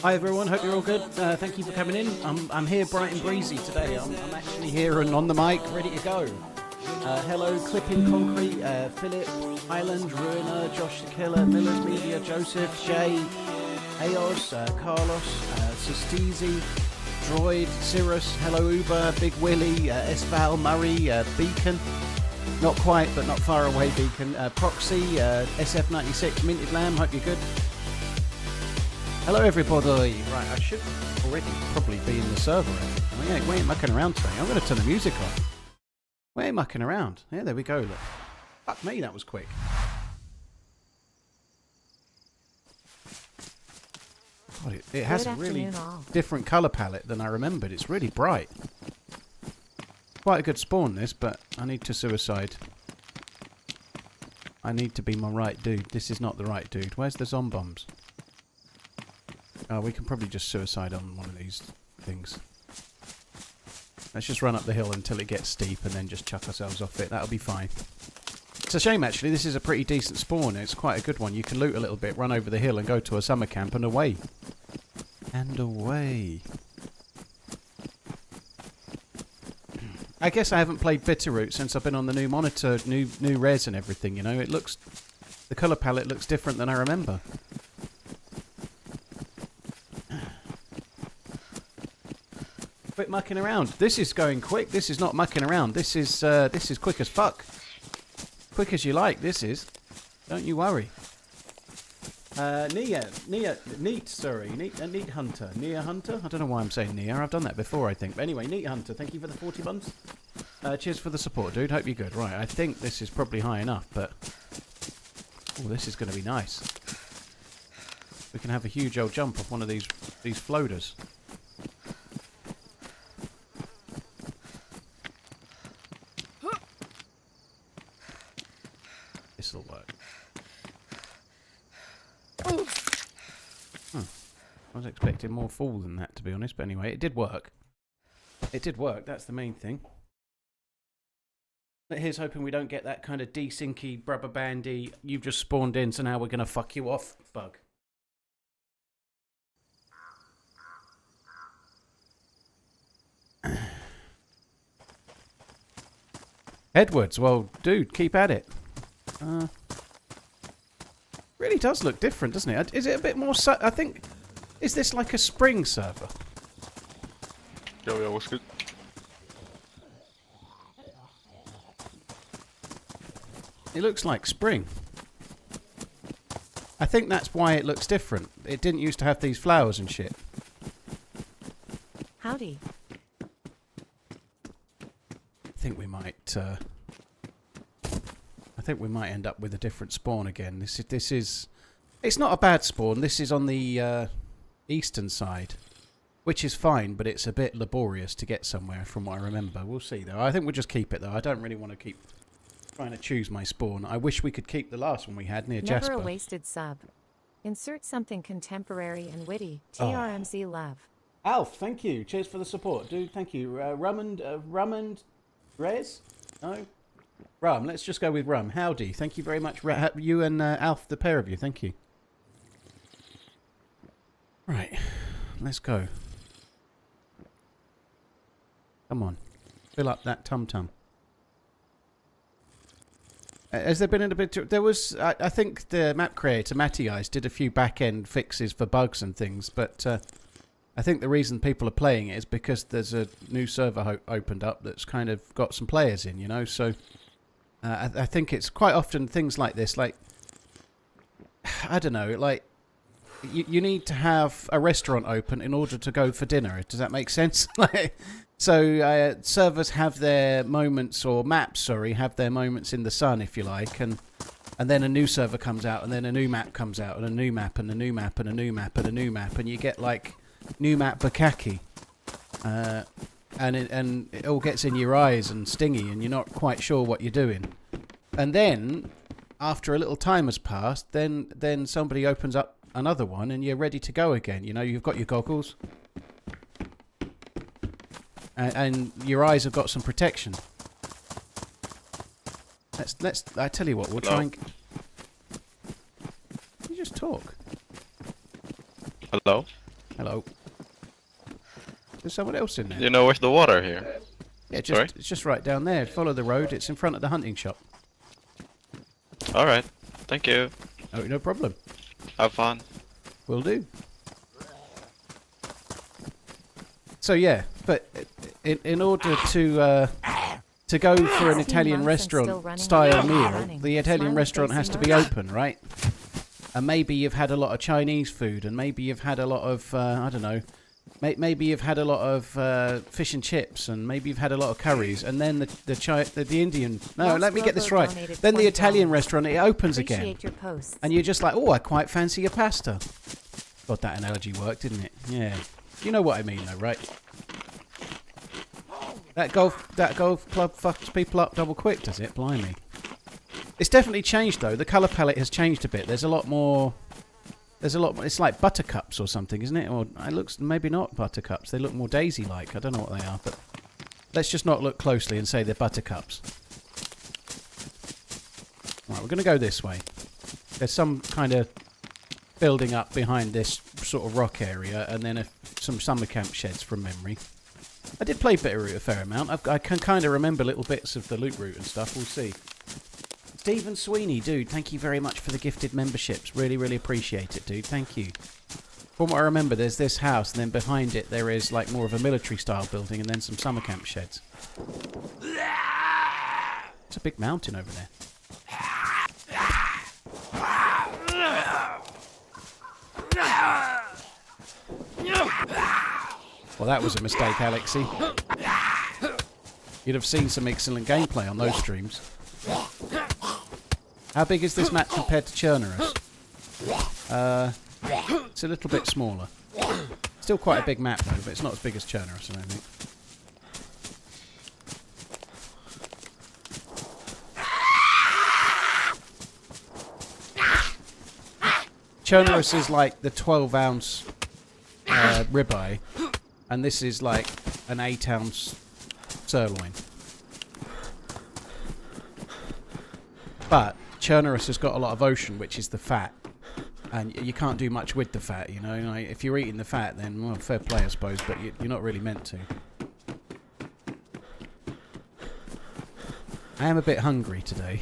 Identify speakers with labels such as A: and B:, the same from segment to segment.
A: Hi everyone, hope you're all good. Thank you for coming in. I'm here bright and breezy today. I'm actually here and on the mic, ready to go. Hello, Clipping Concrete, Philip, Island, Ruiner, Josh the Killer, Miller's Media, Joseph, Jay, Aos, Carlos, Sistizi, Droid, Cirrus, Hello Uber, Big Willie, Esval, Murray, Beacon. Not quite, but not far away, Beacon. Proxy, SF96, Minted Lamb, hope you're good. Hello everybody. Right, I should already probably be in the server. We ain't mucking around today. I'm going to turn the music off. We ain't mucking around. Yeah, there we go. Look. Fuck me, that was quick. God, it has a really different colour palette than I remembered. It's really bright. Quite a good spawn this, but I need to suicide. I need to be my right dude. This is not the right dude. Where's the zombombs? Oh, we can probably just suicide on one of these things. Let's just run up the hill until it gets steep and then just chuck ourselves off it. That'll be fine. It's a shame, actually. This is a pretty decent spawn. It's quite a good one. You can loot a little bit, run over the hill and go to a summer camp and away. And away. I guess I haven't played Bitterroot since I've been on the new monitor, new res and everything, you know. It looks... The colour palette looks different than I remember. Quit mucking around. This is going quick. This is not mucking around. This is quick as fuck. Quick as you like. This is. Don't you worry. Neat Hunter. Nia Hunter? I don't know why I'm saying Nia. I've done that before, I think. But anyway, Neat Hunter. Thank you for the 40 months. Cheers for the support, dude. Hope you're good. Right, I think this is probably high enough, but... Oh, this is going to be nice. We can have a huge old jump off one of these floaters. This'll work. I was expecting more fall than that, to be honest, but anyway, it did work. It did work, that's the main thing. But here's hoping we don't get that kind of desyncy, rubber bandy, you've just spawned in, so now we're going to fuck you off bug. Edwards, well, dude, keep at it. Really does look different, doesn't it? Is it a bit more... I think... Is this like a spring server?
B: Yo, what's good?
A: It looks like spring. I think that's why it looks different. It didn't used to have these flowers and shit.
C: Howdy.
A: I think we might... I think we might end up with a different spawn again. This is... It's not a bad spawn. This is on the eastern side, which is fine, but it's a bit laborious to get somewhere from what I remember. We'll see, though. I think we'll just keep it, though. I don't really want to keep trying to choose my spawn. I wish we could keep the last one we had near Jasper.
C: Never a wasted sub. Insert something contemporary and witty. TRMZ love.
A: Alf, thank you. Cheers for the support. Dude, thank you. Rum and Rez? No? Rum, let's just go with Rum. Howdy. Thank you very much. You and Alf, the pair of you. Thank you. Right. Let's go. Come on. Fill up that tum-tum. Has there been a bit... There was... I think the map creator, Matty Eyes, did a few back-end fixes for bugs and things, but... I think the reason people are playing it is because there's a new server opened up that's kind of got some players in, you know, so... I think it's quite often things like this, like, I don't know, like, you need to have a restaurant open in order to go for dinner. Does that make sense? So servers have their moments, or maps, sorry, have their moments in the sun, if you like, and then a new server comes out, and then a new map comes out, and a new map, and a new map, and a new map, and a new map, and you get, like, new map Bukaki. And it all gets in your eyes and stingy, and you're not quite sure what you're doing. And then, after a little time has passed, then somebody opens up another one, and you're ready to go again. You know, you've got your goggles, and your eyes have got some protection. Let's. I tell you what, we'll try and. You just talk.
B: Hello?
A: Hello. There's someone else in there.
B: You know where's the water here?
A: Yeah,
B: Sorry?
A: it's just right down there. Follow the road. It's in front of the hunting shop.
B: Alright. Thank you.
A: Oh, no problem.
B: Have fun.
A: Will do. So yeah, but in order to go for an Italian restaurant style meal, the Italian restaurant has to be open, right? And maybe you've had a lot of Chinese food, and maybe you've had a lot of I don't know, maybe you've had a lot of fish and chips, and maybe you've had a lot of curries, and then the Indian. No, let me get this right. Then the Italian restaurant, it opens again, and you're just like, oh, I quite fancy a pasta. God, that analogy worked, didn't it? Yeah. You know what I mean, though, right? That golf club fucks people up double quick, does it? Blimey. It's definitely changed, though. The colour palette has changed a bit. There's a lot more. It's like buttercups or something, isn't it? Or it looks maybe not buttercups. They look more daisy-like. I don't know what they are, but let's just not look closely and say they're buttercups. Right, we're going to go this way. There's some kind of building up behind this sort of rock area, and then some summer camp sheds from memory. I did play Bitterroot a fair amount. I can kind of remember little bits of the loot route and stuff. We'll see. Stephen Sweeney, dude, thank you very much for the gifted memberships. Really, really appreciate it, dude. Thank you. From what I remember, there's this house, and then behind it there is like more of a military-style building, and then some summer camp sheds. It's a big mountain over there. Well, that was a mistake, Alexi. You'd have seen some excellent gameplay on those streams. How big is this map compared to Churnerus? It's a little bit smaller. Still quite a big map, though, but it's not as big as Churnerus, I don't think. Churnerus is like the 12-ounce ribeye, and this is like an 8-ounce sirloin. But Churnerus has got a lot of ocean, which is the fat, and you can't do much with the fat, you know. Like, if you're eating the fat, then, well, fair play, I suppose, but you're not really meant to. I am a bit hungry today.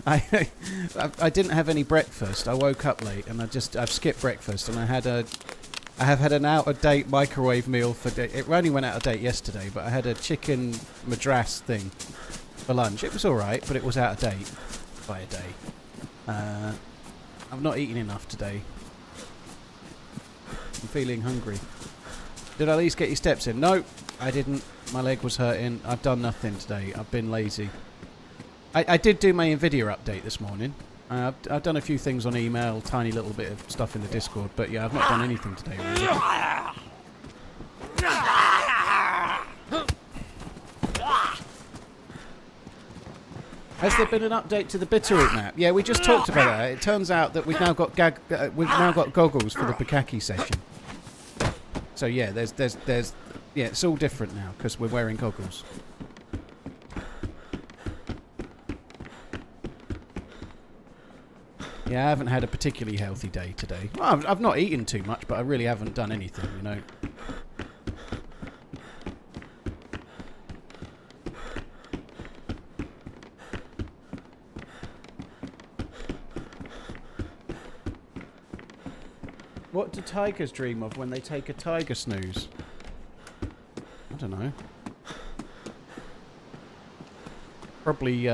A: I didn't have any breakfast. I woke up late, and I've skipped breakfast, and I have had an out-of-date microwave meal for it only went out of date yesterday, but I had a chicken madras thing for lunch. It was alright, but it was out of date by a day. I've not eaten enough today. I'm feeling hungry. Did I at least get your steps in? No, I didn't. My leg was hurting. I've done nothing today. I've been lazy. I did do my NVIDIA update this morning. I've done a few things on email, tiny little bit of stuff in the Discord, but yeah, I've not done anything today, really. Has there been an update to the Bitterroot map? Yeah, we just talked about that. It turns out that we've now got goggles for the Bukkake session. So yeah, there's yeah, it's all different now because we're wearing goggles. Yeah, I haven't had a particularly healthy day today. Well, I've not eaten too much, but I really haven't done anything, you know. What do tigers dream of when they take a tiger snooze? I don't know. Probably,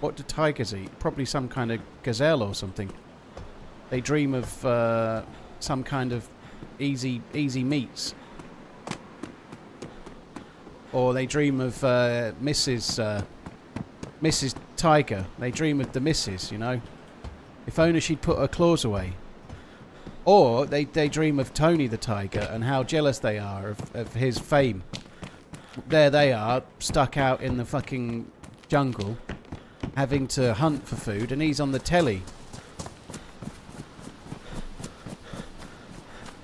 A: what do tigers eat? Probably some kind of gazelle or something. They dream of some kind of easy meats. Or they dream of Mrs. Tiger. They dream of the missus, you know. If only she'd put her claws away. Or they dream of Tony the tiger and how jealous they are of his fame. There they are, stuck out in the fucking jungle, having to hunt for food, and he's on the telly.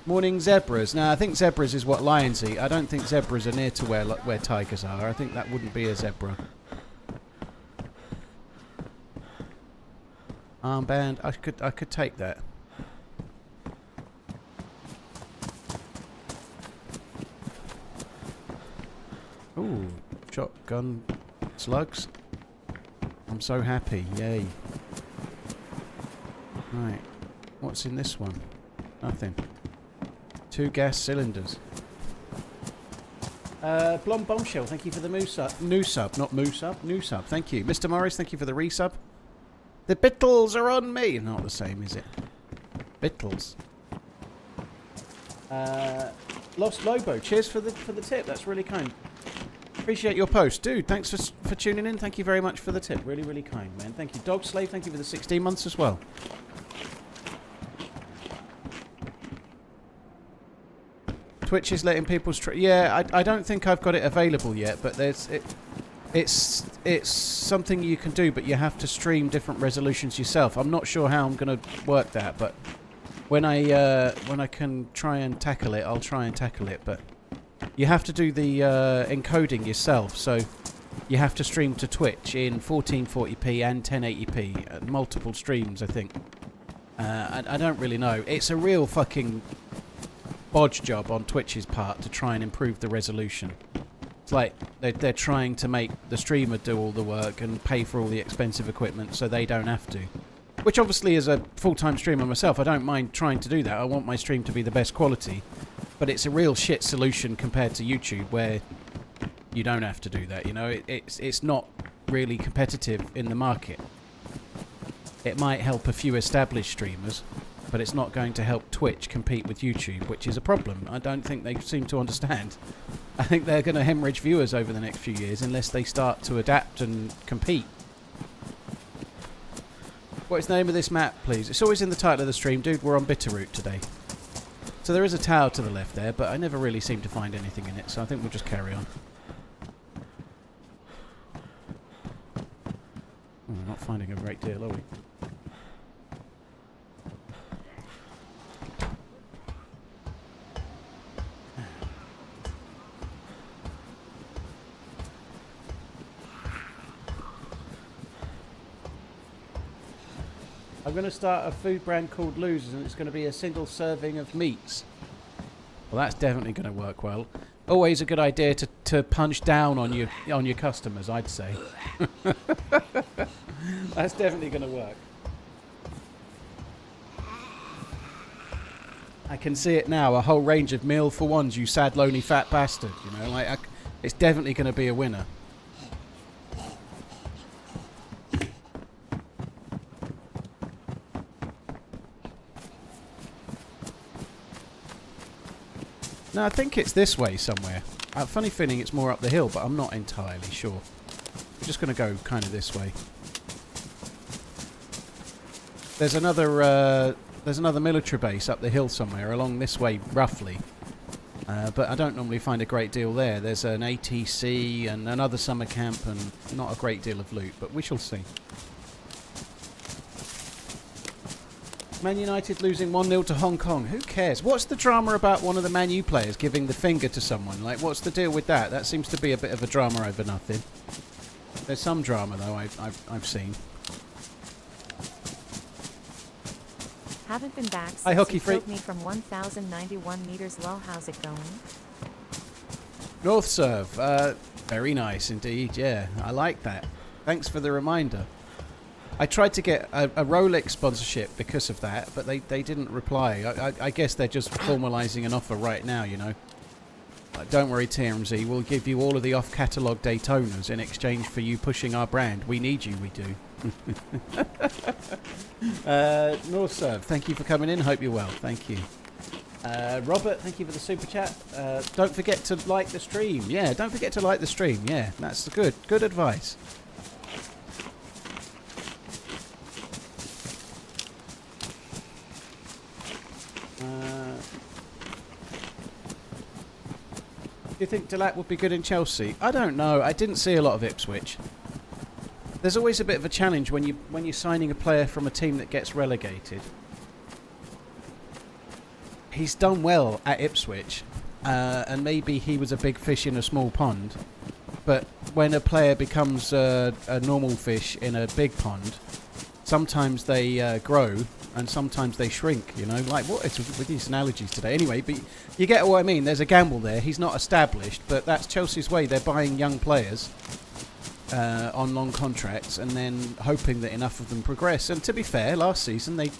A: Morning zebras. Now, I think zebras is what lions eat. I don't think zebras are near to where tigers are. I think that wouldn't be a zebra. Armband. I could take that. Shotgun slugs. I'm so happy. Yay. Right. What's in this one? Nothing. 2 gas cylinders. Blonde Bombshell, thank you for the new sub. New sub, not moo sub. New sub, thank you. Mr. Morris, thank you for the resub. The Bittles are on me. Not the same, is it? Bittles. Lost Lobo, cheers for the tip. That's really kind. Appreciate your post. Dude, thanks for tuning in. Thank you very much for the tip. Really, really kind, man. Thank you. Dog Slave, thank you for the 16 months as well. Twitch is letting people stream. Yeah, I don't think I've got it available yet, but it's something you can do, but you have to stream different resolutions yourself. I'm not sure how I'm going to work that, but when I can try and tackle it, I'll try and tackle it. But you have to do the encoding yourself, so you have to stream to Twitch in 1440p and 1080p, multiple streams, I think. I don't really know. It's a real fucking bodge job on Twitch's part to try and improve the resolution. It's like they're trying to make the streamer do all the work and pay for all the expensive equipment so they don't have to. Which obviously, as a full-time streamer myself, I don't mind trying to do that. I want my stream to be the best quality. But it's a real shit solution compared to YouTube, where you don't have to do that, you know? It's not really competitive in the market. It might help a few established streamers, but it's not going to help Twitch compete with YouTube, which is a problem. I don't think they seem to understand. I think they're going to hemorrhage viewers over the next few years unless they start to adapt and compete. What is the name of this map, please? It's always in the title of the stream. Dude, we're on Bitterroot today. So there is a tower to the left there, but I never really seem to find anything in it, so I think we'll just carry on. We're not finding a great deal, are we? I'm going to start a food brand called Losers, and it's going to be a single serving of meats. Well, that's definitely going to work well. Always a good idea to punch down on your customers, I'd say. That's definitely going to work. I can see it now. A whole range of meal for ones, you sad, lonely, fat bastard. You know, like it's definitely going to be a winner. No, I think it's this way somewhere. I have a funny feeling it's more up the hill, but I'm not entirely sure. I'm just going to go kind of this way. There's another military base up the hill somewhere, along this way, roughly. But I don't normally find a great deal there. There's an ATC and another summer camp and not a great deal of loot, but we shall see. Man United losing 1-0 to Hong Kong. Who cares? What's the drama about one of the Man U players giving the finger to someone? Like, what's the deal with that? That seems to be a bit of a drama over nothing. There's some drama, though, I've seen.
C: Haven't been back since
A: Hi, Hockey
C: you
A: Freak.
C: killed me from 1,091 meters low. How's it going?
A: North Serve. Very nice indeed, yeah. I like that. Thanks for the reminder. I tried to get a Rolex sponsorship because of that, but they didn't reply. I guess they're just formalising an offer right now, you know. Don't worry, TRMZ. We'll give you all of the off-catalogue Daytonas in exchange for you pushing our brand. We need you, we do. North Serve, thank you for coming in. Hope you're well. Thank you. Robert, thank you for the super chat. Don't forget to like the stream. Yeah, don't forget to like the stream. Yeah, that's good advice. Do you think Delat would be good in Chelsea? I don't know. I didn't see a lot of Ipswich. There's always a bit of a challenge when you're signing a player from a team that gets relegated. He's done well at Ipswich, and maybe he was a big fish in a small pond. But when a player becomes a normal fish in a big pond, sometimes they grow and sometimes they shrink, you know, like what it's with these analogies today. Anyway, but you get what I mean. There's a gamble there. He's not established, but that's Chelsea's way. They're buying young players on long contracts and then hoping that enough of them progress. And to be fair, last season they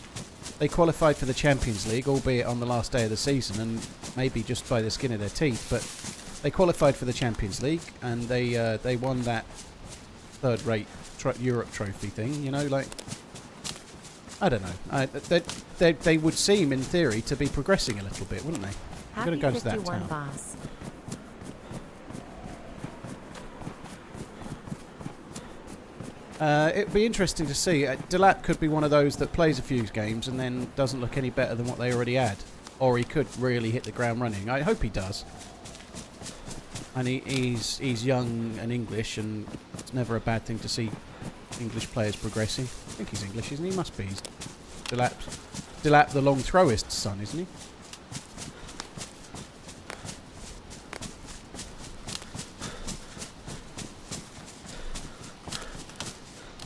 A: qualified for the Champions League, albeit on the last day of the season, and maybe just by the skin of their teeth, but they qualified for the Champions League, and they won that third-rate Europe trophy thing, you know, like, I don't know. They would seem, in theory, to be progressing a little bit, wouldn't they? I'm going to go to that town.
C: Boss.
A: It'd be interesting to see. Delap could be one of those that plays a few games and then doesn't look any better than what they already had. Or he could really hit the ground running. I hope he does. And he's young and English, and it's never a bad thing to see English players progressing. I think he's English, isn't he? He must be. He's Delap the long throwist's son, isn't he?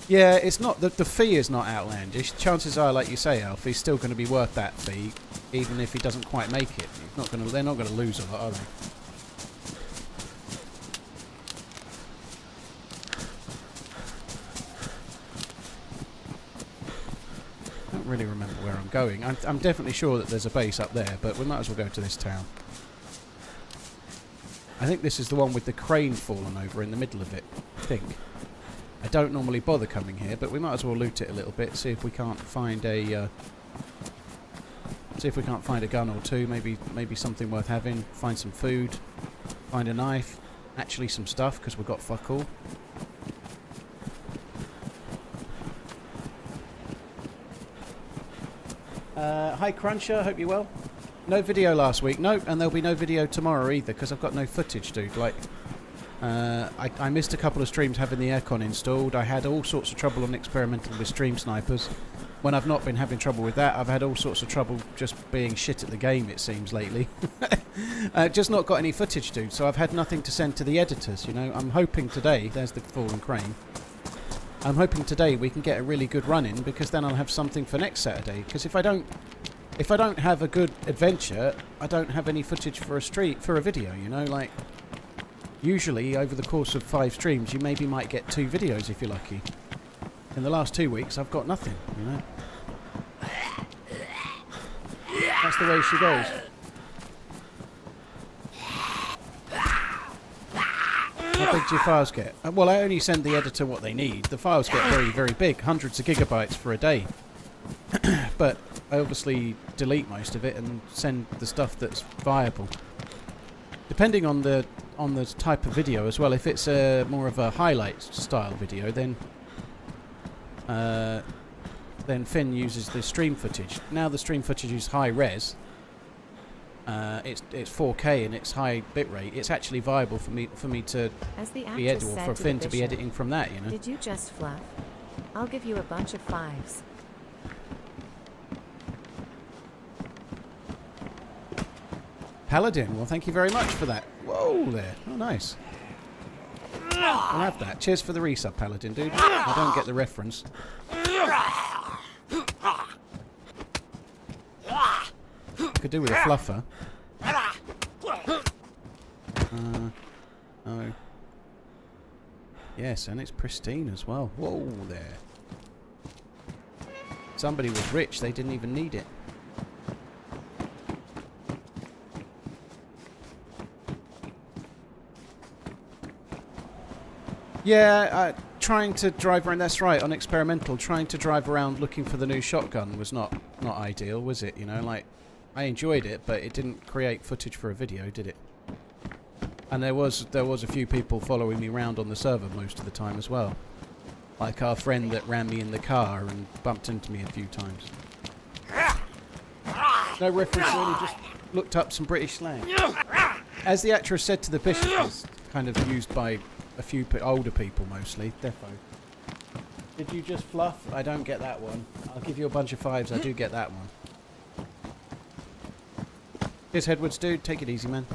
A: Yeah, it's not the fee is not outlandish. Chances are, like you say, Alf, he's still going to be worth that fee, even if he doesn't quite make it. They're not going to lose a lot, are they? I don't really remember where I'm going. I'm definitely sure that there's a base up there, but we might as well go to this town. I think this is the one with the crane fallen over in the middle of it. I think. I don't normally bother coming here, but we might as well loot it a little bit. See if we can't find a gun or two. Maybe something worth having. Find some food. Find a knife. Actually, some stuff because we've got fuck all. Hi Cruncher, hope you're well. No video last week, nope, and there'll be no video tomorrow either because I've got no footage, dude. Like, I missed a couple of streams having the aircon installed. I had all sorts of trouble on experimental with stream snipers. When I've not been having trouble with that, I've had all sorts of trouble just being shit at the game, it seems, lately. Just not got any footage, dude, so I've had nothing to send to the editors, you know. I'm hoping today, there's the fallen crane, I'm hoping today we can get a really good run in, because then I'll have something for next Saturday, because if I don't have a good adventure, I don't have any footage for a video, you know, like... Usually, over the course of 5 streams, you maybe might get 2 videos if you're lucky. In the last 2 weeks, I've got nothing, you know. That's the way she goes. How big do your files get? Well, I only send the editor what they need. The files get very, very big, hundreds of gigabytes for a day. But I obviously delete most of it and send the stuff that's viable. Depending on the type of video as well. If it's more of a highlight style video, then Finn uses the stream footage. Now the stream footage is high res. It's 4K and it's high bitrate. It's actually viable for me to be editing, or for Finn to be editing from that. You know.
C: Did you just fluff? I'll give you a bunch of 5s.
A: Paladin, well, thank you very much for that. Whoa, there. Oh, nice. I'll have that. Cheers for the resub, Paladin, dude. I don't get the reference. Could do with a fluffer. Oh. Yes, and it's pristine as well. Whoa, there. Somebody was rich. They didn't even need it. Yeah, trying to drive around, that's right, on experimental, trying to drive around looking for the new shotgun was not ideal, was it? You know, like, I enjoyed it, but it didn't create footage for a video, did it? And there was a few people following me around on the server most of the time as well. Like our friend that ran me in the car and bumped into me a few times. No reference really, just looked up some British slang. As the actress said to the bishop, is kind of used by a few older people mostly. Defo. Did you just fluff? I don't get that one. I'll give you a bunch of 5s. I do get that one. Here's Edwards, dude. Take it easy, man.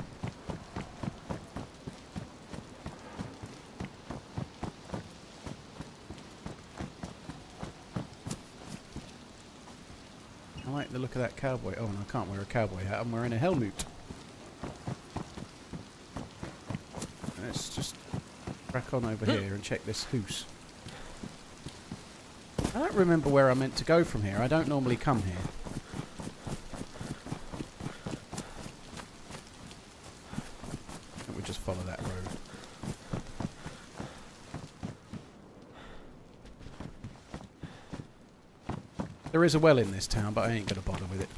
A: I like the look of that cowboy. Oh, no, I can't wear a cowboy hat. I'm wearing a helmet. Let's just crack on over here and check this hoose. I don't remember where I meant to go from here. I don't normally come here. I think we just follow that road. There is a well in this town, but I ain't going to bother with it.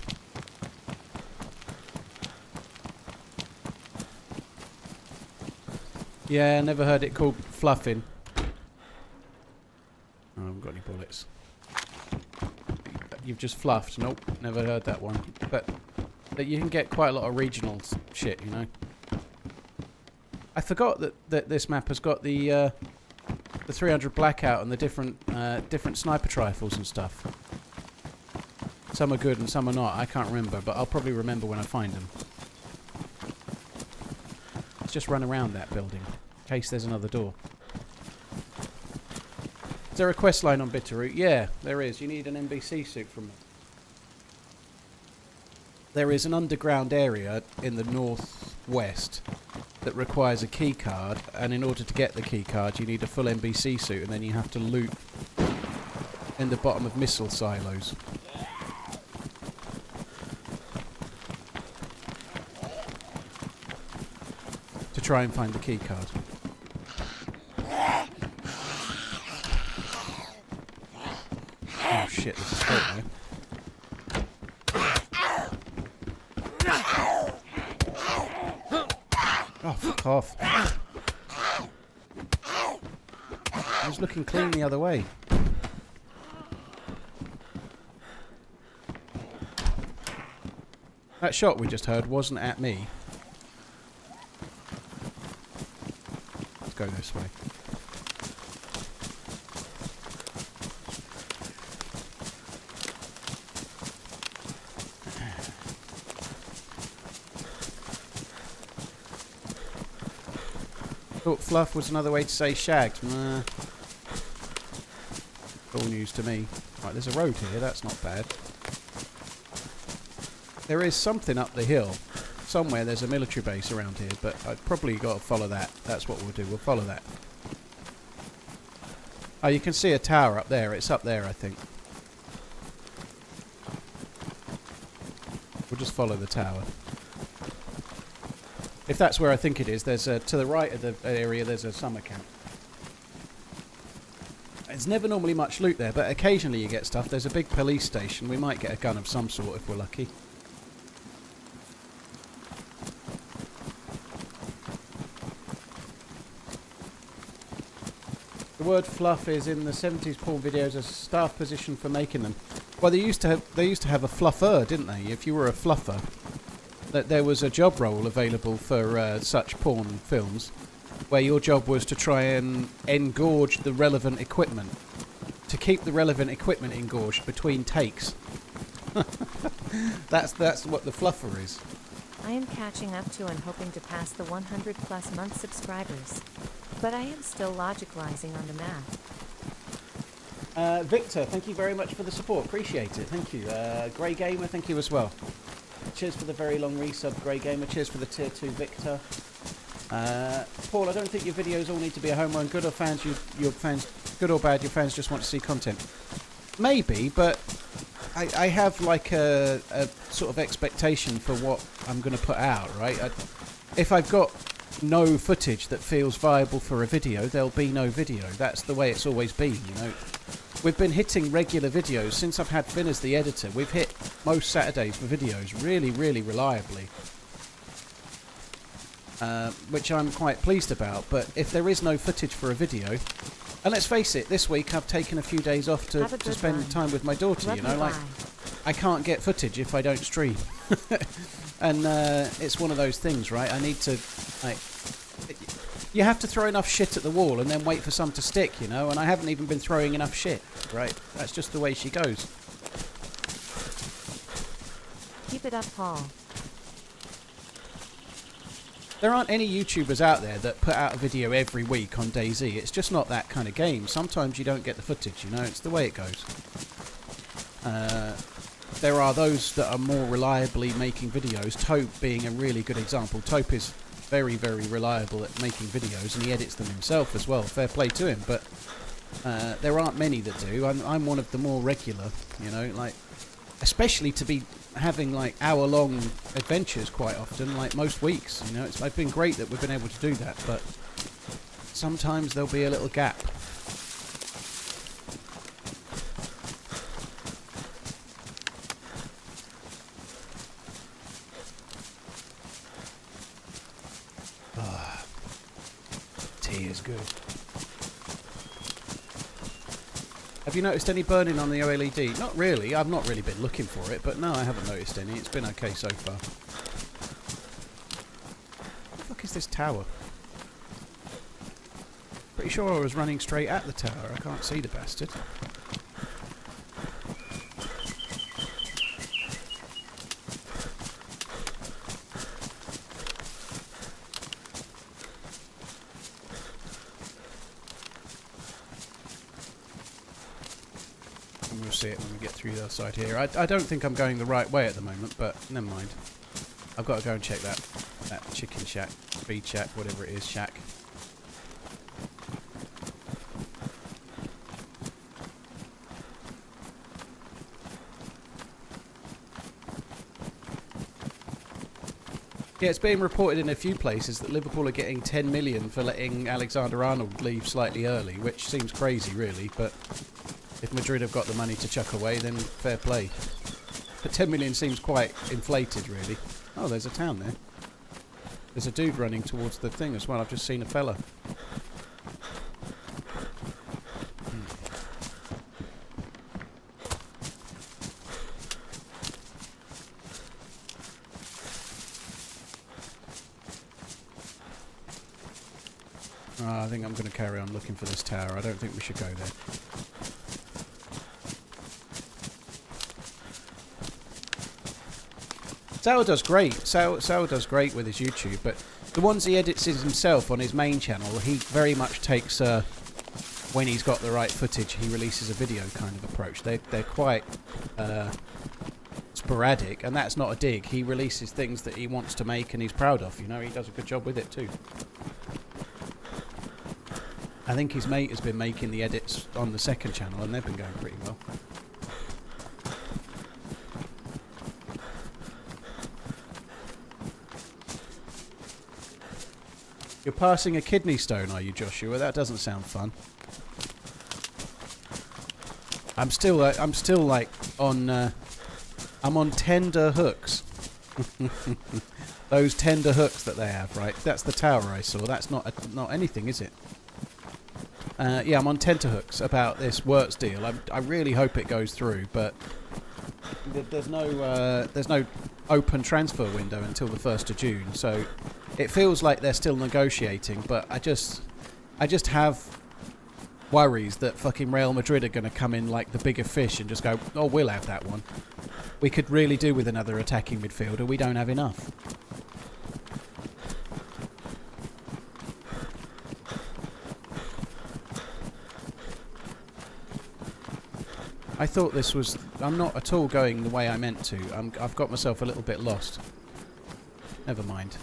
A: Yeah, never heard it called fluffing. Oh, I haven't got any bullets. You've just fluffed. Nope, never heard that one. But you can get quite a lot of regional shit, you know. I forgot that this map has got the 300 blackout and the different sniper rifles and stuff. Some are good and some are not. I can't remember, but I'll probably remember when I find them. Let's just run around that building in case there's another door. Is there a quest line on Bitterroot? Yeah, there is. You need an NBC suit from it. There is an underground area in the northwest that requires a key card, and in order to get the key card you need a full NBC suit, and then you have to loot in the bottom of missile silos. To try and find the key card. Oh shit, there's a scope there. Oh, fuck off. I was looking clean the other way. That shot we just heard wasn't at me. Let's go this way. Thought fluff was another way to say shagged. Nah. All news to me. Right, there's a road here, that's not bad. There is something up the hill. Somewhere there's a military base around here, but I've probably got to follow that. That's what we'll do, we'll follow that. Oh, you can see a tower up there. It's up there, I think. We'll just follow the tower. If that's where I think it is, there's to the right of the area there's a summer camp. There's never normally much loot there, but occasionally you get stuff. There's a big police station. We might get a gun of some sort if we're lucky. The word fluff is in the 70s porn videos a staff position for making them. Well, they used to have a fluffer, didn't they? If you were a fluffer, that there was a job role available for such porn films, where your job was to try and engorge the relevant equipment, to keep the relevant equipment engorged between takes. That's what the fluffer is.
C: I am catching up to and hoping to pass the 100 plus month subscribers. But I am still logicalizing on the math.
A: Victor, thank you very much for the support. Appreciate it. Thank you. Grey Gamer, thank you as well. Cheers for the very long resub, Grey Gamer. Cheers for the tier 2, Victor. Paul, I don't think your videos all need to be a home run. Good or fans, your fans, good or bad, your fans just want to see content. Maybe, but I have like a sort of expectation for what I'm going to put out, right? If I've got no footage that feels viable for a video, there'll be no video. That's the way it's always been, you know. We've been hitting regular videos since I've had Finn as the editor. We've hit most Saturdays for videos really, really reliably, which I'm quite pleased about. But if there is no footage for a video, and let's face it, this week I've taken a few days off to spend time with my daughter, you know, like I can't get footage if I don't stream. And it's one of those things, right? I need to, like, you have to throw enough shit at the wall and then wait for some to stick, you know, and I haven't even been throwing enough shit, right? That's just the way she goes.
C: Keep it up, Paul.
A: There aren't any YouTubers out there that put out a video every week on DayZ. It's just not that kind of game. Sometimes you don't get the footage, you know, it's the way it goes. there are those that are more reliably making videos. Taupe being a really good example. Taupe is very, very reliable at making videos, and he edits them himself as well. Fair play to him, but there aren't many that do. I'm one of the more regular, you know, like, especially to be having like hour-long adventures quite often, like most weeks. You know, it's been great that we've been able to do that, but sometimes there'll be a little gap. Tea is good. Have you noticed any burning on the OLED? Not really. I've not really been looking for it, but no, I haven't noticed any. It's been okay so far. What the fuck is this tower? Pretty sure I was running straight at the tower. I can't see the bastard. We'll see it when we get through the other side here. I don't think I'm going the right way at the moment, but never mind. I've got to go and check that chicken shack, feed shack, whatever it is, shack. Yeah, it's being reported in a few places that Liverpool are getting 10 million for letting Alexander-Arnold leave slightly early, which seems crazy, really, but if Madrid have got the money to chuck away, then fair play. But 10 million seems quite inflated, really. Oh, there's a town there. There's a dude running towards the thing as well. I've just seen a fella. I think I'm going to carry on looking for this tower. I don't think we should go there. Sal does great. Sal does great with his YouTube, but the ones he edits himself on his main channel, he very much takes when he's got the right footage, he releases a video kind of approach. They're quite sporadic, and that's not a dig. He releases things that he wants to make and he's proud of. You know, he does a good job with it too. I think his mate has been making the edits on the second channel, and they've been going pretty well. You're passing a kidney stone, are you, Joshua? That doesn't sound fun. I'm still like on. I'm on tender hooks. Those tender hooks that they have, right? That's the tower I saw. That's not anything, is it? Yeah, I'm on tenterhooks about this Wirtz deal. I really hope it goes through, but there's no open transfer window until the 1st of June, so it feels like they're still negotiating. But I just have worries that fucking Real Madrid are going to come in like the bigger fish and just go, oh, we'll have that one. We could really do with another attacking midfielder. We don't have enough. I thought this was... I'm not at all going the way I meant to. I've got myself a little bit lost. Never mind.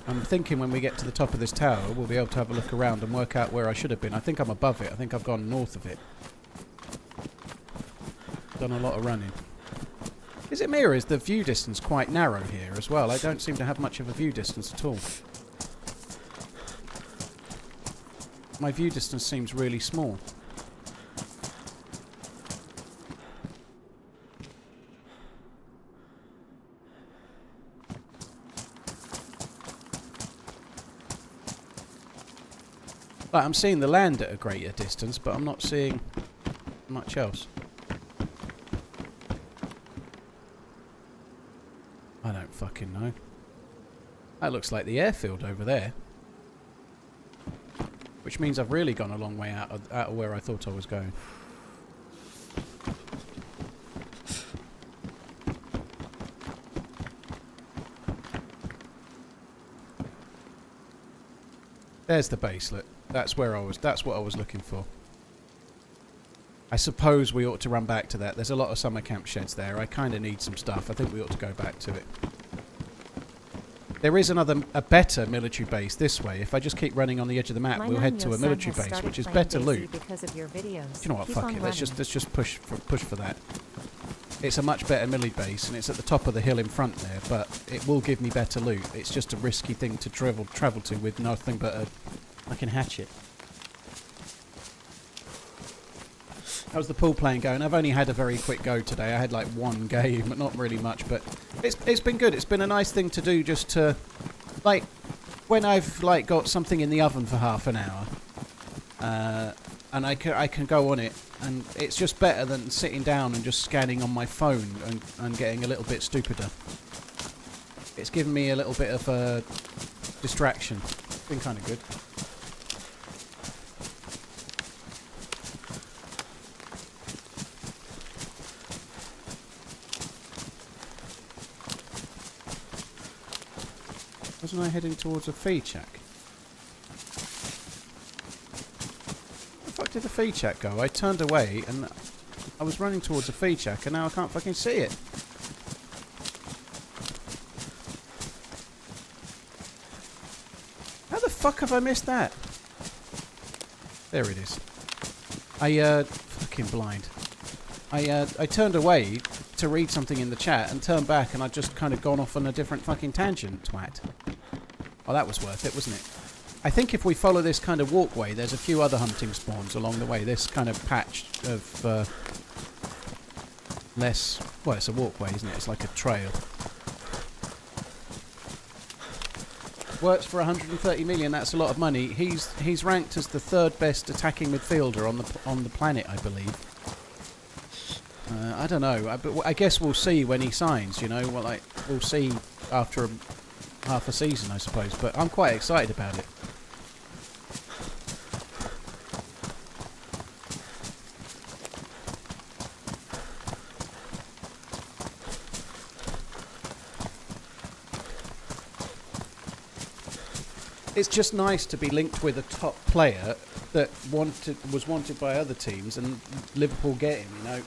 A: I'm thinking when we get to the top of this tower, we'll be able to have a look around and work out where I should have been. I think I'm above it. I think I've gone north of it. Done a lot of running. Is it me, or is the view distance quite narrow here as well? I don't seem to have much of a view distance at all. My view distance seems really small. Like, I'm seeing the land at a greater distance, but I'm not seeing much else. I don't fucking know. That looks like the airfield over there. Which means I've really gone a long way out of where I thought I was going. There's the baselet. That's where I was. That's what I was looking for. I suppose we ought to run back to that. There's a lot of summer camp sheds there. I kind of need some stuff. I think we ought to go back to it. There is a better military base this way. If I just keep running on the edge of the map, we'll head to a military base, which is better loot.
C: Because of your videos.
A: You know what? Fuck it. Let's just push for that. It's a much better military base, and it's at the top of the hill in front there. But it will give me better loot. It's just a risky thing to travel to with nothing but a fucking hatchet. How's the pool playing going? I've only had a very quick go today. I had like one game, but not really much. But it's been good. It's been a nice thing to do, just to like when I've like got something in the oven for half an hour, and I can go on it, and it's just better than sitting down and just scanning on my phone and getting a little bit stupider. It's given me a little bit of a distraction. It's been kind of good. Wasn't I heading towards a feed shack? Where the fuck did the feed shack go? I turned away and I was running towards a feed shack and now I can't fucking see it. How the fuck have I missed that? There it is. Fucking blind. I turned away to read something in the chat and turned back and I'd just kind of gone off on a different fucking tangent, twat. Oh, that was worth it, wasn't it? I think if we follow this kind of walkway, there's a few other hunting spawns along the way. This kind of patch of less... Well, it's a walkway, isn't it? It's like a trail. Works for 130 million. That's a lot of money. He's ranked as the 3rd best attacking midfielder on the planet, I believe. I don't know. But I guess we'll see when he signs. You know, well, like we'll see after half a season, I suppose. But I'm quite excited about it. It's just nice to be linked with a top player that was wanted by other teams, and Liverpool get him. You know.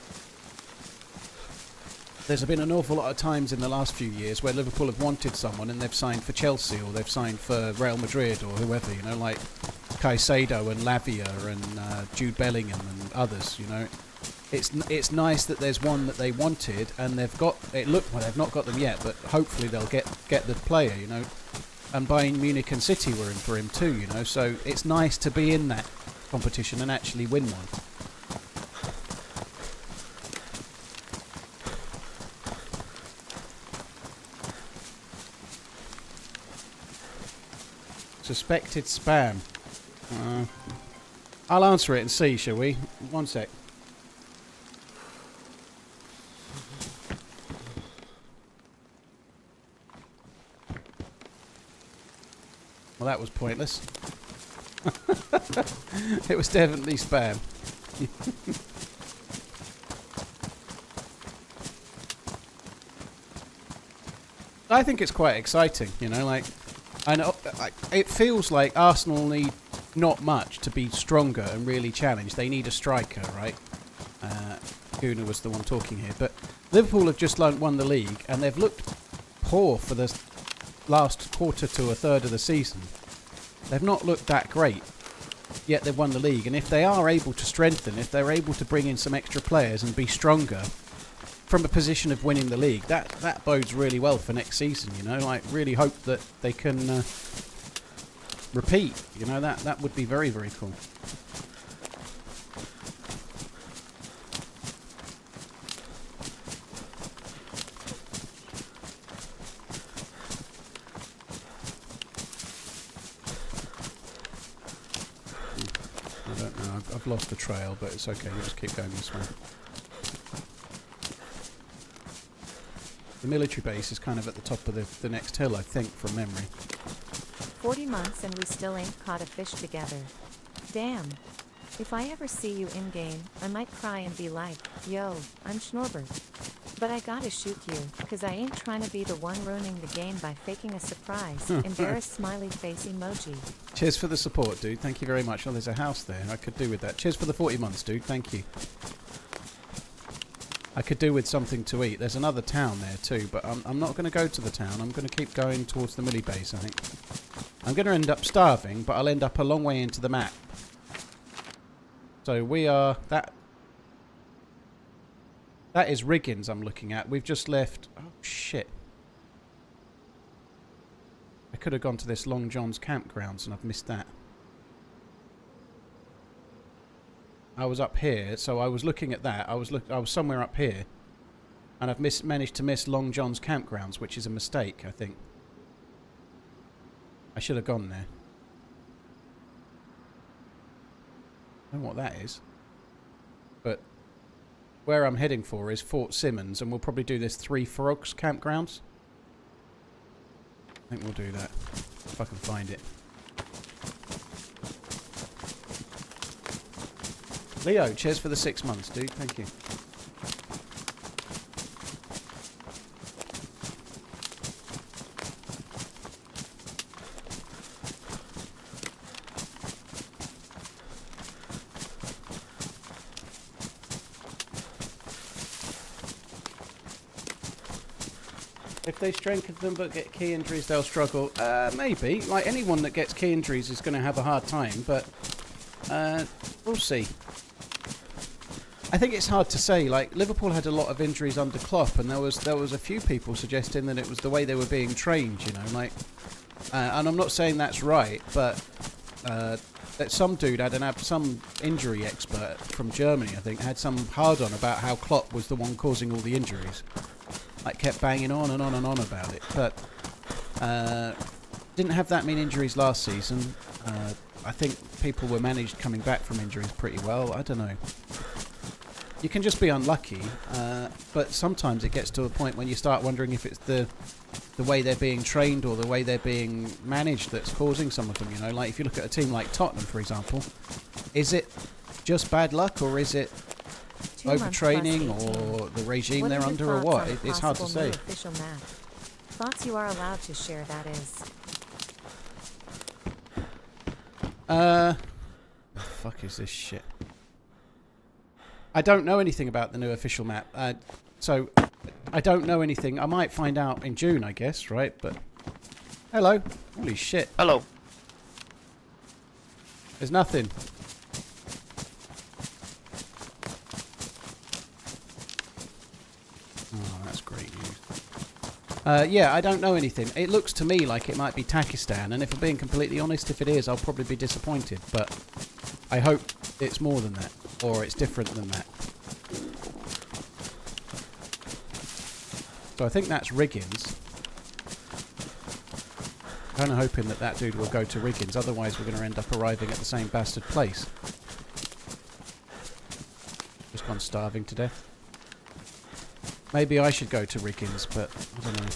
A: There's been an awful lot of times in the last few years where Liverpool have wanted someone and they've signed for Chelsea or they've signed for Real Madrid or whoever, you know, like Caicedo and Lavia and Jude Bellingham and others, you know. It's nice that there's one that they wanted and they've got it. Look, well, they've not got them yet, but hopefully they'll get the player, you know. And Bayern Munich and City were in for him too, you know. So it's nice to be in that competition and actually win one. Suspected spam. I'll answer it and see, shall we? One sec. Well, that was pointless. It was definitely spam. I think it's quite exciting, you know, like... I know, it feels like Arsenal need not much to be stronger and really challenge. They need a striker, right? Guna was the one talking here. But Liverpool have just won the league, and they've looked poor for the last quarter to a third of the season. They've not looked that great, yet they've won the league. And if they are able to strengthen, if they're able to bring in some extra players and be stronger from a position of winning the league, that bodes really well for next season, you know. Like, really hope that they can repeat, you know. That would be very, very cool. I don't know, I've lost the trail, but it's okay, we'll just keep going this way. The military base is kind of at the top of the next hill, I think, from memory.
C: 40 months and we still ain't caught a fish together. Damn. If I ever see you in-game, I might cry and be like, yo, I'm Schnorbert. But I gotta shoot you, cause I ain't trying to be the one ruining the game by faking a surprise. Embarrassed smiley face emoji.
A: Cheers for the support, dude. Thank you very much. Oh, there's a house there. I could do with that. Cheers for the 40 months, dude. Thank you. I could do with something to eat. There's another town there too, but I'm not going to go to the town. I'm going to keep going towards the millie base, I think. I'm going to end up starving, but I'll end up a long way into the map. So we are... That is Riggins I'm looking at. We've just left... Oh, shit. I could have gone to this Long John's campgrounds and I've missed that. I was up here, so I was looking at that. I was somewhere up here, and I've managed to miss Long John's campgrounds, which is a mistake, I think. I should have gone there. I don't know what that is, but where I'm heading for is Fort Simmons, and we'll probably do this Three Frogs campgrounds. I think we'll do that if I can find it. Leo, cheers for the 6 months, dude. Thank you. If they strengthen them but get key injuries, they'll struggle. Maybe. Like, anyone that gets key injuries is going to have a hard time, but we'll see. I think it's hard to say. Like, Liverpool had a lot of injuries under Klopp, and there was a few people suggesting that it was the way they were being trained. You know, like, and I'm not saying that's right, but that some dude had some injury expert from Germany, I think, had some hard on about how Klopp was the one causing all the injuries. Like, kept banging on and on and on about it, but didn't have that many injuries last season. I think people were managed coming back from injuries pretty well. I don't know. You can just be unlucky, but sometimes it gets to a point when you start wondering if it's the way they're being trained or the way they're being managed that's causing some of them, you know. Like, if you look at a team like Tottenham, for example, is it just bad luck, or is it overtraining, or the regime they're under, or what? It's hard to say.
C: Thoughts you are allowed to share, that is.
A: The fuck is this shit? I don't know anything about the new official map, so I don't know anything. I might find out in June, I guess, right? But hello, holy shit!
B: Hello.
A: There's nothing. Oh, that's great news. Yeah, I don't know anything. It looks to me like it might be Takistan, and if I'm being completely honest, if it is, I'll probably be disappointed. But I hope it's more than that, or it's different than that. So I think that's Riggins. Kind of hoping that that dude will go to Riggins, otherwise we're going to end up arriving at the same bastard place. Just gone starving to death. Maybe I should go to Riggins, but I don't know.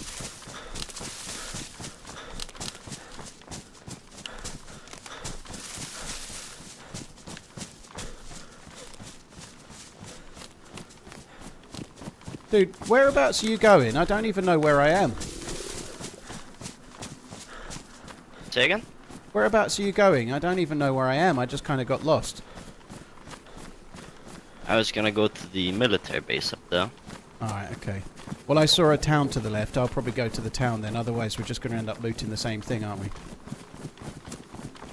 A: Dude, whereabouts are you going? I don't even know where I am.
B: Say again?
A: Whereabouts are you going? I don't even know where I am. I just kind of got lost.
B: I was gonna go to the military base up there.
A: Alright, okay. Well, I saw a town to the left. I'll probably go to the town then. Otherwise, we're just going to end up looting the same thing, aren't we?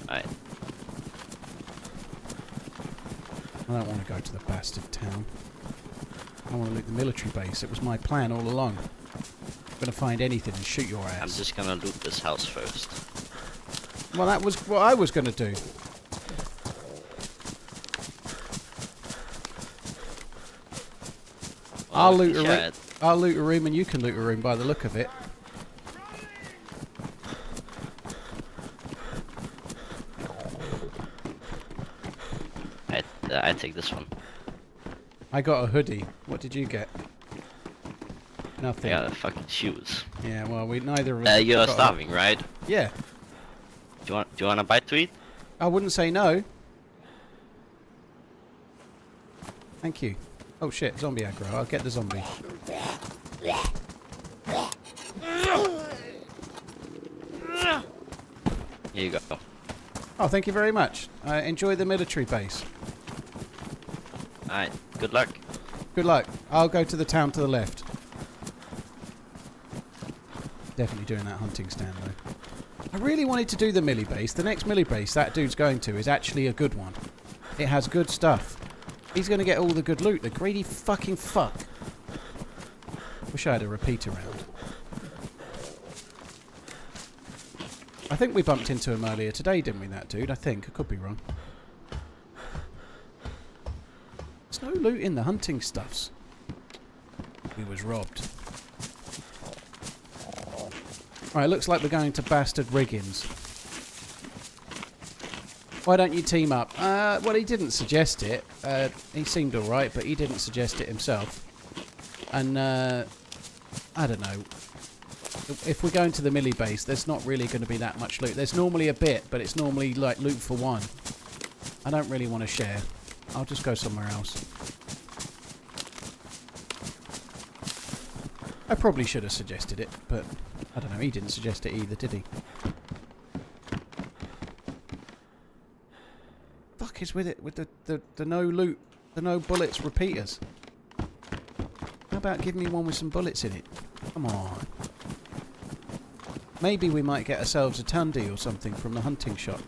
B: Alright.
A: I don't want to go to the bastard town. I want to loot the military base. It was my plan all along. I'm going to find anything and shoot your ass.
B: I'm just gonna loot this house first.
A: Well, that was what I was going to do. I'll loot a room and you can loot a room by the look of it.
B: I take this one.
A: I got a hoodie. What did you get? Nothing.
B: I got fucking shoes.
A: Yeah, well, we neither of us.
B: You're starving, right?
A: Yeah.
B: Do you want a bite to eat?
A: I wouldn't say no. Thank you. Oh shit, zombie aggro. I'll get the zombie.
B: Here you go.
A: Oh, thank you very much. Enjoy the military base.
B: Alright, good luck.
A: Good luck. I'll go to the town to the left. Definitely doing that hunting stand though. I really wanted to do the milli base. The next milli base that dude's going to is actually a good one. It has good stuff. He's going to get all the good loot. The greedy fucking fuck. Wish I had a repeater round. I think we bumped into him earlier today, didn't we, that dude? I think. I could be wrong. There's no loot in the hunting stuffs. We was robbed. Right, looks like we're going to Bastard Riggins. Why don't you team up? Well, he didn't suggest it. He seemed alright, but he didn't suggest it himself. And, I don't know. If we're going to the milli base, there's not really going to be that much loot. There's normally a bit, but it's normally like loot for one. I don't really want to share. I'll just go somewhere else. I probably should have suggested it, but I don't know. He didn't suggest it either, did he? Fuck is with it with the no loot, the no bullets repeaters? How about giving me one with some bullets in it? Come on. Maybe we might get ourselves a Tundi or something from the hunting shop.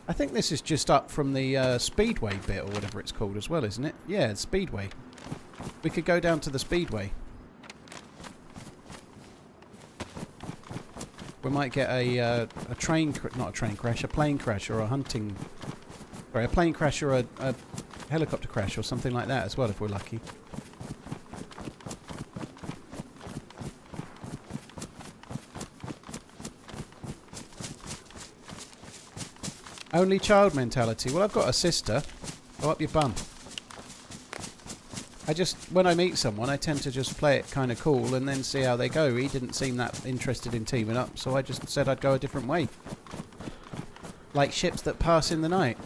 A: I think this is just up from the Speedway bit or whatever it's called as well, isn't it? Yeah, Speedway. We could go down to the Speedway. We might get a train, not a train crash, a plane crash or a hunting... Sorry, a plane crash or a helicopter crash or something like that as well if we're lucky. Only child mentality. Well, I've got a sister. Go up your bum. When I meet someone, I tend to just play it kind of cool and then see how they go. He didn't seem that interested in teaming up, so I just said I'd go a different way. Like ships that pass in the night.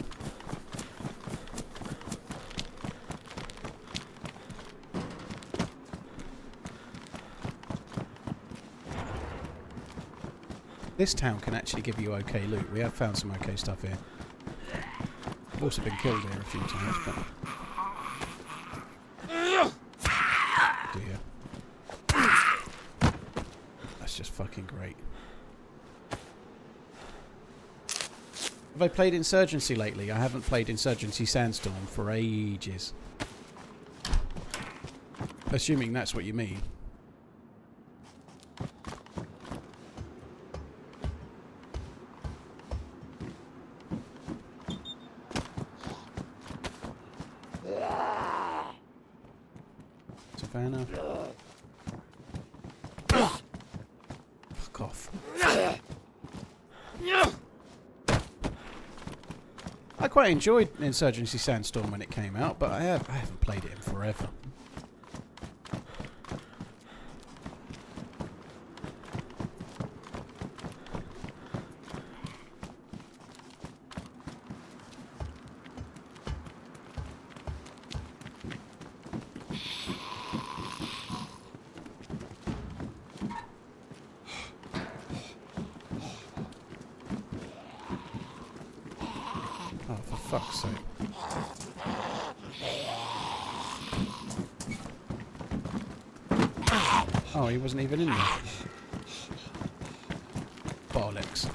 A: This town can actually give you okay loot. We have found some okay stuff here. I've also been killed here a few times, but... Dear. That's just fucking great. Have I played Insurgency lately? I haven't played Insurgency Sandstorm for ages. Assuming that's what you mean. Savannah. Fuck off. I quite enjoyed Insurgency Sandstorm when it came out, but I haven't played it in forever. Oh, for fuck's sake. Oh, he wasn't even in there. Bollocks.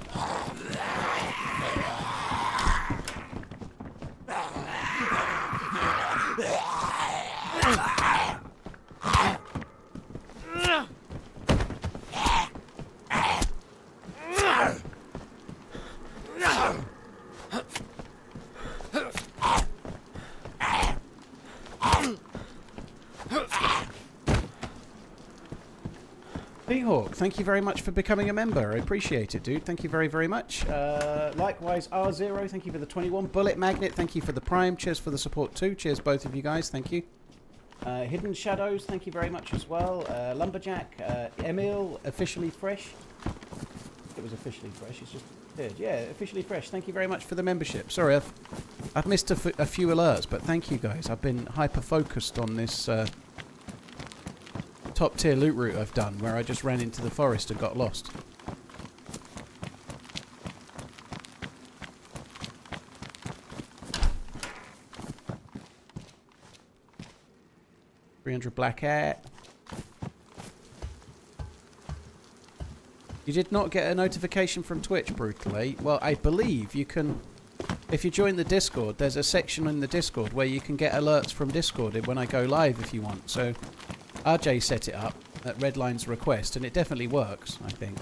A: Hawk, thank you very much for becoming a member. I appreciate it, dude. Thank you very, very much. Likewise, R0, thank you for the 21. Bullet Magnet, thank you for the Prime. Cheers for the support too. Cheers, both of you guys. Thank you. Hidden Shadows, thank you very much as well. Lumberjack, Emil, Officially Fresh. It was Officially Fresh. It's just appeared. Yeah, Officially Fresh. Thank you very much for the membership. Sorry, I've I've missed a few alerts, but thank you guys. I've been hyper-focused on this top-tier loot route I've done, where I just ran into the forest and got lost. $300 black hat. You did not get a notification from Twitch, brutally. Well, I believe you can... If you join the Discord, there's a section in the Discord where you can get alerts from Discord when I go live if you want. So RJ set it up at Redline's request, and it definitely works, I think.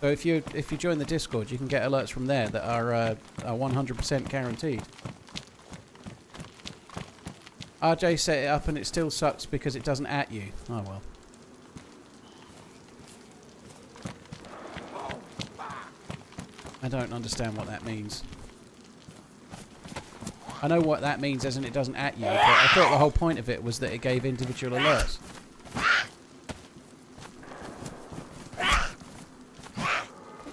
A: So if you join the Discord, you can get alerts from there that are 100% guaranteed. RJ set it up and it still sucks because it doesn't at you. Oh well. I don't understand what that means. I know what that means as in it doesn't at you, but I thought the whole point of it was that it gave individual alerts.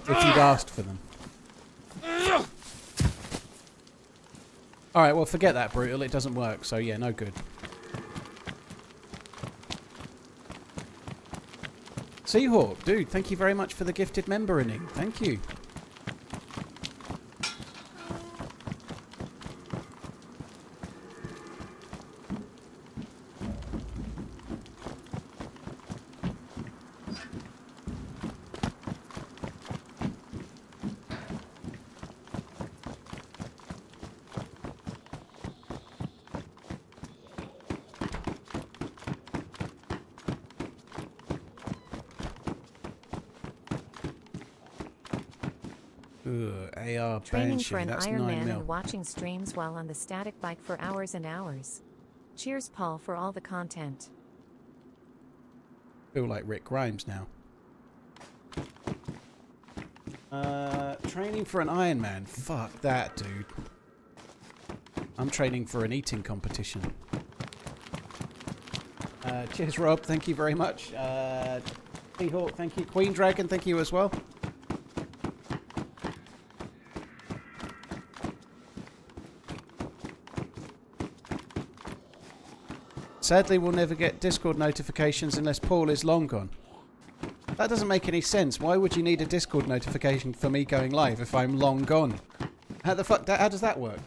A: If you'd asked for them. Alright, well forget that, Brutal. It doesn't work, so yeah, no good. Seahawk, dude, thank you very much for the gifted membering. Thank you. AR
C: Training
A: Banshee,
C: for an
A: that's 9
C: Ironman
A: mil.
C: and watching streams while on the static bike for hours and hours. Cheers, Paul, for all the content.
A: Feel like Rick Grimes now. Training for an Ironman. Fuck that, dude. I'm training for an eating competition. Cheers, Rob. Thank you very much. Seahawk, thank you. Queen Dragon, thank you as well. Sadly, we'll never get Discord notifications unless Paul is long gone. That doesn't make any sense. Why would you need a Discord notification for me going live if I'm long gone? How the fuck? How does that work?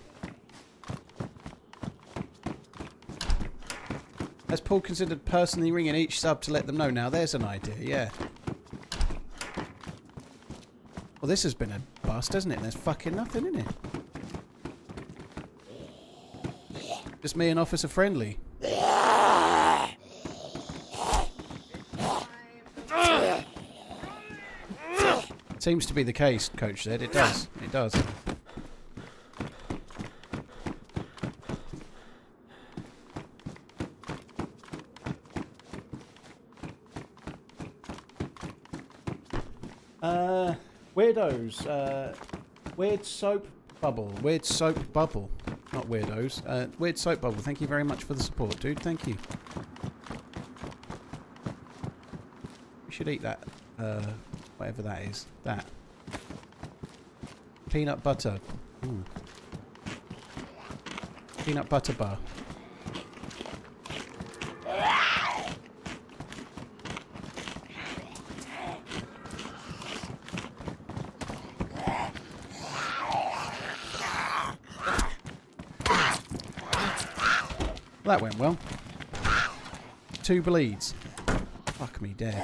A: Has Paul considered personally ringing each sub to let them know? Now there's an idea, yeah. Well, this has been a bust, hasn't it? There's fucking nothing in it. Just me and Officer Friendly. Seems to be the case, Coach said. It does. It does. Weirdos. Weird soap bubble. Weird soap bubble. Not weirdos. Weird soap bubble. Thank you very much for the support, dude. Thank you. We should eat that. Whatever that is. That. Peanut butter. Ooh. Peanut butter bar. That went well. 2 bleeds. Fuck me dead.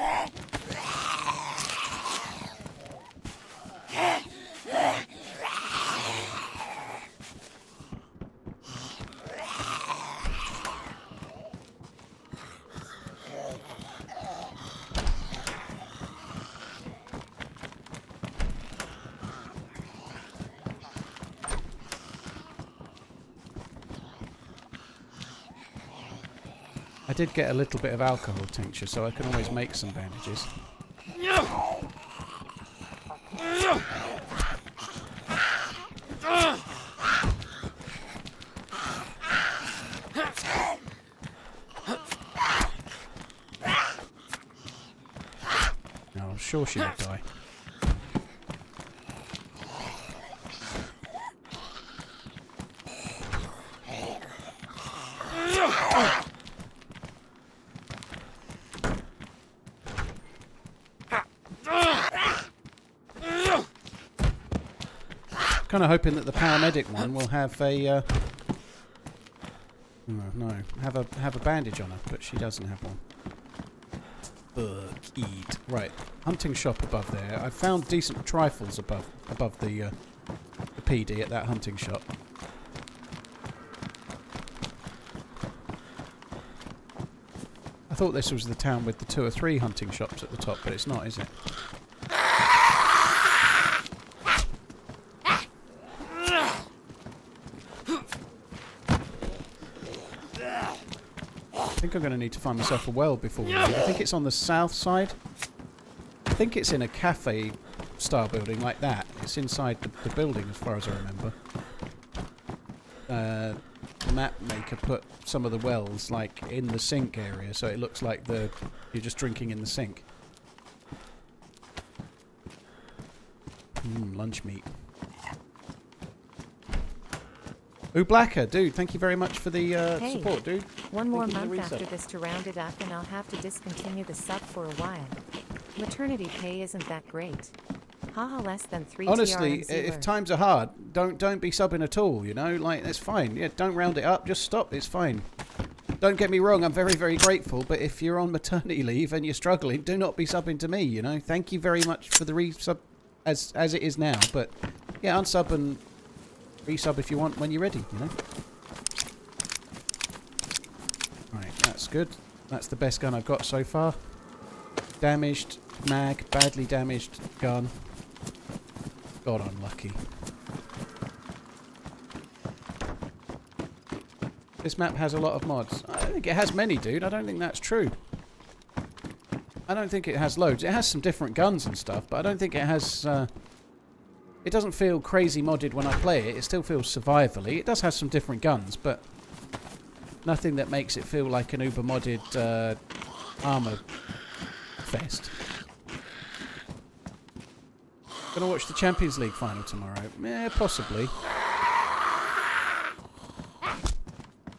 A: I did get a little bit of alcohol tincture, so I can always make some bandages. No, I'm sure she would die. Kind of hoping that the paramedic one will have a have a bandage on her, but she doesn't have one. Eat. Right, hunting shop above there. I found decent trifles above the PD at that hunting shop. I thought this was the town with the 2 or 3 hunting shops at the top, but it's not, is it? I think I'm going to need to find myself a well before we leave. I think it's on the south side. I think it's in a cafe style building like that. It's inside the building as far as I remember. The map maker put some of the wells like in the sink area, so it looks like you're just drinking in the sink. Lunch meat. Ooh, Blacker, dude, thank you very much for the support, dude.
C: One more month after this to round it up, and I'll have to discontinue the sub for a while. Maternity pay isn't that great. Haha, less than 3
A: Honestly,
C: TRMZ
A: if times are hard, don't be subbing at all, you know? Like, that's fine. Yeah, don't round it up, just stop, it's fine. Don't get me wrong, I'm very, very grateful, but if you're on maternity leave and you're struggling, do not be subbing to me, you know? Thank you very much for the resub as it is now, but yeah, unsub and resub if you want when you're ready, you know? Right, that's good. That's the best gun I've got so far. Damaged mag, badly damaged gun. God, I'm lucky. This map has a lot of mods. I don't think it has many, dude. I don't think that's true. I don't think it has loads. It has some different guns and stuff, but I don't think it has... it doesn't feel crazy modded when I play it. It still feels survivally. It does have some different guns, but nothing that makes it feel like an uber modded armor fest. Gonna watch the Champions League final tomorrow? Yeah, possibly.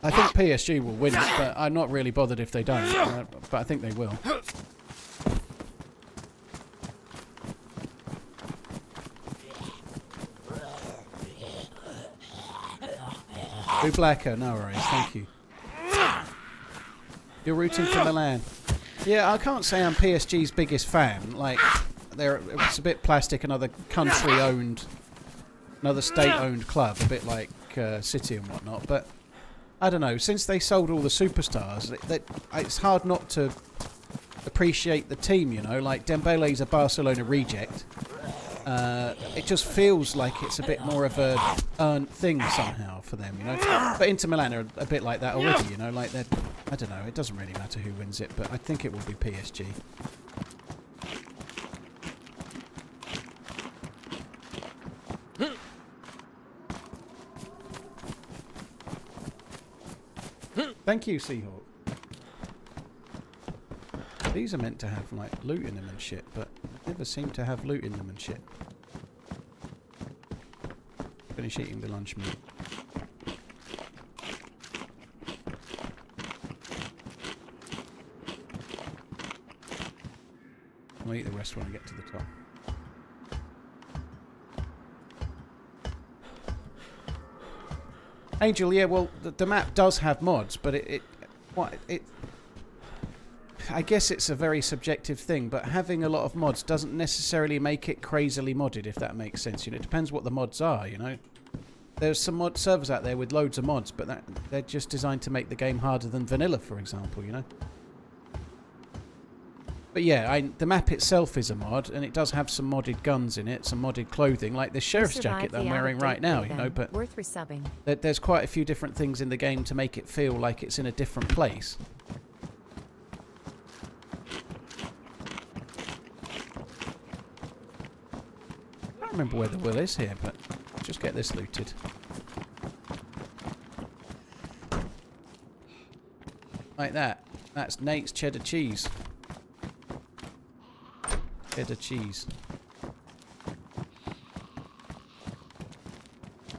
A: I think PSG will win it, but I'm not really bothered if they don't. But I think they will. Blue Blacker, no worries, thank you. You're rooting for Milan. Yeah, I can't say I'm PSG's biggest fan. Like, it's a bit plastic, another country-owned, another state-owned club, a bit like City and whatnot. But I don't know. Since they sold all the superstars, it's hard not to appreciate the team. You know, like Dembele's a Barcelona reject. It just feels like it's a bit more of a earned thing somehow for them, you know. But Inter Milan are a bit like that already, you know. Like I don't know. It doesn't really matter who wins it, but I think it will be PSG. Thank you, Seahawk. These are meant to have like loot in them and shit, but never seem to have loot in them and shit. Finish eating the lunch meat. I'll eat the rest when I get to the top. Angel, yeah, well, the map does have mods, but I guess it's a very subjective thing, but having a lot of mods doesn't necessarily make it crazily modded, if that makes sense. You know, it depends what the mods are, you know. There's some mod servers out there with loads of mods, but they're just designed to make the game harder than vanilla, for example, you know. But yeah, the map itself is a mod, and it does have some modded guns in it, some modded clothing, like this sheriff's jacket that I'm wearing right now, you know, but
C: worth resubbing.
A: There's quite a few different things in the game to make it feel like it's in a different place. I don't remember where the will is here, but I'll just get this looted. Like that. That's Nate's cheddar cheese. Cheddar cheese.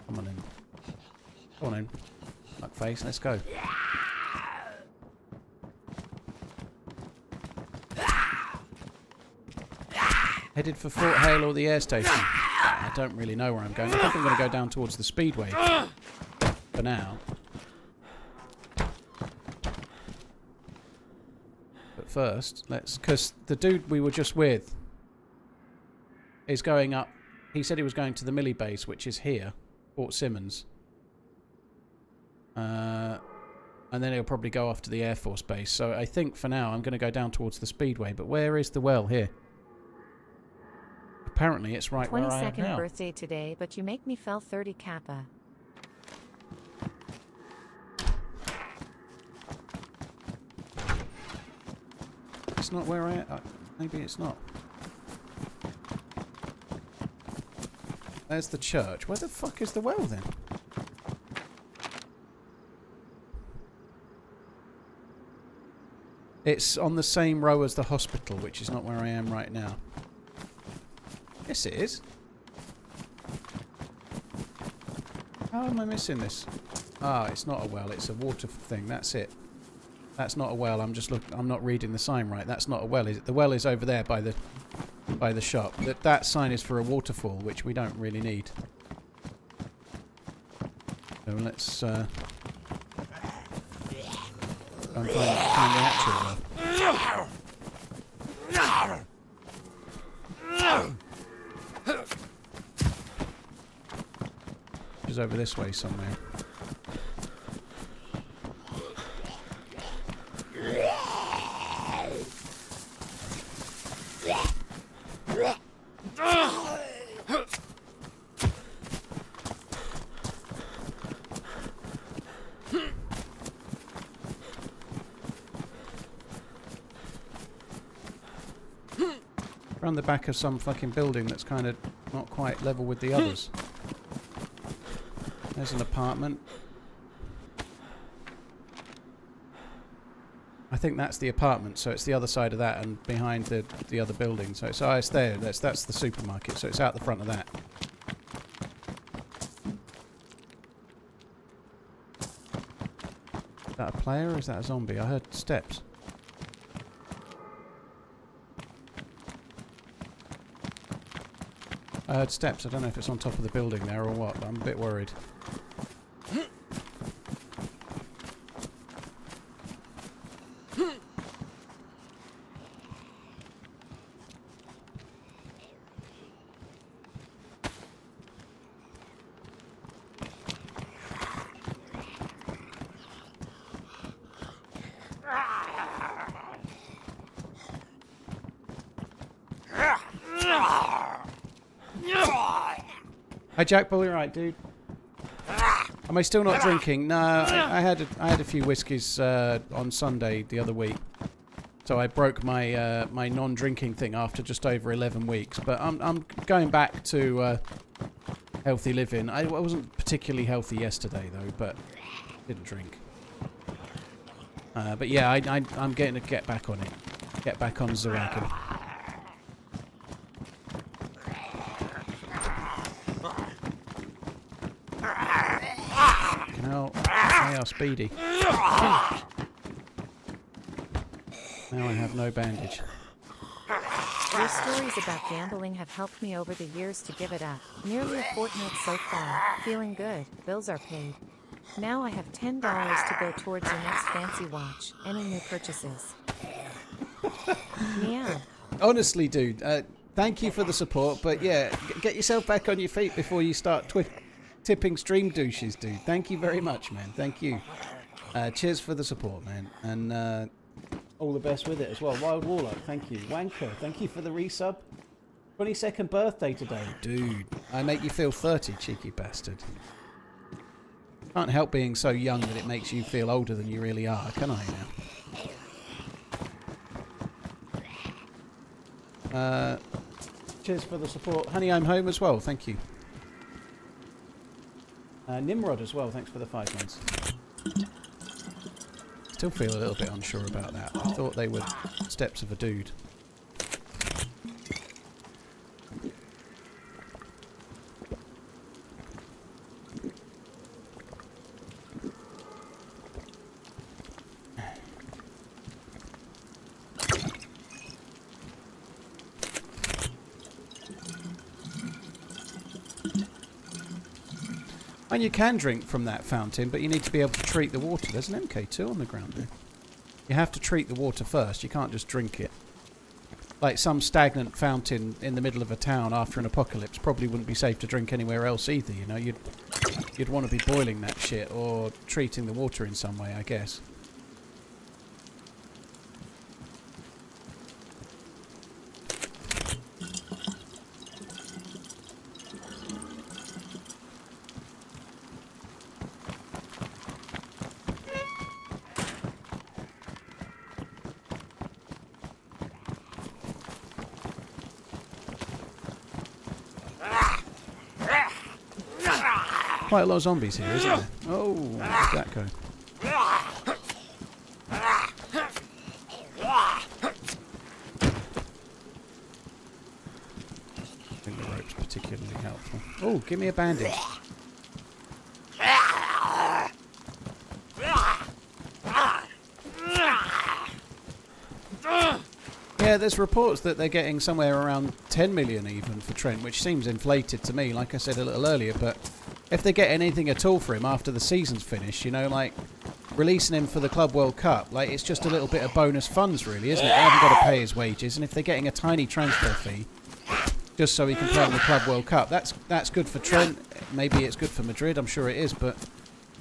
A: Come on in. Come on in. Fuckface, let's go. Headed for Fort Hale or the air station. I don't really know where I'm going. I think I'm going to go down towards the speedway for now. But first, let's... Because the dude we were just with is going up... He said he was going to the Millie base, which is here. Fort Simmons. And then he'll probably go off to the Air Force Base. So I think for now I'm going to go down towards the speedway. But where is the well? Here. Apparently it's right where I am now.
C: 22nd birthday today, but you make me fell 30 kappa.
A: It's not where I... maybe it's not. There's the church. Where the fuck is the well then? It's on the same row as the hospital, which is not where I am right now. Yes, it is. How am I missing this? Ah, it's not a well. It's a water thing. That's it. That's not a well. I'm just looking. I'm not reading the sign right. That's not a well, is it? The well is over there by the shop. That sign is for a waterfall, which we don't really need. So let's go and find the actual well. Which is over this way somewhere. Around the back of some fucking building that's kind of not quite level with the others. There's an apartment. I think that's the apartment, so it's the other side of that and behind the other building. So it's there. That's the supermarket. So it's out the front of that. Is that a player or is that a zombie? I heard steps. I heard steps. I don't know if it's on top of the building there or what, but I'm a bit worried. Hey Jack, Bull, you right, dude? Am I still not drinking? No, I had a few whiskies on Sunday the other week, so I broke my my non-drinking thing after just over 11 weeks. But I'm going back to healthy living. I wasn't particularly healthy yesterday though, but didn't drink. But yeah, I'm getting to get back on it. Get back on Zarakin. They are speedy. Now I have no bandage.
C: Your stories about gambling have helped me over the years to give it up. Nearly a fortnight so far. Feeling good. Bills are paid. Now I have $10 to go towards your next fancy watch. Any new purchases? Meow.
A: Honestly, dude, thank you for the support, but yeah, get yourself back on your feet before you start tipping stream douches, dude. Thank you very much, man. Thank you. Cheers for the support, man. And all the best with it as well. Wild Warlock, thank you. Wanker, thank you for the resub. 22nd birthday today. Dude, I make you feel 30, cheeky bastard. Can't help being so young that it makes you feel older than you really are, can I now? Cheers for the support. Honey, I'm home as well. Thank you. Nimrod as well. Thanks for the 5 months. Still feel a little bit unsure about that. I thought they were steps of a dude. And you can drink from that fountain, but you need to be able to treat the water. There's an MK2 on the ground there. You have to treat the water first. You can't just drink it. Like some stagnant fountain in the middle of a town after an apocalypse probably wouldn't be safe to drink anywhere else either, you know. You'd want to be boiling that shit or treating the water in some way, I guess. Quite a lot of zombies here, isn't there? Oh, where's that go? I think the rope's particularly helpful. Oh, give me a bandage. Yeah, there's reports that they're getting somewhere around 10 million even for Trent, which seems inflated to me, like I said a little earlier, but if they get anything at all for him after the season's finished, you know, like releasing him for the Club World Cup, like it's just a little bit of bonus funds really, isn't it? They haven't got to pay his wages, and if they're getting a tiny transfer fee just so he can play in the Club World Cup, that's good for Trent. Maybe it's good for Madrid, I'm sure it is, but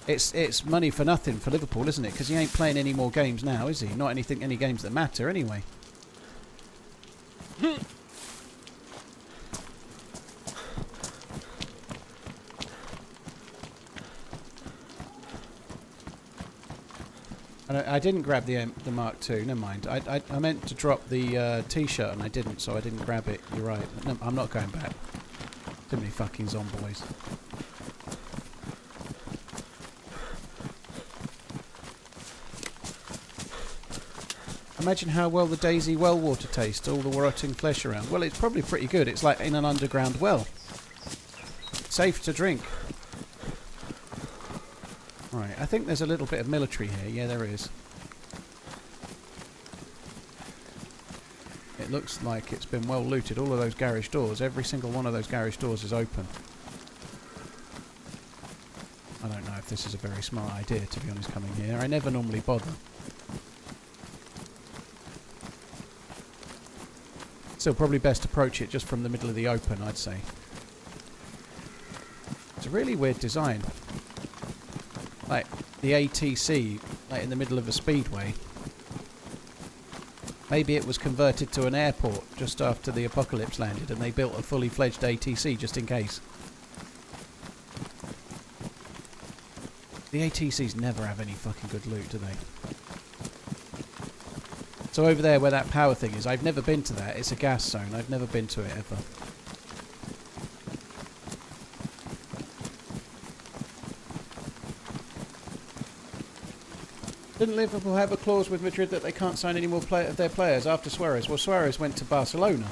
A: it's money for nothing for Liverpool, isn't it? Because he ain't playing any more games now, is he? Not any games that matter anyway. I didn't grab the Mark II, never mind. I meant to drop the T-shirt and I didn't, so I didn't grab it. You're right. No, I'm not going back. Too many fucking zomboys. Imagine how well the DayZ well water tastes, all the rotting flesh around. Well, it's probably pretty good. It's like in an underground well. Safe to drink. Right, I think there's a little bit of military here. Yeah, there is. It looks like it's been well looted. All of those garage doors, every single one of those garage doors is open. I don't know if this is a very smart idea, to be honest, coming here. I never normally bother. Still, probably best approach it just from the middle of the open, I'd say. It's a really weird design. Like the ATC, like in the middle of a speedway. Maybe it was converted to an airport just after the apocalypse landed and they built a fully fledged ATC just in case. The ATCs never have any fucking good loot, do they? So over there where that power thing is, I've never been to that. It's a gas zone. I've never been to it ever. Didn't Liverpool have a clause with Madrid that they can't sign any more of their players after Suarez? Well, Suarez went to Barcelona.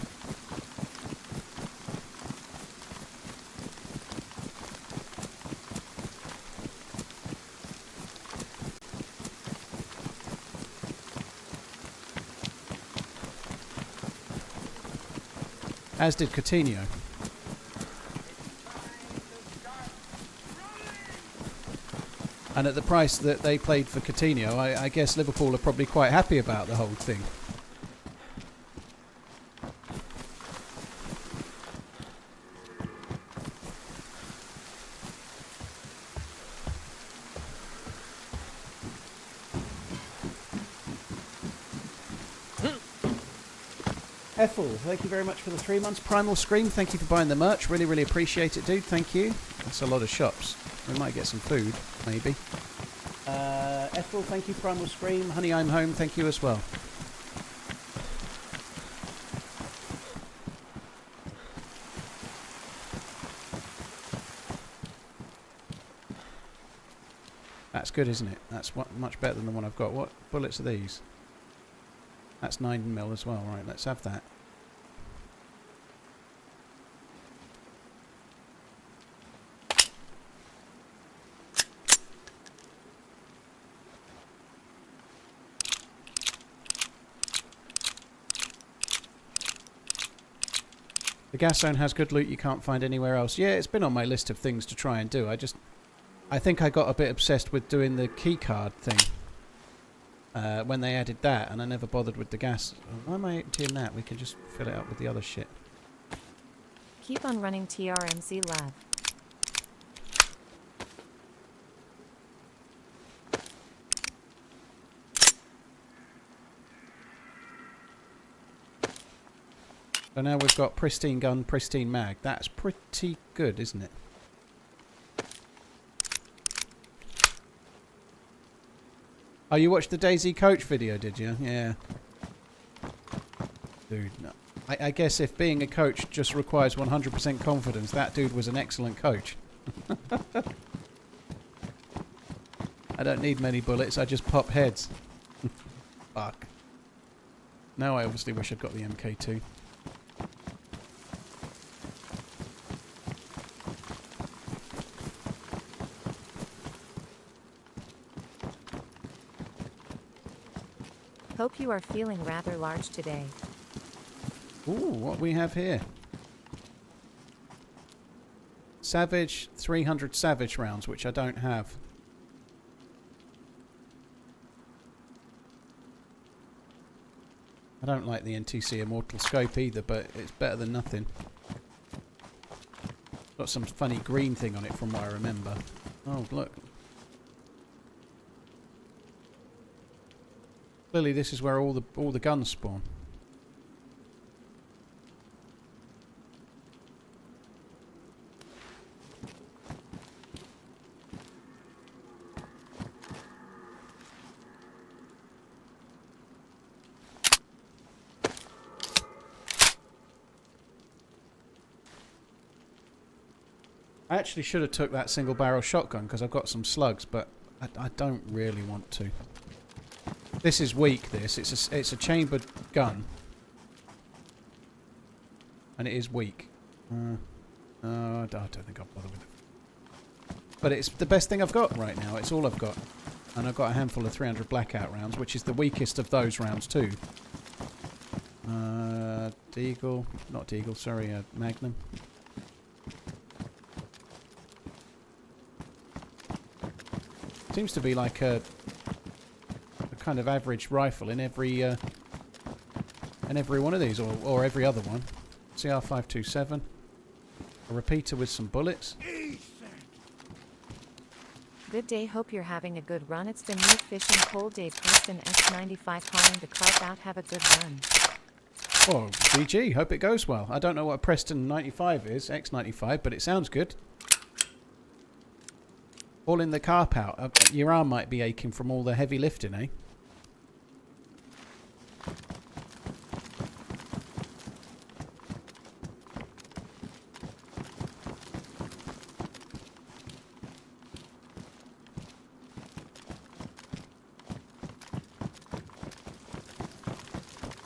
A: As did Coutinho. And at the price that they played for Coutinho, I guess Liverpool are probably quite happy about the whole thing. Ethel, thank you very much for the 3 months. Primal Scream, thank you for buying the merch. Really, really appreciate it, dude. Thank you. That's a lot of shops. We might get some food, maybe. Ethel, thank you. Primal Scream. Honey, I'm home. Thank you as well. That's good, isn't it? That's much better than the one I've got. What bullets are these? That's 9mm as well. Right, let's have that. The gas zone has good loot you can't find anywhere else. Yeah, it's been on my list of things to try and do. I just I think I got a bit obsessed with doing the key card thing when they added that, and I never bothered with the gas. Why am I emptying that? We can just fill it up with the other shit.
C: Keep on running TRMZ lab.
A: So now we've got pristine gun, pristine mag. That's pretty good, isn't it? Oh, you watched the DayZ coach video, did you? Yeah. Dude, no. I guess if being a coach just requires 100% confidence, that dude was an excellent coach. I don't need many bullets, I just pop heads. Fuck. Now I obviously wish I'd got the MK2.
C: Hope you are feeling rather large today.
A: Ooh, what we have here? Savage, 300 Savage rounds, which I don't have. I don't like the NTC Immortal Scope either, but it's better than nothing. Got some funny green thing on it from what I remember. Oh, look. Clearly this is where all the guns spawn. I actually should have took that single barrel shotgun because I've got some slugs, but I don't really want to. This is weak, this. It's a chambered gun. And it is weak. I don't think I'll bother with it. But it's the best thing I've got right now. It's all I've got. And I've got a handful of 300 blackout rounds, which is the weakest of those rounds too. Deagle. Not Deagle, sorry, Magnum. Seems to be like a kind of average rifle in every one of these, or every other one. CR527, a repeater with some bullets.
C: Good day, hope you're having a good run. It's the new fishing cold day. Preston X95 calling the carp out. Have a good run.
A: Oh, GG, hope it goes well. I don't know what a Preston 95 is, X95, but it sounds good. Hauling the carp out. Your arm might be aching from all the heavy lifting, eh?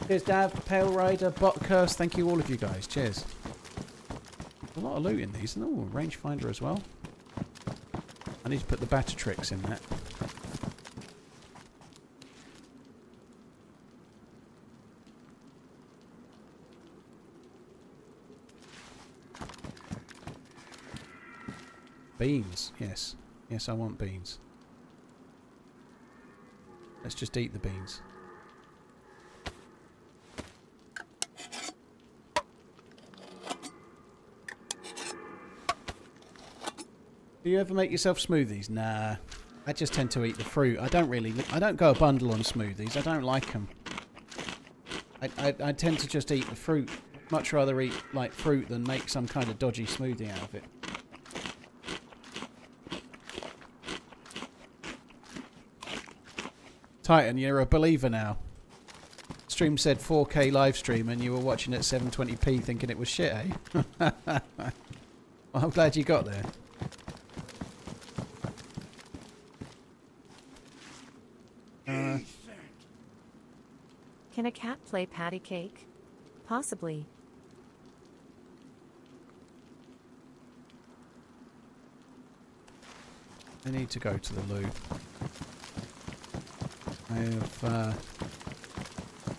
A: Cheers, Dav, Pale Rider, Bot Curse. Thank you, all of you guys. Cheers. A lot of loot in these. Oh, rangefinder as well. I need to put the batter tricks in that. Beans. Yes. Yes, I want beans. Let's just eat the beans. Do you ever make yourself smoothies? Nah. I just tend to eat the fruit. I don't go a bundle on smoothies. I don't like them. I tend to just eat the fruit. Much rather eat like fruit than make some kind of dodgy smoothie out of it. Titan, you're a believer now. Stream said 4K live stream and you were watching at 720p thinking it was shit, eh? Well, I'm glad you got there.
C: Can a cat play patty cake? Possibly.
A: I need to go to the loo.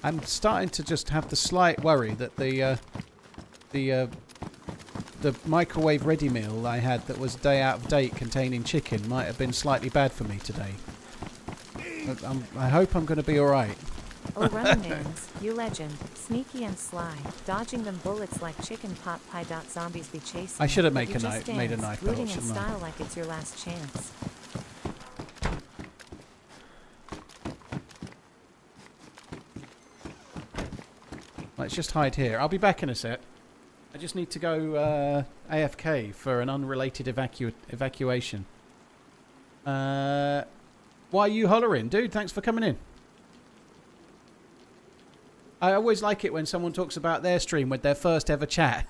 A: I'm starting to just have the slight worry that the the microwave ready meal I had that was a day out of date containing chicken might have been slightly bad for me today. But I hope I'm going to be alright.
C: Oh, RunningManZ, you legend. Sneaky and sly. Dodging them bullets like chicken pot pie. Zombies be chasing.
A: I should have
C: You
A: made a
C: just
A: knife
C: dance,
A: belt,
C: rooting in
A: shouldn't I?
C: style like it's your last chance.
A: Let's just hide here. I'll be back in a sec. I just need to go AFK for an unrelated evacuation. Why are you hollering? Dude, thanks for coming in. I always like it when someone talks about their stream with their first ever chat.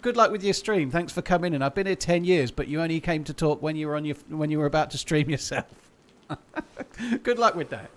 A: Good luck with your stream. Thanks for coming in. I've been here 10 years, but you only came to talk when you were about to stream yourself. Good luck with that.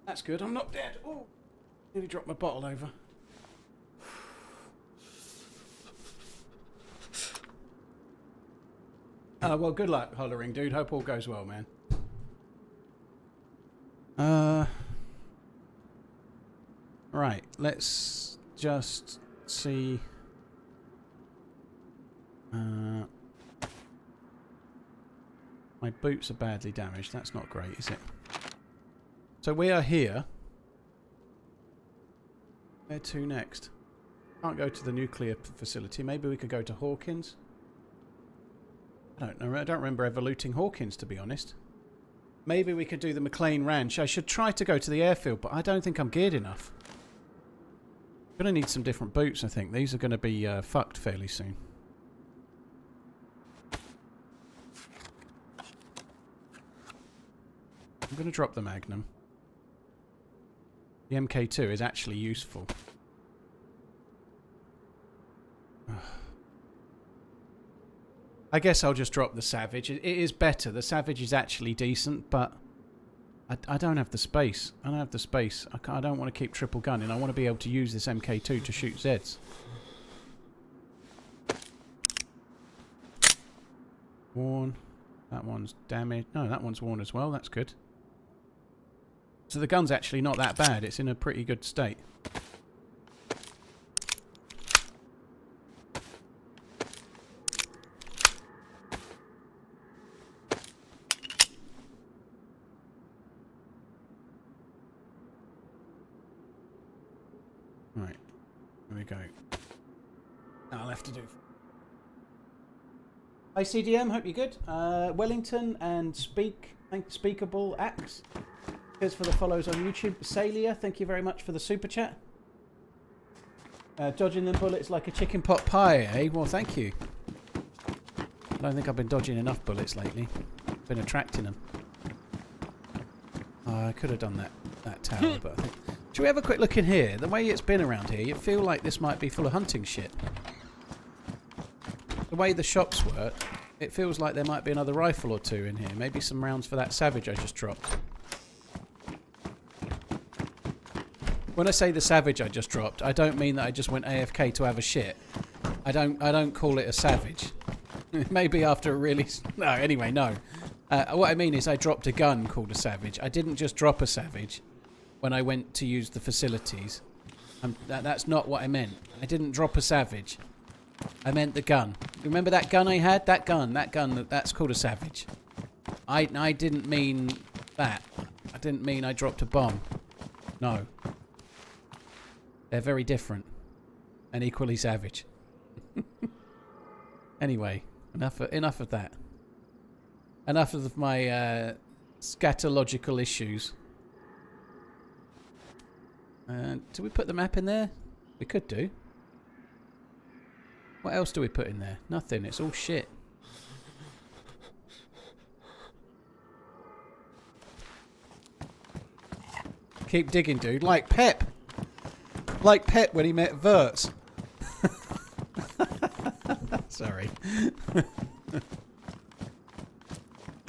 A: That's good. I'm not dead. Oh, nearly dropped my bottle over. Well, good luck, hollering dude. Hope all goes well, man. Right. Let's just see. My boots are badly damaged. That's not great, is it? So we are here. Where to next? Can't go to the nuclear facility. Maybe we could go to Hawkins. I don't know. I don't remember ever looting Hawkins, to be honest. Maybe we could do the McLean Ranch. I should try to go to the airfield, but I don't think I'm geared enough. I'm going to need some different boots, I think. These are going to be fucked fairly soon. I'm going to drop the Magnum. The MK2 is actually useful. I guess I'll just drop the Savage. It is better. The Savage is actually decent, but I don't have the space. I don't have the space. I don't want to keep triple gunning. I want to be able to use this MK2 to shoot Zeds. Worn. That one's damaged. No, that one's worn as well. That's good. So the gun's actually not that bad. It's in a pretty good state. Right. Here we go. I'll have to do. Hi CDM, hope you're good. Wellington and Speakable Axe. Here's for the follows on YouTube. Salia, thank you very much for the super chat. Dodging them bullets like a chicken pot pie, eh? Well, thank you. I don't think I've been dodging enough bullets lately. Been attracting them. I could have done that tower, but I think... Should we have a quick look in here? The way it's been around here, you feel like this might be full of hunting shit. The way the shops work, it feels like there might be another rifle or two in here. Maybe some rounds for that savage I just dropped. When I say the savage I just dropped, I don't mean that I just went AFK to have a shit. I don't call it a savage. Maybe after a really... No, anyway, no. What I mean is I dropped a gun called a savage. I didn't just drop a savage when I went to use the facilities. That's not what I meant. I didn't drop a savage. I meant the gun. Remember that gun I had? That gun, that's called a savage. I didn't mean that. I didn't mean I dropped a bomb. No. They're very different. And equally savage. Anyway, enough of that. Enough of my scatological issues. Do we put the map in there? We could do. What else do we put in there? Nothing. It's all shit. Keep digging, dude. Like Pep. Like Pep when he met Verts. Sorry.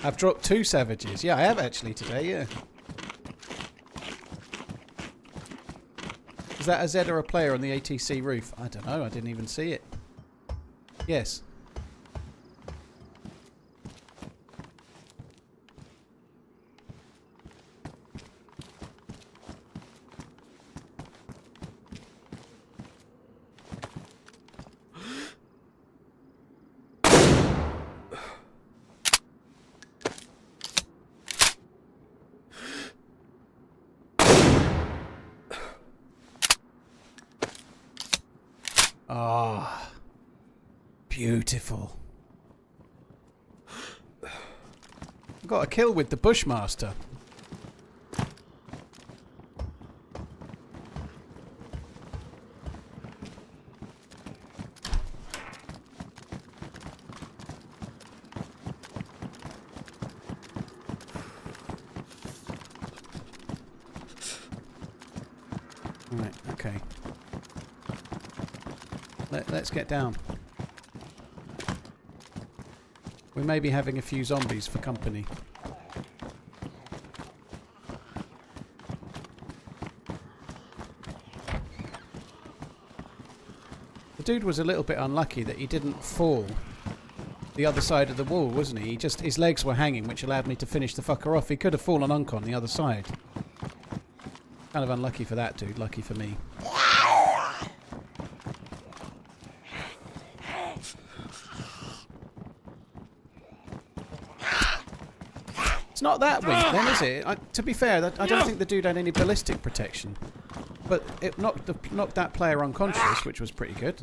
A: I've dropped 2 savages. Yeah, I have actually today, yeah. Is that a Z or a player on the ATC roof? I don't know. I didn't even see it. Yes. Ah, beautiful. Got a kill with the Bushmaster. Right, okay. Let's get down. We may be having a few zombies for company. The dude was a little bit unlucky that he didn't fall the other side of the wall, wasn't he? His legs were hanging, which allowed me to finish the fucker off. He could have fallen uncon the other side. Kind of unlucky for that dude, lucky for me. It's not that weak then, is it? To be fair, I don't think the dude had any ballistic protection. But it knocked that player unconscious, which was pretty good.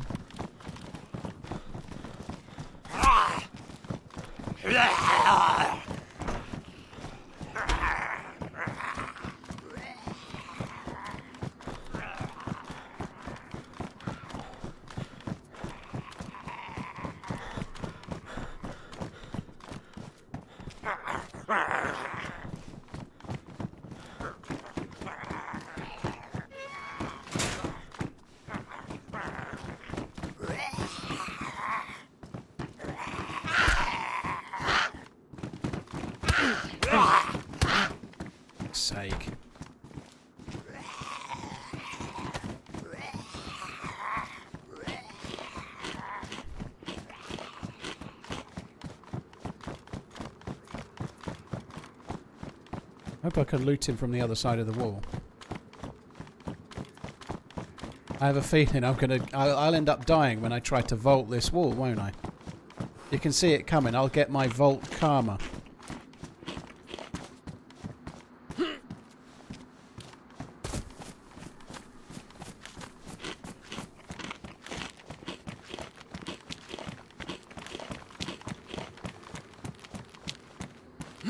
A: Sake. Hope I can loot him from the other side of the wall. I have a feeling I'll end up dying when I try to vault this wall, won't I? You can see it coming. I'll get my vault karma.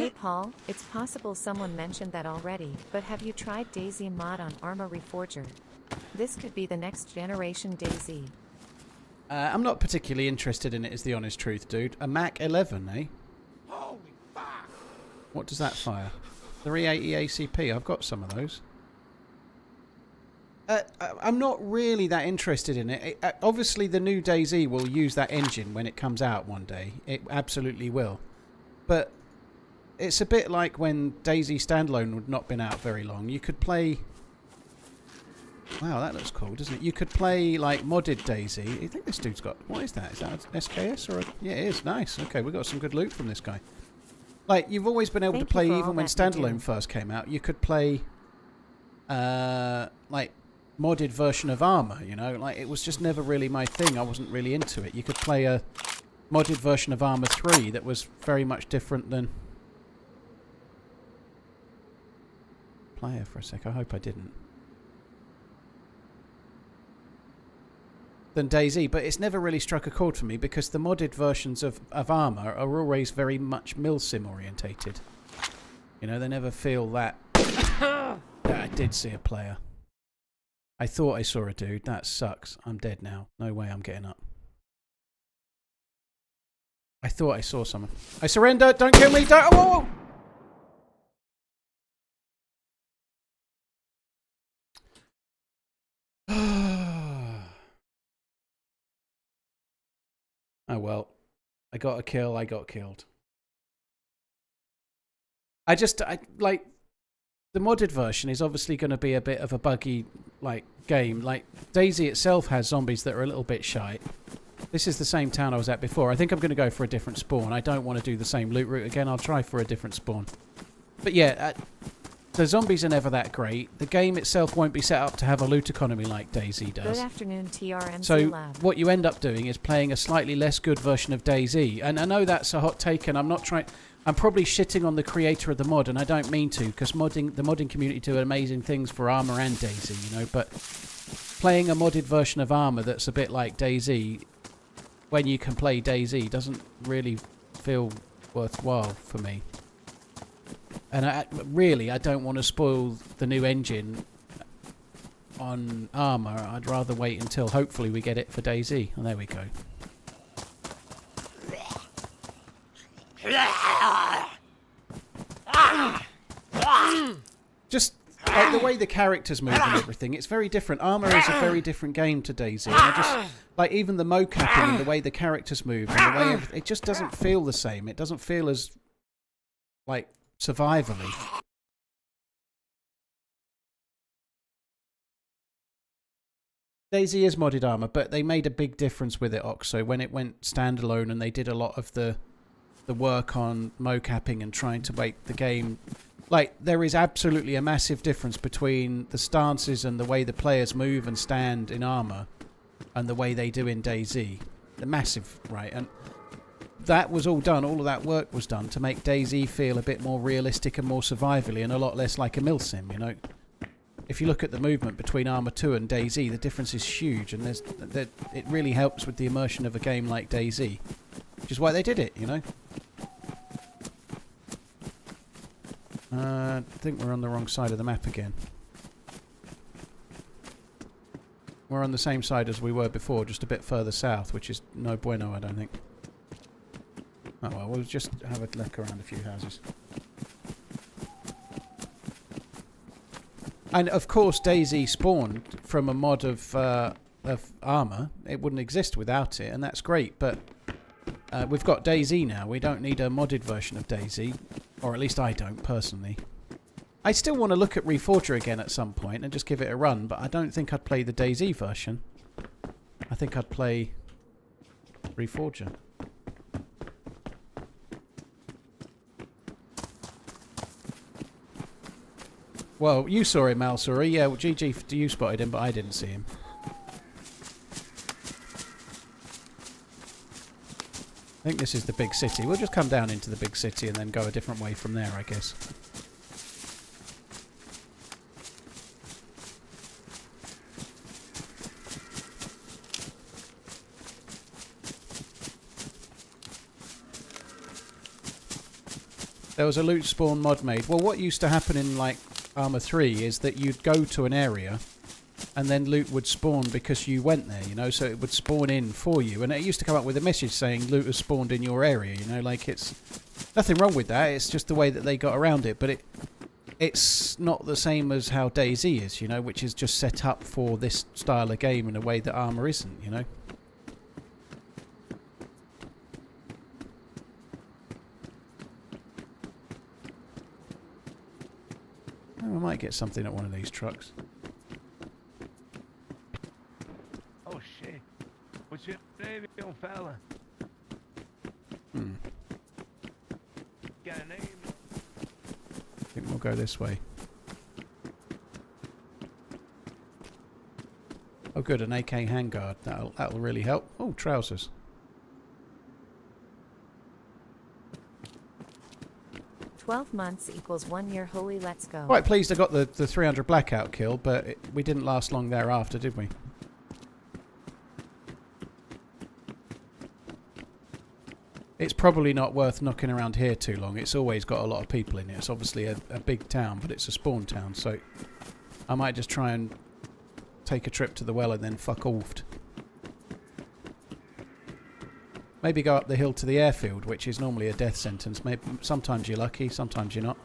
C: Hey Paul, it's possible someone mentioned that already, but have you tried DayZ mod on Armor Reforger? This could be the next generation DayZ.
A: I'm not particularly interested in it, is the honest truth, dude. A Mac 11, eh?
D: Holy fuck!
A: What does that fire? 380 ACP. I've got some of those. I'm not really that interested in it. Obviously, the new DayZ will use that engine when it comes out one day. It absolutely will. But it's a bit like when DayZ Standalone had not been out very long. You could play... Wow, that looks cool, doesn't it? You could play, like, modded DayZ. I think this dude's got... What is that? Is that an SKS or a... Yeah, it is. Nice. Okay, we got some good loot from this guy. Like, you've always been able to play, even when Standalone first came out, you could play, like, modded version of Armour, you know? Like, it was just never really my thing. I wasn't really into it. You could play a modded version of Armour 3 that was very much different than... Player for a sec. I hope I didn't. Than DayZ, but it's never really struck a chord for me because the modded versions of Armour are always very much milsim orientated. You know, they never feel that... Yeah, I did see a player. I thought I saw a dude. That sucks. I'm dead now. No way I'm getting up. I thought I saw someone. I surrender! Don't kill me! Don't... Whoa, whoa. Oh well. I got a kill, I got killed. I like... The modded version is obviously going to be a bit of a buggy, like, game. Like, DayZ itself has zombies that are a little bit shite. This is the same town I was at before. I think I'm going to go for a different spawn. I don't want to do the same loot route again. I'll try for a different spawn. But yeah, the zombies are never that great. The game itself won't be set up to have a loot economy like DayZ does.
C: Good afternoon, TRMZ
A: so
C: Lab.
A: what you end up doing is playing a slightly less good version of DayZ. And I know that's a hot take, and I'm not trying... I'm probably shitting on the creator of the mod, and I don't mean to, because the modding community do amazing things for Armour and DayZ, you know, but playing a modded version of Armour that's a bit like DayZ, when you can play DayZ, doesn't really feel worthwhile for me. And I don't want to spoil the new engine on Armour. I'd rather wait until, hopefully, we get it for DayZ. And there we go. Just like the way the characters move and everything, it's very different. Armour is a very different game to DayZ. And I just like even the mocapping and the way the characters move and the way it just doesn't feel the same. It doesn't feel as like survivally. DayZ is modded Armour, but they made a big difference with it, Oxo, when it went standalone and they did a lot of the work on mocapping and trying to make the game... Like, there is absolutely a massive difference between the stances and the way the players move and stand in Armour and the way they do in DayZ. The massive, right? And that was all done, all of that work was done to make DayZ feel a bit more realistic and more survivally and a lot less like a milsim, you know? If you look at the movement between Armour 2 and DayZ, the difference is huge, and it really helps with the immersion of a game like DayZ, which is why they did it, you know? I think we're on the wrong side of the map again. We're on the same side as we were before, just a bit further south, which is no bueno, I don't think. Oh well, we'll just have a look around a few houses. And of course DayZ spawned from a mod of Armour. It wouldn't exist without it, and that's great, but we've got DayZ now. We don't need a modded version of DayZ. Or at least I don't, personally. I still want to look at Reforger again at some point and just give it a run, but I don't think I'd play the DayZ version. I think I'd play Reforger. Well, you saw him, Malsuri. Yeah, well, GG, you spotted him, but I didn't see him. I think this is the big city. We'll just come down into the big city and then go a different way from there, I guess. There was a loot spawn mod made. Well, what used to happen in like Arma 3 is that you'd go to an area and then loot would spawn because you went there, you know, so it would spawn in for you. And it used to come up with a message saying loot has spawned in your area, you know, like it's nothing wrong with that. It's just the way that they got around it. But it's not the same as how DayZ is, you know, which is just set up for this style of game in a way that Arma isn't, you know. Oh, I might get something at one of these trucks.
E: Oh shit. What's your name, young fella? Got a name?
A: I think we'll go this way. Oh good, an AK handguard. That'll really help. Oh, trousers.
C: $12 equals 1 year. Holy, let's go.
A: Quite pleased I got the 300 blackout kill, but we didn't last long thereafter, did we? It's probably not worth knocking around here too long. It's always got a lot of people in it. It's obviously a big town, but it's a spawn town, so I might just try and take a trip to the well and then fuck off. Maybe go up the hill to the airfield, which is normally a death sentence. Maybe sometimes you're lucky, sometimes you're not.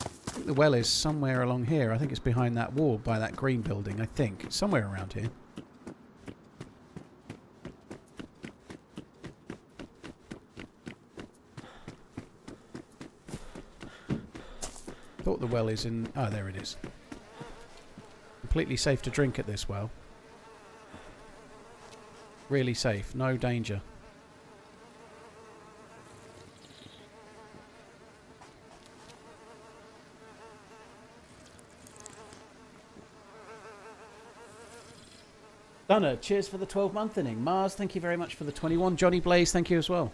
A: I think the well is somewhere along here. I think it's behind that wall by that green building, I think. It's somewhere around here. Thought the well is in... Oh, there it is. Completely safe to drink at this well. Really safe. No danger. Donna, cheers for the 12-month inning. Mars, thank you very much for the 21. Johnny Blaze, thank you as well.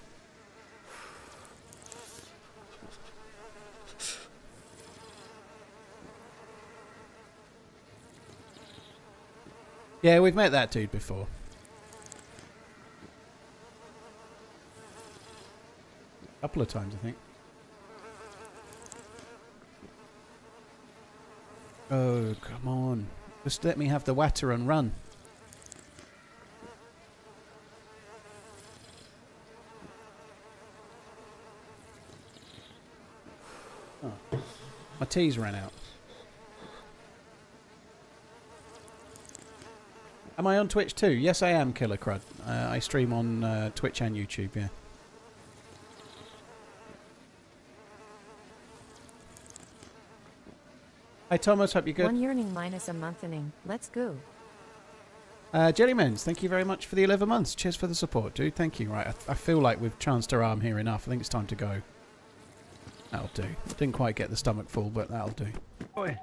A: Yeah, we've met that dude before. A couple of times, I think. Oh, come on. Just let me have the water and run. Oh. My tea's ran out. Am I on Twitch too? Yes, I am, Killer Crud. I stream on Twitch and YouTube, yeah. Hi, Thomas. Hope you're good.
C: 1 yearning minus a month inning. Let's go.
A: JellyManZ, thank you very much for the 11 months. Cheers for the support, dude. Thank you. Right, I feel like we've chanced our arm here enough. I think it's time to go. That'll do. Didn't quite get the stomach full, but that'll do.
E: Oi.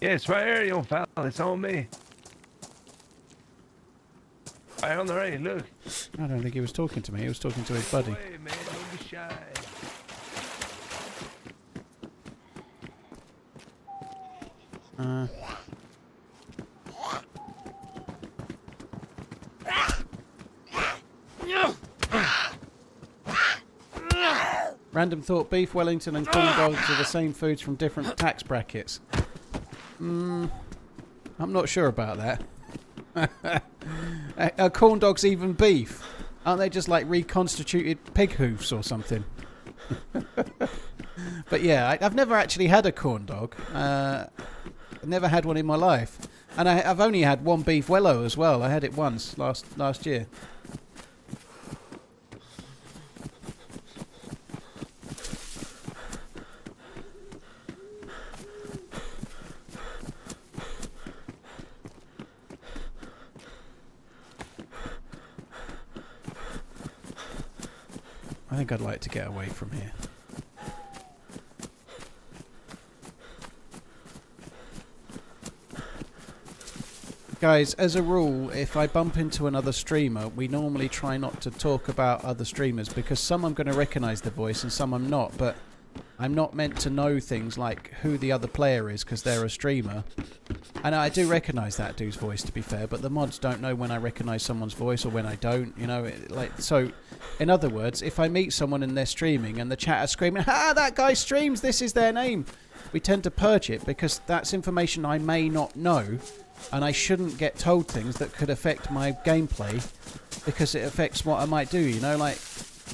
E: Yeah, it's right here, young fella. It's on me. Right on the right, look.
A: I don't think he was talking to me. He was talking to his buddy.
E: Hey, man, don't be shy.
A: Random thought, beef Wellington and corn dogs are the same foods from different tax brackets. I'm not sure about that. Are corn dogs even beef? Aren't they just like reconstituted pig hoofs or something? But yeah, I've never actually had a corn dog. I've never had one in my life. And I've only had one beef wello as well. I had it once last year. I think I'd like to get away from here. Guys, as a rule, if I bump into another streamer, we normally try not to talk about other streamers because some I'm going to recognise the voice and some I'm not, but I'm not meant to know things like who the other player is because they're a streamer. And I do recognise that dude's voice, to be fair, but the mods don't know when I recognise someone's voice or when I don't, you know. So, in other words, if I meet someone and they're streaming and the chat is screaming, "Ha, that guy streams, this is their name," we tend to purge it because that's information I may not know, and I shouldn't get told things that could affect my gameplay because it affects what I might do, you know, like...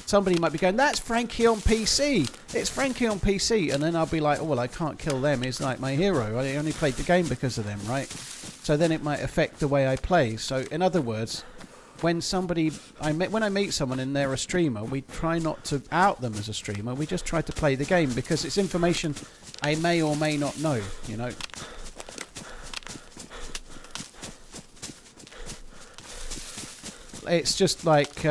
A: Somebody might be going, "That's Frankie on PC. It's Frankie on PC." And then I'll be like, "Oh, well, I can't kill them. He's like my hero. I only played the game because of them," right? So then it might affect the way I play. So in other words, when I meet someone and they're a streamer, we try not to out them as a streamer. We just try to play the game because it's information I may or may not know, you know. It's just like...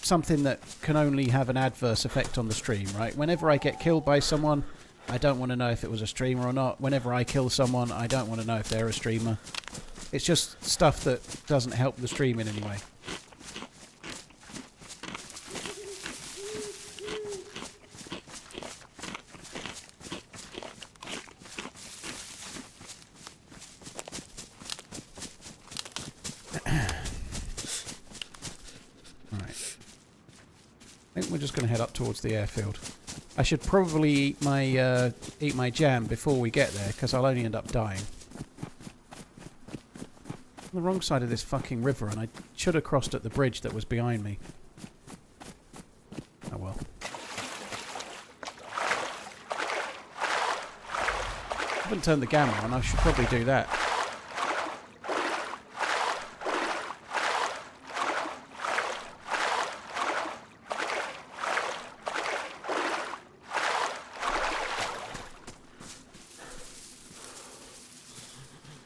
A: something that can only have an adverse effect on the stream, right? Whenever I get killed by someone, I don't want to know if it was a streamer or not. Whenever I kill someone, I don't want to know if they're a streamer. It's just stuff that doesn't help the stream in any way. I think we're just going to head up towards the airfield. I should probably eat my jam before we get there, because I'll only end up dying. On the wrong side of this fucking river, and I should have crossed at the bridge that was behind me. Oh well. I haven't turned the gamma on, I should probably do that.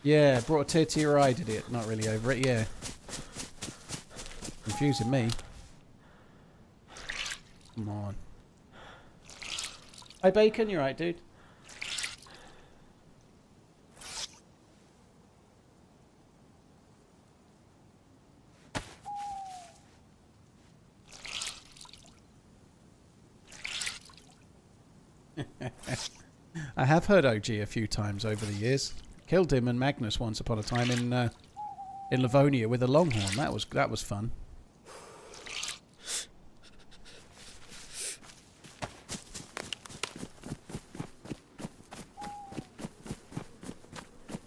A: Yeah, brought a tear to your eye, did it? Not really over it, yeah. Confusing me. Come on. Hey, Bacon, you right, dude? I have heard OG a few times over the years. Killed him and Magnus once upon a time in Livonia with a longhorn. That was fun.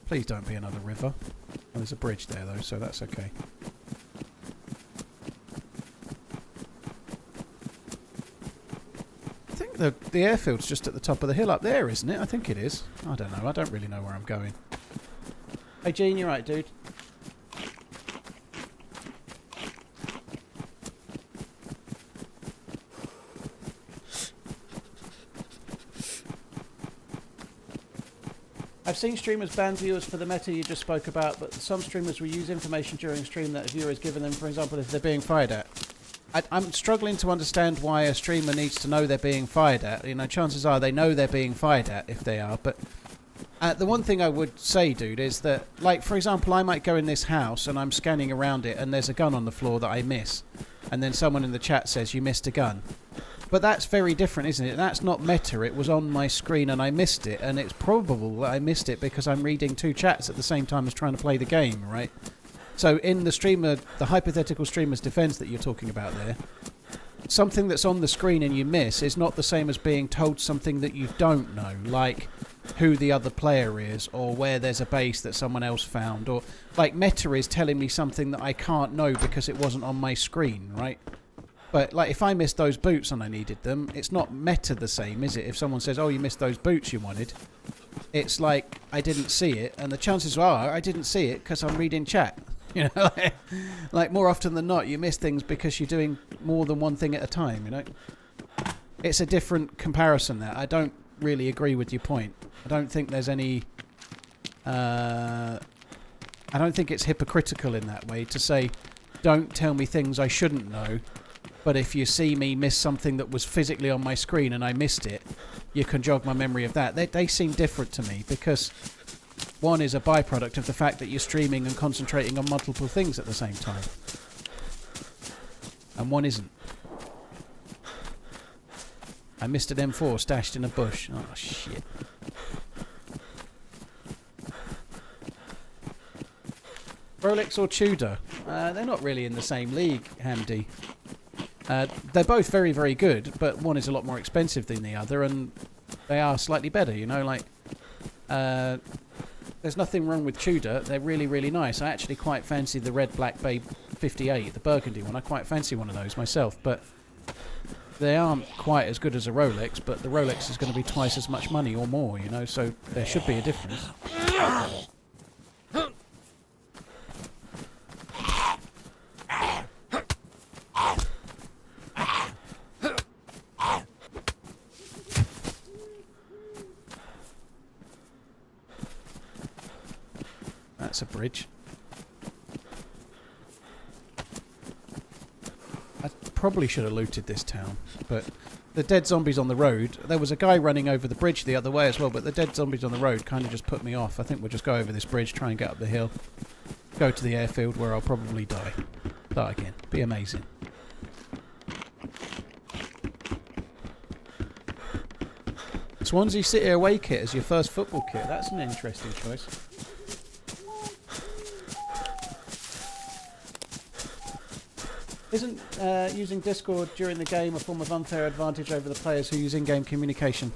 A: Please don't be another river. Oh, there's a bridge there though, so that's okay. I think the airfield's just at the top of the hill up there, isn't it? I think it is. I don't know. I don't really know where I'm going. Hey, Gene, you're right, dude. I've seen streamers ban viewers for the meta you just spoke about, but some streamers will use information during stream that a viewer has given them, for example, if they're being fired at. I'm struggling to understand why a streamer needs to know they're being fired at. You know, chances are they know they're being fired at if they are, but... the one thing I would say, dude, is that, like, for example, I might go in this house and I'm scanning around it and there's a gun on the floor that I miss. And then someone in the chat says, "You missed a gun." But that's very different, isn't it? That's not meta. It was on my screen and I missed it. And it's probable that I missed it because I'm reading two chats at the same time as trying to play the game, right? So in the hypothetical streamer's defense that you're talking about there, something that's on the screen and you miss is not the same as being told something that you don't know, like who the other player is or where there's a base that someone else found, or like meta is telling me something that I can't know because it wasn't on my screen, right? But like if I missed those boots and I needed them, it's not meta the same, is it? If someone says, "Oh, you missed those boots you wanted," it's like I didn't see it, and the chances are I didn't see it because I'm reading chat. You know, like more often than not, you miss things because you're doing more than one thing at a time, you know? It's a different comparison there. I don't really agree with your point. I don't think there's any... I don't think it's hypocritical in that way to say, don't tell me things I shouldn't know, but if you see me miss something that was physically on my screen and I missed it, you can jog my memory of that. They seem different to me because... one is a byproduct of the fact that you're streaming and concentrating on multiple things at the same time. And one isn't. I missed an M4 stashed in a bush. Oh, shit. Rolex or Tudor? They're not really in the same league, Hamdi. They're both very, very good, but one is a lot more expensive than the other, and they are slightly better, you know, like... there's nothing wrong with Tudor. They're really, really nice. I actually quite fancy the Red Black Bay 58, the burgundy one. I quite fancy one of those myself, but they aren't quite as good as a Rolex, but the Rolex is going to be twice as much money or more, you know, so there should be a difference. That's a bridge. I probably should have looted this town, but the dead zombies on the road, there was a guy running over the bridge the other way as well, but the dead zombies on the road kind of just put me off. I think we'll just go over this bridge, try and get up the hill, go to the airfield where I'll probably die. Start again. Be amazing. Swansea City away kit as your first football kit. That's an interesting choice. Isn't using Discord during the game a form of unfair advantage over the players who use in-game communication?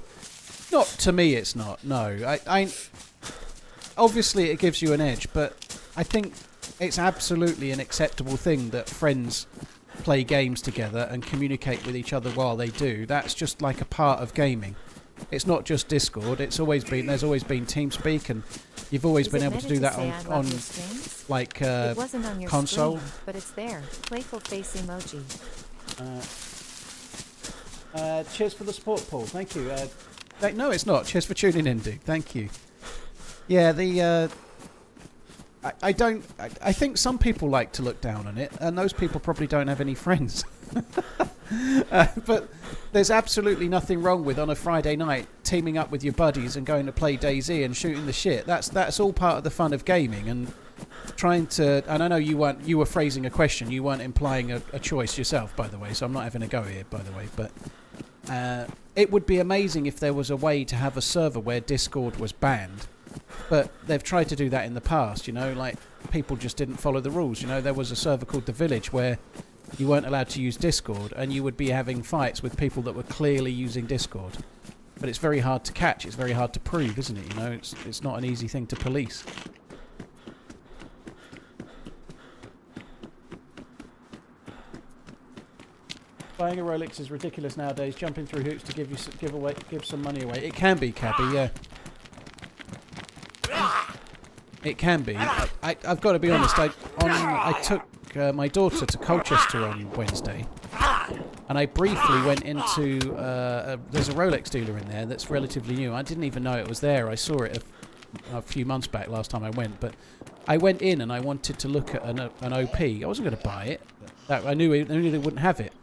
A: Not to me, it's not. No, I obviously it gives you an edge, but I think it's absolutely an acceptable thing that friends play games together and communicate with each other while they do. That's just like a part of gaming. It's not just Discord. It's always been there's always been TeamSpeak, and you've always been able to do that on like
C: it wasn't on your
A: console.
C: Screen, but it's there. Playful face emoji.
A: Cheers for the support, Paul. Thank you. No, it's not. Cheers for tuning in, dude. Thank you. Yeah, the I don't. I think some people like to look down on it, and those people probably don't have any friends. But there's absolutely nothing wrong with on a Friday night teaming up with your buddies and going to play DayZ and shooting the shit. That's all part of the fun of gaming, and trying to. And I know you were phrasing a question. You weren't implying a choice yourself, by the way. So I'm not having a go here, by the way. But it would be amazing if there was a way to have a server where Discord was banned. But they've tried to do that in the past, you know, like people just didn't follow the rules. You know, there was a server called The Village where you weren't allowed to use Discord, and you would be having fights with people that were clearly using Discord. But it's very hard to catch, it's very hard to prove, isn't it? You know, it's not an easy thing to police. Buying a Rolex is ridiculous nowadays. Jumping through hoops to give some money away. It can be, Cabby, yeah. It can be. I've got to be honest. I took my daughter to Colchester on Wednesday, and I briefly went into. There's a Rolex dealer in there that's relatively new. I didn't even know it was there. I saw it a few months back last time I went, but I went in and I wanted to look at an OP. I wasn't going to buy it. I knew they wouldn't have it,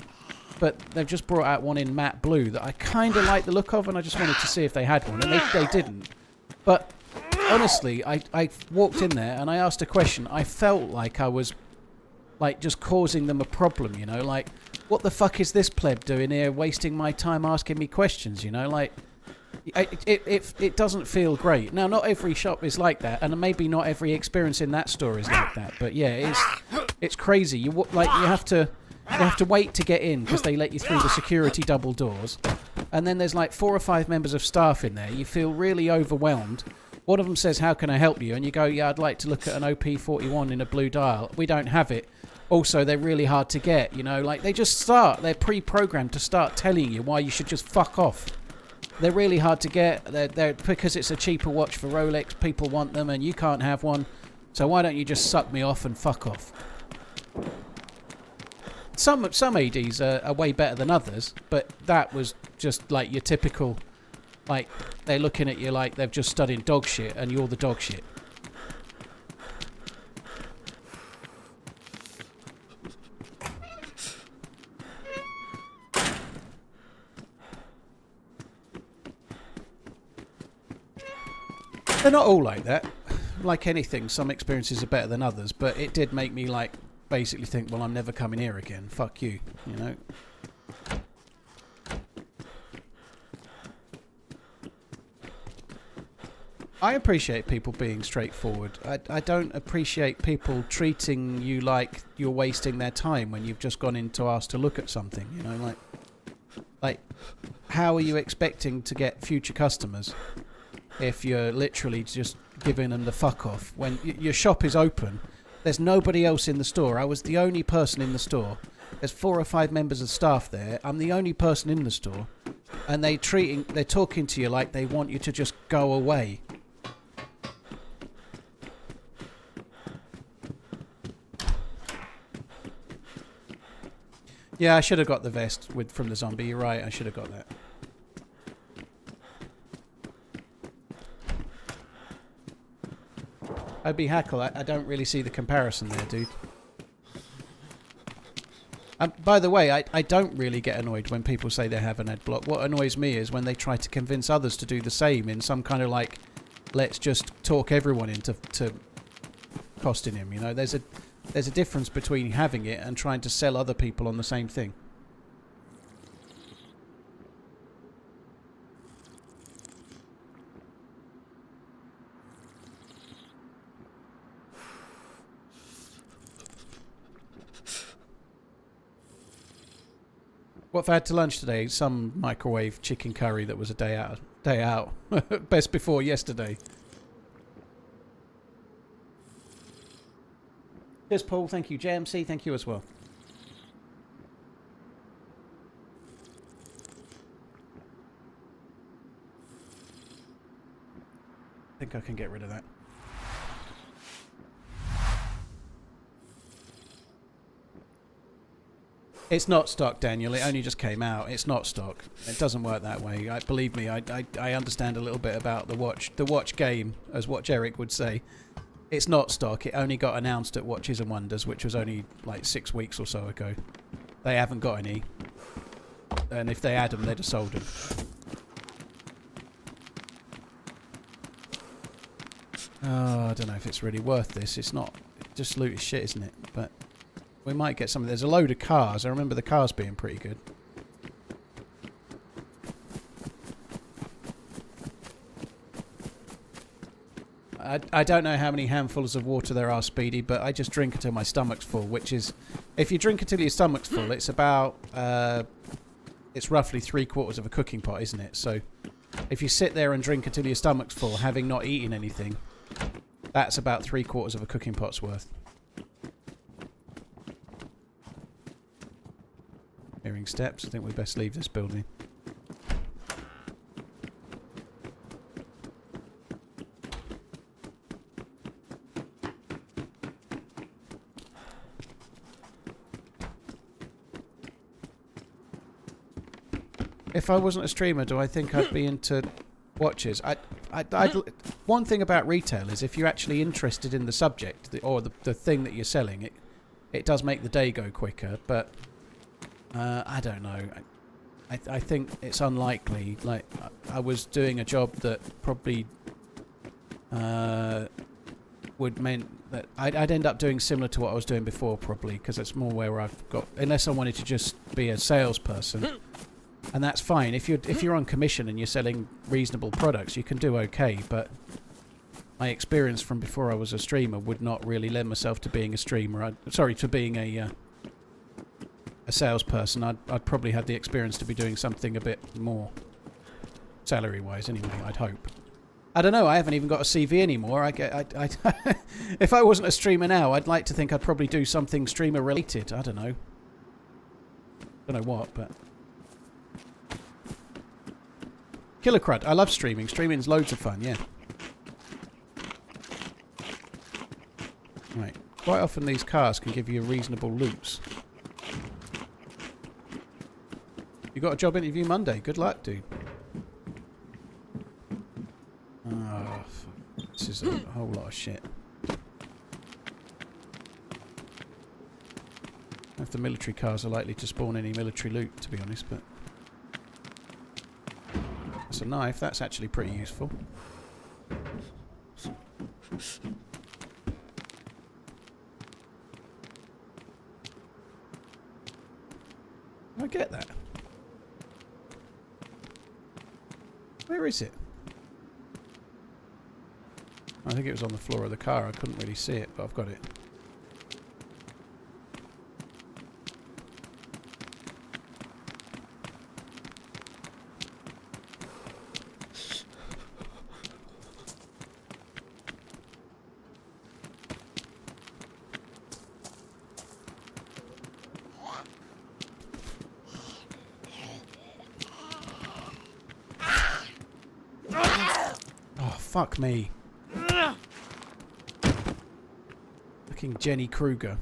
A: but they've just brought out one in matte blue that I kind of like the look of, and I just wanted to see if they had one, and they didn't. But honestly, I walked in there and I asked a question. I felt like I was like just causing them a problem, you know, like what the fuck is this pleb doing here wasting my time asking me questions, you know, like it doesn't feel great. Now, not every shop is like that, and maybe not every experience in that store is like that, but yeah, it's crazy. You have to wait to get in because they let you through the security double doors, and then there's like 4 or 5 members of staff in there. You feel really overwhelmed. One of them says, "How can I help you?" And you go, "Yeah, I'd like to look at an OP41 in a blue dial." "We don't have it." Also, they're really hard to get, you know, like they're pre-programmed to start telling you why you should just fuck off. They're really hard to get. They're because it's a cheaper watch for Rolex, people want them and you can't have one. So why don't you just suck me off and fuck off? Some ADs are way better than others, but that was just like your typical, like they're looking at you like they've just studied dog shit and you're the dog shit. They're not all like that. Like anything, some experiences are better than others, but it did make me like basically think, well, I'm never coming here again. Fuck you, you know. I appreciate people being straightforward. I don't appreciate people treating you like you're wasting their time when you've just gone in to ask to look at something. You know, like how are you expecting to get future customers if you're literally just giving them the fuck off when your shop is open? There's nobody else in the store. I was the only person in the store. There's 4 or 5 members of staff there. I'm the only person in the store, and they're talking to you like they want you to just go away. Yeah, I should have got the vest from the zombie. You're right, I should have got that. Obi Hackle, I don't really see the comparison there, dude. By the way, I don't really get annoyed when people say they have an ad block. What annoys me is when they try to convince others to do the same in some kind of like, let's just talk everyone into costing him. You know, there's a difference between having it and trying to sell other people on the same thing. What have I had to lunch today? Some microwave chicken curry that was a day out. Best before yesterday. Cheers, Paul. Thank you. JMC, thank you as well. I think I can get rid of that. It's not stock, Daniel. It only just came out. It's not stock. It doesn't work that way. Believe me, I understand a little bit about the watch game, as Watch Eric would say. It's not stock. It only got announced at Watches and Wonders, which was only like 6 weeks or so ago. They haven't got any. And if they had them, they'd have sold them. Oh, I don't know if it's really worth this. It's not. Just loot as shit, isn't it? But we might get some. There's a load of cars. I remember the cars being pretty good. I don't know how many handfuls of water there are, Speedy, but I just drink until my stomach's full, which is... If you drink until your stomach's full, it's about... it's roughly 3/4 of a cooking pot, isn't it? So if you sit there and drink until your stomach's full, having not eaten anything, that's about 3/4 of a cooking pot's worth. Hearing steps. I think we best leave this building. If I wasn't a streamer, do I think I'd be into watches? One thing about retail is if you're actually interested in the subject or the thing that you're selling, it does make the day go quicker. But I don't know. I think it's unlikely. Like I was doing a job that probably would mean that I'd end up doing similar to what I was doing before, probably, because it's more where I've got. Unless I wanted to just be a salesperson. And that's fine. If you're on commission and you're selling reasonable products, you can do okay. But my experience from before I was a streamer would not really lend myself to being a streamer. To being a salesperson. I'd probably have the experience to be doing something a bit more salary-wise. Anyway, I'd hope. I don't know. I haven't even got a CV anymore. If I wasn't a streamer now, I'd like to think I'd probably do something streamer-related. I don't know. Don't know what, but. Killer Crud. I love streaming. Streaming's loads of fun, yeah. Right. Quite often these cars can give you reasonable loots. You got a job interview Monday. Good luck, dude. Oh, this is a whole lot of shit. If the military cars are likely to spawn any military loot, to be honest, but... That's a knife. That's actually pretty useful. I get that. Where is it? I think it was on the floor of the car. I couldn't really see it, but I've got it. Oh, fuck me. Fucking Jenny Kruger.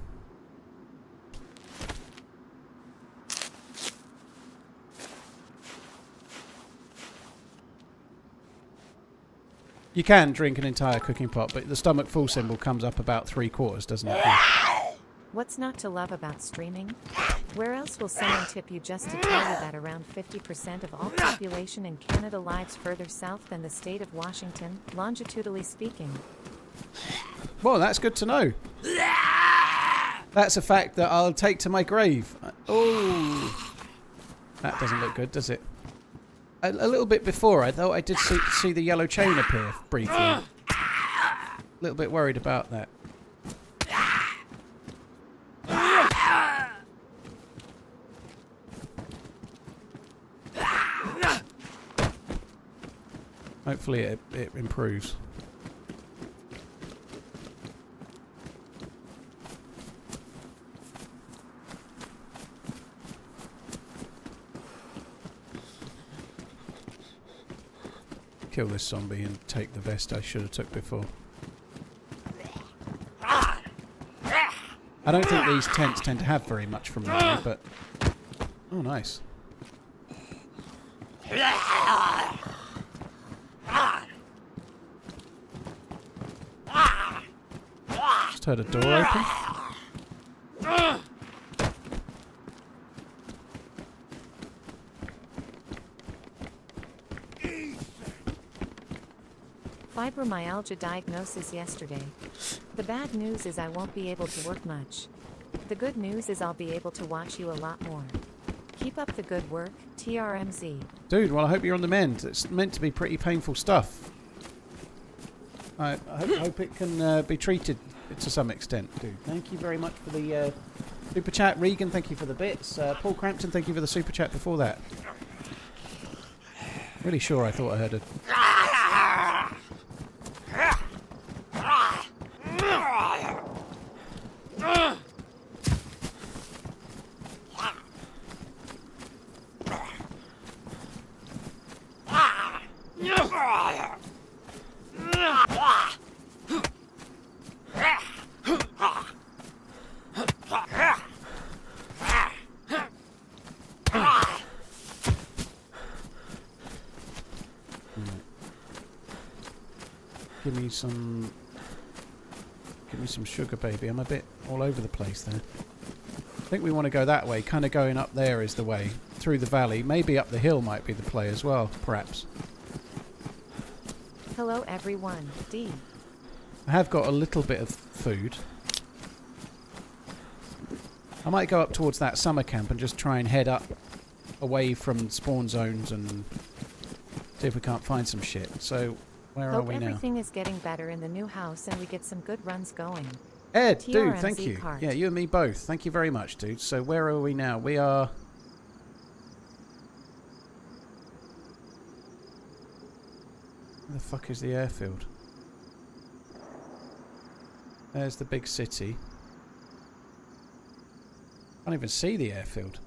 A: You can drink an entire cooking pot, but the stomach full symbol comes up about 3/4, doesn't it?
C: What's not to love about streaming? Where else will someone tip you just to tell you that around 50% of all population in Canada lives further south than the state of Washington, longitudinally speaking?
A: Well, that's good to know. That's a fact that I'll take to my grave. Oh, that doesn't look good, does it? A little bit before, I thought I did see the yellow chain appear briefly. A little bit worried about that. Hopefully it improves. Kill this zombie and take the vest I should have took before. I don't think these tents tend to have very much from memory, but... Oh, nice. Just heard a door open.
C: Fibromyalgia diagnosis yesterday. The bad news is I won't be able to work much. The good news is I'll be able to watch you a lot more. Keep up the good work, TRMZ.
A: Dude, well I hope you're on the mend. It's meant to be pretty painful stuff. I hope it can be treated to some extent, dude. Thank you very much for the super chat. Regan, thank you for the bits. Paul Crampton, thank you for the super chat before that. Really sure I thought I heard a... Give me some sugar, baby. I'm a bit all over the place there. I think we want to go that way. Kind of going up there is the way. Through the valley. Maybe up the hill might be the play as well, perhaps.
C: Hello everyone, D.
A: I have got a little bit of food. I might go up towards that summer camp and just try and head up away from spawn zones and see if we can't find some shit. So... Where are we now?
C: Everything is getting better in the new house and we get some good runs going.
A: Ed, dude,
C: TRMZ
A: thank you.
C: cart.
A: Yeah, you and me both. Thank you very much, dude. So where are we now? We are... Where the fuck is the airfield? There's the big city. I can't even see the airfield.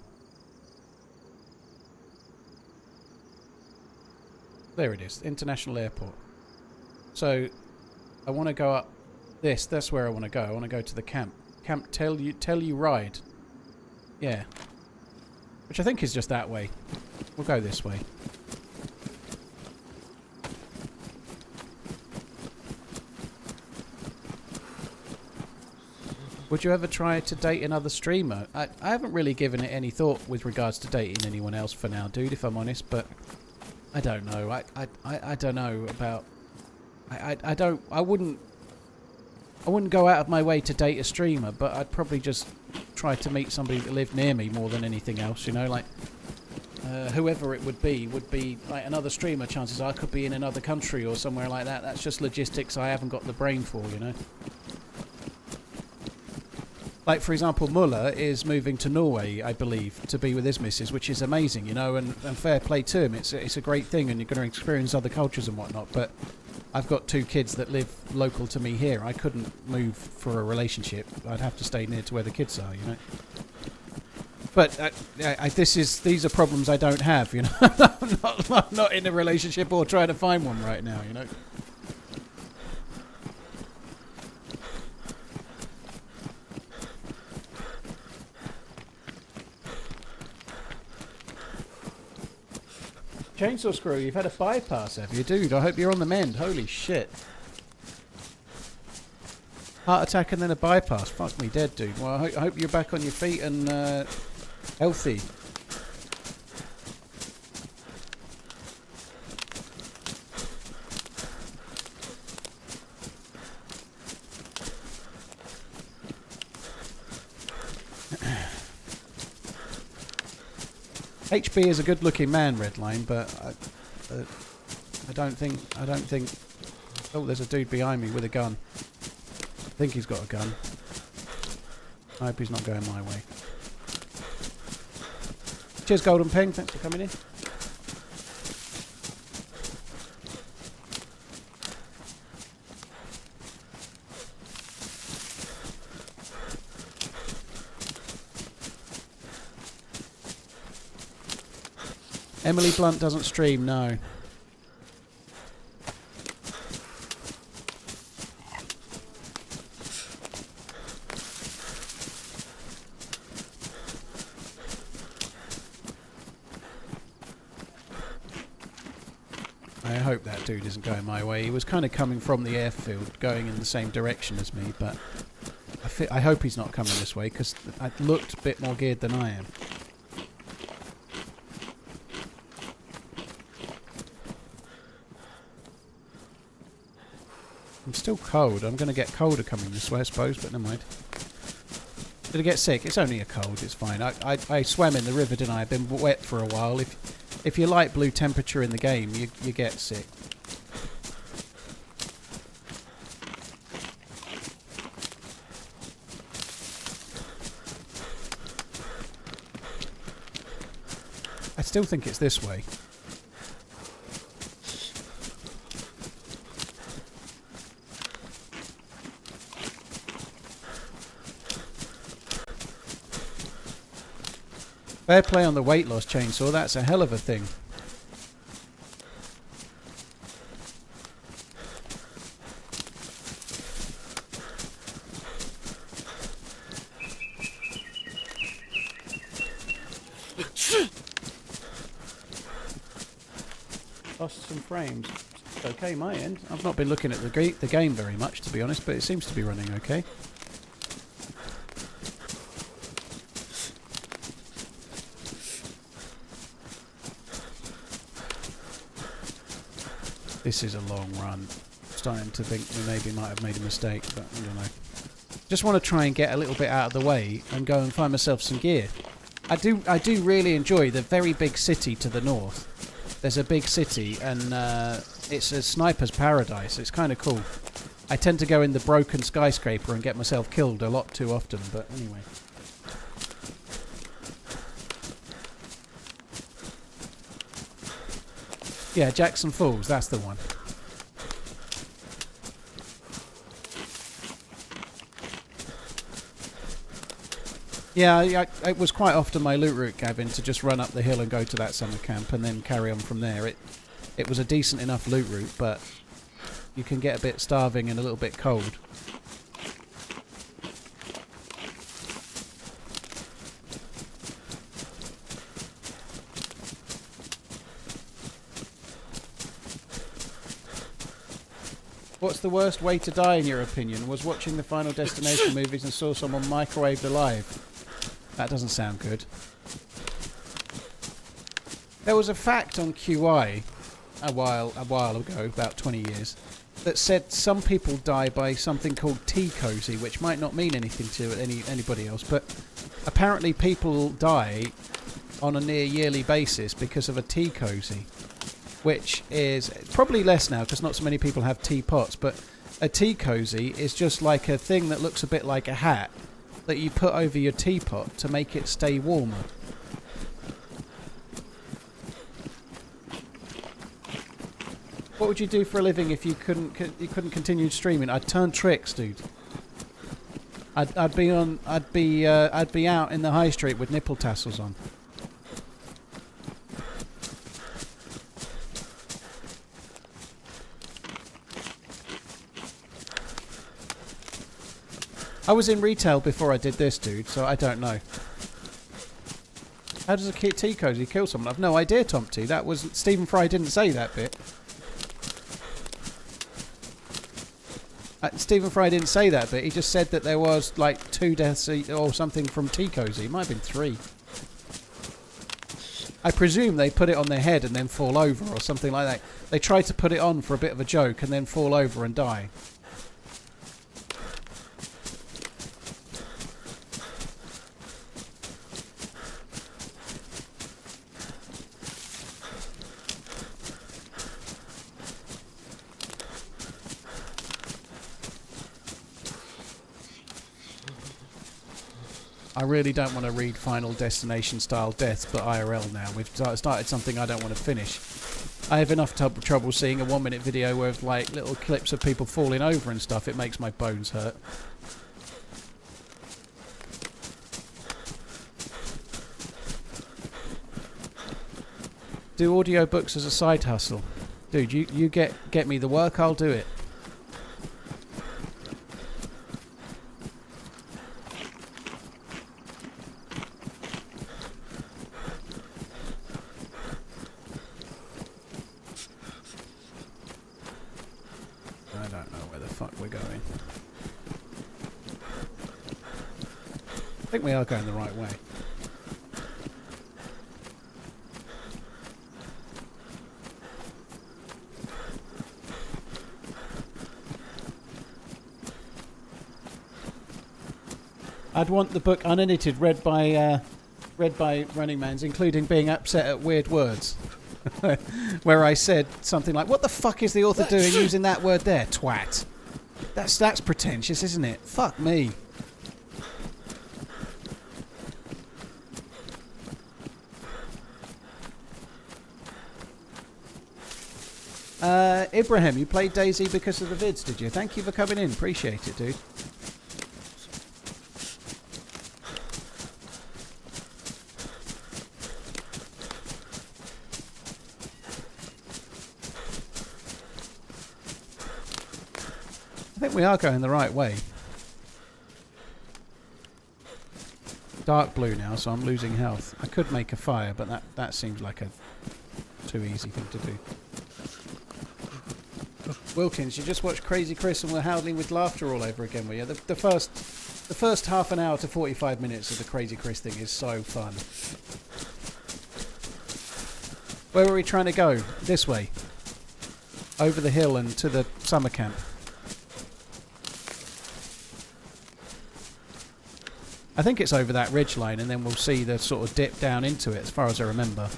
A: There it is, International Airport. So, I want to go up this. That's where I want to go. I want to go to the camp. Camp Tell You Ride. Yeah. Which I think is just that way. We'll go this way. Would you ever try to date another streamer? I haven't really given it any thought with regards to dating anyone else for now, dude, if I'm honest, but I don't know. I don't know about... I wouldn't go out of my way to date a streamer, but I'd probably just try to meet somebody that lived near me more than anything else, you know, like whoever it would be like another streamer. Chances are I could be in another country or somewhere like that. That's just logistics I haven't got the brain for, you know. Like, for example, Muller is moving to Norway, I believe, to be with his missus, which is amazing, you know, and fair play to him. It's a great thing, and you're going to experience other cultures and whatnot, but I've got 2 kids that live local to me here. I couldn't move for a relationship. I'd have to stay near to where the kids are, you know. But these are problems I don't have, you know. I'm not in a relationship or trying to find one right now, you know. Chainsaw Screw, you've had a bypass, have you? Dude, I hope you're on the mend. Holy shit. Heart attack and then a bypass. Fuck me dead, dude. Well, I hope you're back on your feet and healthy. HB is a good-looking man, Redline, but I don't think. Oh, there's a dude behind me with a gun. I think he's got a gun. I hope he's not going my way. Cheers, Golden Ping. Thanks for coming in. Emily Blunt doesn't stream, no. I hope that dude isn't going my way. He was kind of coming from the airfield, going in the same direction as me, but I hope he's not coming this way, because I looked a bit more geared than I am. I'm still cold. I'm going to get colder coming this way, I suppose, but never mind. Did I get sick? It's only a cold. It's fine. I swam in the river, didn't I? I've been wet for a while. If you like blue temperature in the game, you get sick. I still think it's this way. Fair play on the weight loss, Chainsaw. That's a hell of a thing. Lost some frames. It's okay, my end. I've not been looking at the game very much, to be honest, but it seems to be running okay. This is a long run. Starting to think we maybe might have made a mistake, but I don't know. Just want to try and get a little bit out of the way and go and find myself some gear. I do really enjoy the very big city to the north. There's a big city and it's a sniper's paradise. It's kind of cool. I tend to go in the broken skyscraper and get myself killed a lot too often, but anyway. Yeah, Jackson Falls, that's the one. Yeah, it was quite often my loot route, Gavin, to just run up the hill and go to that summer camp and then carry on from there. It was a decent enough loot route, but you can get a bit starving and a little bit cold. What's the worst way to die, in your opinion? Was watching the Final Destination movies and saw someone microwaved alive. That doesn't sound good. There was a fact on QI a while ago, about 20 years, that said some people die by something called tea cozy, which might not mean anything to anybody else, but apparently people die on a near yearly basis because of a tea cozy, which is probably less now because not so many people have teapots, but a tea cozy is just like a thing that looks a bit like a hat that you put over your teapot to make it stay warmer. What would you do for a living if you couldn't continue streaming? I'd turn tricks, dude. I'd be out in the high street with nipple tassels on. I was in retail before I did this, dude, so I don't know. How does a tea cozy kill someone? I've no idea, Tom T. That was... Stephen Fry didn't say that bit. Stephen Fry didn't say that bit. He just said that there was, like, 2 deaths or something from tea cozy. It might have been 3. I presume they put it on their head and then fall over or something like that. They try to put it on for a bit of a joke and then fall over and die. I really don't want to read Final Destination style deaths, but IRL now. We've started something I don't want to finish. I have enough trouble seeing a 1-minute video with like little clips of people falling over and stuff. It makes my bones hurt. Do audiobooks as a side hustle. Dude, you get me the work, I'll do it. I think we are going the right way. I'd want the book unedited, read by TheRunningManZ, including being upset at weird words. Where I said something like, "What the fuck is the author doing using that word there, twat?" That's pretentious, isn't it? Fuck me. Ibrahim, you played DayZ because of the vids, did you? Thank you for coming in. Appreciate it, dude. I think we are going the right way. Dark blue now, so I'm losing health. I could make a fire, but that seems like a too easy thing to do. Wilkins, you just watched Crazy Chris and we're howling with laughter all over again, were you? The first half an hour to 45 minutes of the Crazy Chris thing is so fun. Where were we trying to go? This way. Over the hill and to the summer camp. I think it's over that ridge line and then we'll see the sort of dip down into it as far as I remember.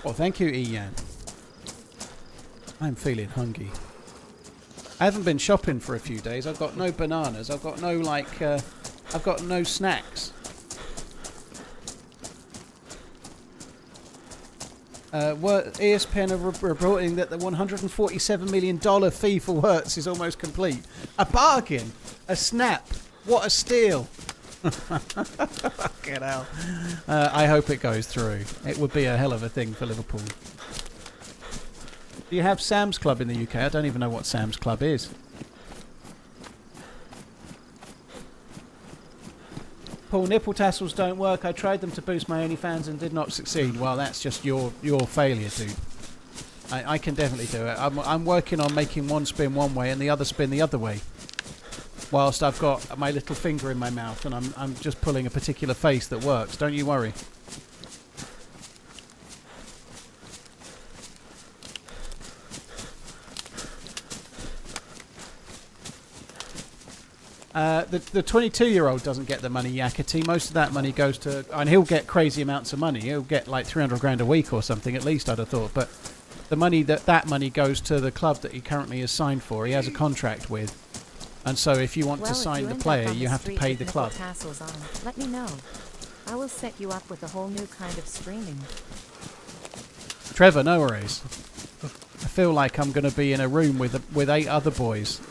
A: Well, thank you, Ian. I'm feeling hungry. I haven't been shopping for a few days. I've got no bananas. I've got no, I've got no snacks. ESPN are reporting that the $147 million fee for Wirtz is almost complete. A bargain. A snap. What a steal. Fucking hell. I hope it goes through. It would be a hell of a thing for Liverpool. Do you have Sam's Club in the UK? I don't even know what Sam's Club is. Paul, nipple tassels don't work. I tried them to boost my OnlyFans and did not succeed. Well, that's just your failure, dude. I can definitely do it. I'm working on making one spin one way and the other spin the other way. whilst I've got my little finger in my mouth and I'm just pulling a particular face that works. Don't you worry. The 22-year-old doesn't get the money, Yakety. Most of that money goes to... And he'll get crazy amounts of money. He'll get like 300 grand a week or something, at least, I'd have thought. But the money, that money goes to the club that he currently is signed for. He has a contract with. And so if you want to sign the player, you have to pay the club.
C: Tassels on, let me know. I will set you up with a whole new kind of streaming.
A: Trevor, no worries. I feel like I'm going to be in a room with 8 other boys.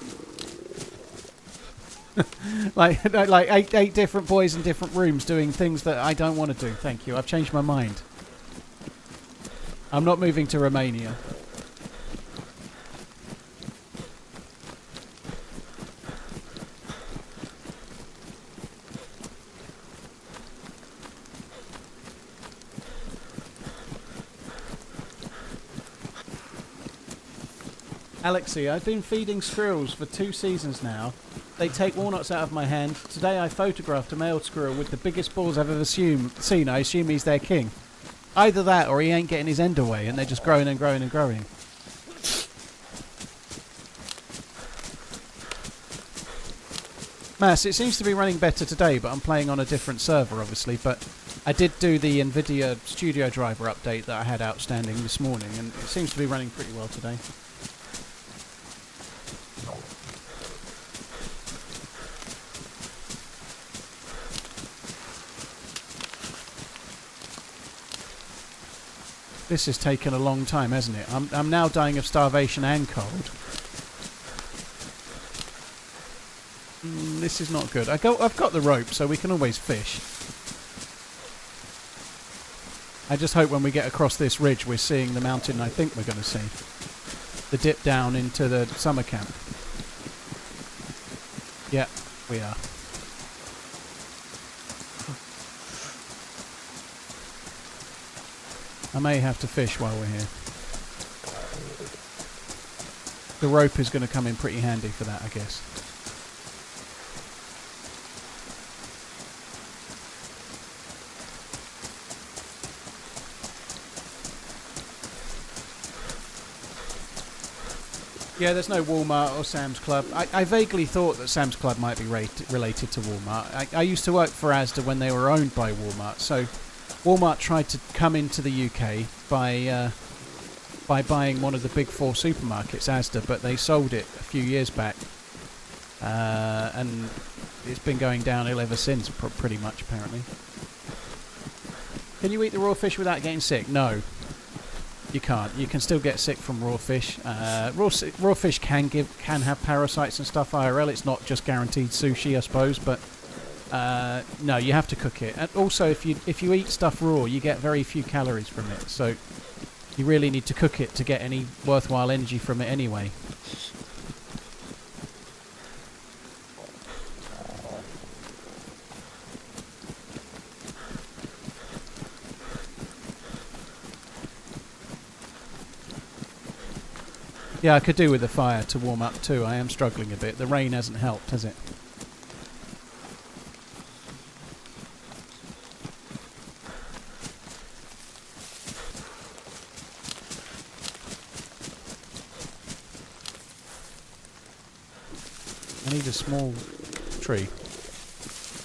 A: like eight different boys in different rooms doing things that I don't want to do. Thank you. I've changed my mind. I'm not moving to Romania. Alexi, I've been feeding squirrels for 2 seasons now. They take walnuts out of my hand. Today I photographed a male squirrel with the biggest balls I've ever seen. I assume he's their king. Either that or he ain't getting his end away and they're just growing and growing and growing. Mass, it seems to be running better today, but I'm playing on a different server, obviously. But I did do the NVIDIA Studio Driver update that I had outstanding this morning, and it seems to be running pretty well today. This has taken a long time, hasn't it? I'm now dying of starvation and cold. This is not good. I've got the rope, so we can always fish. I just hope when we get across this ridge, we're seeing the mountain I think we're going to see. The dip down into the summer camp. Yeah, we are. I may have to fish while we're here. The rope is going to come in pretty handy for that, I guess. Yeah, there's no Walmart or Sam's Club. I vaguely thought that Sam's Club might be related to Walmart. I used to work for Asda when they were owned by Walmart, so Walmart tried to come into the UK by buying one of the big 4 supermarkets, Asda, but they sold it a few years back, and it's been going downhill ever since, pretty much, apparently. Can you eat the raw fish without getting sick? No, you can't. You can still get sick from raw fish. Raw fish can have parasites and stuff IRL. It's not just guaranteed sushi, I suppose, but no, you have to cook it. And also, if you eat stuff raw, you get very few calories from it. So you really need to cook it to get any worthwhile energy from it anyway. Yeah, I could do with the fire to warm up too. I am struggling a bit. The rain hasn't helped, has it? I need a small tree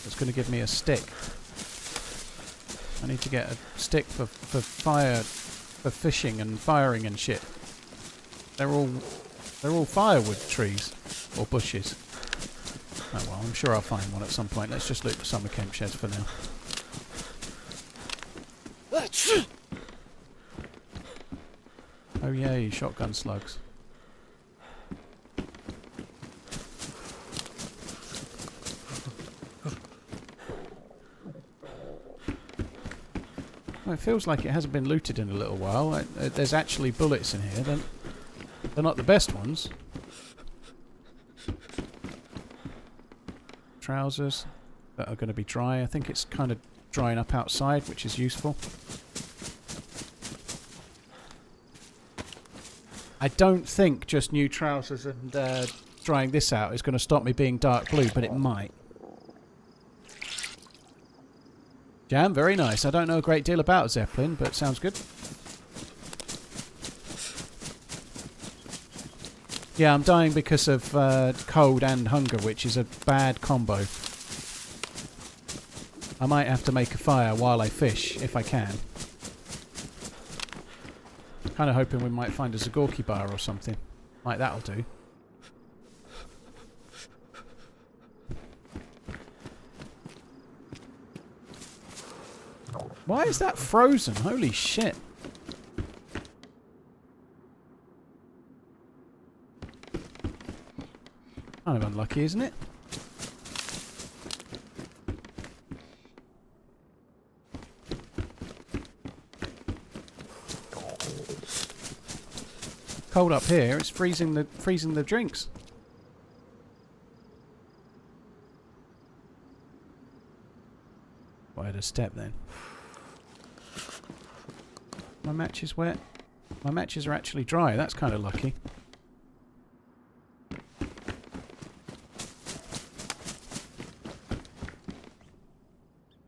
A: that's going to give me a stick. I need to get a stick for fire, for fishing and firing and shit. They're all firewood trees or bushes. Oh well, I'm sure I'll find one at some point. Let's just loot the summer camp sheds for now. Oh yay, shotgun slugs. Well, it feels like it hasn't been looted in a little while. There's actually bullets in here. They're not the best ones. Trousers that are going to be dry. I think it's kind of drying up outside, which is useful. I don't think just new trousers and drying this out is going to stop me being dark blue, but it might. Jam, very nice. I don't know a great deal about Zeppelin, but sounds good. Yeah, I'm dying because of cold and hunger, which is a bad combo. I might have to make a fire while I fish, if I can. Kind of hoping we might find a Zagorki bar or something. Like that'll do. Why is that frozen? Holy shit. Kind of unlucky, isn't it? Cold up here, it's freezing the drinks. Well, I had a step then. My match is wet. My matches are actually dry. That's kind of lucky.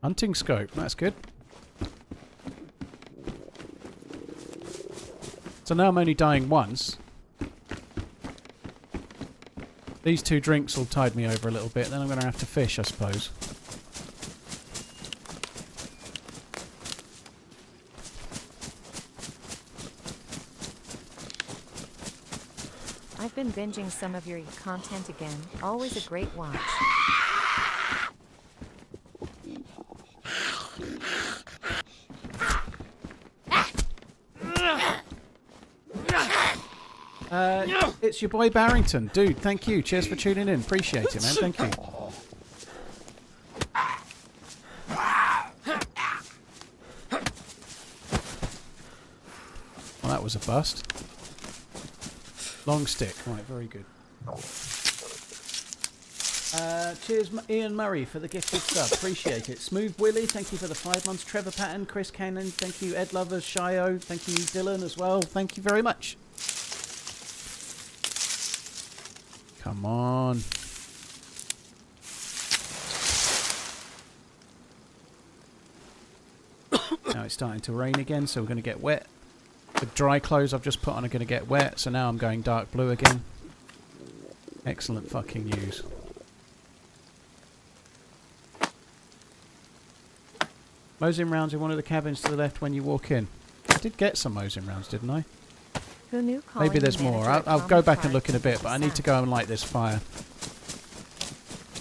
A: Hunting scope. That's good. So now I'm only dying once. These 2 drinks will tide me over a little bit. Then I'm going to have to fish, I suppose.
C: I've been binging some of your content again. Always a great watch.
A: It's your boy Barrington. Dude, thank you. Cheers for tuning in. Appreciate it, man. Thank you. Well, that was a bust. Long stick. Right, very good. Cheers, Ian Murray, for the gifted sub. Appreciate it. Smooth Willie, thank you for the 5 months. Trevor Patton, Chris Cannon, thank you. Ed Lovers, Shio, thank you. Dylan as well. Thank you very much. Come on. Now it's starting to rain again, so we're going to get wet. The dry clothes I've just put on are going to get wet, so now I'm going dark blue again. Excellent fucking news. Mosin rounds in one of the cabins to the left when you walk in. I did get some Mosin rounds, didn't I?
C: Who knew
A: Maybe there's more. I'll go back and look in a bit, but I need to go and light this fire.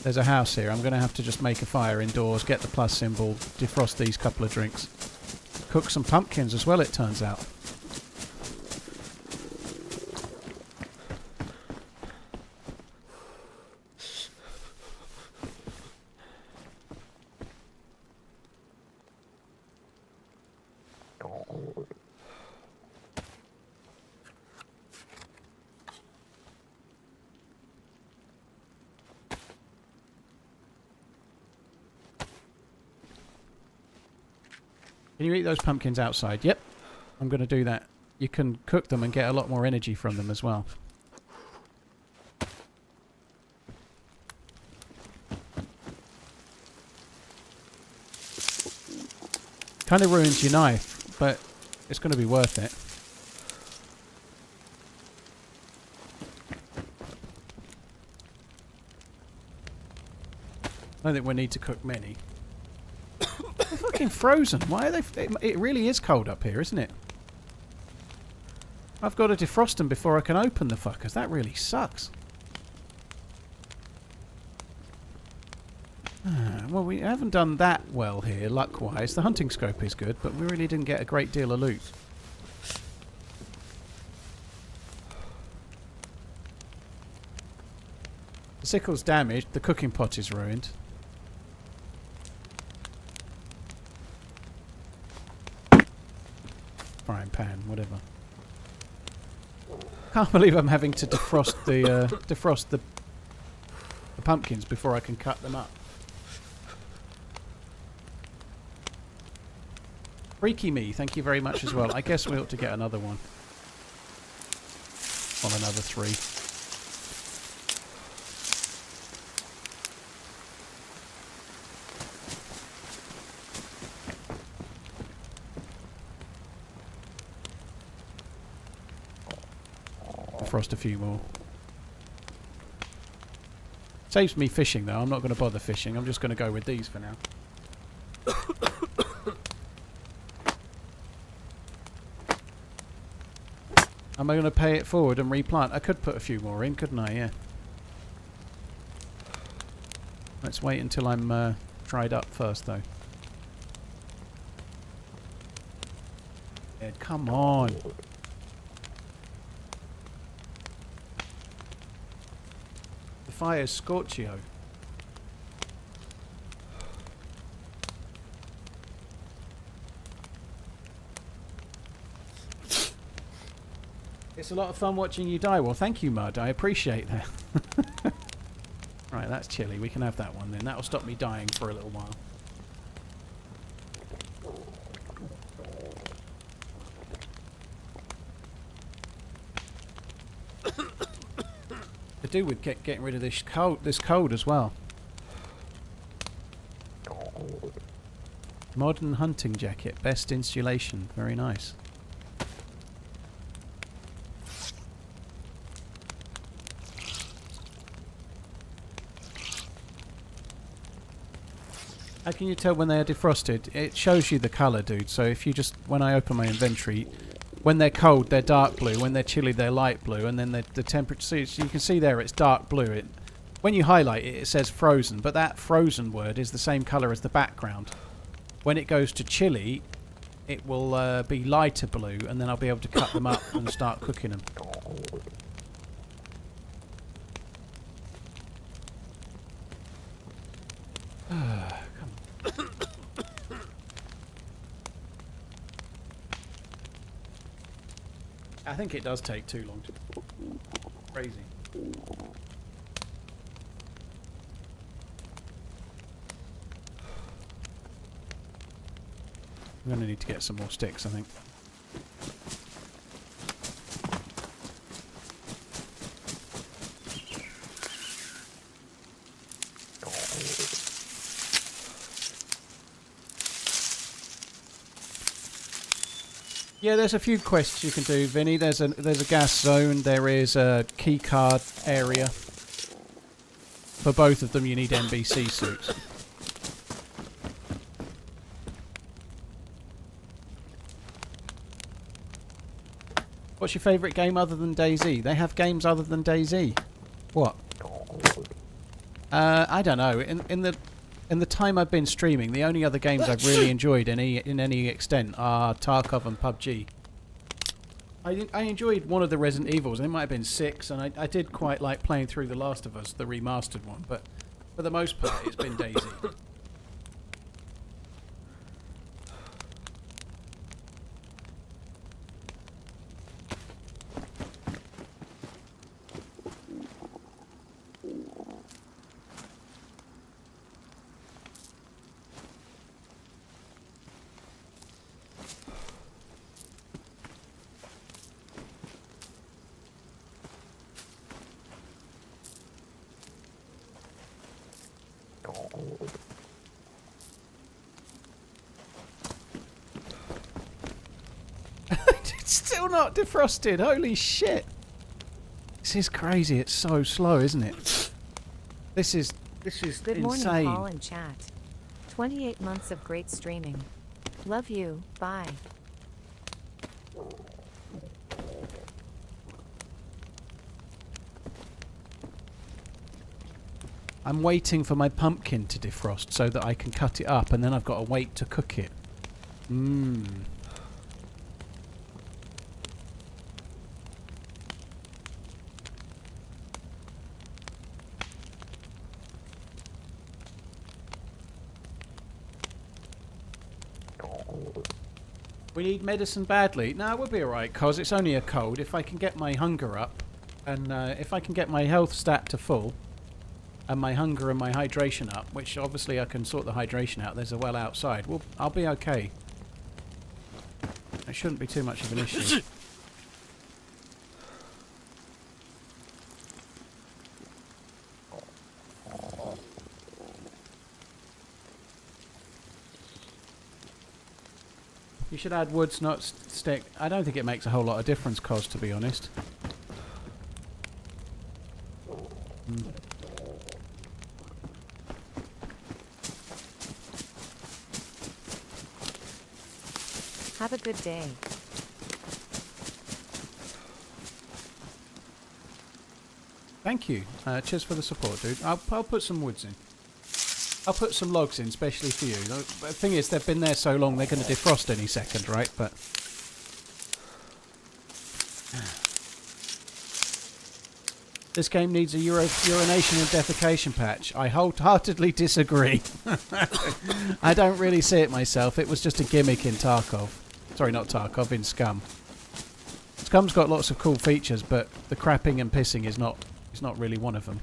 A: There's a house here. I'm going to have to just make a fire indoors, get the plus symbol, defrost these couple of drinks. Cook some pumpkins as well, it turns out. Can you eat those pumpkins outside? Yep. I'm going to do that. You can cook them and get a lot more energy from them as well. Kind of ruins your knife, but it's going to be worth it. I don't think we need to cook many. They're fucking frozen. Why are they... It really is cold up here, isn't it? I've got to defrost them before I can open the fuckers. That really sucks. Well, we haven't done that well here, luck-wise. The hunting scope is good, but we really didn't get a great deal of loot. The sickle's damaged. The cooking pot is ruined. Frying pan, whatever. Can't believe I'm having to defrost the pumpkins before I can cut them up. Freaky me, thank you very much as well. I guess we ought to get another one. On another 3. defrost a few more. Saves me fishing though. I'm not going to bother fishing. I'm just going to go with these for now. Am I going to pay it forward and replant? I could put a few more in, couldn't I? Yeah. Let's wait until I'm dried up first though. Ed, come on. The fire's Scorchio. It's a lot of fun watching you die. Well, thank you, Mud. I appreciate that. Right, that's chilly. We can have that one then. That'll stop me dying for a little while. To do with getting rid of this cold as well. Modern hunting jacket, best insulation. Very nice. How can you tell when they are defrosted? It shows you the colour, dude. So if you just, when I open my inventory, when they're cold, they're dark blue. When they're chilly, they're light blue. And then the temperature, so you can see there, it's dark blue. When you highlight it, it says frozen. But that frozen word is the same colour as the background. When it goes to chilly, it will be lighter blue. And then I'll be able to cut them up and start cooking them. I think it does take too long to... Crazy. I'm going to need to get some more sticks, I think. Yeah, there's a few quests you can do, Vinny. There's a gas zone. There is a key card area. For both of them, you need NBC suits. What's your favourite game other than DayZ? They have games other than DayZ. What? I don't know. In the time I've been streaming, the only other games I've really enjoyed in any extent are Tarkov and PUBG. I enjoyed one of the Resident Evils, and it might have been 6, and I did quite like playing through The Last of Us, the remastered one, but for the most part it's been DayZ. It's still not defrosted. Holy shit! This is crazy. It's so slow, isn't it? This is
C: Good
A: insane.
C: morning, Paul and chat. 28 months of great streaming. Love you. Bye.
A: I'm waiting for my pumpkin to defrost so that I can cut it up, and then I've got to wait to cook it. Mmm. We need medicine badly. No, we'll be alright, cos it's only a cold. If I can get my hunger up, and if I can get my health stat to full, and my hunger and my hydration up, which obviously I can sort the hydration out, there's a well outside, well, I'll be okay. It shouldn't be too much of an issue. You should add woods, not stick. I don't think it makes a whole lot of difference, cos, to be honest.
C: Have a good day.
A: Thank you. Cheers for the support, dude. I'll put some woods in. I'll put some logs in, especially for you. The thing is, they've been there so long, they're going to defrost any second, right? But this game needs a urination and defecation patch. I wholeheartedly disagree. I don't really see it myself. It was just a gimmick in Tarkov. Sorry, not Tarkov, in Scum. Scum's got lots of cool features, but the crapping and pissing is not really one of them.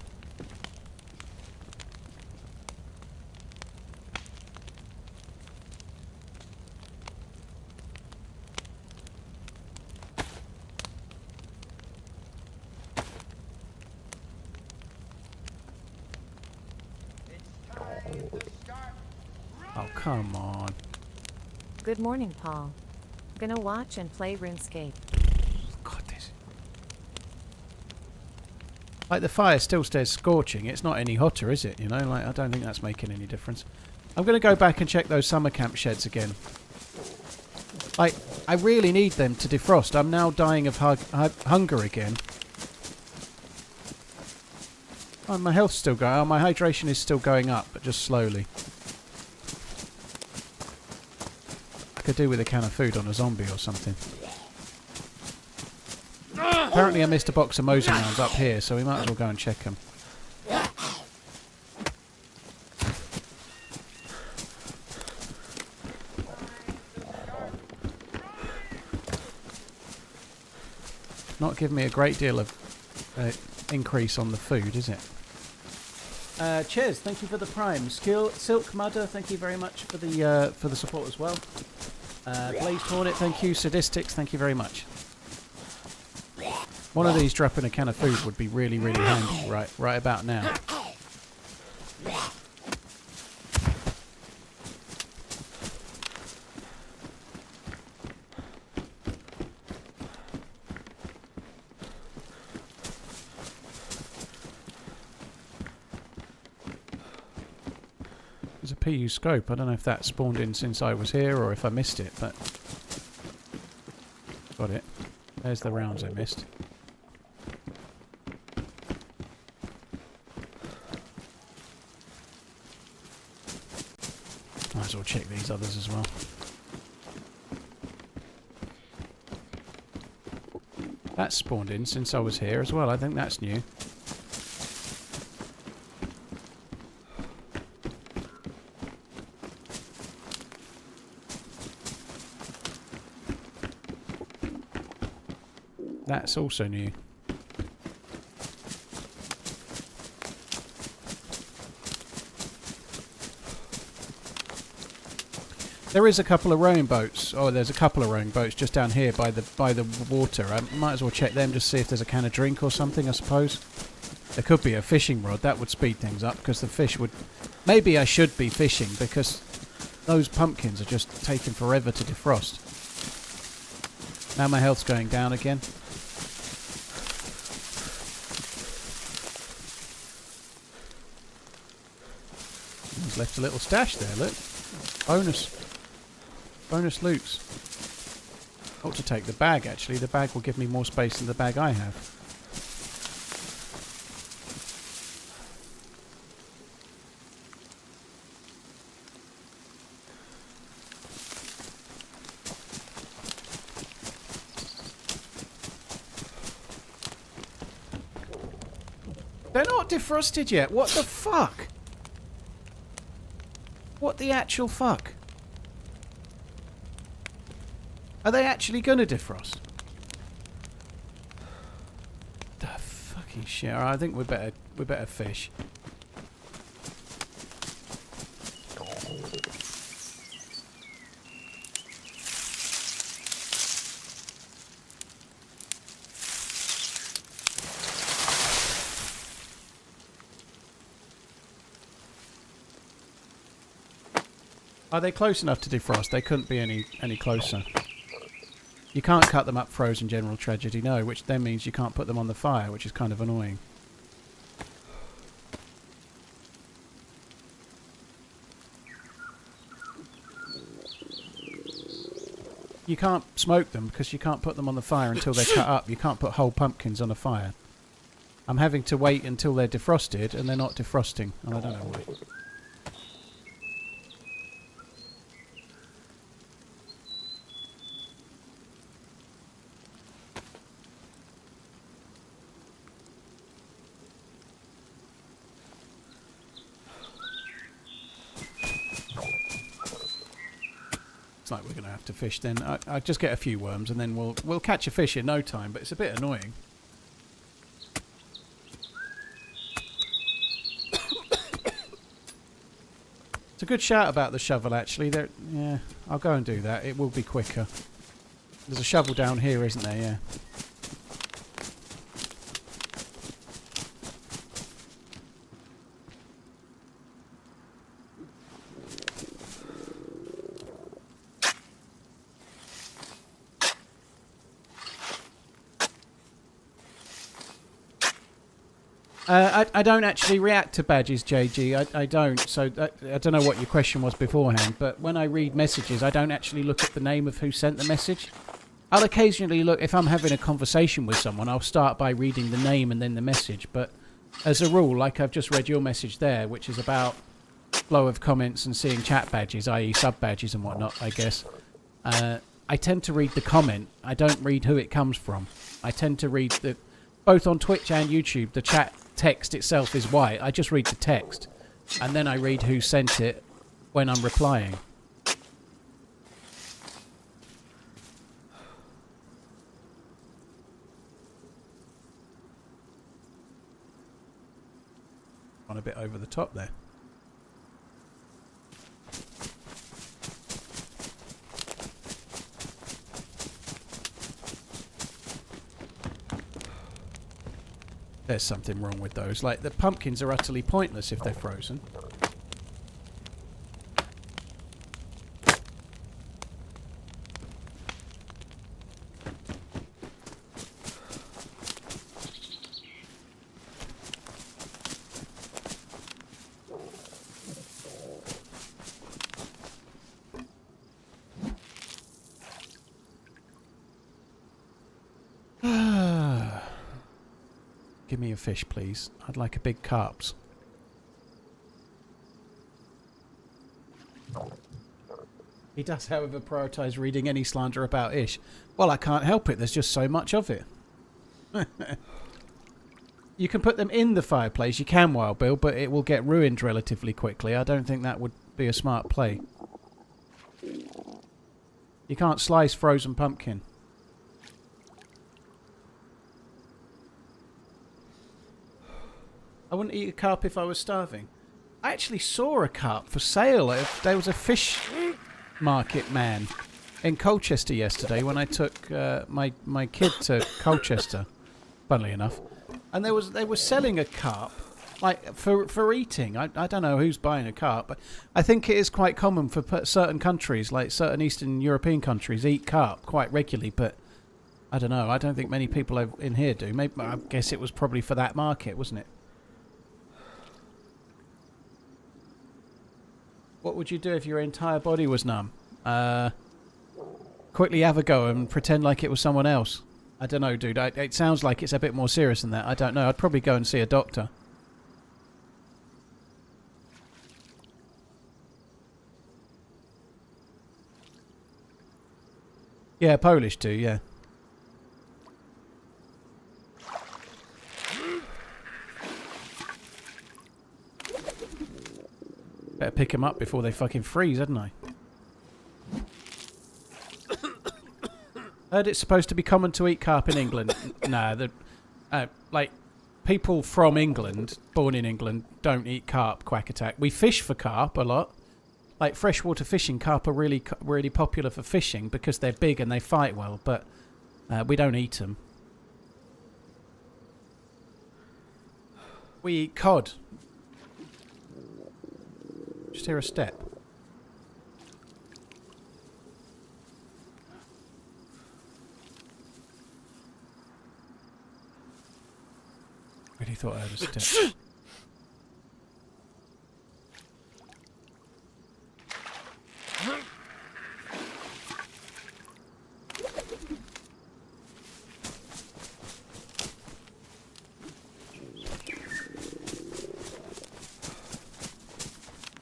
A: Oh, come on.
C: Good morning, Paul. Gonna watch and play RuneScape.
A: God, this. Like, the fire still stays scorching. It's not any hotter, is it? You know, like, I don't think that's making any difference. I'm going to go back and check those summer camp sheds again. Like, I really need them to defrost. I'm now dying of hunger again. Oh, my health's still going. Oh, my hydration is still going up, but just slowly. I could do with a can of food on a zombie or something. Apparently I missed a box of Mosin rounds up here, so we might as well go and check them. Not giving me a great deal of increase on the food, is it? Cheers, thank you for the prime. Silk Mudder, thank you very much for the support as well. Blazed Hornet, thank you. Sadistics, thank you very much. One of these dropping a can of food would be really, really handy right about now. There's a PU scope. I don't know if that spawned in since I was here or if I missed it, but got it. There's the rounds I missed. Might as well check these others as well. That's spawned in since I was here as well. I think that's new. That's also new. There is a couple of rowing boats. Oh, there's a couple of rowing boats just down here by the water. I might as well check them just see if there's a can of drink or something, I suppose. There could be a fishing rod. That would speed things up because the fish would... Maybe I should be fishing because those pumpkins are just taking forever to defrost. Now my health's going down again. He's left a little stash there, look. Bonus loots. Ought to take the bag, actually. The bag will give me more space than the bag I have. They're not defrosted yet. What the fuck? What the actual fuck? Are they actually going to defrost? The fucking shit. I think we better fish. Are they close enough to defrost? They couldn't be any closer. You can't cut them up frozen general tragedy, no, which then means you can't put them on the fire, which is kind of annoying. You can't smoke them because you can't put them on the fire until they're cut up. You can't put whole pumpkins on a fire. I'm having to wait until they're defrosted, and they're not defrosting, and I don't know why. It's like we're going to have to fish then. I just get a few worms, and then we'll catch a fish in no time, but it's a bit annoying. It's a good shout about the shovel, actually. Yeah, I'll go and do that. It will be quicker. There's a shovel down here, isn't there? Yeah. I don't actually react to badges, JG. I don't. So I don't know what your question was beforehand, but when I read messages, I don't actually look at the name of who sent the message. I'll occasionally look, if I'm having a conversation with someone, I'll start by reading the name and then the message. But as a rule, like I've just read your message there, which is about flow of comments and seeing chat badges, i.e. sub badges and whatnot, I guess. I tend to read the comment. I don't read who it comes from. I tend to read the... Both on Twitch and YouTube, the chat text itself is white. I just read the text. And then I read who sent it when I'm replying. On a bit over the top there. There's something wrong with those. Like, the pumpkins are utterly pointless if they're frozen. Give me a fish, please. I'd like a big carps. He does, however, prioritise reading any slander about Ish. Well, I can't help it. There's just so much of it. You can put them in the fireplace. You can, Wild Bill, but it will get ruined relatively quickly. I don't think that would be a smart play. You can't slice frozen pumpkin. I wouldn't eat a carp if I was starving. I actually saw a carp for sale. There was a fish market man in Colchester yesterday when I took my kid to Colchester, funnily enough. And they were selling a carp, like, for eating. I don't know who's buying a carp, but I think it is quite common for certain countries, like certain Eastern European countries, eat carp quite regularly, but I don't know. I don't think many people in here do. Maybe, I guess it was probably for that market, wasn't it? What would you do if your entire body was numb? Quickly have a go and pretend like it was someone else. I don't know, dude. It sounds like it's a bit more serious than that. I don't know. I'd probably go and see a doctor. Yeah, Polish too, yeah. Better pick them up before they fucking freeze, hadn't I? Heard it's supposed to be common to eat carp in England. Nah, like, people from England, born in England, don't eat carp, quack attack. We fish for carp a lot. Like, freshwater fishing, carp are really popular for fishing because they're big and they fight well, but we don't eat them. We eat cod. Just hear a step. Really thought I heard a step.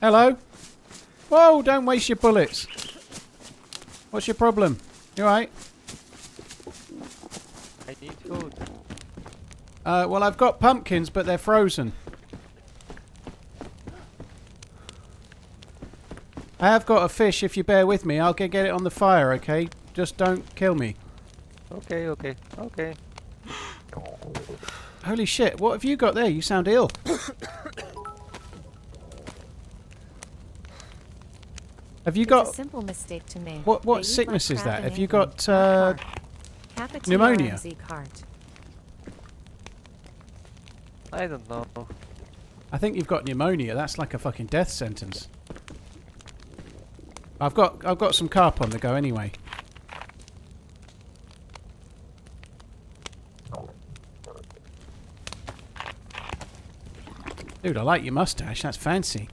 A: Hello? Whoa, don't waste your bullets. What's your problem? You alright?
E: I need food.
A: Well, I've got pumpkins, but they're frozen. I have got a fish, if you bear with me. I'll get it on the fire, okay? Just don't kill me.
E: Okay, okay, okay.
A: Holy shit, what have you got there? You sound ill. Have you
C: It's
A: got...
C: a simple mistake to make.
A: What
C: They eat
A: sickness
C: like
A: is
C: crap
A: that?
C: in
A: Have you
C: England,
A: got
C: not hard. Cap a
A: pneumonia?
C: TRMZ cart.
E: I don't know.
A: I think you've got pneumonia. That's like a fucking death sentence. I've got some carp on the go anyway. Dude, I like your mustache. That's fancy.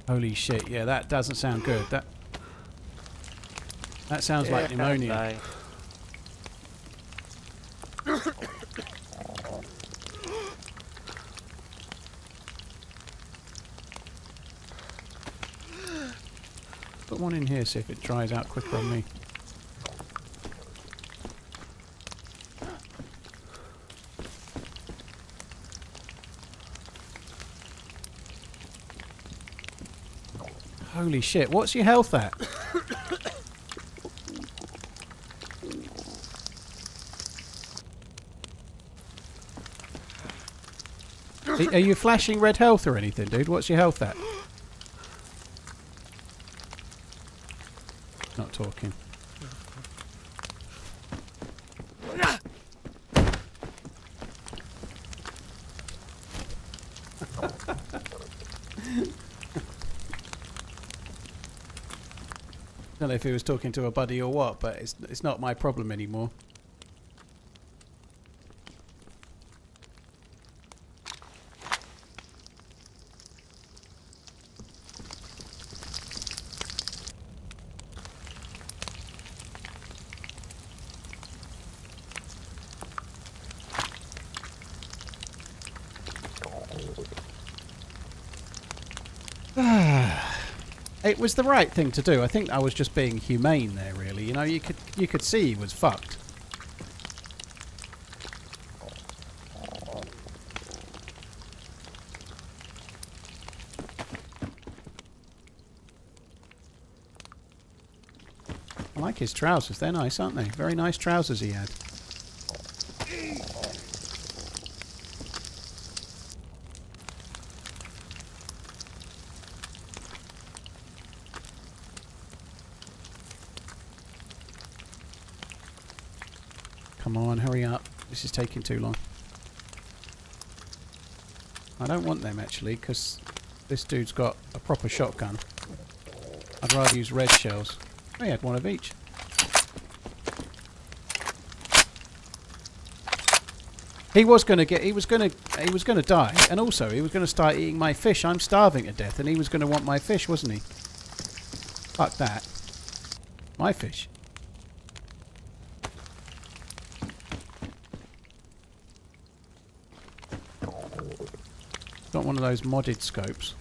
A: Holy shit! Yeah, that doesn't sound good. That sounds like pneumonia. Put one in here, see if it dries out quicker on me. Holy shit, what's your health at? Are you flashing red health or anything, dude? What's your health at? Not talking. I don't know if he was talking to a buddy or what, but it's not my problem anymore. It was the right thing to do. I think I was just being humane there, really. You know, you could see he was fucked. I like his trousers. They're nice, aren't they? Very nice trousers he had. Come on, hurry up. This is taking too long. I don't want them, actually, because this dude's got a proper shotgun. I'd rather use red shells. Oh, he had one of each. He was going to die, and also he was going to start eating my fish. I'm starving to death, and he was going to want my fish, wasn't he? Fuck that. My fish. Got one of those modded scopes.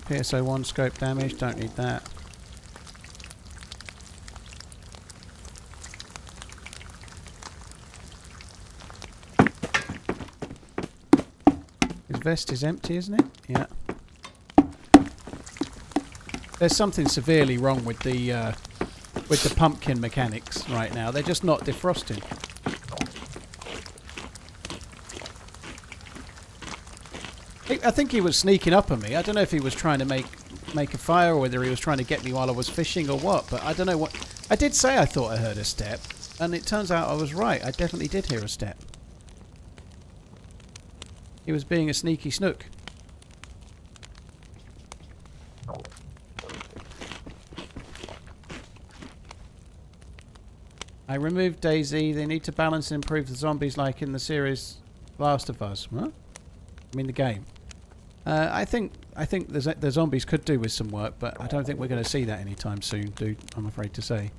A: PSO1 scope damage, don't need that. His vest is empty, isn't it? Yeah. There's something severely wrong with the pumpkin mechanics right now. They're just not defrosting. I think he was sneaking up on me. I don't know if he was trying to make a fire or whether he was trying to get me while I was fishing or what, but I don't know what... I did say I thought I heard a step, and it turns out I was right. I definitely did hear a step. He was being a sneaky snook. I removed DayZ. They need to balance and improve the zombies like in the series Last of Us. What? I mean the game. I think the zombies could do with some work, but I don't think we're going to see that anytime soon, dude. I'm afraid to say.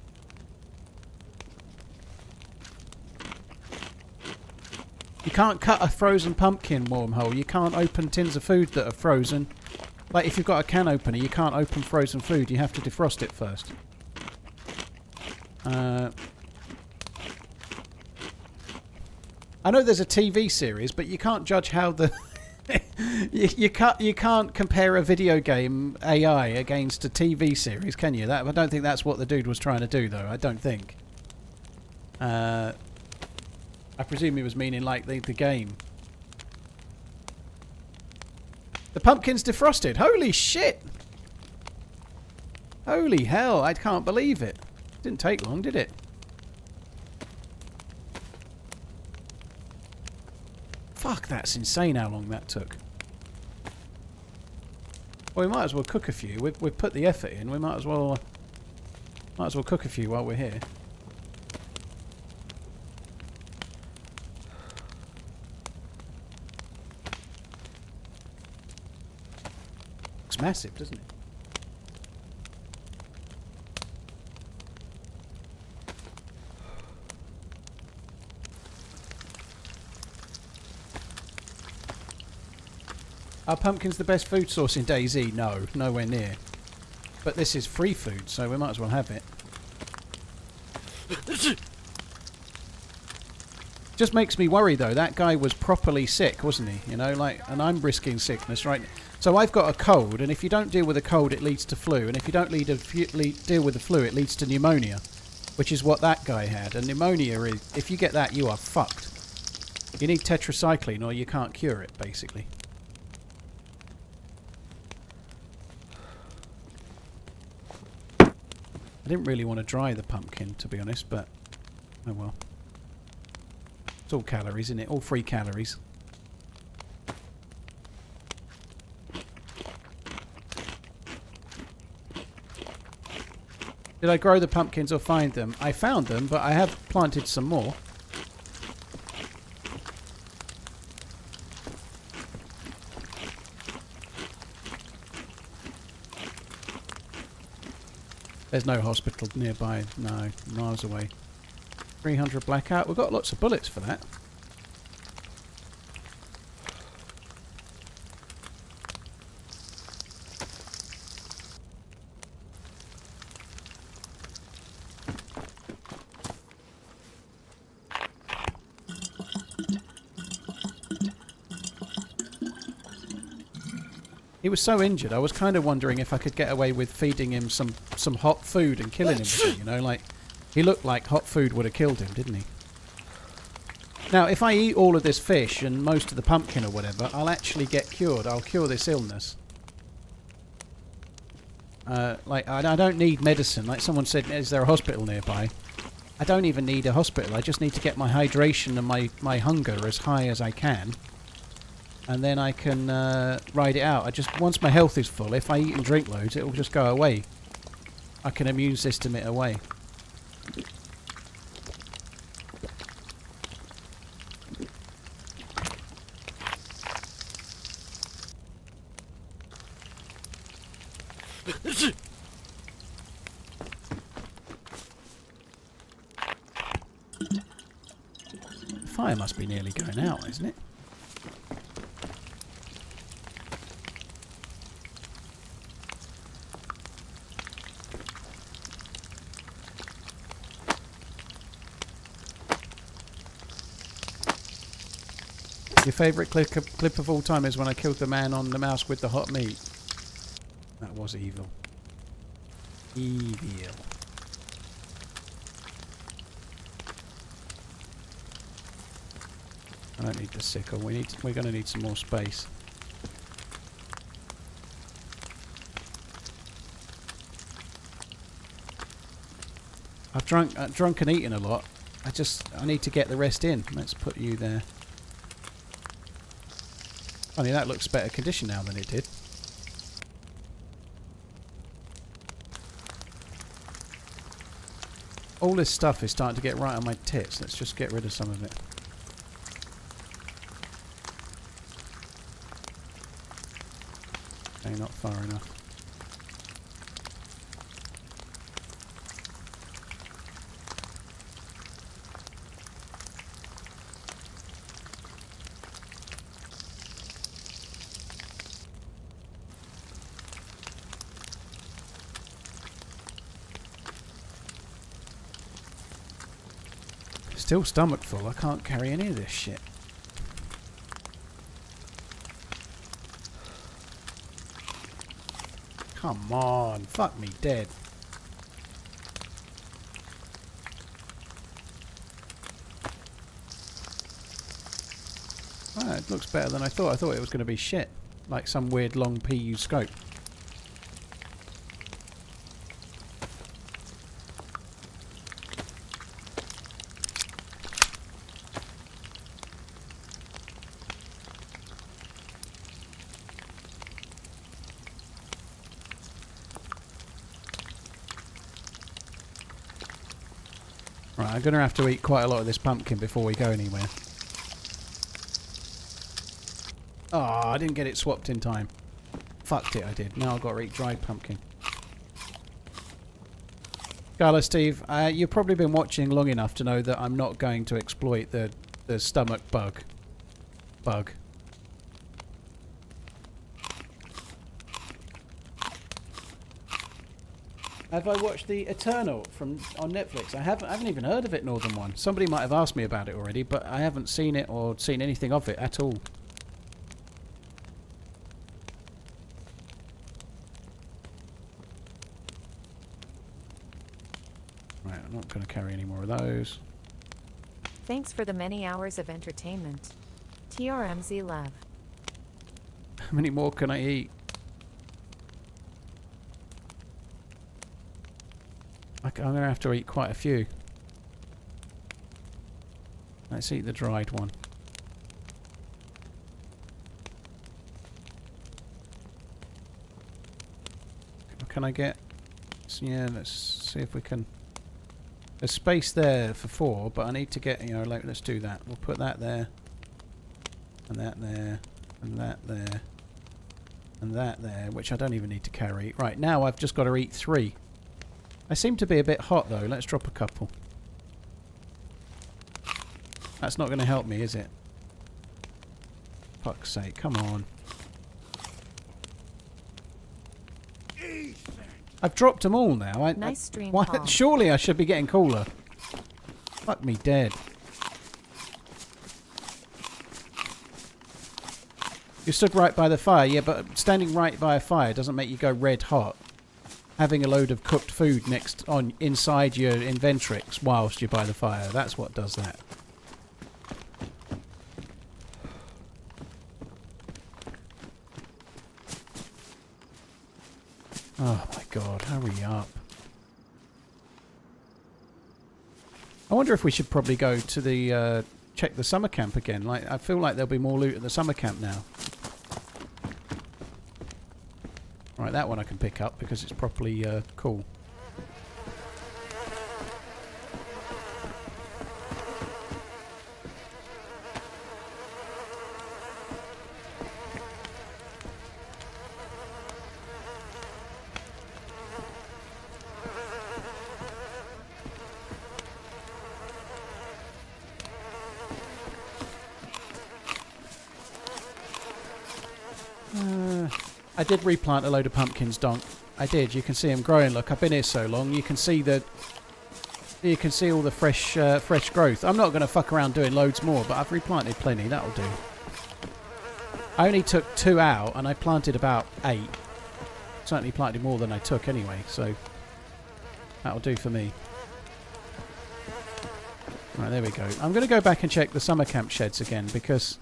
A: You can't cut a frozen pumpkin wormhole. You can't open tins of food that are frozen. Like if you've got a can opener, you can't open frozen food. You have to defrost it first. I know there's a TV series, but you can't judge how the you can't compare a video game AI against a TV series, can you? I don't think that's what the dude was trying to do, though. I don't think. I presume he was meaning like the game. The pumpkin's defrosted. Holy shit! Holy hell! I can't believe it. Didn't take long, did it? Fuck, that's insane how long that took. Well, we might as well cook a few. We've put the effort in. We might as well cook a few while we're here. Looks massive, doesn't it? Are pumpkins the best food source in DayZ? No, nowhere near. But this is free food, so we might as well have it. Just makes me worry, though. That guy was properly sick, wasn't he? You know, like, and I'm risking sickness, right? So I've got a cold, and if you don't deal with a cold, it leads to flu. And if you don't deal with the flu, it leads to pneumonia, which is what that guy had. And pneumonia is, if you get that, you are fucked. You need tetracycline, or you can't cure it, basically. I didn't really want to dry the pumpkin, to be honest, but oh well. It's all calories, isn't it? All free calories. Did I grow the pumpkins or find them? I found them, but I have planted some more. There's no hospital nearby. No, miles away. 300 blackout. We've got lots of bullets for that. He was so injured, I was kind of wondering if I could get away with feeding him some hot food and killing him with it, you know, like, he looked like hot food would have killed him, didn't he? Now, if I eat all of this fish and most of the pumpkin or whatever, I'll actually get cured. I'll cure this illness. Like, I don't need medicine. Like someone said, is there a hospital nearby? I don't even need a hospital. I just need to get my hydration and my hunger as high as I can. And then I can ride it out. Once my health is full, if I eat and drink loads, it will just go away. I can immune system it away. The fire must be nearly going out, isn't it? Your favourite clip of all time is when I killed the man on the mouse with the hot meat. That was evil. Evil. I don't need the sickle. We're going to need some more space. I've drunk and eaten a lot. I need to get the rest in. Let's put you there. Funny, that looks better condition now than it did. All this stuff is starting to get right on my tits. Let's just get rid of some of it. Okay, not far enough. Still stomach full. I can't carry any of this shit. Come on. Fuck me dead. Ah, it looks better than I thought. I thought it was going to be shit. Like some weird long PU scope. Right, I'm going to have to eat quite a lot of this pumpkin before we go anywhere. Oh, I didn't get it swapped in time. Fucked it, I did. Now I've got to eat dried pumpkin. Carla, Steve, you've probably been watching long enough to know that I'm not going to exploit the stomach bug. Have I watched the Eternal on Netflix? I haven't even heard of it, Northern One. Somebody might have asked me about it already, but I haven't seen it or seen anything of it at all. Right, I'm not going to carry any more of those.
C: Thanks for the many hours of entertainment. TRMZ love.
A: How many more can I eat? I'm going to have to eat quite a few. Let's eat the dried one. Can I get... Yeah, let's see if we can... There's space there for 4, but I need to get, you know, like, let's do that. We'll put that there. And that there. And that there. And that there, which I don't even need to carry. Right, now I've just got to eat 3. I seem to be a bit hot though. Let's drop a couple. That's not going to help me, is it? Fuck's sake, come on. I've dropped them all now.
C: Nice stream,
A: why,
C: Paul.
A: surely I should be getting cooler. Fuck me dead. You stood right by the fire. Yeah, but standing right by a fire doesn't make you go red hot. Having a load of cooked food inside your inventrix whilst you're by the fire. That's what does that. Oh my god, hurry up. I wonder if we should probably go to the check the summer camp again. Like, I feel like there'll be more loot at the summer camp now. Right, that one I can pick up because it's properly cool. I did replant a load of pumpkins, Donk. I did. You can see them growing. Look, I've been here so long. You can see all the fresh growth. I'm not going to fuck around doing loads more, but I've replanted plenty. That'll do. I only took 2 out, and I planted about 8. Certainly planted more than I took anyway, so that'll do for me. Right, there we go. I'm going to go back and check the summer camp sheds again because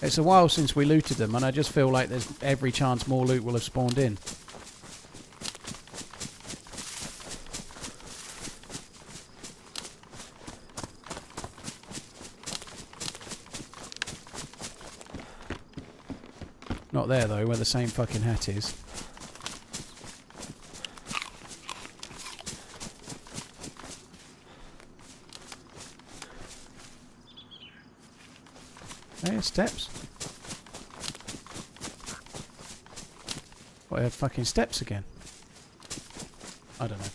A: it's a while since we looted them, and I just feel like there's every chance more loot will have spawned in. Not there though, where the same fucking hat is. Hey, steps. What, I had fucking steps again? I don't know.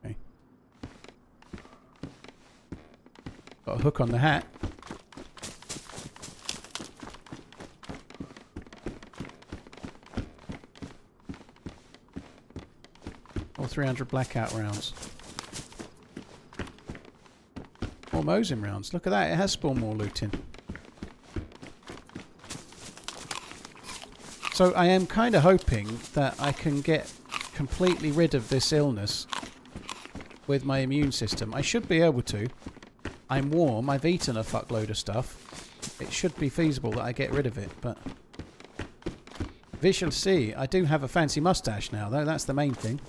A: Okay. Got a hook on the hat. Or 300 blackout rounds. Or Mosin rounds. Look at that, it has spawned more loot in. So I am kind of hoping that I can get completely rid of this illness with my immune system. I should be able to. I'm warm, I've eaten a fuckload of stuff. It should be feasible that I get rid of it, but... we shall see. I do have a fancy mustache now, though. That's the main thing.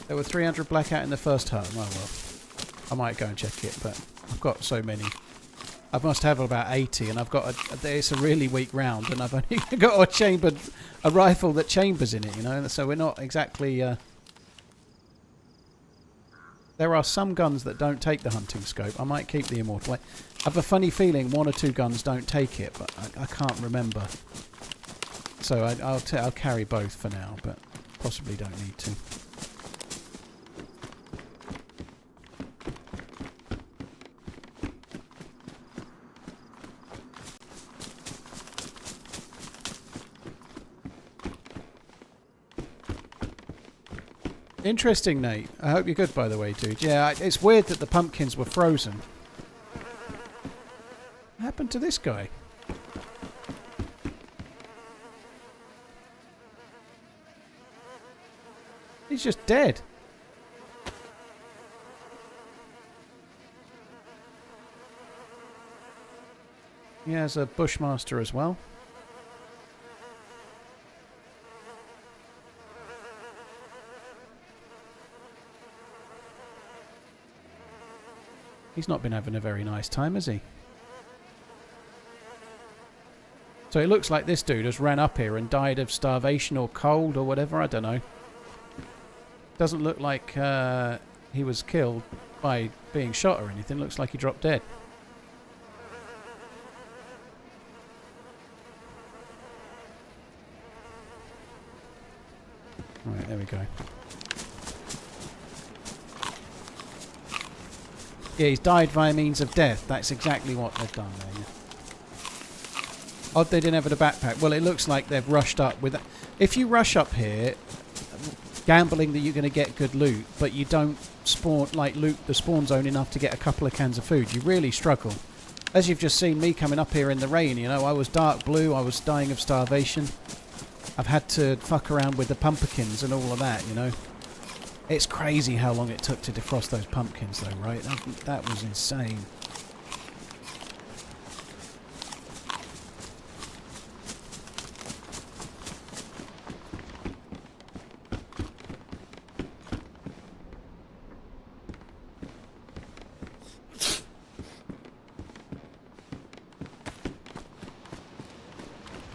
A: There were 300 blackout in the first hut. Oh well. I might go and check it, but I've got so many. I must have about 80, and I've got it's a really weak round, and I've only got a rifle that chambers in it, you know. So we're not exactly. There are some guns that don't take the hunting scope. I might keep the immortal. I have a funny feeling one or two guns don't take it, but I can't remember. So I'll carry both for now, but possibly don't need to. Interesting, Nate. I hope you're good, by the way, dude. Yeah, it's weird that the pumpkins were frozen. What happened to this guy? He's just dead. He has a Bushmaster as well. He's not been having a very nice time, has he? So it looks like this dude has ran up here and died of starvation or cold or whatever, I don't know. Doesn't look like he was killed by being shot or anything. Looks like he dropped dead. Right, there we go. Yeah, he's died via means of death. That's exactly what they've done there. Yeah. Odd they didn't have it a backpack. Well, it looks like they've rushed up with that. If you rush up here, gambling that you're going to get good loot, but you don't loot the spawn zone enough to get a couple of cans of food, you really struggle. As you've just seen me coming up here in the rain, you know, I was dark blue, I was dying of starvation. I've had to fuck around with the pumpkins and all of that, you know. It's crazy how long it took to defrost those pumpkins, though, right? That was insane.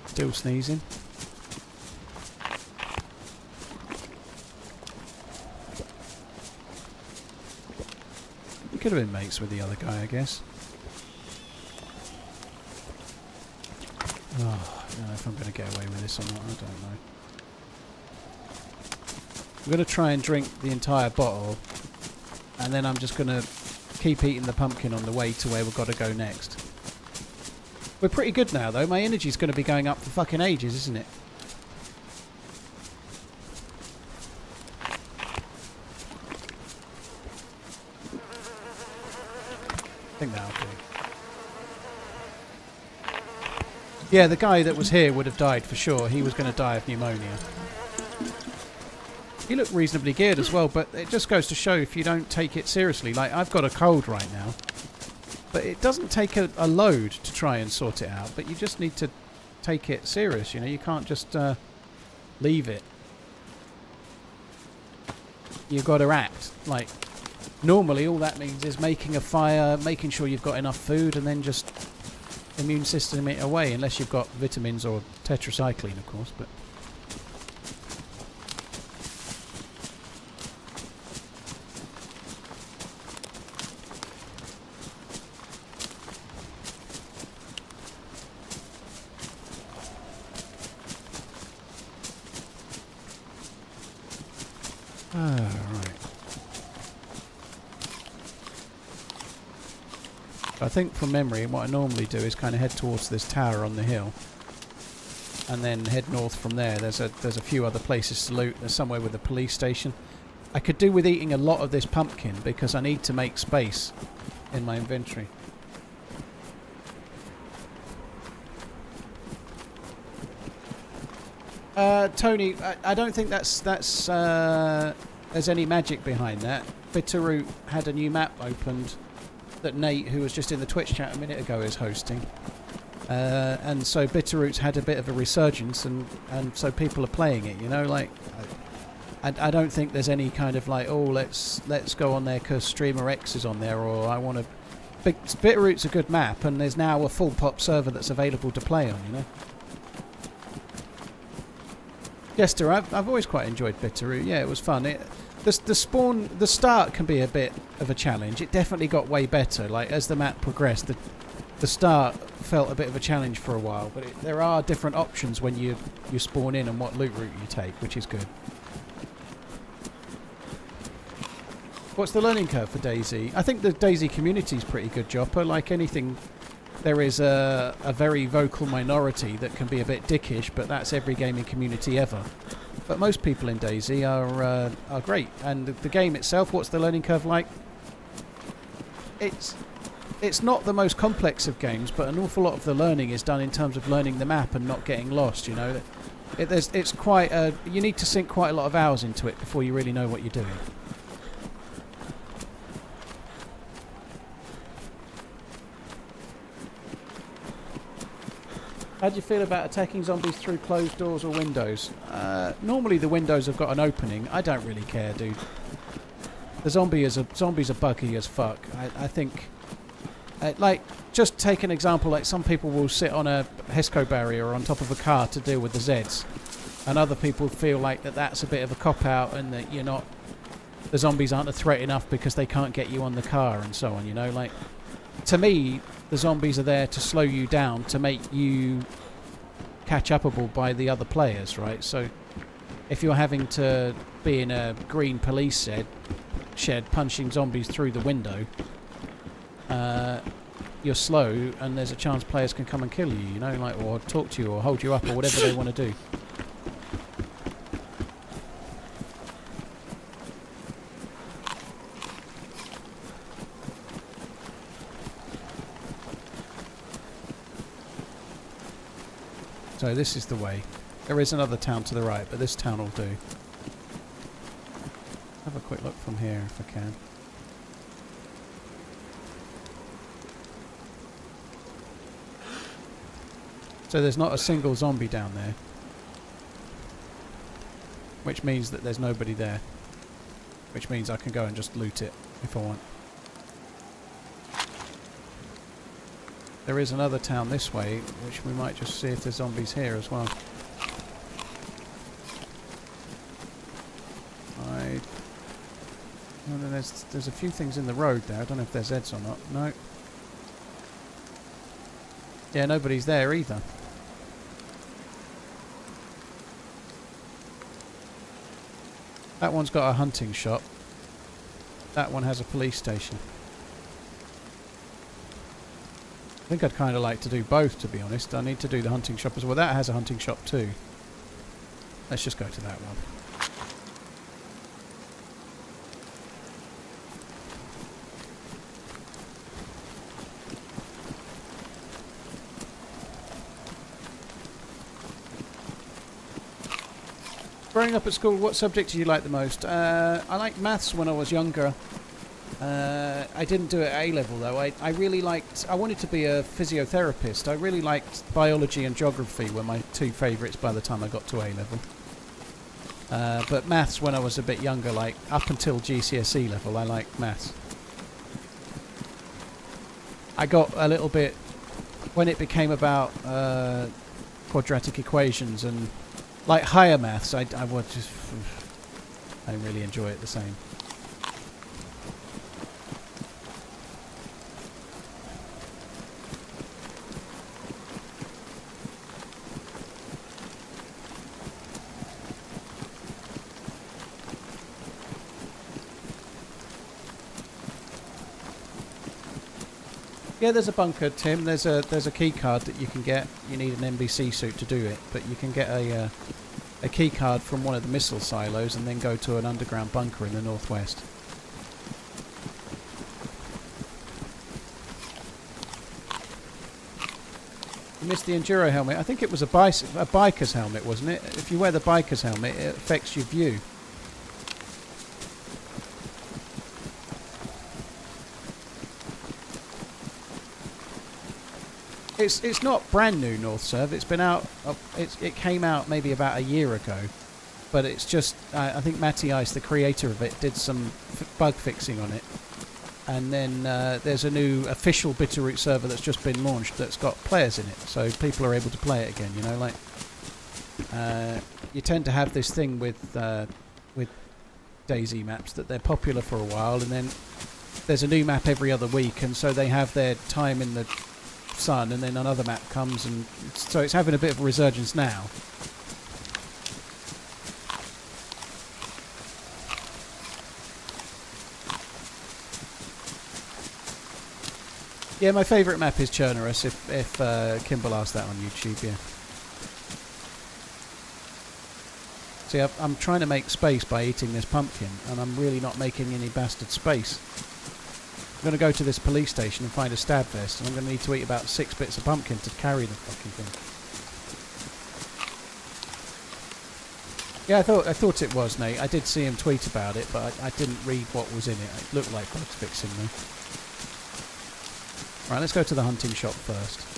A: Still sneezing. Could have been mates with the other guy, I guess. Oh, I don't know if I'm going to get away with this or not. I don't know. I'm going to try and drink the entire bottle, and then I'm just going to keep eating the pumpkin on the way to where we've got to go next. We're pretty good now, though. My energy's going to be going up for fucking ages, isn't it? I think that'll do. Yeah, the guy that was here would have died for sure. He was going to die of pneumonia. You look reasonably geared as well, but it just goes to show if you don't take it seriously. Like, I've got a cold right now, but it doesn't take a load to try and sort it out, but you just need to take it serious, you know. You can't just leave it. You've got to act. Like, normally all that means is making a fire, making sure you've got enough food, and then just immune system it away, unless you've got vitamins or tetracycline, of course, but... right. I think from memory, what I normally do is kind of head towards this tower on the hill, and then head north from there. There's a few other places to loot. There's somewhere with a police station. I could do with eating a lot of this pumpkin because I need to make space in my inventory. Tony, I don't think there's any magic behind that. Bitterroot had a new map opened that Nate, who was just in the Twitch chat a minute ago, is hosting. And so Bitterroot's had a bit of a resurgence, and so people are playing it, you know, like... I don't think there's any kind of like, oh, let's go on there because Streamer X is on there, or I want to... Bitterroot's a good map, and there's now a full pop server that's available to play on, you know. Jester, I've always quite enjoyed Bitterroot. Yeah, it was fun. The start can be a bit of a challenge. It definitely got way better. Like, as the map progressed, the start felt a bit of a challenge for a while, but there are different options when you spawn in and what loot route you take, which is good. What's the learning curve for DayZ? I think the DayZ community is pretty good, Jopper. Like anything, there is a very vocal minority that can be a bit dickish, but that's every gaming community ever. But most people in DayZ are great. And the game itself, what's the learning curve like? It's not the most complex of games, but an awful lot of the learning is done in terms of learning the map and not getting lost, you know. It's quite you need to sink quite a lot of hours into it before you really know what you're doing. How do you feel about attacking zombies through closed doors or windows? Normally the windows have got an opening. I don't really care, dude. The zombies are buggy as fuck. I think... like, just take an example, like some people will sit on a HESCO barrier on top of a car to deal with the Zeds. And other people feel like that's a bit of a cop-out and that you're not... The zombies aren't a threat enough because they can't get you on the car and so on, you know? Like, to me... The zombies are there to slow you down, to make you catch-upable by the other players, right? So if you're having to be in a green police shed punching zombies through the window, you're slow and there's a chance players can come and kill you, you know, like, or talk to you or hold you up or whatever they want to do. So this is the way. There is another town to the right, but this town will do. Have a quick look from here if I can. So there's not a single zombie down there. Which means that there's nobody there. Which means I can go and just loot it if I want. There is another town this way, which we might just see if there's zombies here as well. There's a few things in the road there. I don't know if there's Zeds or not. No. Yeah, nobody's there either. That one's got a hunting shop. That one has a police station. I think I'd kind of like to do both, to be honest. I need to do the hunting shop as well. That has a hunting shop too. Let's just go to that one. Growing up at school, what subject did you like the most? I liked maths when I was younger. I didn't do it at A-level though. I really liked... I wanted to be a physiotherapist. I really liked biology and geography were my two favourites by the time I got to A-level. But maths when I was a bit younger, like up until GCSE level, I liked maths. I got a little bit... When it became about quadratic equations and like higher maths, I would just... I didn't really enjoy it the same. Yeah, there's a bunker, Tim. There's a key card that you can get. You need an NBC suit to do it, but you can get a key card from one of the missile silos and then go to an underground bunker in the northwest. You missed the Enduro helmet. I think it was a biker's helmet, wasn't it? If you wear the biker's helmet, it affects your view. It's not brand new, North Serve. It's been out. It came out maybe about a year ago, but it's just. I think Matty Ice, the creator of it, did some bug fixing on it, and then there's a new official Bitterroot server that's just been launched that's got players in it, so people are able to play it again. You know, like you tend to have this thing with DayZ maps that they're popular for a while, and then there's a new map every other week, and so they have their time in the sun, and then another map comes, and so it's having a bit of a resurgence now. Yeah, my favourite map is Chernerus, if Kimball asked that on YouTube, yeah. See, I'm trying to make space by eating this pumpkin, and I'm really not making any bastard space. I'm going to go to this police station and find a stab vest, and I'm going to need to eat about 6 bits of pumpkin to carry the fucking thing. Yeah, I thought it was, Nate. I did see him tweet about it, but I didn't read what was in it. It looked like bug fixing though. Right, let's go to the hunting shop first.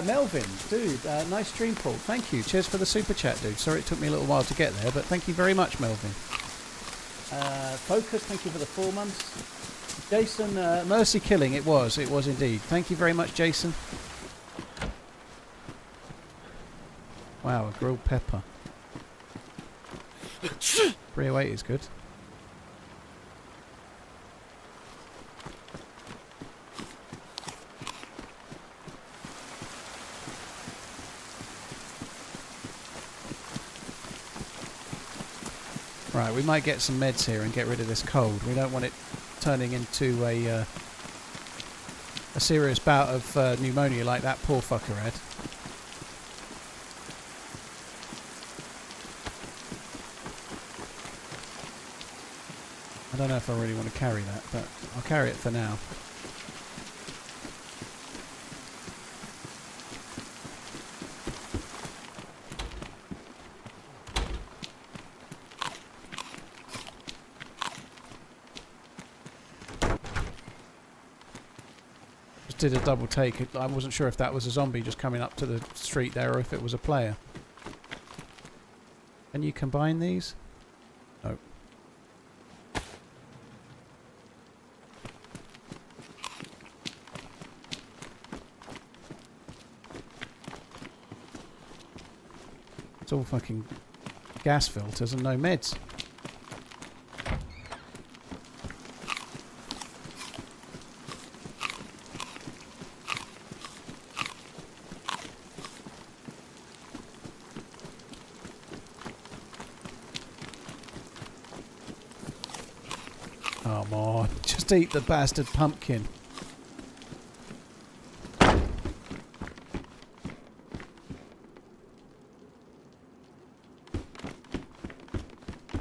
A: Melvin, dude, nice stream, Paul. Thank you. Cheers for the super chat, dude. Sorry it took me a little while to get there, but thank you very much, Melvin. Focus, thank you for the 4 months. Jason, Mercy Killing, it was indeed. Thank you very much, Jason. Wow, a grilled pepper. 308 is good. Right, we might get some meds here and get rid of this cold. We don't want it turning into a serious bout of pneumonia like that poor fucker had. I don't know if I really want to carry that, but I'll carry it for now. Did a double take. I wasn't sure if that was a zombie just coming up to the street there or if it was a player. Can you combine these? No. It's all fucking gas filters and no meds. come on. Just eat the bastard pumpkin.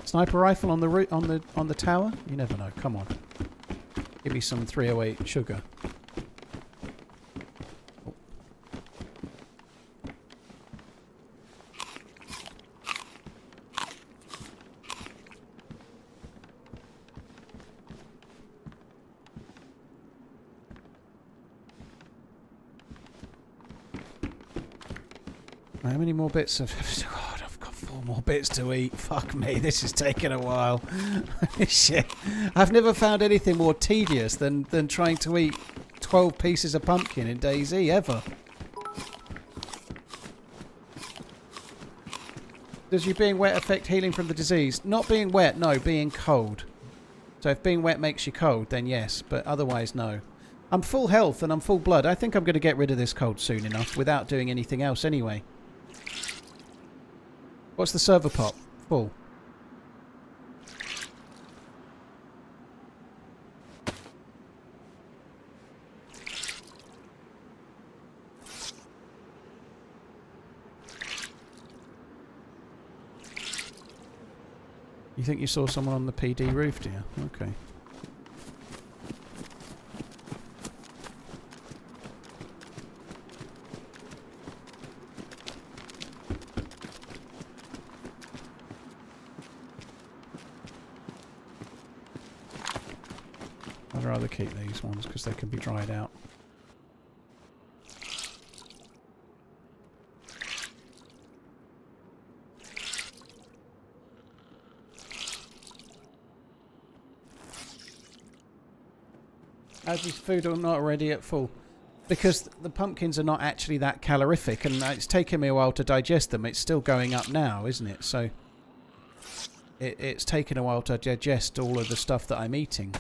A: Sniper rifle on the on the tower? You never know. Come on. Give me some 308 sugar. Oh. How many more bits of... God, I've got 4 more bits to eat. Fuck me, this is taking a while. Shit. I've never found anything more tedious than trying to eat 12 pieces of pumpkin in DayZ, ever. Does you being wet affect healing from the disease? Not being wet, no, being cold. So if being wet makes you cold, then yes, but otherwise no. I'm full health and I'm full blood. I think I'm going to get rid of this cold soon enough without doing anything else anyway. What's the server pop? Full. You think you saw someone on the PD roof, dear? Okay. I'd rather keep these ones because they can be dried out. As is food or not already at full? Because the pumpkins are not actually that calorific and it's taken me a while to digest them. It's still going up now, isn't it? So it's taken a while to digest all of the stuff that I'm eating.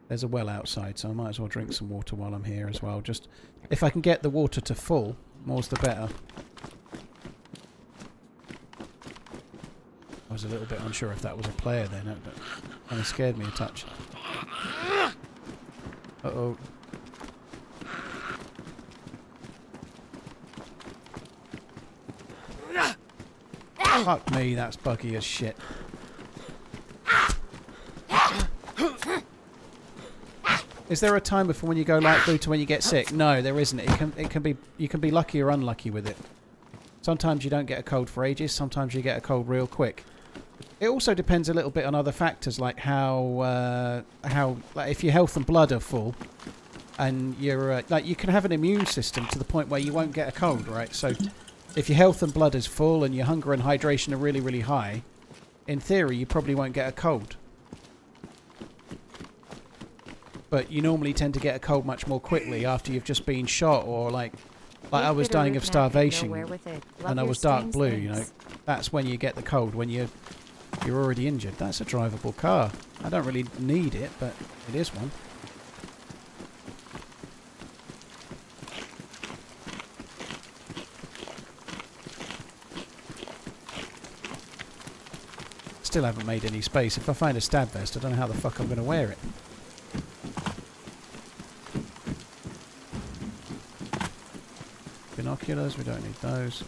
A: There's a well outside, so I might as well drink some water while I'm here as well. Just if I can get the water to full, more's the better. I was a little bit unsure if that was a player then, but kind of scared me a touch. Uh-oh. Fuck me, that's buggy as shit. Is there a timer for when you go light blue to when you get sick? No, there isn't. It can be, you can be lucky or unlucky with it. Sometimes you don't get a cold for ages. Sometimes you get a cold real quick. It also depends a little bit on other factors like how like if your health and blood are full, and you're like you can have an immune system to the point where you won't get a cold, right? So if your health and blood is full and your hunger and hydration are really, really high, in theory you probably won't get a cold. But you normally tend to get a cold much more quickly after you've just been shot or like I was dying of starvation and I was dark blue, you know. That's when you get the cold, when you're already injured. That's a drivable car. I don't really need it, but it is one. Still haven't made any space. If I find a stab vest, I don't know how the fuck I'm going to wear it. Binoculars, we don't need those.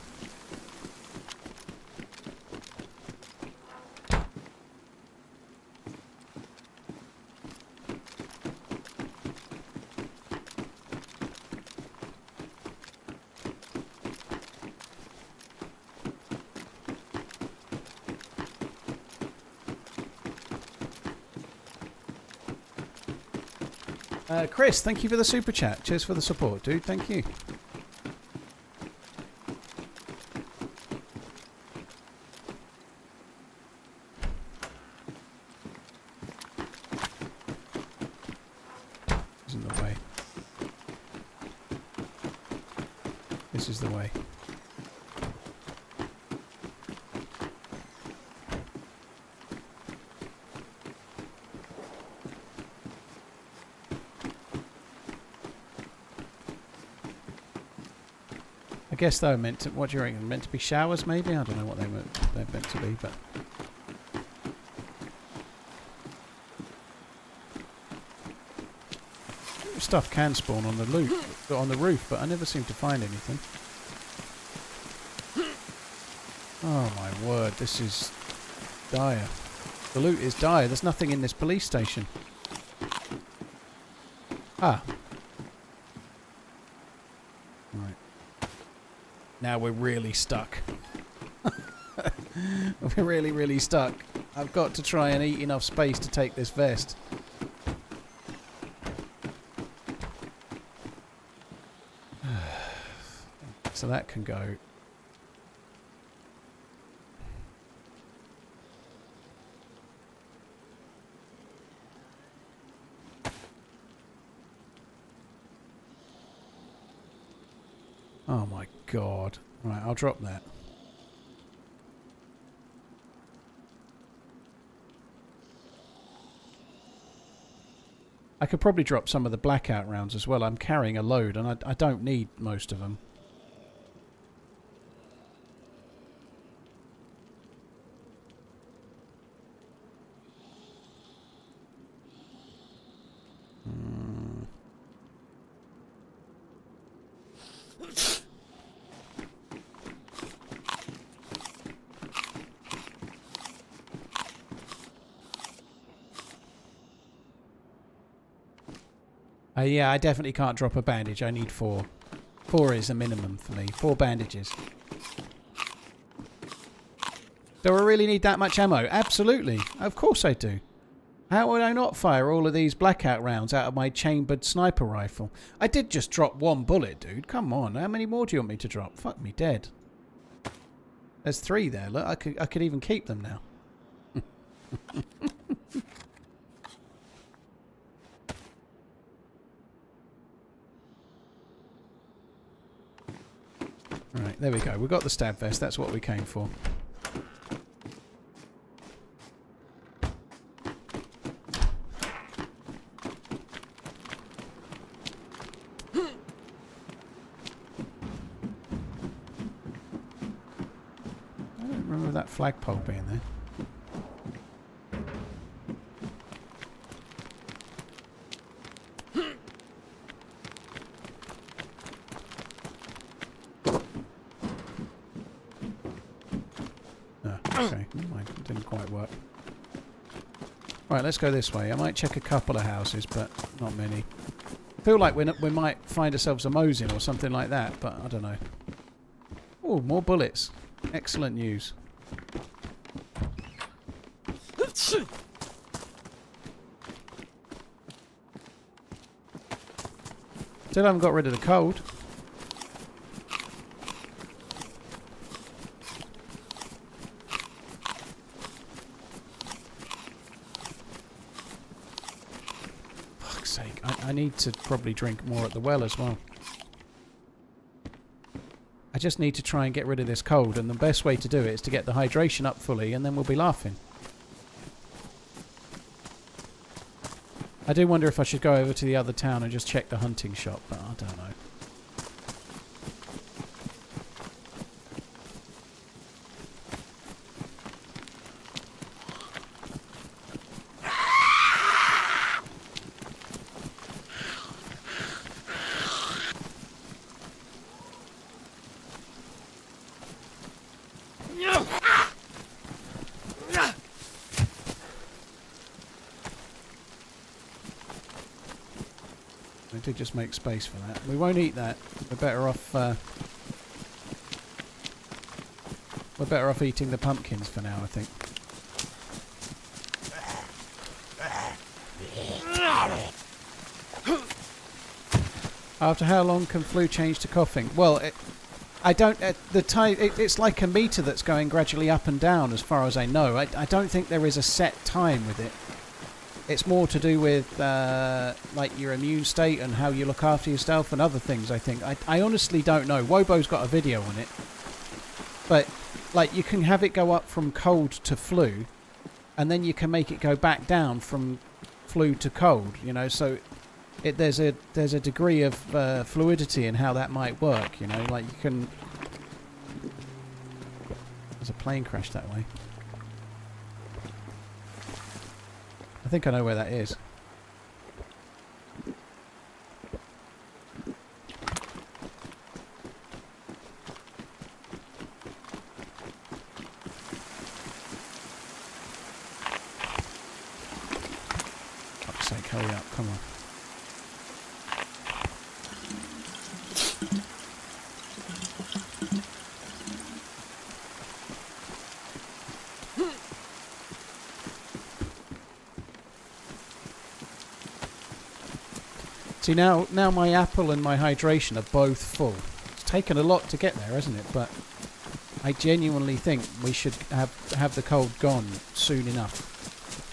A: Chris, thank you for the super chat. Cheers for the support, dude. Thank you. Isn't the way. This is the way. I guess they were meant to. What do you reckon? Meant to be showers, maybe? I don't know what they're meant to be, but. Stuff can spawn on the roof, but I never seem to find anything. Oh my word, this is dire. The loot is dire. There's nothing in this police station. Ah. Right. Now we're really stuck. We're really, really stuck. I've got to try and eat enough space to take this vest. So that can go. Oh my god. Right, I'll drop that. I could probably drop some of the blackout rounds as well. I'm carrying a load and I don't need most of them. Yeah, I definitely can't drop a bandage. I need 4. 4 is a minimum for me. 4 bandages. Do I really need that much ammo? Absolutely. Of course I do. How would I not fire all of these blackout rounds out of my chambered sniper rifle? I did just drop 1 bullet, dude. Come on. How many more do you want me to drop? Fuck me dead. There's 3 there. Look, I could even keep them now. Right, there we go. We got the stab vest. That's what we came for. I don't remember that flagpole being there. Okay, never mind. It didn't quite work. Right, let's go this way. I might check a couple of houses, but not many. I feel like we might find ourselves a Mosin or something like that, but I don't know. Oh, more bullets. Excellent news. Still haven't got rid of the cold. I need to probably drink more at the well as well. I just need to try and get rid of this cold, and the best way to do it is to get the hydration up fully, and then we'll be laughing. I do wonder if I should go over to the other town and just check the hunting shop, but I don't know. I did just make space for that. We won't eat that. We're better off. We're better off eating the pumpkins for now, I think. After how long can flu change to coughing? Well, I don't. The time it's like a meter that's going gradually up and down, as far as I know. I don't think there is a set time with it. It's more to do with like your immune state and how you look after yourself and other things, I think. I honestly don't know. Wobo's got a video on it. But like you can have it go up from cold to flu, and then you can make it go back down from flu to cold, you know. So there's a degree of fluidity in how that might work. You know, like you can. There's a plane crash that way. I think I know where that is. Fuck's sake, hurry up, come on. See, now my apple and my hydration are both full. It's taken a lot to get there, hasn't it? But I genuinely think we should have the cold gone soon enough.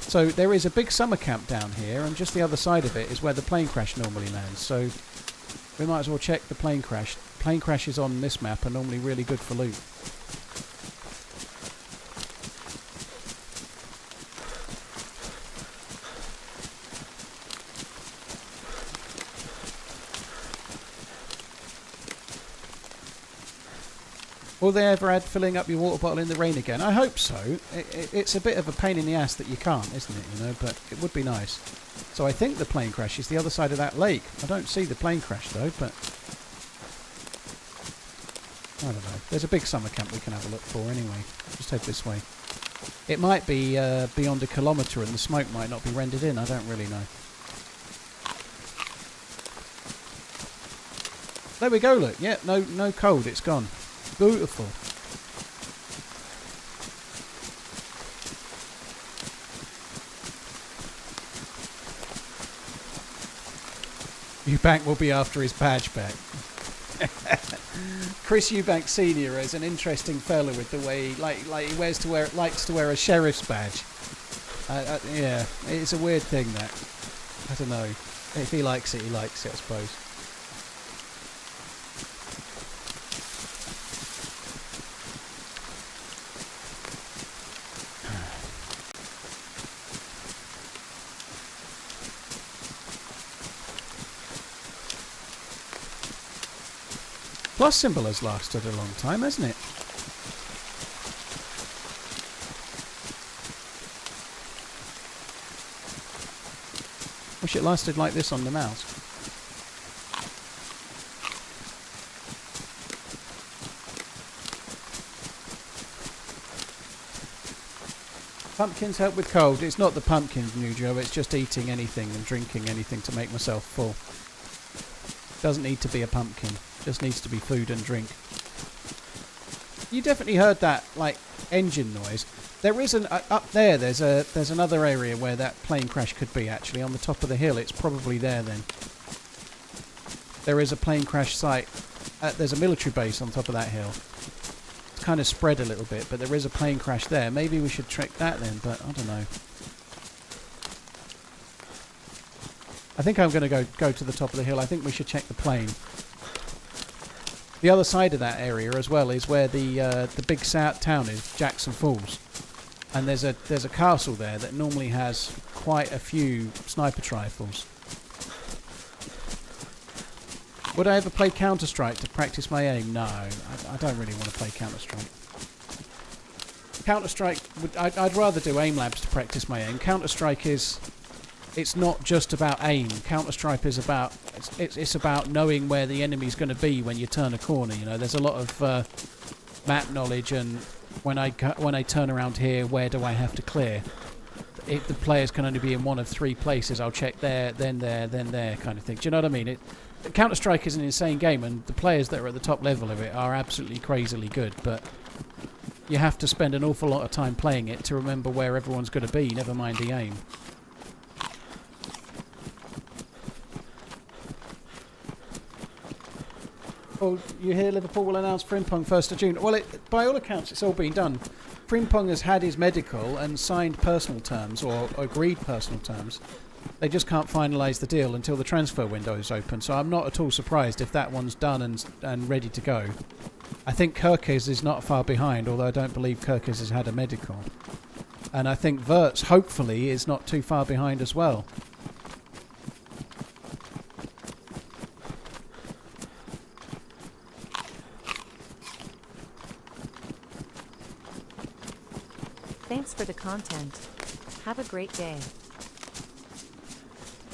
A: So there is a big summer camp down here, and just the other side of it is where the plane crash normally lands. So we might as well check the plane crash. Plane crashes on this map are normally really good for loot. Will they ever add filling up your water bottle in the rain again? I hope so. It's a bit of a pain in the ass that you can't, isn't it? You know, but it would be nice. So I think the plane crash is the other side of that lake. I don't see the plane crash though, but I don't know. There's a big summer camp we can have a look for anyway. Just head this way. It might be beyond a kilometre and the smoke might not be rendered in. I don't really know. There we go. Look, yeah, no cold. It's gone. Beautiful. Eubank will be after his badge back. Chris Eubank Senior is an interesting fellow with the way he likes to wear a sheriff's badge. Yeah, it's a weird thing that. I don't know. If he likes it, he likes it, I suppose. Plus symbol has lasted a long time, hasn't it? Wish it lasted like this on the mouse. Pumpkins help with cold. It's not the pumpkins, New Joe. It's just eating anything and drinking anything to make myself full. Doesn't need to be a pumpkin. Just needs to be food and drink. You definitely heard that, like, engine noise. There is an up there. There's another area where that plane crash could be. Actually, on the top of the hill. It's probably there then. There is a plane crash site. There's a military base on top of that hill. It's kind of spread a little bit, but there is a plane crash there. Maybe we should trick that then, but I don't know. I think I'm going to go to the top of the hill. I think we should check the plane. The other side of that area as well is where the big town is, Jackson Falls, and there's a castle there that normally has quite a few sniper rifles. Would I ever play Counter-Strike to practice my aim? No, I don't really want to play Counter-Strike. Counter-Strike, I'd rather do aim labs to practice my aim. Counter-Strike is. It's not just about aim. Counter-Strike is about it's about knowing where the enemy's going to be when you turn a corner. You know, there's a lot of map knowledge, and when I turn around here, where do I have to clear? If the players can only be in one of three places, I'll check there, then there, kind of thing. Do you know what I mean? Counter-Strike is an insane game, and the players that are at the top level of it are absolutely crazily good. But you have to spend an awful lot of time playing it to remember where everyone's going to be. Never mind the aim. Oh, you hear Liverpool will announce Frimpong 1st of June. Well, by all accounts, it's all been done. Frimpong has had his medical and signed personal terms, or agreed personal terms. They just can't finalise the deal until the transfer window is open, so I'm not at all surprised if that one's done and ready to go. I think Kirkes is not far behind, although I don't believe Kirkes has had a medical. And I think Wirtz, hopefully, is not too far behind as well.
C: Thanks for the content. Have a great day.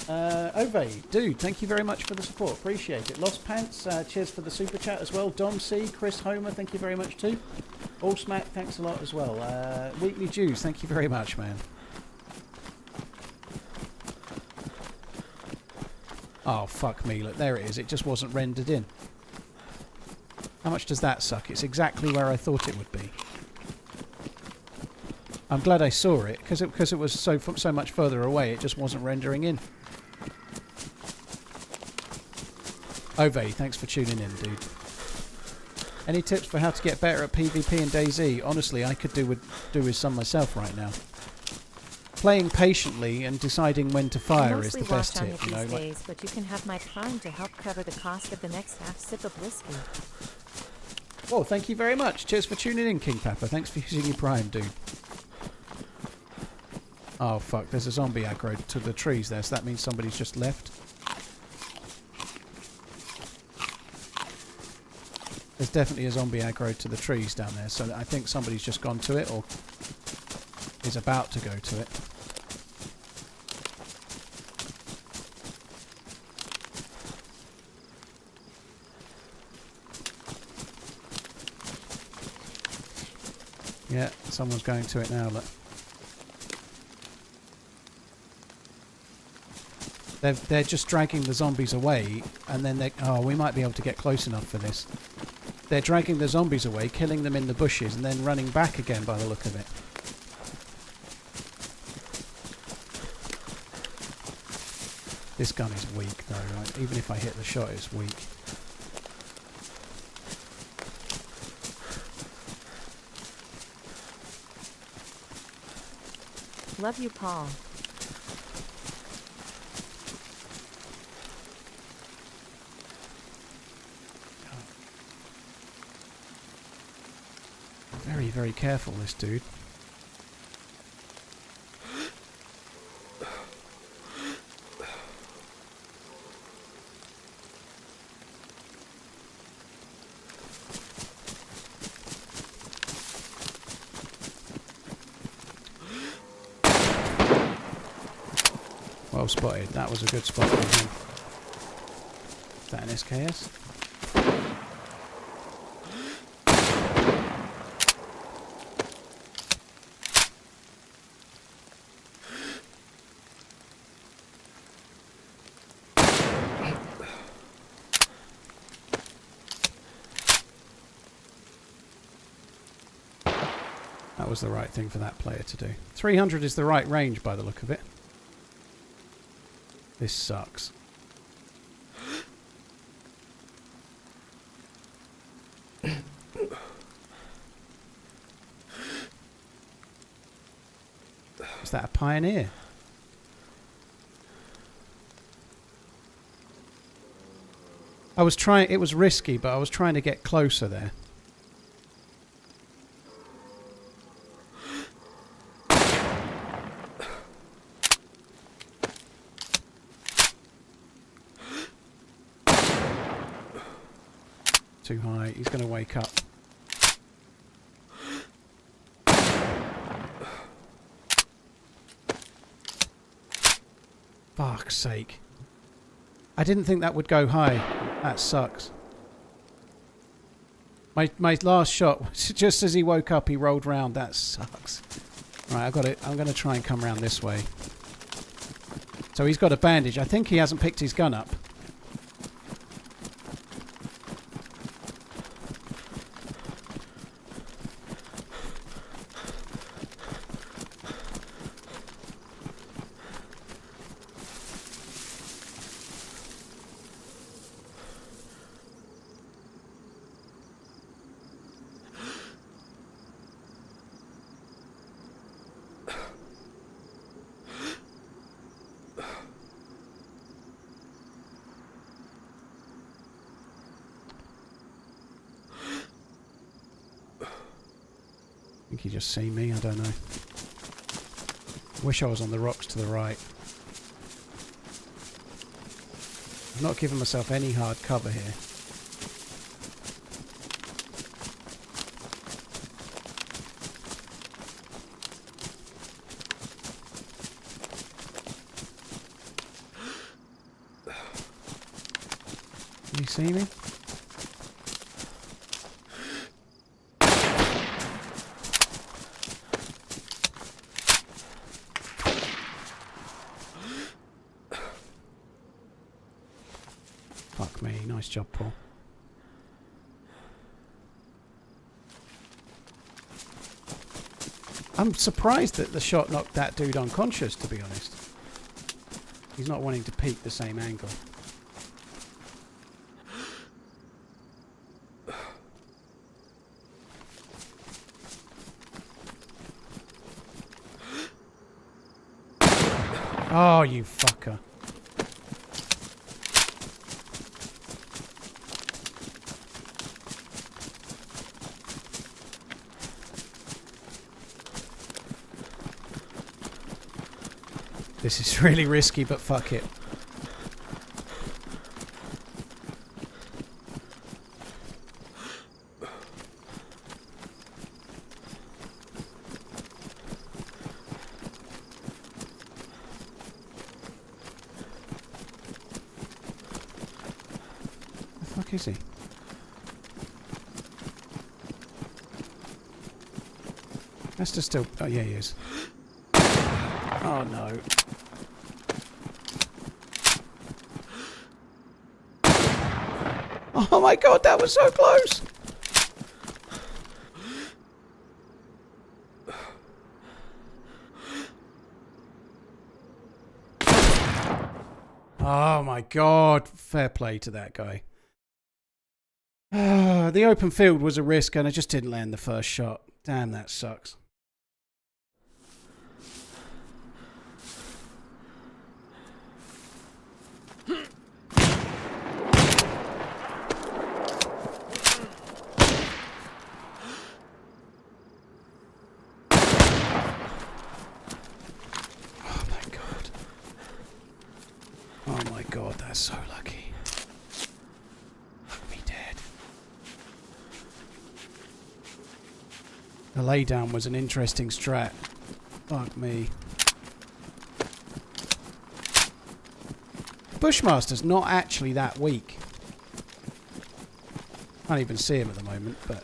A: Ove, dude, thank you very much for the support. Appreciate it. Lost Pants, cheers for the super chat as well. Dom C, Chris Homer, thank you very much too. All Smack, thanks a lot as well. Weekly Jews, thank you very much, man. Oh, fuck me. Look, there it is. It just wasn't rendered in. How much does that suck? It's exactly where I thought it would be. I'm glad I saw it, because it was so much further away, it just wasn't rendering in. Ove, thanks for tuning in, dude. Any tips for how to get better at PvP and DayZ? Honestly, I could do with some myself right now. Playing patiently and deciding when to fire is the best tip, you know.
C: Days, but you can have my Prime to help cover the cost of the next half sip of whiskey.
A: Well, thank you very much. Cheers for tuning in, King Papa. Thanks for using your Prime, dude. Oh, fuck. There's a zombie aggro to the trees there, so that means somebody's just left. There's definitely a zombie aggro to the trees down there, so I think somebody's just gone to it or is about to go to it. Yeah, someone's going to it now, look. They're just dragging the zombies away, and then they... Oh, we might be able to get close enough for this. They're dragging the zombies away, killing them in the bushes, and then running back again by the look of it. This gun is weak, though. Right? Even if I hit the shot, it's weak.
C: Love you, Paul.
A: Very, very careful, this dude. Well spotted. That was a good spot for him. Is that an SKS? That was the right thing for that player to do. 300 is the right range by the look of it. This sucks. Is that a Pioneer? I was trying, it was risky, but I was trying to get closer there. Too high. He's going to wake up. Fuck's sake. I didn't think that would go high. That sucks. My last shot was just as he woke up, he rolled round. That sucks. Right, I've got it. I'm going to try and come round this way. So he's got a bandage. I think he hasn't picked his gun up. I think he just seen me, I don't know. Wish I was on the rocks to the right. I've not given myself any hard cover here. Did he see me? Fuck me. Nice job, Paul. I'm surprised that the shot knocked that dude unconscious, to be honest. He's not wanting to peek the same angle. Oh, you fucker. This is really risky, but fuck it. The fuck is he? That's just still... Oh, yeah, he is. Oh, no. Oh my god, that was so close! Oh my god, fair play to that guy. The open field was a risk and I just didn't land the first shot. Damn, that sucks. God, that's so lucky. Fuck me dead. The laydown was an interesting strat. Fuck me. Bushmaster's not actually that weak. Can't even see him at the moment, but...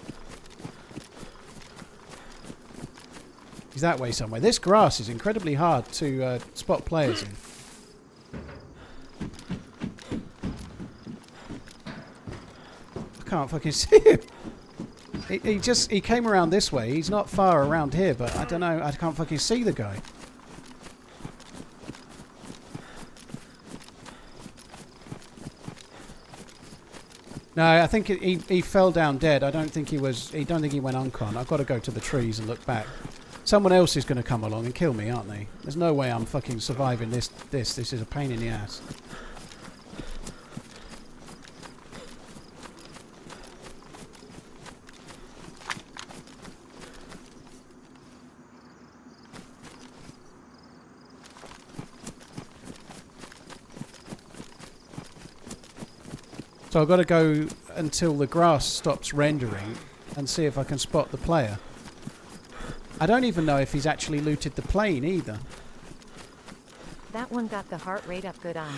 A: he's that way somewhere. This grass is incredibly hard to spot players in. Can't fucking see him. He came around this way. He's not far around here, but I don't know. I can't fucking see the guy. No, I think he fell down dead. I don't think he was. I don't think he went uncon. I've got to go to the trees and look back. Someone else is going to come along and kill me, aren't they? There's no way I'm fucking surviving this. This is a pain in the ass. So I've got to go until the grass stops rendering and see if I can spot the player. I don't even know if he's actually looted the plane either.
C: That one got the heart rate up good on.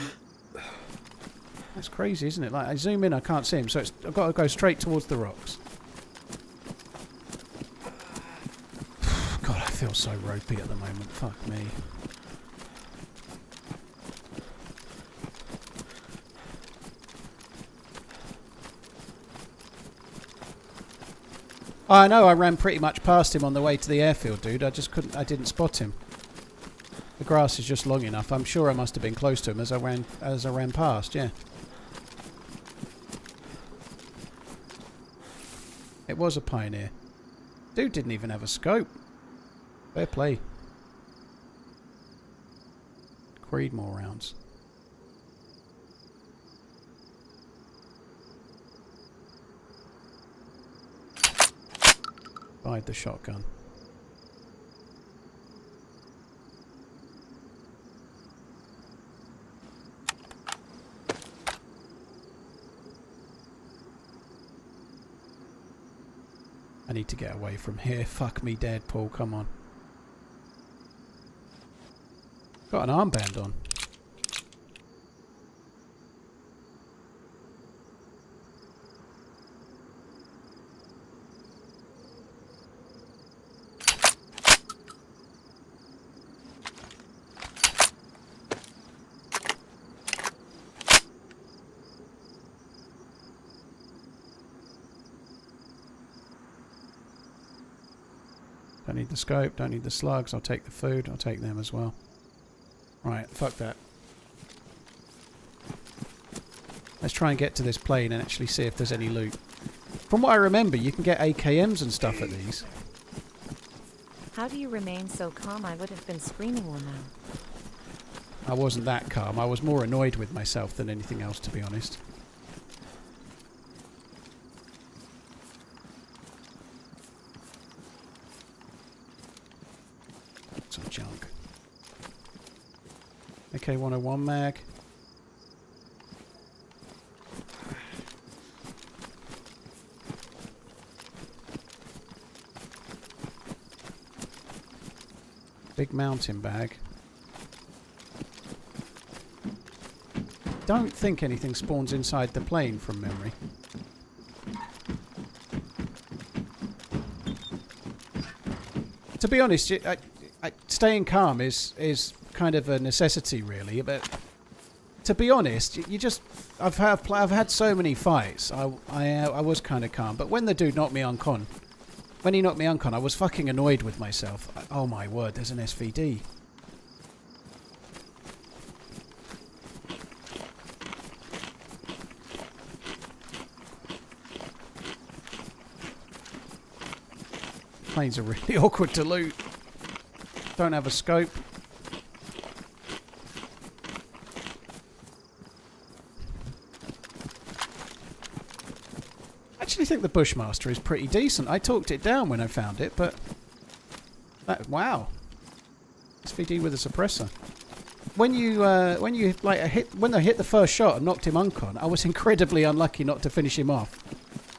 A: That's crazy, isn't it? Like I zoom in, I can't see him, so I've got to go straight towards the rocks. God, I feel so ropey at the moment. Fuck me. Oh, I know I ran pretty much past him on the way to the airfield, dude. I didn't spot him. The grass is just long enough. I'm sure I must have been close to him as I ran past, yeah. It was a Pioneer. Dude didn't even have a scope. Fair play. Creedmoor rounds. Buy the shotgun. I need to get away from here. Fuck me dead, Paul. Come on. Got an armband on. Don't need the scope, don't need the slugs. I'll take the food, I'll take them as well. Right, fuck that. Let's try and get to this plane and actually see if there's any loot. From what I remember, you can get AKMs and stuff at these.
C: How do you remain so calm? I would have been screaming one now.
A: I wasn't that calm. I was more annoyed with myself than anything else, to be honest. Some junk. AK 101 mag. Big mountain bag. Don't think anything spawns inside the plane from memory. To be honest, staying calm is kind of a necessity, really. But to be honest, you just I've had so many fights. I was kind of calm, but when the dude knocked me uncon. When he knocked me uncon, I was fucking annoyed with myself. Oh my word, there's an SVD. Planes are really awkward to loot. Don't have a scope. I actually think the Bushmaster is pretty decent. I talked it down when I found it, but wow, SVD with a suppressor. When I hit the first shot and knocked him uncon, I was incredibly unlucky not to finish him off.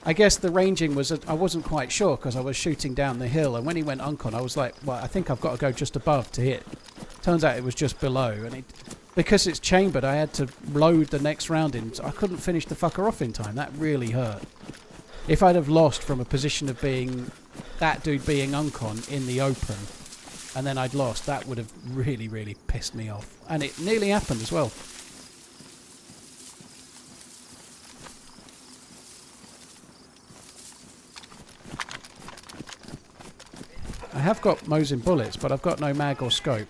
A: I guess the ranging was I wasn't quite sure because I was shooting down the hill, and when he went uncon, I was like, well, I think I've got to go just above to hit. Turns out it was just below, and because it's chambered, I had to load the next round in, so I couldn't finish the fucker off in time. That really hurt. If I'd have lost from a position of being that dude being uncon in the open, and then I'd lost, that would have really, really pissed me off. And it nearly happened as well. I have got Mosin bullets, but I've got no mag or scope.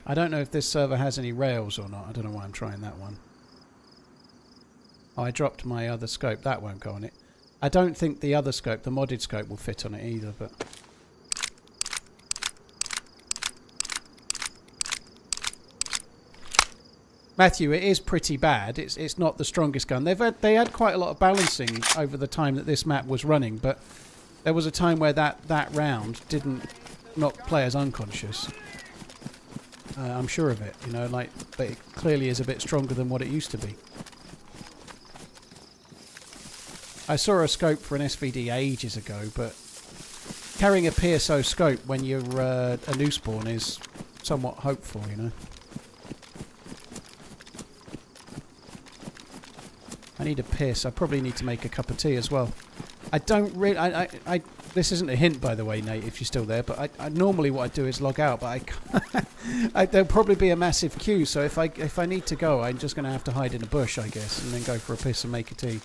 A: I don't know if this server has any rails or not. I don't know why I'm trying that one. Oh, I dropped my other scope. That won't go on it. I don't think the other scope, the modded scope, will fit on it either, but... Matthew, it is pretty bad. It's not the strongest gun. They had quite a lot of balancing over the time that this map was running, but there was a time where that round didn't knock players unconscious. I'm sure of it, you know, but it clearly is a bit stronger than what it used to be. I saw a scope for an SVD ages ago, but carrying a PSO scope when you're a new spawn is somewhat hopeful, you know. I need a piss. I probably need to make a cup of tea as well. I don't really... this isn't a hint, by the way, Nate, if you're still there, but I normally what I do is log out, but there'll probably be a massive queue, so if I need to go, I'm just going to have to hide in a bush, I guess, and then go for a piss and make a tea.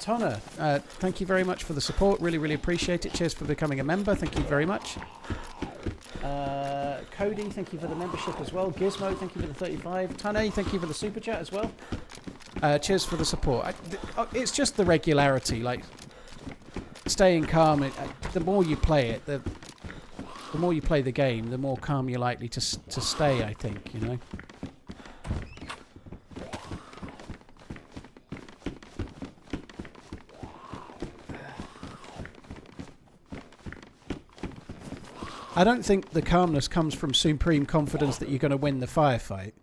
A: Tonna, thank you very much for the support. Really, really appreciate it. Cheers for becoming a member. Thank you very much. Cody, thank you for the membership as well. Gizmo, thank you for the 35. Tane, thank you for the super chat as well. Cheers for the support. It's just the regularity, like staying calm. The more you play it, the more you play the game, the more calm you're likely to stay, I think, you know. I don't think the calmness comes from supreme confidence that you're going to win the firefight.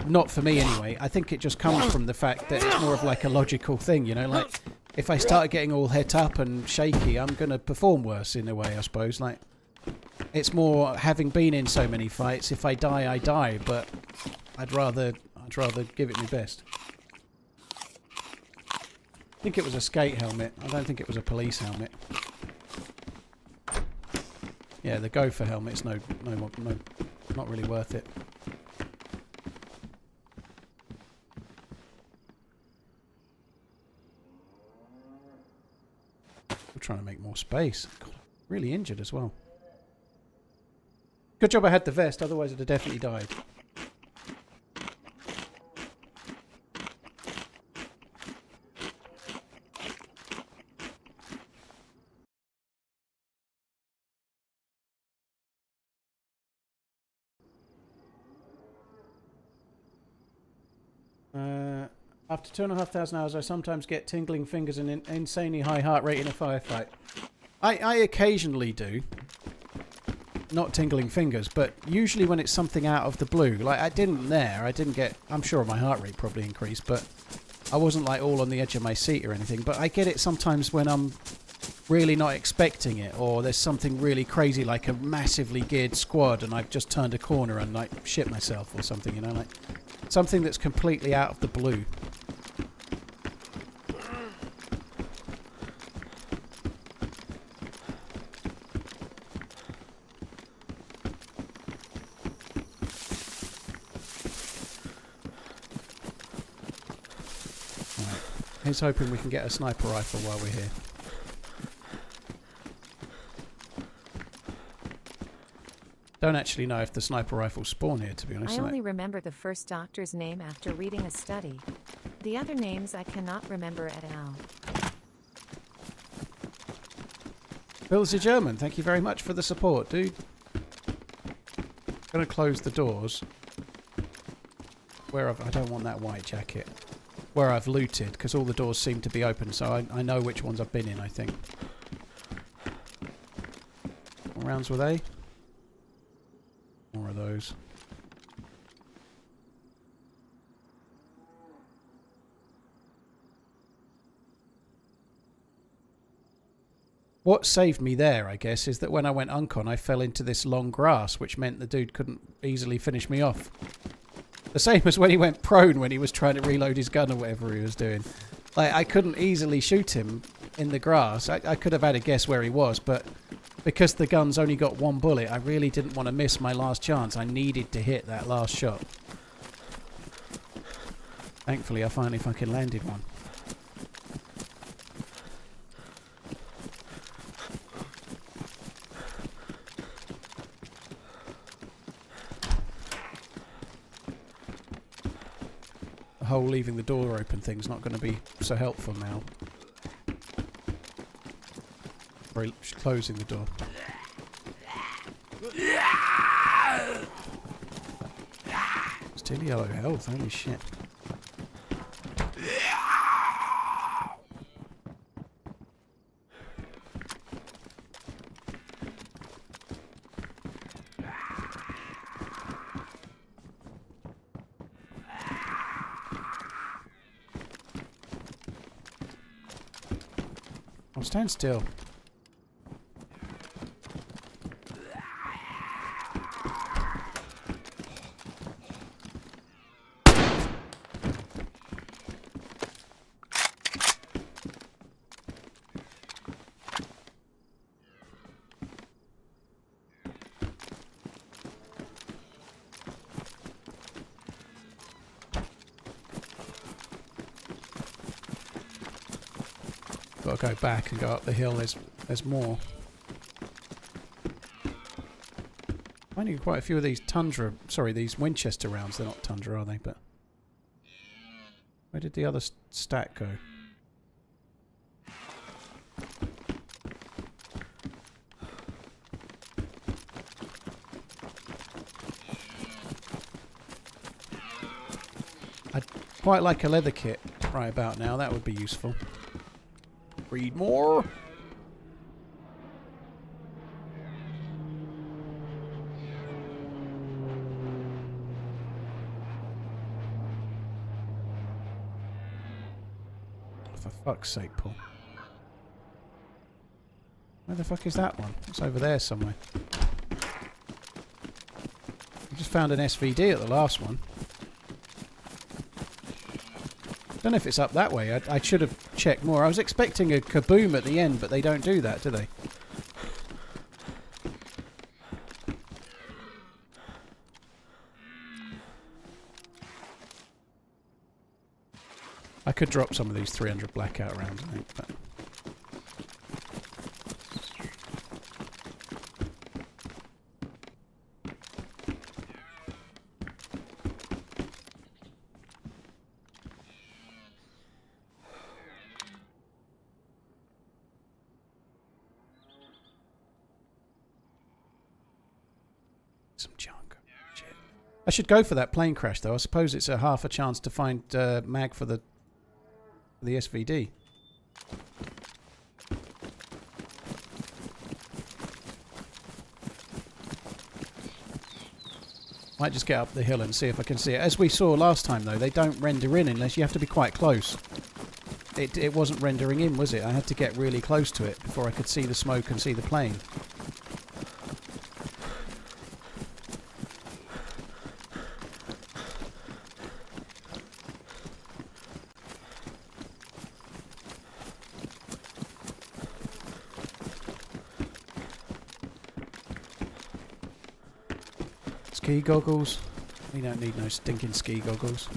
A: Not for me, anyway. I think it just comes from the fact that it's more of like a logical thing, you know? Like, if I start getting all het up and shaky, I'm going to perform worse in a way, I suppose. Like, It's more having been in so many fights. If I die, I die. But I'd rather give it my best. I think it was a skate helmet. I don't think it was a police helmet. Yeah, the gopher helmet's no, not really worth it. I'm trying to make more space. God, really injured as well. Good job I had the vest, otherwise I'd have definitely died. After 2,500 hours, I sometimes get tingling fingers and an insanely high heart rate in a firefight. I occasionally do. Not tingling fingers, but usually when it's something out of the blue. Like, I didn't there. I didn't get... I'm sure my heart rate probably increased, but I wasn't, like, all on the edge of my seat or anything. But I get it sometimes when I'm really not expecting it, or there's something really crazy, like a massively geared squad, and I've just turned a corner and, like, shit myself or something, you know? Like, something that's completely out of the blue. Here's hoping we can get a sniper rifle while we're here. Don't actually know if the sniper rifles spawn here, to be honest.
C: I only remember the first doctor's name after reading a study. The other names I cannot remember at all.
A: Bill's a German. Thank you very much for the support, dude. Gonna close the doors. I don't want that white jacket. Where I've looted, because all the doors seem to be open, so I know which ones I've been in, I think. What rounds were they? More of those. What saved me there, I guess, is that when I went uncon, I fell into this long grass, which meant the dude couldn't easily finish me off. The same as when he went prone when he was trying to reload his gun or whatever he was doing. Like, I couldn't easily shoot him in the grass. I could have had a guess where he was, but because the gun's only got one bullet, I really didn't want to miss my last chance. I needed to hit that last shot. Thankfully, I finally fucking landed one. The whole leaving the door open thing's not going to be so helpful now. Or closing the door. Still yellow health, holy shit. Oh, stand still. Got to go back and go up the hill. There's more. Finding quite a few of these Tundra, sorry, these Winchester rounds. They're not Tundra, are they? But where did the other stack go? I'd quite like a leather kit right about now. That would be useful. Read more. For fuck's sake, Paul. Where the fuck is that one? It's over there somewhere. I just found an SVD at the last one. Don't know if it's up that way. I should have checked more. I was expecting a kaboom at the end, but they don't do that, do they? I could drop some of these 300 blackout rounds, I think, but... Some junk. Shit. I should go for that plane crash, though. I suppose it's a half a chance to find mag for the SVD. Might just get up the hill and see if I can see it. As we saw last time, though, they don't render in unless you have to be quite close. It wasn't rendering in, was it? I had to get really close to it before I could see the smoke and see the plane. Ski goggles. We don't need no stinking ski goggles.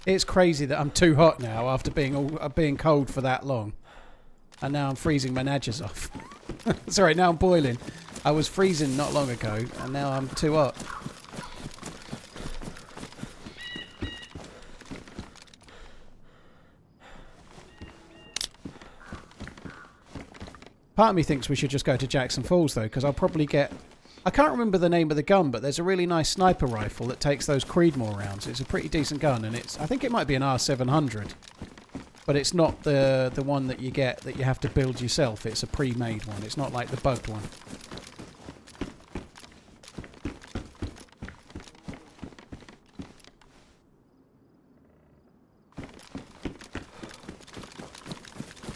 A: It's crazy that I'm too hot now after being cold for that long, and now I'm freezing my nadgers off. Sorry, now I'm boiling. I was freezing not long ago, and now I'm too hot. Part of me thinks we should just go to Jackson Falls, though, because I'll probably get... I can't remember the name of the gun, but there's a really nice sniper rifle that takes those Creedmoor rounds. It's a pretty decent gun, and I think it might be an R700. But it's not the one that you get that you have to build yourself. It's a pre-made one. It's not like the bugged one.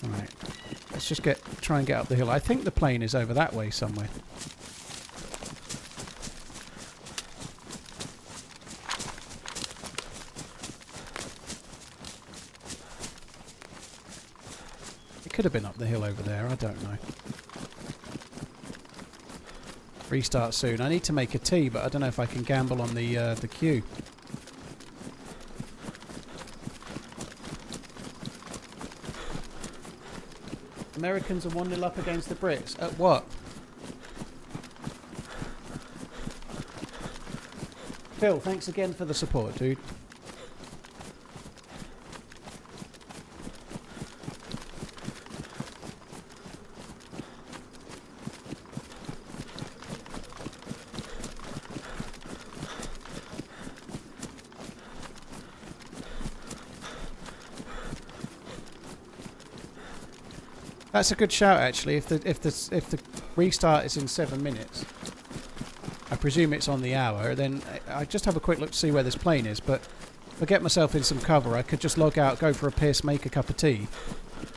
A: Alright. Let's just try and get up the hill. I think the plane is over that way somewhere. Could have been up the hill over there, I don't know. Restart soon. I need to make a tea, but I don't know if I can gamble on the queue. Americans are 1-0 up against the Brits. At what? Phil, thanks again for the support, dude. That's a good shout, actually. If the restart is in 7 minutes, I presume it's on the hour. Then I just have a quick look to see where this plane is. But if I get myself in some cover, I could just log out, go for a piss, make a cup of tea,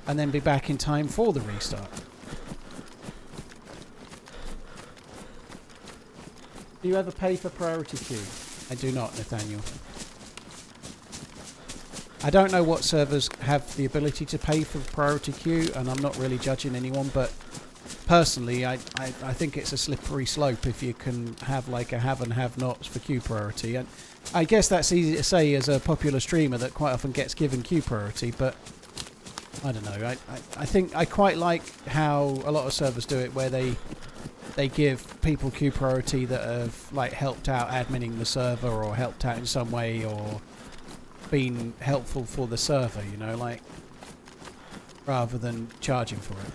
A: and then be back in time for the restart. Do you ever pay for priority queue? I do not, Nathaniel. I don't know what servers have the ability to pay for priority queue, and I'm not really judging anyone, but personally I think it's a slippery slope if you can have like a have and have nots for queue priority. And I guess that's easy to say as a popular streamer that quite often gets given queue priority, but I don't know. I think I quite like how a lot of servers do it, where they give people queue priority that have like helped out adminning the server or helped out in some way or been helpful for the server, you know, like, rather than charging for it.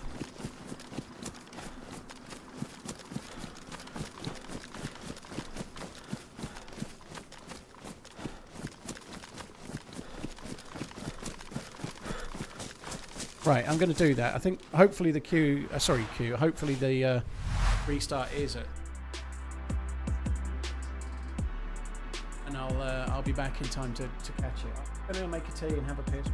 A: Right, I'm going to do that. I think hopefully the queue, hopefully the restart is at and I'll be back in time to catch it. I'm gonna make a tea and have a piss.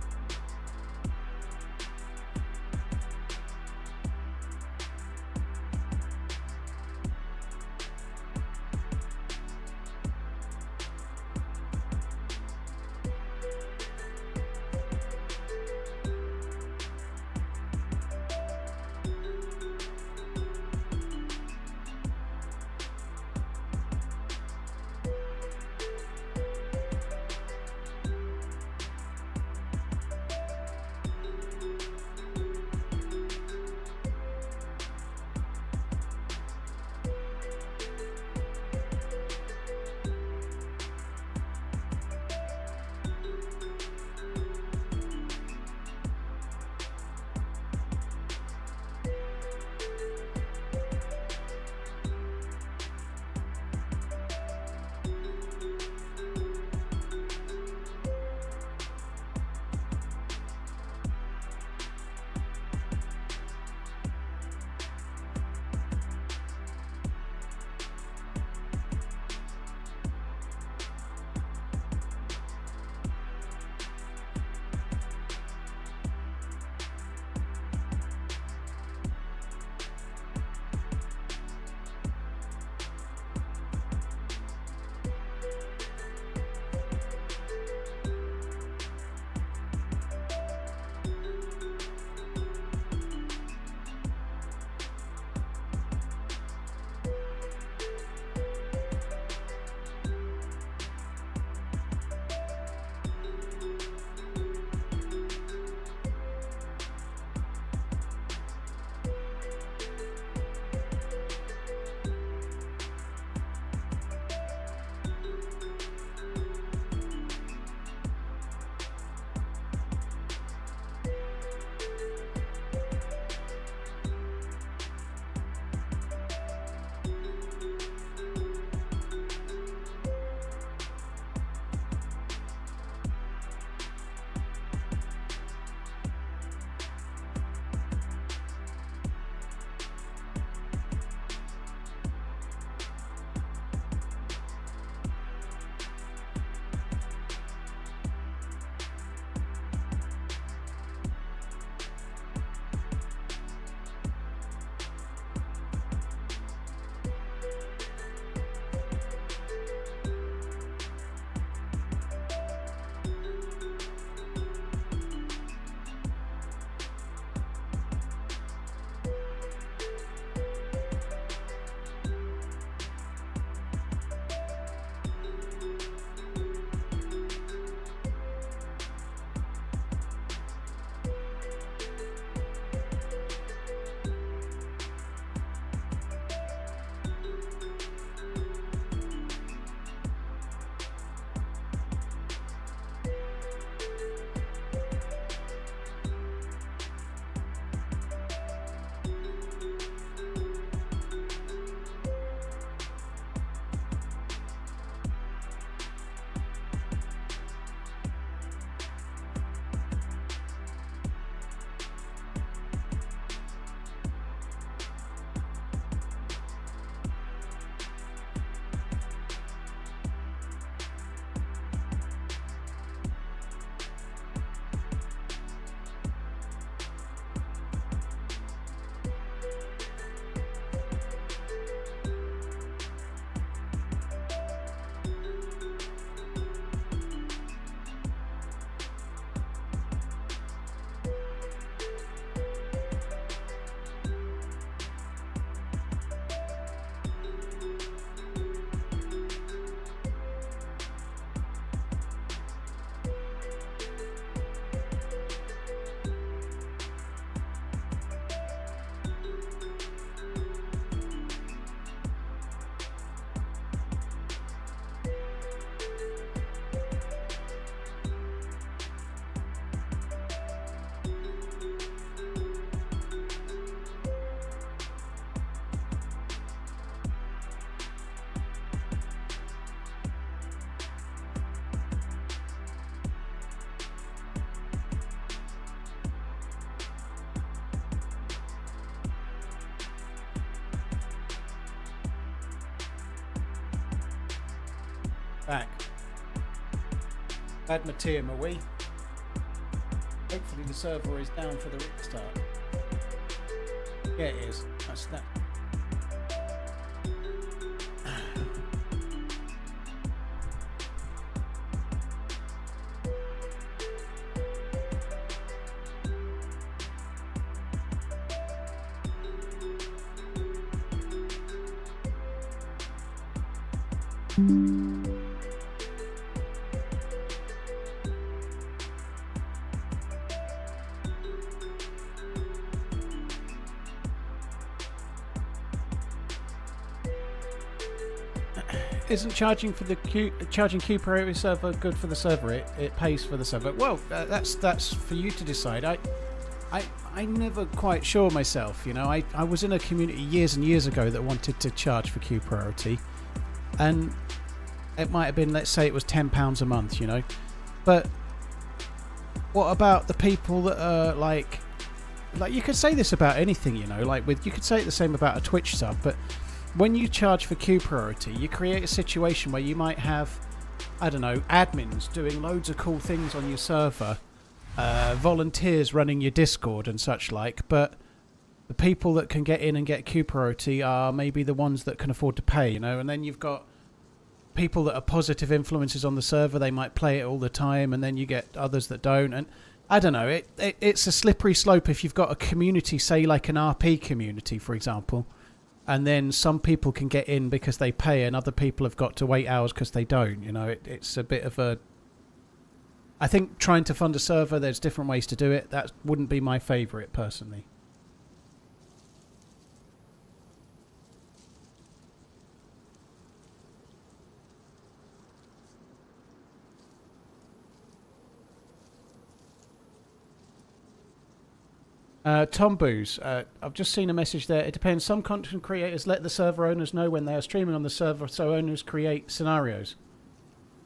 A: Back. Bad Mateum, are we? Hopefully the server is down for the restart. Yeah, it is. That's that. Isn't charging for the charging Q priority server good for the server? It pays for the server. Well, that's for you to decide. I'm never quite sure myself. You know, I was in a community years and years ago that wanted to charge for Q priority, and it might have been, let's say, it was £10 a month. You know, but what about the people that are like you could say this about anything. You know, you could say it the same about a Twitch sub, but when you charge for queue priority, you create a situation where you might have, I don't know, admins doing loads of cool things on your server, volunteers running your Discord and such like, but the people that can get in and get queue priority are maybe the ones that can afford to pay, you know, and then you've got people that are positive influences on the server, they might play it all the time, and then you get others that don't, and I don't know, it's a slippery slope if you've got a community, say like an RP community, for example, and then some people can get in because they pay and other people have got to wait hours because they don't. You know, it's a bit of a... I think trying to fund a server, there's different ways to do it. That wouldn't be my favourite, personally. Tom Booze, I've just seen a message there. It depends. Some content creators let the server owners know when they are streaming on the server, so owners create scenarios.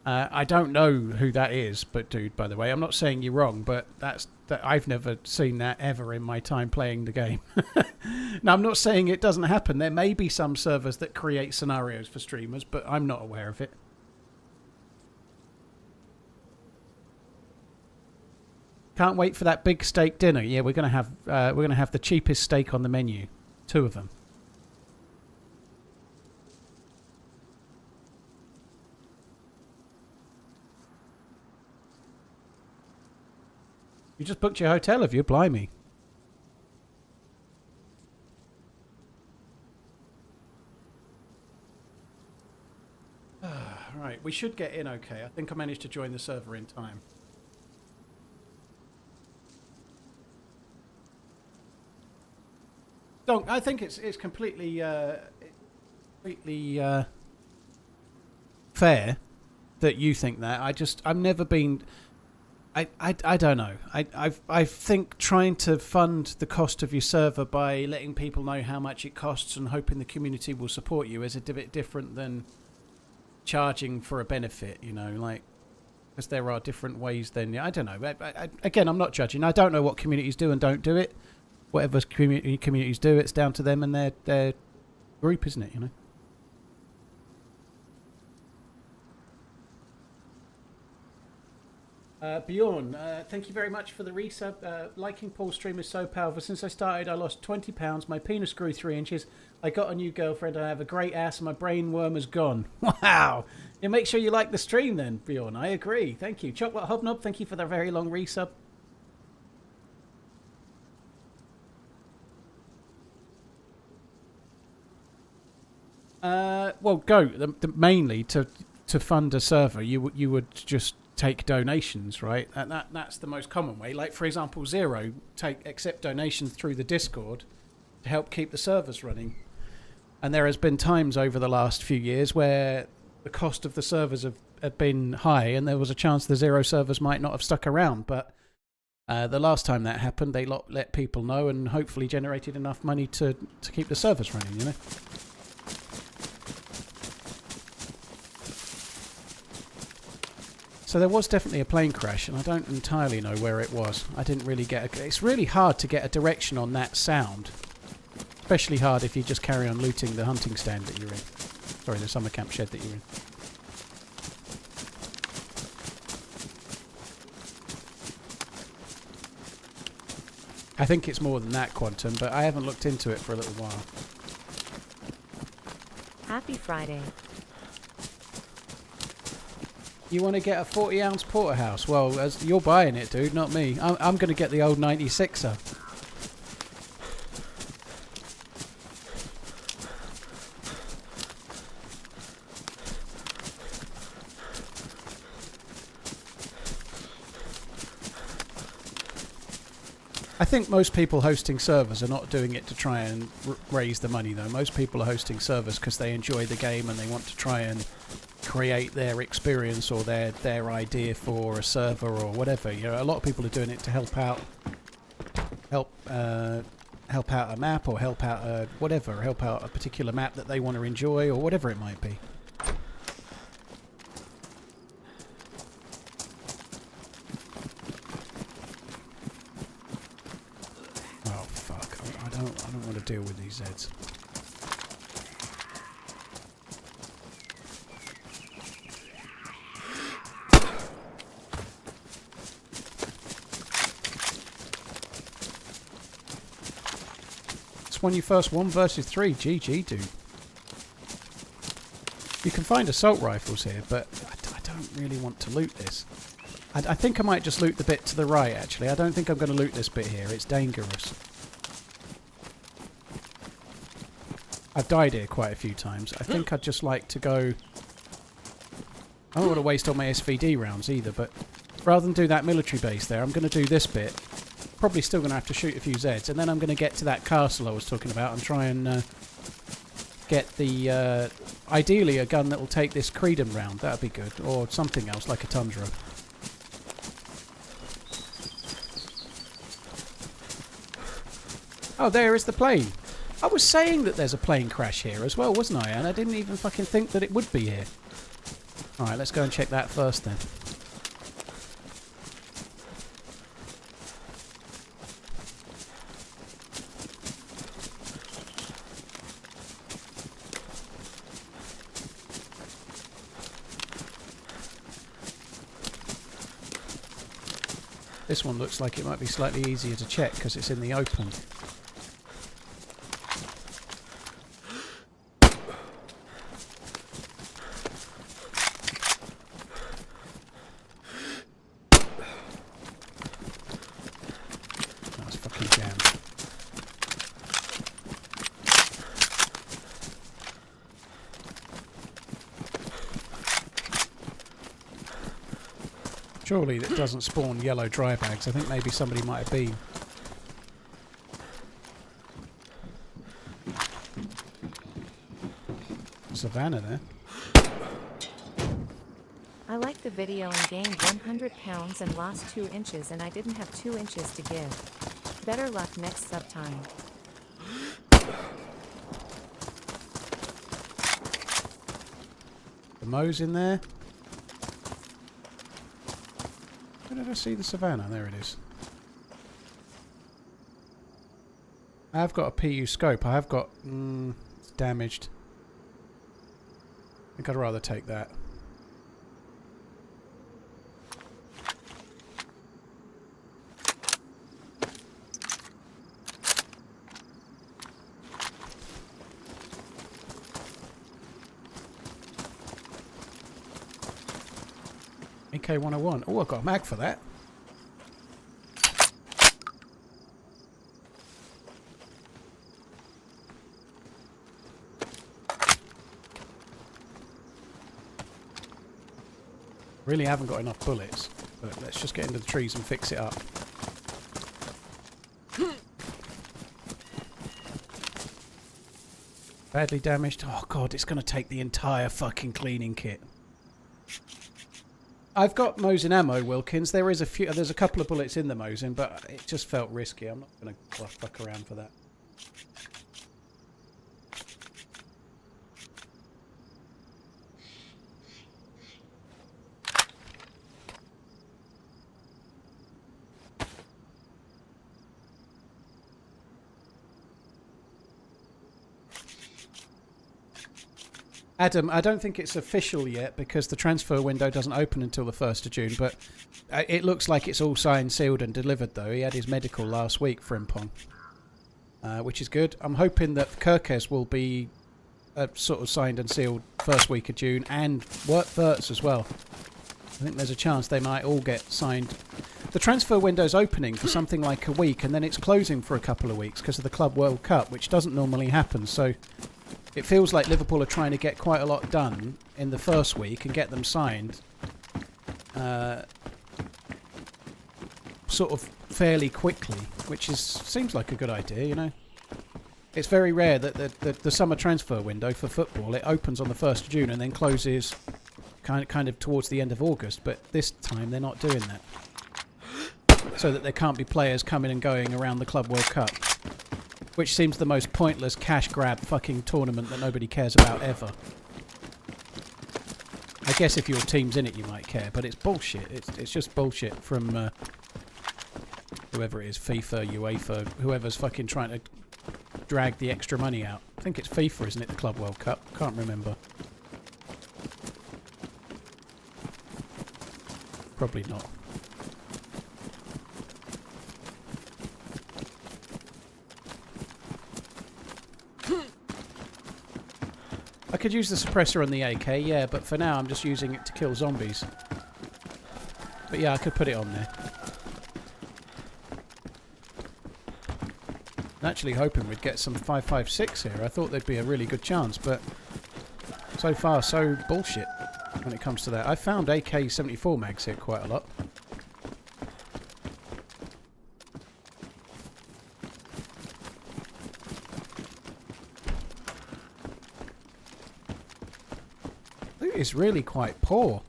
A: I don't know who that is, but dude, by the way, I'm not saying you're wrong, but I've never seen that ever in my time playing the game. Now, I'm not saying it doesn't happen. There may be some servers that create scenarios for streamers, but I'm not aware of it. Can't wait for that big steak dinner. Yeah, we're gonna have the cheapest steak on the menu, 2 of them. You just booked your hotel, have you? Blimey. Right, we should get in okay. I think I managed to join the server in time. Don't. I think it's completely fair that you think that. I've never been. I don't know. I think trying to fund the cost of your server by letting people know how much it costs and hoping the community will support you is a bit different than charging for a benefit. You know, like, because there are different ways. Then I don't know. Again, I'm not judging. I don't know what communities do and don't do it. Whatever communities do, it's down to them and their group, isn't it? You know. Bjorn, thank you very much for the resub. Liking Paul's stream is so powerful. Since I started, I lost 20 pounds. My penis grew 3 inches. I got a new girlfriend. I have a great ass, and my brain worm is gone. Wow! Yeah, make sure you like the stream then, Bjorn. I agree. Thank you. Chocolate Hobnob, thank you for the very long resub. Well, mainly to fund a server, you would just take donations, right? And that's the most common way. Like, for example, Zero accept donations through the Discord to help keep the servers running. And there has been times over the last few years where the cost of the servers have been high, and there was a chance the Zero servers might not have stuck around. But the last time that happened, they let people know and hopefully generated enough money to keep the servers running, you know? So there was definitely a plane crash, and I don't entirely know where it was. I didn't really get it's really hard to get a direction on that sound. Especially hard if you just carry on looting the hunting stand that you're in. Sorry, the summer camp shed that you're in. I think it's more than that, Quantum, but I haven't looked into it for a little while.
C: Happy Friday.
A: You want to get a 40-ounce porterhouse? Well, as you're buying it, dude, not me. I'm going to get the old 96er. I think most people hosting servers are not doing it to try and raise the money, though. Most people are hosting servers because they enjoy the game and they want to try and create their experience or their idea for a server or whatever. You know, a lot of people are doing it to help out a map or help out a whatever, help out a particular map that they want to enjoy or whatever it might be. Oh fuck! I don't want to deal with these Zeds. When you first 1 versus 3, GG, dude. You can find assault rifles here, but I don't really want to loot this. I think I might just loot the bit to the right, actually. I don't think I'm going to loot this bit here. It's dangerous. I've died here quite a few times. I think I'd just like to go... I don't want to waste all my SVD rounds either, but rather than do that military base there, I'm going to do this bit. Probably still going to have to shoot a few Zeds, and then I'm going to get to that castle I was talking about and try and get the ideally a gun that will take this Creedom round. That'd be good, or something else like a Tundra. Oh, there is the plane. I was saying that there's a plane crash here as well, wasn't I? And I didn't even fucking think that it would be here. All right, let's go and check that first then. This one looks like it might be slightly easier to check because it's in the open. That's fucking jammed. Surely that doesn't spawn yellow dry bags. I think maybe somebody might have been. Savannah there.
C: I liked the video and gained 100 pounds and lost 2 inches, and I didn't have 2 inches to give. Better luck next sub time.
A: The Mo's in there. Where did I see the Savannah? There it is. I've got a PU scope. I have got... it's damaged. I think I'd rather take that. AK-101. Oh, I got a mag for that. Really haven't got enough bullets, but let's just get into the trees and fix it up. Badly damaged. Oh god, it's going to take the entire fucking cleaning kit. I've got Mosin ammo, Wilkins. There's a couple of bullets in the Mosin, but it just felt risky. I'm not going to fuck around for that. Adam, I don't think it's official yet because the transfer window doesn't open until the 1st of June, but it looks like it's all signed, sealed and delivered though. He had his medical last week for Impong, which is good. I'm hoping that Kirkes will be sort of signed and sealed first week of June, and Wirtz as well. I think there's a chance they might all get signed. The transfer window's opening for something like a week and then it's closing for a couple of weeks because of the Club World Cup, which doesn't normally happen, so it feels like Liverpool are trying to get quite a lot done in the first week and get them signed sort of fairly quickly, which seems like a good idea, you know. It's very rare that the summer transfer window for football, it opens on the 1st of June and then closes kind of towards the end of August, but this time they're not doing that. So that there can't be players coming and going around the Club World Cup. Which seems the most pointless cash grab fucking tournament that nobody cares about ever. I guess if your team's in it you might care, but it's bullshit. It's just bullshit from whoever it is, FIFA, UEFA, whoever's fucking trying to drag the extra money out. I think it's FIFA, isn't it, the Club World Cup? Can't remember. Probably not. I could use the suppressor on the AK, yeah, but for now I'm just using it to kill zombies. But yeah, I could put it on there. I'm actually hoping we'd get some 5.56 here. I thought there'd be a really good chance, but so far so bullshit when it comes to that. I found AK-74 mags here quite a lot. It's really quite poor.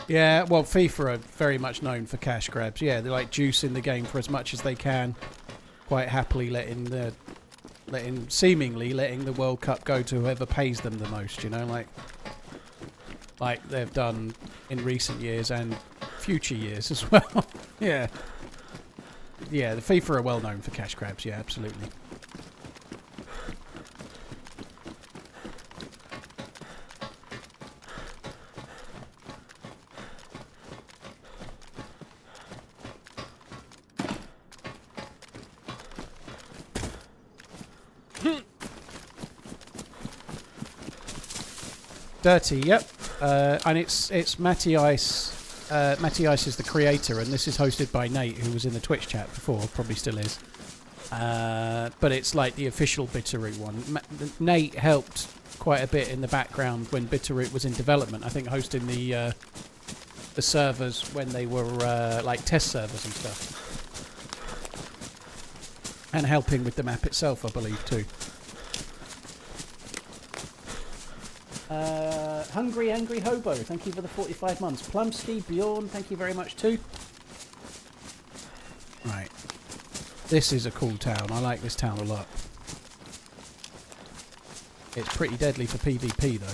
A: Yeah, well, FIFA are very much known for cash grabs. Yeah, they're like juicing the game for as much as they can, quite happily seemingly letting the World Cup go to whoever pays them the most. You know, like they've done in recent years and future years as well. Yeah, the FIFA are well known for cash grabs. Yeah, absolutely. Dirty, yep. And it's Matty Ice. Matty Ice is the creator, and this is hosted by Nate, who was in the Twitch chat before, probably still is. But it's like the official Bitterroot one. Nate helped quite a bit in the background when Bitterroot was in development. I think hosting the servers when they were like test servers and stuff, and helping with the map itself, I believe too. Hungry Angry Hobo, thank you for the 45 months. Plumsky, Bjorn, thank you very much too. Right. This is a cool town. I like this town a lot. It's pretty deadly for PvP though.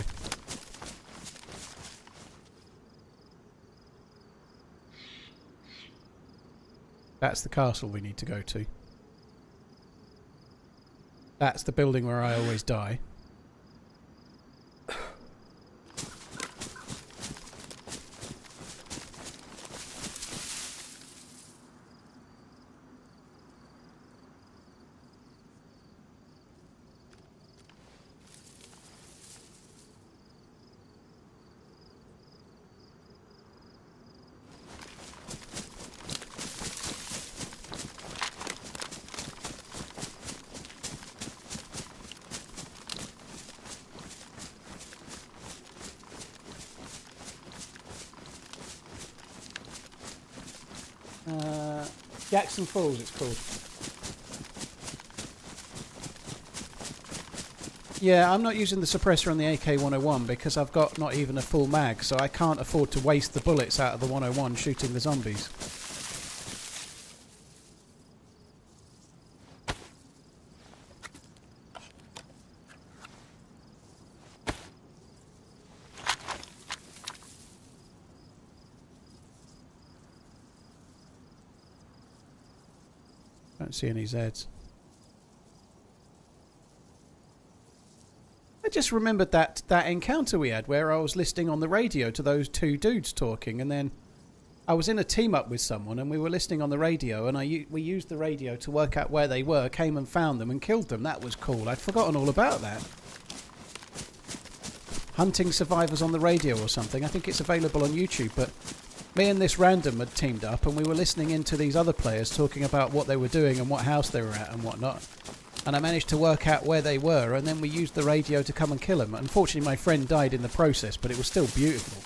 A: That's the castle we need to go to. That's the building where I always die. Jackson Falls, it's called. Yeah, I'm not using the suppressor on the AK-101 because I've got not even a full mag, so I can't afford to waste the bullets out of the 101 shooting the zombies. Don't see any Zeds. I just remembered that encounter we had where I was listening on the radio to those two dudes talking, and then I was in a team up with someone and we were listening on the radio, and we used the radio to work out where they were, came and found them and killed them. That was cool. I'd forgotten all about that. Hunting survivors on the radio or something. I think it's available on YouTube, but me and this random had teamed up and we were listening into these other players talking about what they were doing and what house they were at and whatnot. And I managed to work out where they were, and then we used the radio to come and kill them. Unfortunately, my friend died in the process, but it was still beautiful.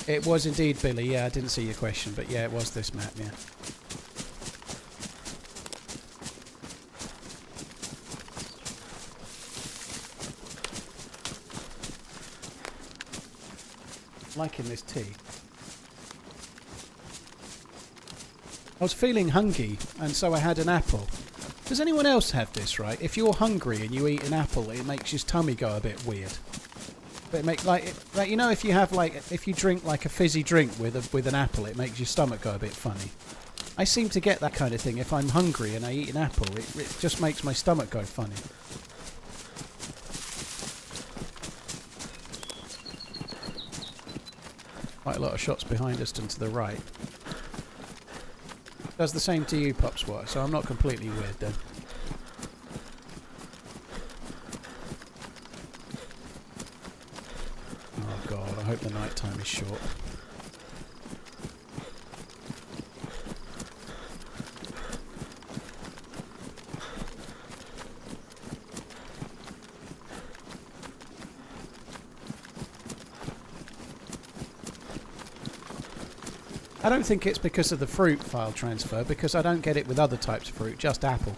A: It was indeed Billy, yeah, I didn't see your question, but yeah, it was this map, yeah. Liking this tea. I was feeling hungry, and so I had an apple. Does anyone else have this, right? If you're hungry and you eat an apple, it makes your tummy go a bit weird. It make like you know, if you drink like a fizzy drink with an apple, it makes your stomach go a bit funny. I seem to get that kind of thing if I'm hungry and I eat an apple. It just makes my stomach go funny. Quite a lot of shots behind us and to the right. Does the same to you, Popswat, so I'm not completely weird then. I hope the night time is short. I don't think it's because of the fruit file transfer, because I don't get it with other types of fruit, just apple.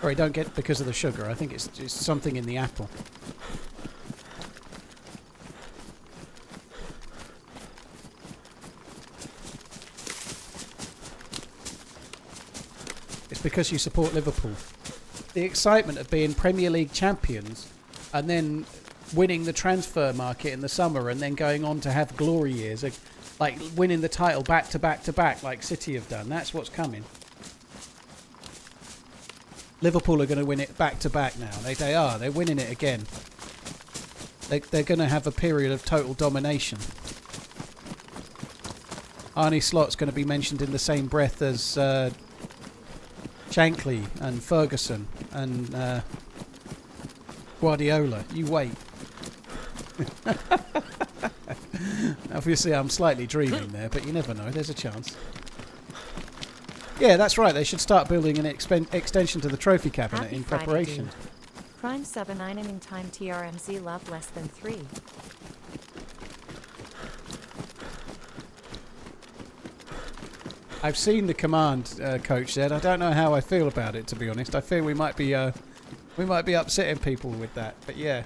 A: Or I don't get it because of the sugar. I think it's something in the apple. Because you support Liverpool. The excitement of being Premier League champions and then winning the transfer market in the summer and then going on to have glory years, like winning the title back to back to back like City have done. That's what's coming. Liverpool are going to win it back to back now. They are. They're winning it again. They're going to have a period of total domination. Arnie Slot's going to be mentioned in the same breath as Shankly and Ferguson and Guardiola. You wait. Obviously, I'm slightly dreaming there, but you never know. There's a chance. Yeah, that's right. They should start building an extension to the trophy cabinet
C: Happy
A: in
C: Friday,
A: preparation.
C: dude. Prime 7 in time TRMZ love less than 3.
A: I've seen the command, Coach said. I don't know how I feel about it, to be honest. I fear we might be upsetting people with that, but yeah.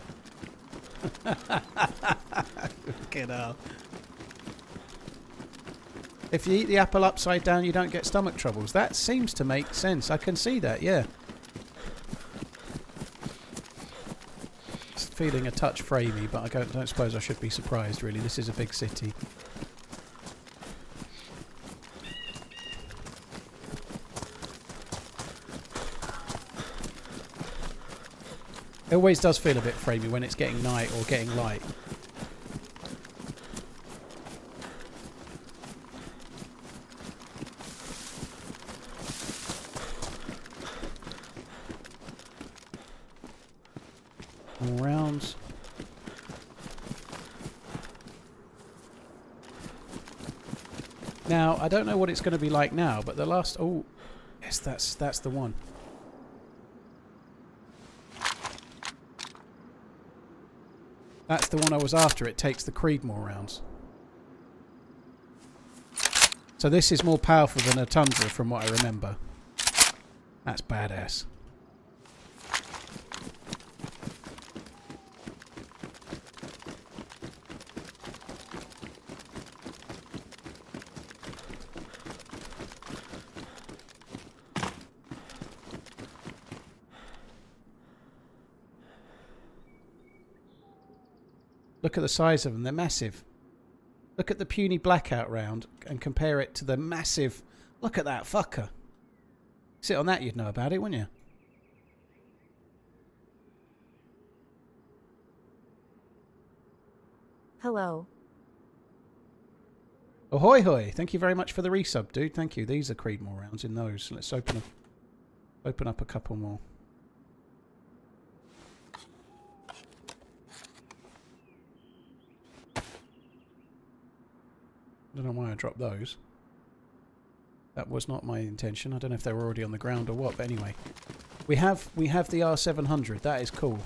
A: Fucking hell. If you eat the apple upside down, you don't get stomach troubles. That seems to make sense. I can see that, yeah. It's feeling a touch framey, but I don't suppose I should be surprised, really. This is a big city. It always does feel a bit framey when it's getting night or getting light. More rounds. Now, I don't know what it's going to be like now, but the last... Oh, yes, that's the one. That's the one I was after. It takes the Creedmoor rounds. So this is more powerful than a Tundra from what I remember. That's badass. Look at the size of them. They're massive. Look at the puny blackout round and compare it to the massive... Look at that fucker. Sit on that, you'd know about it, wouldn't you?
C: Hello.
A: Ahoy hoy. Thank you very much for the resub, dude. Thank you. These are Creedmoor rounds in those. Let's open up a couple more. I don't know why I dropped those. That was not my intention. I don't know if they were already on the ground or what, but anyway. We have the R700. That is cool.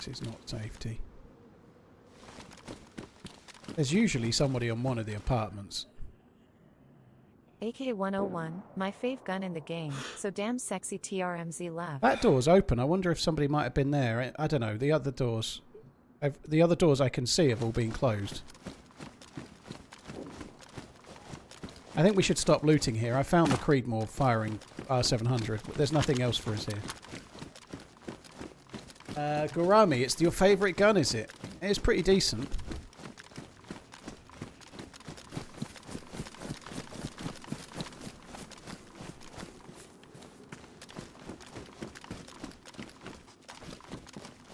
A: This is not safety. There's usually somebody on one of the apartments.
C: AK-101, my fave gun in the game, so damn sexy TRMZ left.
A: That door's open. I wonder if somebody might have been there. I don't know. The other doors I can see have all been closed. I think we should stop looting here. I found the Creedmoor firing R700. There's nothing else for us here. Gurami, it's your favourite gun, is it? It's pretty decent.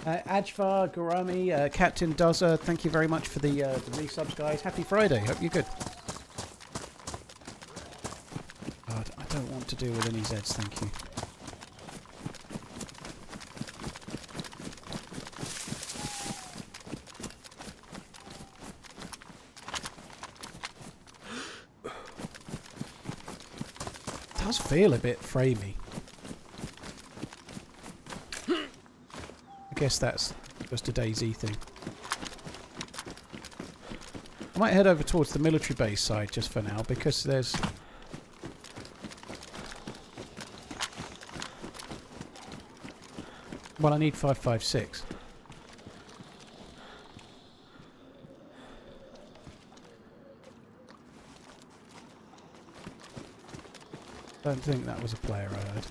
A: Ajvar, Gurami, Captain Dozer, thank you very much for the resubs, guys. Happy Friday. Hope you're good. God, I don't want to deal with any Zeds, thank you. It does feel a bit framey. I guess that's just a DayZ thing. I might head over towards the military base side just for now because there's... Well, I need 5.56. Don't think that was a player I heard.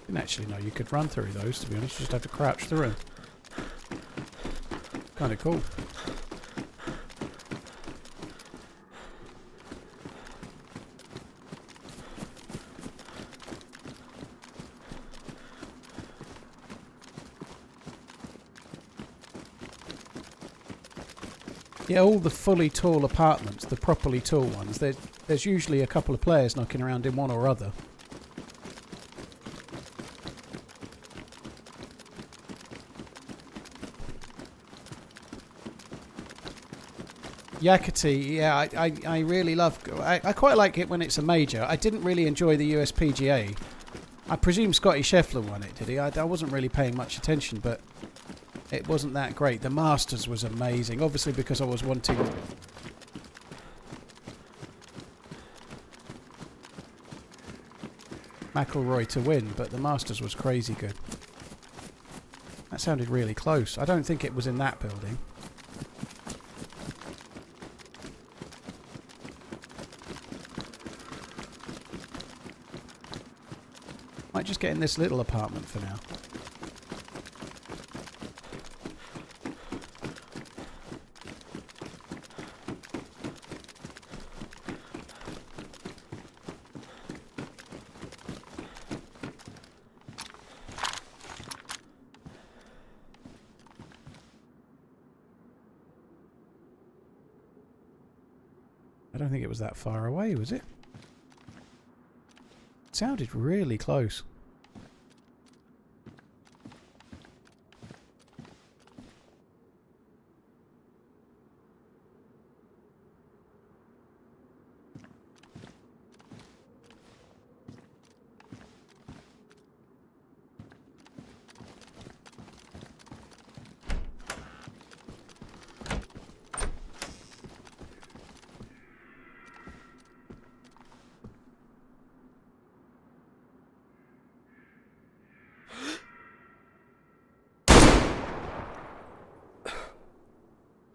A: Didn't actually know you could run through those, to be honest. You just have to crouch through them. Kind of cool. Yeah, all the fully tall apartments, the properly tall ones, there's usually a couple of players knocking around in one or other. Yakati, yeah, I really love... I quite like it when it's a major. I didn't really enjoy the USPGA. I presume Scotty Scheffler won it, did he? I wasn't really paying much attention, but it wasn't that great. The Masters was amazing, obviously because I was wanting... McIlroy to win, but the Masters was crazy good. That sounded really close. I don't think it was in that building. Might just get in this little apartment for now. I don't think it was that far away, was it? It sounded really close.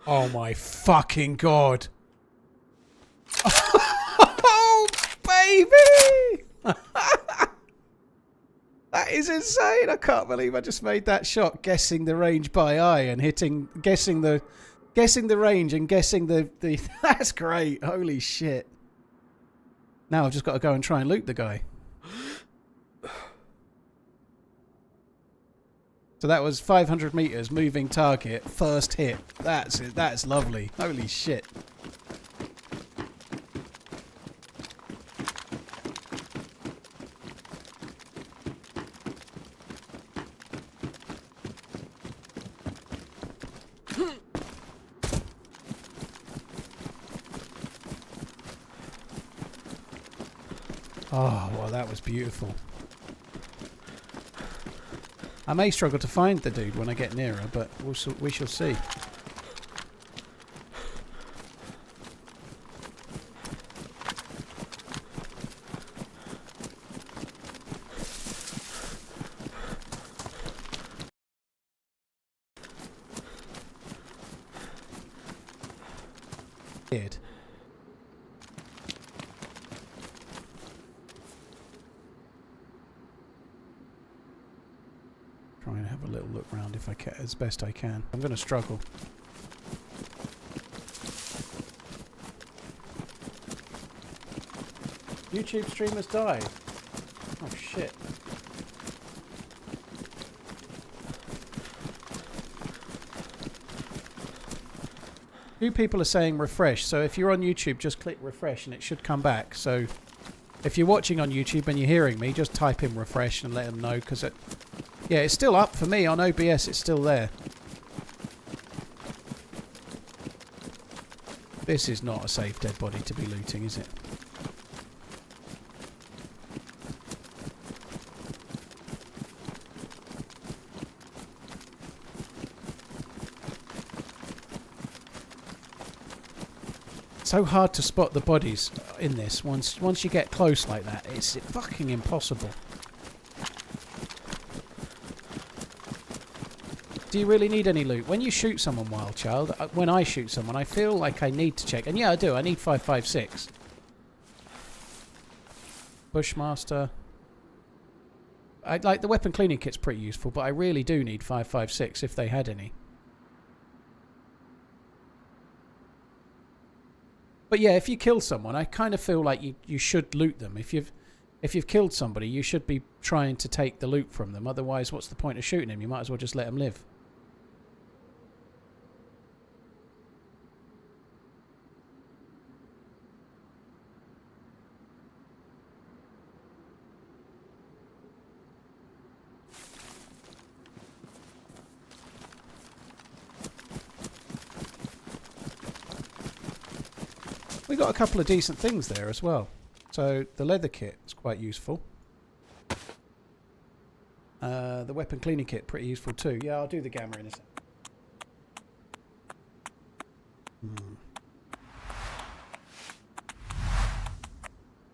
A: Oh my fucking god. Oh, baby! That is insane. I can't believe I just made that shot guessing the range by eye and guessing the range and guessing the that's great. Holy shit. Now I've just got to go and try and loot the guy. So that was 500 meters, moving target, first hit. That's it. That's lovely. Holy shit. Oh, well, that was beautiful. I may struggle to find the dude when I get nearer, but we shall see. Weird. Try and have a little look round if I can, as best I can. I'm going to struggle. YouTube streamers died. Oh shit. Few people are saying refresh, so if you're on YouTube, just click refresh and it should come back. So if you're watching on YouTube and you're hearing me, just type in refresh and let them know, because it... Yeah, it's still up for me on OBS. It's still there. This is not a safe dead body to be looting, is it? So hard to spot the bodies in this. Once you get close like that, it's fucking impossible. Do you really need any loot? When you shoot someone, Wild Child, when I shoot someone, I feel like I need to check. And yeah, I do. I need 5.56. Bushmaster. Like the weapon cleaning kit's pretty useful, but I really do need 5.56 if they had any. But yeah, if you kill someone, I kind of feel like you should loot them. If you've killed somebody, you should be trying to take the loot from them. Otherwise, what's the point of shooting him? You might as well just let him live. We got a couple of decent things there as well. So the leather kit is quite useful. The weapon cleaning kit pretty useful too. Yeah, I'll do the gamma in a sec.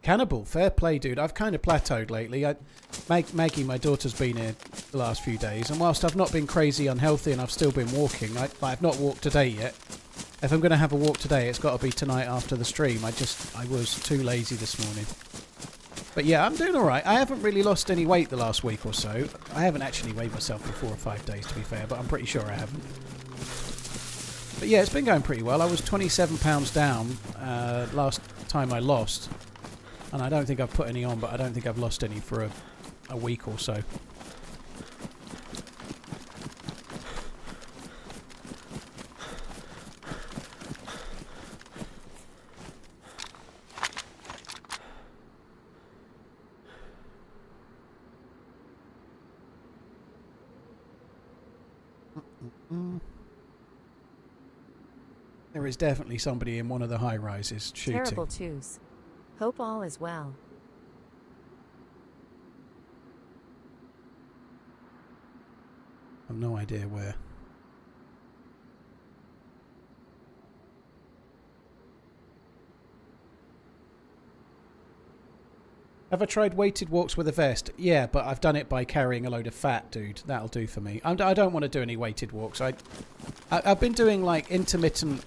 A: Cannibal, fair play, dude. I've kind of plateaued lately. Maggie, my daughter's been here the last few days, and whilst I've not been crazy unhealthy and I've still been walking, I've not walked today yet. If I'm going to have a walk today, it's got to be tonight after the stream. I was too lazy this morning. But yeah, I'm doing alright. I haven't really lost any weight the last week or so. I haven't actually weighed myself for 4 or 5 days, to be fair, but I'm pretty sure I haven't. But yeah, it's been going pretty well. I was 27 pounds down last time I lost. And I don't think I've put any on, but I don't think I've lost any for a week or so. There is definitely somebody in one of the high rises shooting.
C: Terrible twos. Hope all is well.
A: I've no idea where. Have I tried weighted walks with a vest? Yeah, but I've done it by carrying a load of fat, dude. That'll do for me. I don't want to do any weighted walks. I've been doing like intermittent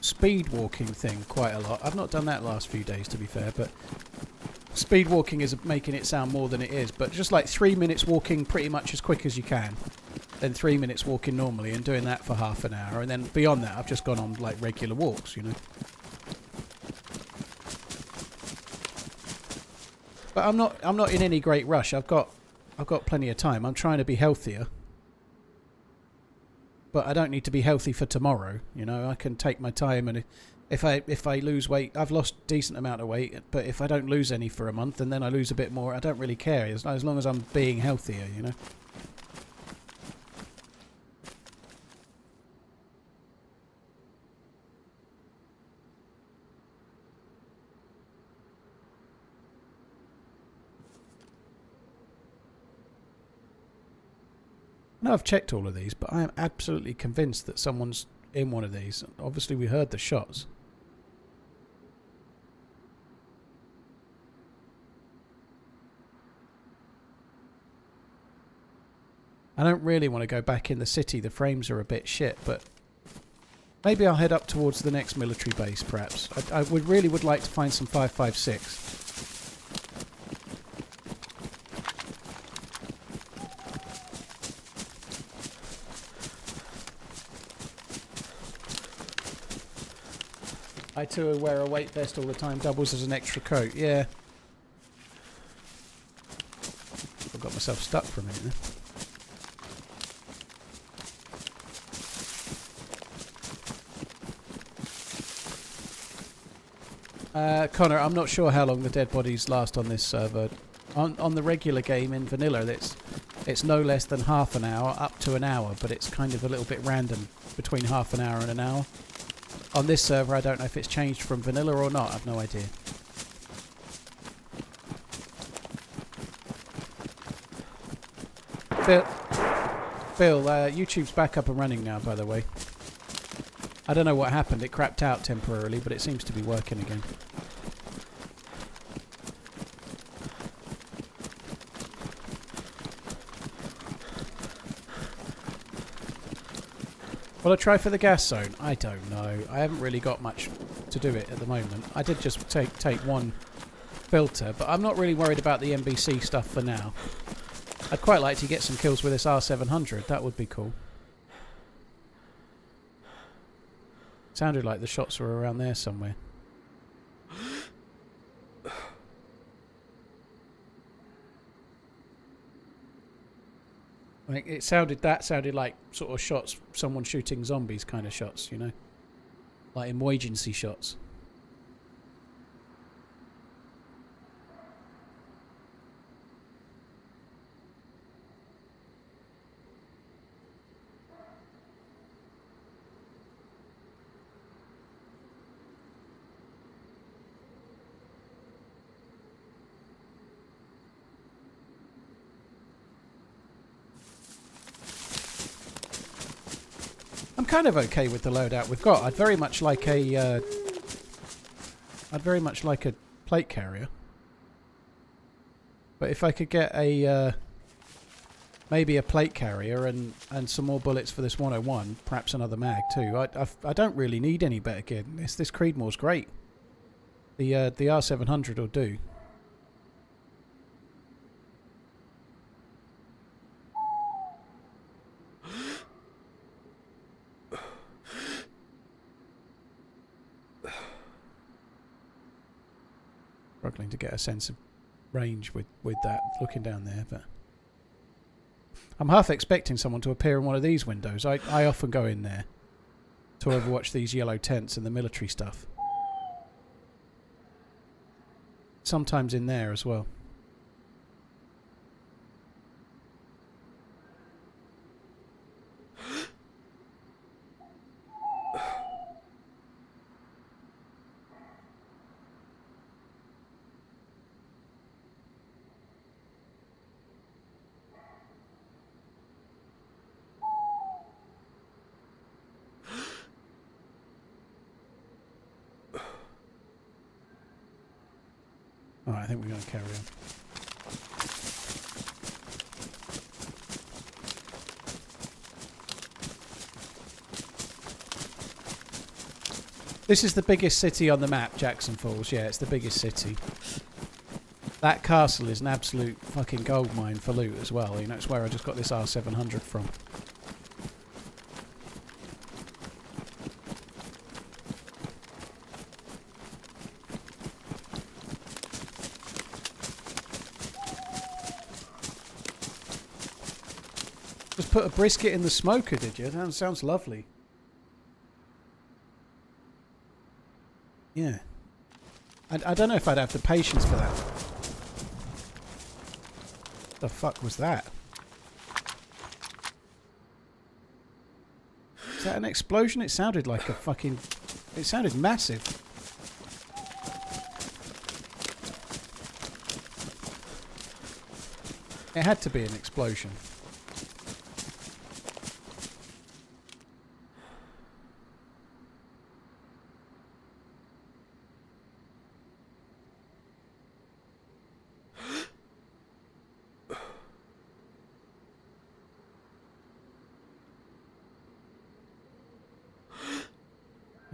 A: speed walking thing quite a lot. I've not done that last few days, to be fair, but speed walking is making it sound more than it is. But just like 3 minutes walking pretty much as quick as you can, then 3 minutes walking normally, and doing that for half an hour, and then beyond that I've just gone on like regular walks, you know. But I'm not in any great rush. I've got plenty of time. I'm trying to be healthier. But I don't need to be healthy for tomorrow, you know. I can take my time, and if I lose weight, I've lost a decent amount of weight, but if I don't lose any for a month and then I lose a bit more, I don't really care as long as I'm being healthier, you know. I know I've checked all of these, but I am absolutely convinced that someone's in one of these. Obviously, we heard the shots. I don't really want to go back in the city. The frames are a bit shit, but maybe I'll head up towards the next military base, perhaps. I really would like to find some 5.56. I too wear a weight vest all the time, doubles as an extra coat, yeah. I got myself stuck for a minute there. Connor, I'm not sure how long the dead bodies last on this server. On the regular game in vanilla, it's no less than half an hour, up to an hour, but it's kind of a little bit random between half an hour and an hour. On this server, I don't know if it's changed from vanilla or not. I've no idea. Bill, YouTube's back up and running now, by the way. I don't know what happened. It crapped out temporarily, but it seems to be working again. Will I try for the gas zone? I don't know. I haven't really got much to do it at the moment. I did just take one filter, but I'm not really worried about the NBC stuff for now. I'd quite like to get some kills with this R700. That would be cool. Sounded like the shots were around there somewhere. Like it sounded like sort of shots, someone shooting zombies kind of shots, you know, like emergency shots. I'm kind of okay with the loadout we've got. I'd very much like a plate carrier. But if I could get a maybe a plate carrier and some more bullets for this 101, perhaps another mag too. I don't really need any better gear than this. This Creedmoor's great. The R700 will do. Struggling to get a sense of range with that, looking down there, but I'm half expecting someone to appear in one of these windows. I often go in there to overwatch these yellow tents and the military stuff. Sometimes in there as well. Alright, I think we're going to carry on. This is the biggest city on the map, Jackson Falls. Yeah, it's the biggest city. That castle is an absolute fucking goldmine for loot as well. You know, it's where I just got this R700 from. Just put a brisket in the smoker, did you? That sounds lovely. Yeah. I don't know if I'd have the patience for that. What the fuck was that? Is that an explosion? It sounded like a fucking... It sounded massive. It had to be an explosion.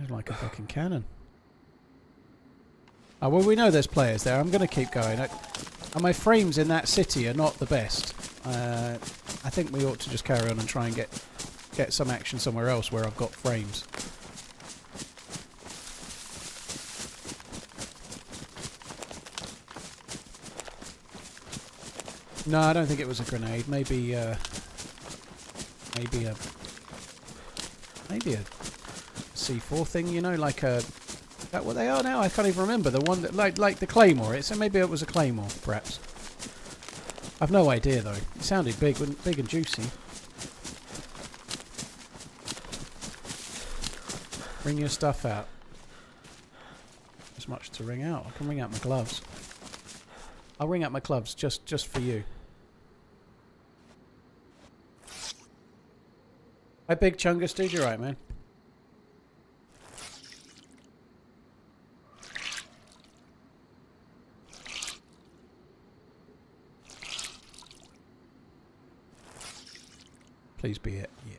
A: Like a fucking cannon. Oh, well, we know there's players there. I'm going to keep going. And my frames in that city are not the best. I think we ought to just carry on and try and get some action somewhere else where I've got frames. No, I don't think it was a grenade. Maybe a C4 thing, you know, like a... Is that what they are now? I can't even remember. The one that, like the Claymore. So maybe it was a Claymore, perhaps. I've no idea, though. It sounded big and juicy. Bring your stuff out. There's much to ring out. I can ring out my gloves. I'll ring out my gloves just for you. Hi, Big Chungus, dude. You're right, man. Please be it. Yeah.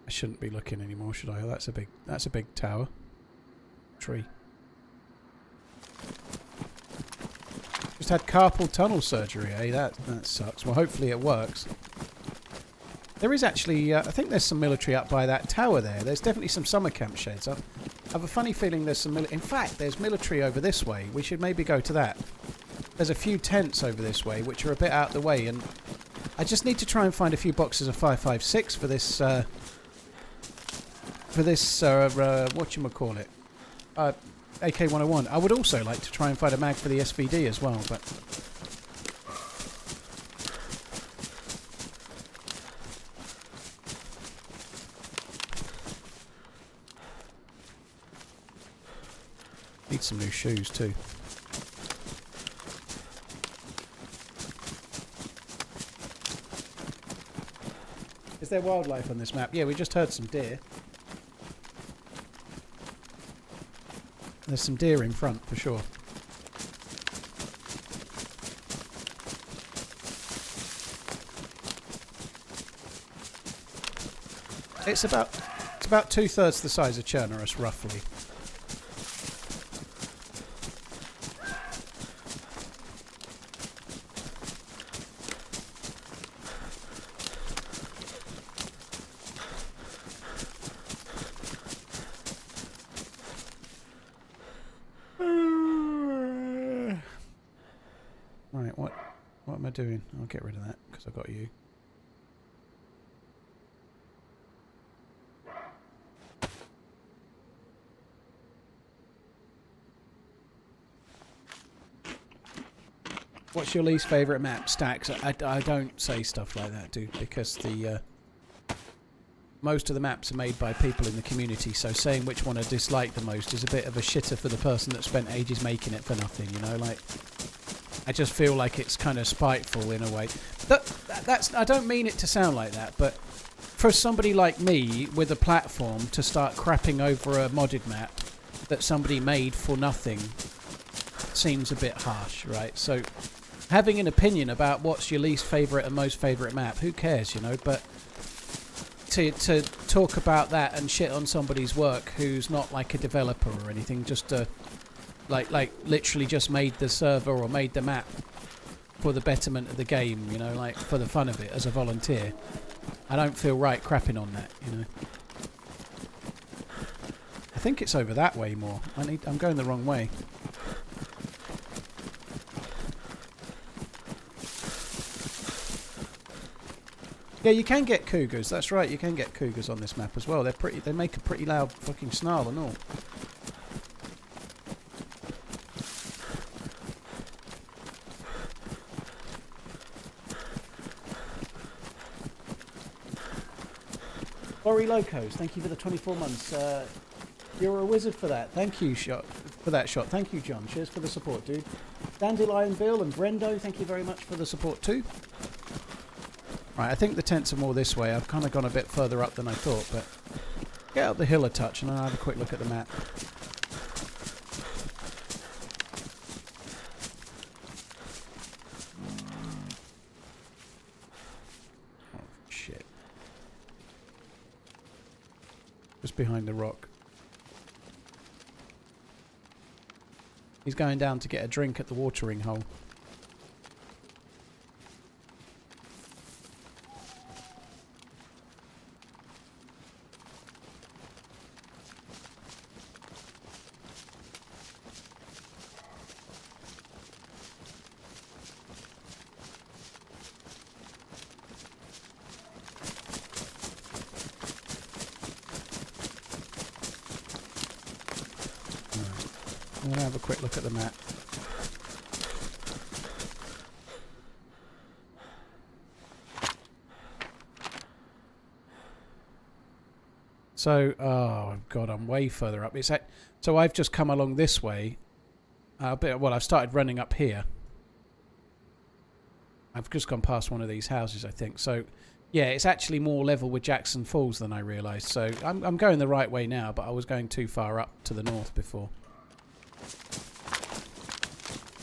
A: I shouldn't be looking anymore, should I? Oh, that's a big tower. Tree. Just had carpal tunnel surgery, eh? That sucks. Well, hopefully it works. There is actually, I think there's some military up by that tower there. There's definitely some summer camp sheds. I have a funny feeling there's some in fact, there's military over this way. We should maybe go to that. There's a few tents over this way, which are a bit out of the way, and I just need to try and find a few boxes of 5.56 for this, whatchamacallit? AK-101. I would also like to try and find a mag for the SVD as well, but... Need some new shoes too. Is there wildlife on this map? Yeah, we just heard some deer. There's some deer in front, for sure. It's about 2/3 the size of Chernerus, roughly. Right, what am I doing? I'll get rid of that because I've got you. What's your least favourite map? Stacks. I don't say stuff like that, dude, because the most of the maps are made by people in the community, so saying which one I dislike the most is a bit of a shitter for the person that spent ages making it for nothing, you know? Like, I just feel like it's kind of spiteful in a way. That's I don't mean it to sound like that, but for somebody like me with a platform to start crapping over a modded map that somebody made for nothing seems a bit harsh, right? So having an opinion about what's your least favourite and most favourite map, who cares, you know? But to talk about that and shit on somebody's work who's not like a developer or anything, just like literally just made the server or made the map for the betterment of the game, you know, like for the fun of it as a volunteer, I don't feel right crapping on that, you know. I think it's over that way more. I'm going the wrong way. Yeah, you can get cougars. That's right, you can get cougars on this map as well. They make a pretty loud fucking snarl and all. Ori Locos, thank you for the 24 months. You're a wizard for that. Thank you, shot. Thank you, John. Cheers for the support, dude. Dandelion Bill and Brendo, thank you very much for the support too. Right, I think the tents are more this way. I've kind of gone a bit further up than I thought, but get up the hill a touch and I'll have a quick look at the map. Oh, shit. Just behind the rock. He's going down to get a drink at the watering hole. I'm going to have a quick look at the map. So, oh god, I'm way further up. So I've just come along this way. Well, I've started running up here. I've just gone past one of these houses, I think. So, yeah, it's actually more level with Jackson Falls than I realised. So I'm going the right way now, but I was going too far up to the north before.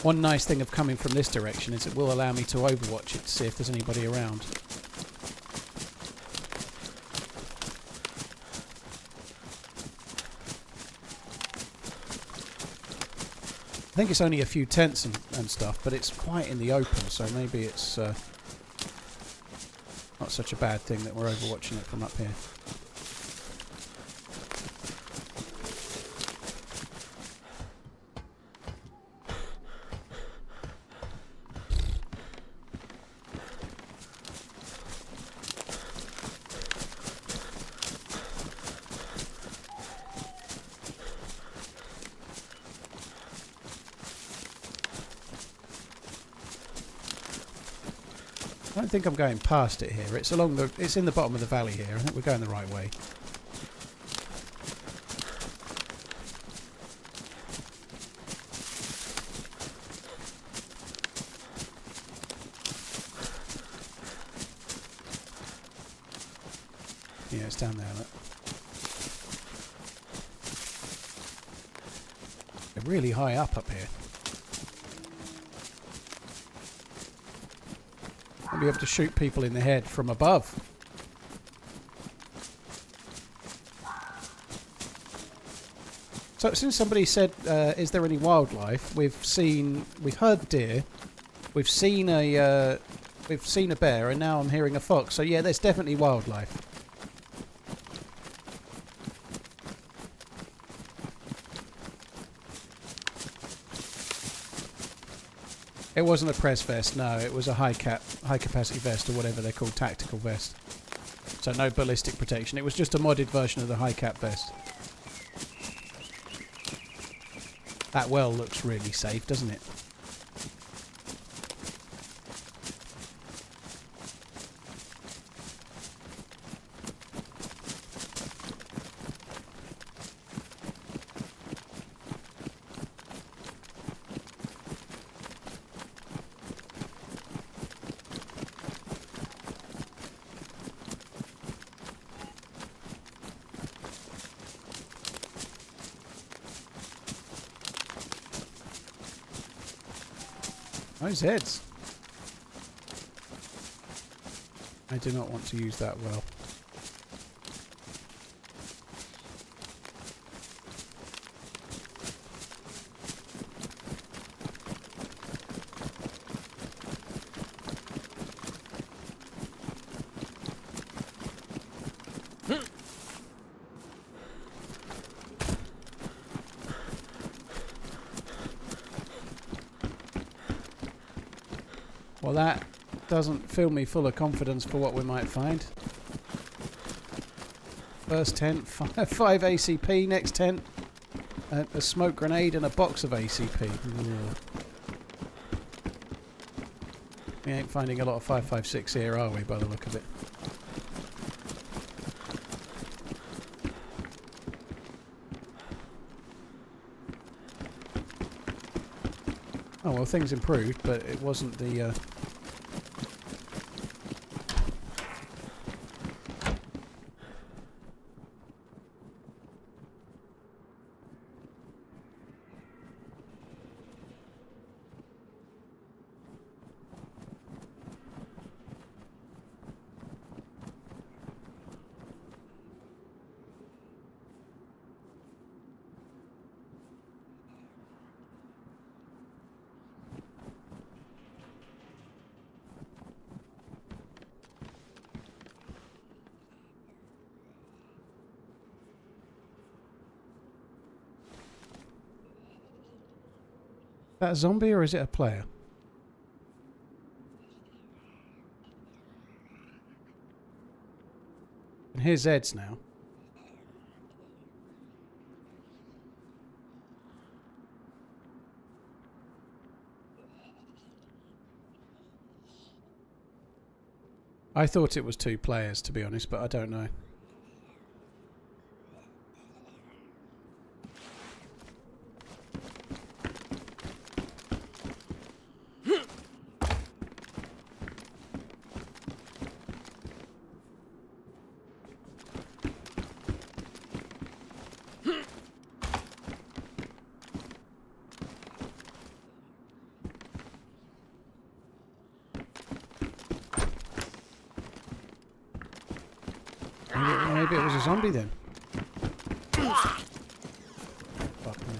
A: One nice thing of coming from this direction is it will allow me to overwatch it to see if there's anybody around. I think it's only a few tents and stuff, but it's quite in the open, so maybe it's not such a bad thing that we're overwatching it from up here. I don't think I'm going past it here. It's it's in the bottom of the valley here. I think we're going the right way. Yeah, it's down there, look. They're really high up here. I'll be able to shoot people in the head from above. So since somebody said, "Is there any wildlife?" We've heard deer, we've seen a bear, and now I'm hearing a fox. So yeah, there's definitely wildlife. It wasn't a press vest, no. It was a high capacity vest or whatever they're called, tactical vest. So no ballistic protection. It was just a modded version of the high cap vest. That well looks really safe, doesn't it? Those heads. I do not want to use that well. Well, that doesn't fill me full of confidence for what we might find. First tent, 5 ACP. Next tent, a smoke grenade and a box of ACP. Yeah. We ain't finding a lot of 5.56 here, are we, by the look of it? Oh well, things improved, but it wasn't the... that a zombie or is it a player? And here's Zed's now. I thought it was 2 players, to be honest, but I don't know. Maybe it was a zombie then. Fuck me.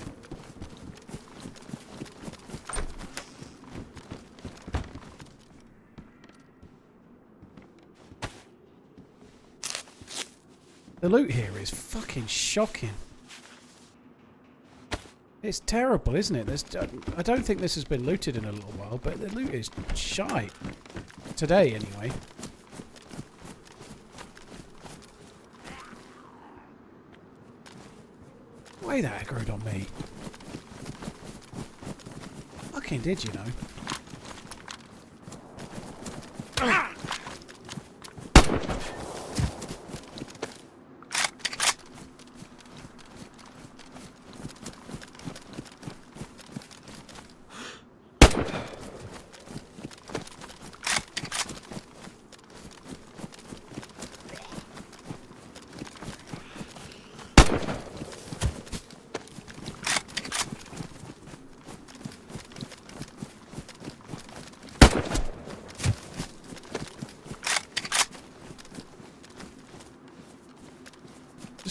A: The loot here is fucking shocking. It's terrible, isn't it? I don't think this has been looted in a little while, but the loot is shite. Today, anyway. Way that aggroed on me. Fucking did, you know.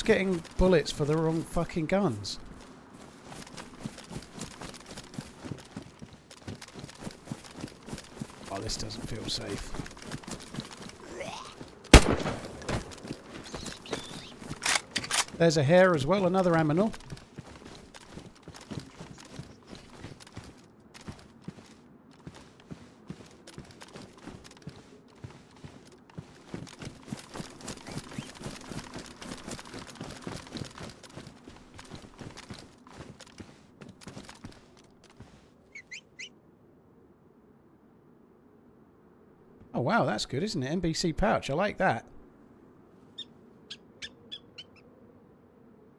A: Getting bullets for the wrong fucking guns. this doesn't feel safe. There's a hare as well, another aminal. Oh wow, that's good, isn't it? NBC pouch, I like that.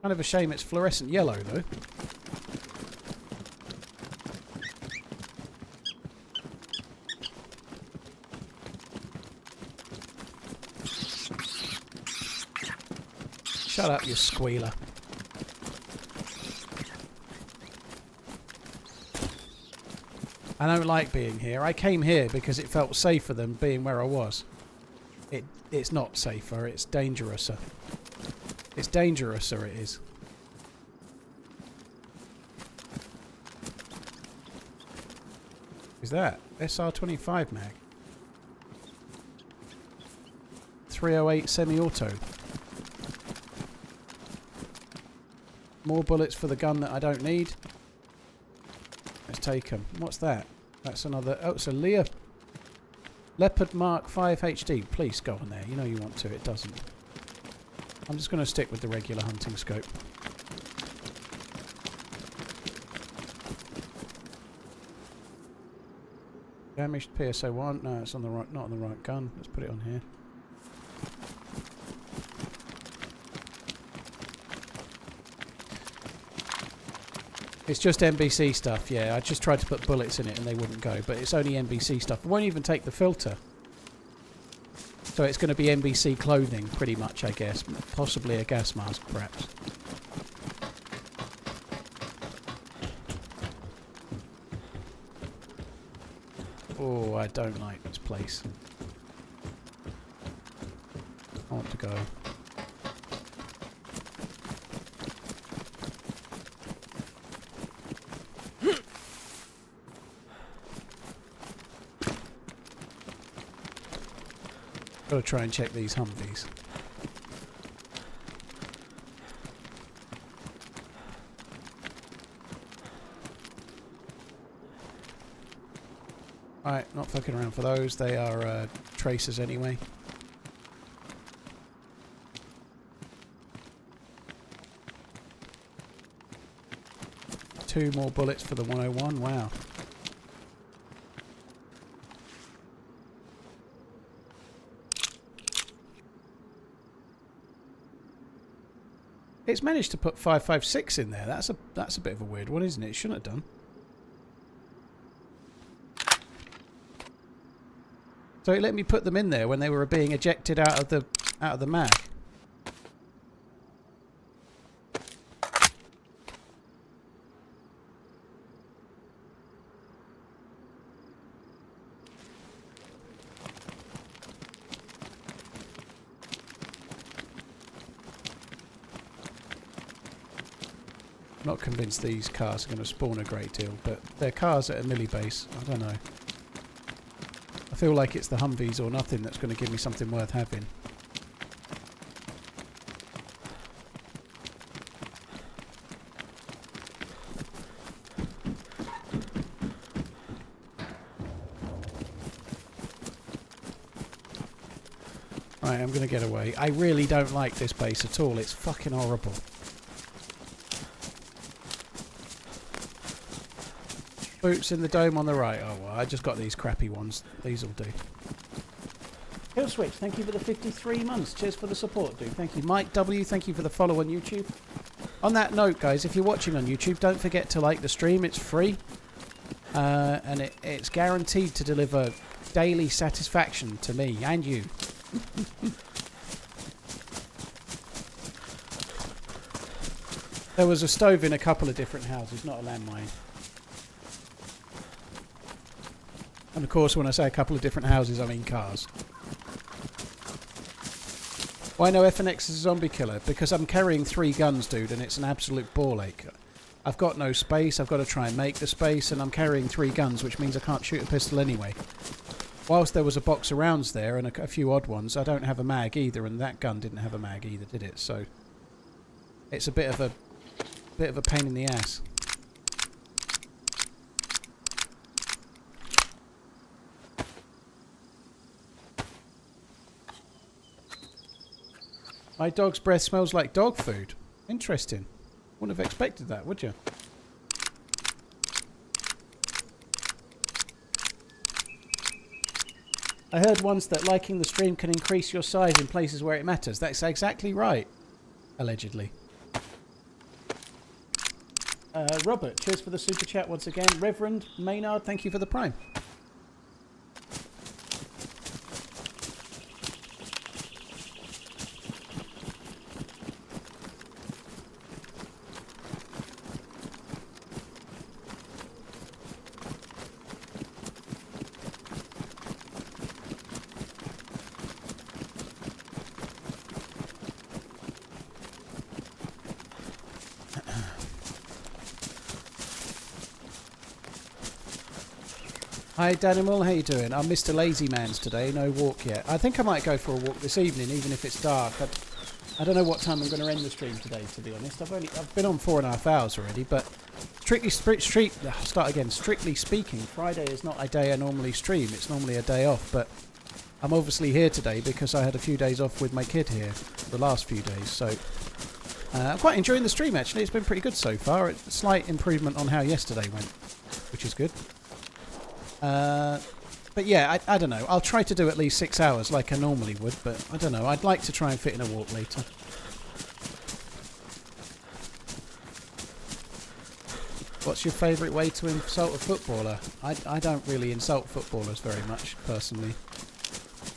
A: Kind of a shame it's fluorescent yellow though. Shut up, you squealer. I don't like being here. I came here because it felt safer than being where I was. It's not safer, it's dangerouser. It's dangerouser, it is. Is that? SR25 mag. 308 semi-auto. More bullets for the gun that I don't need. Let's take them. What's that? That's another... Oh, it's a Leopard Mark 5 HD. Please go on there. You know you want to. It doesn't. I'm just going to stick with the regular hunting scope. Damaged PSO1. No, it's on the right, not on the right gun. Let's put it on here. It's just NBC stuff, yeah. I just tried to put bullets in it and they wouldn't go, but it's only NBC stuff. It won't even take the filter. So it's going to be NBC clothing, pretty much, I guess. Possibly a gas mask, perhaps. Oh, I don't like this place. I want to go. Got to try and check these Humvees. Alright, not fucking around for those. They are tracers anyway. Two more bullets for the 101. Wow. It's managed to put 5.56 in there. That's a bit of a weird one, isn't it? It shouldn't have done. So it let me put them in there when they were being ejected out of the mag. Not convinced these cars are going to spawn a great deal, but they're cars at a milli base. I don't know. I feel like it's the Humvees or nothing that's going to give me something worth having. Right, I'm going to get away. I really don't like this base at all. It's fucking horrible. Boots in the dome on the right. Oh, well, I just got these crappy ones. These will do. Hill Switch, thank you for the 53 months. Cheers for the support, dude. Thank you. Mike W, thank you for the follow on YouTube. On that note, guys, if you're watching on YouTube, don't forget to like the stream. It's free. And it's guaranteed to deliver daily satisfaction to me and you. There was a stove in a couple of different houses, not a landmine. And of course, when I say a couple of different houses, I mean cars. Why no FNX is a zombie killer? Because I'm carrying 3 guns, dude, and it's an absolute ball ache. I've got no space, I've got to try and make the space, and I'm carrying 3 guns, which means I can't shoot a pistol anyway. whilst there was a box of rounds there and a few odd ones, I don't have a mag either, and that gun didn't have a mag either, did it? So it's a bit of a pain in the ass. My dog's breath smells like dog food. Interesting. Wouldn't have expected that, would you? I heard once that liking the stream can increase your size in places where it matters. That's exactly right. Allegedly. Robert, cheers for the super chat once again. Reverend Maynard, thank you for the prime. Hi Danimal, how you doing? I'm Mr. LazyManZ today, no walk yet. I think I might go for a walk this evening, even if it's dark. I don't know what time I'm going to end the stream today, to be honest. I've been on 4.5 hours already, but strictly speaking, Friday is not a day I normally stream. It's normally a day off, but I'm obviously here today because I had a few days off with my kid here, the last few days. So I'm quite enjoying the stream actually. It's been pretty good so far. It's a slight improvement on how yesterday went, which is good. But yeah, I don't know. I'll try to do at least 6 hours like I normally would, but I don't know. I'd like to try and fit in a walk later. What's your favourite way to insult a footballer? I don't really insult footballers very much, personally.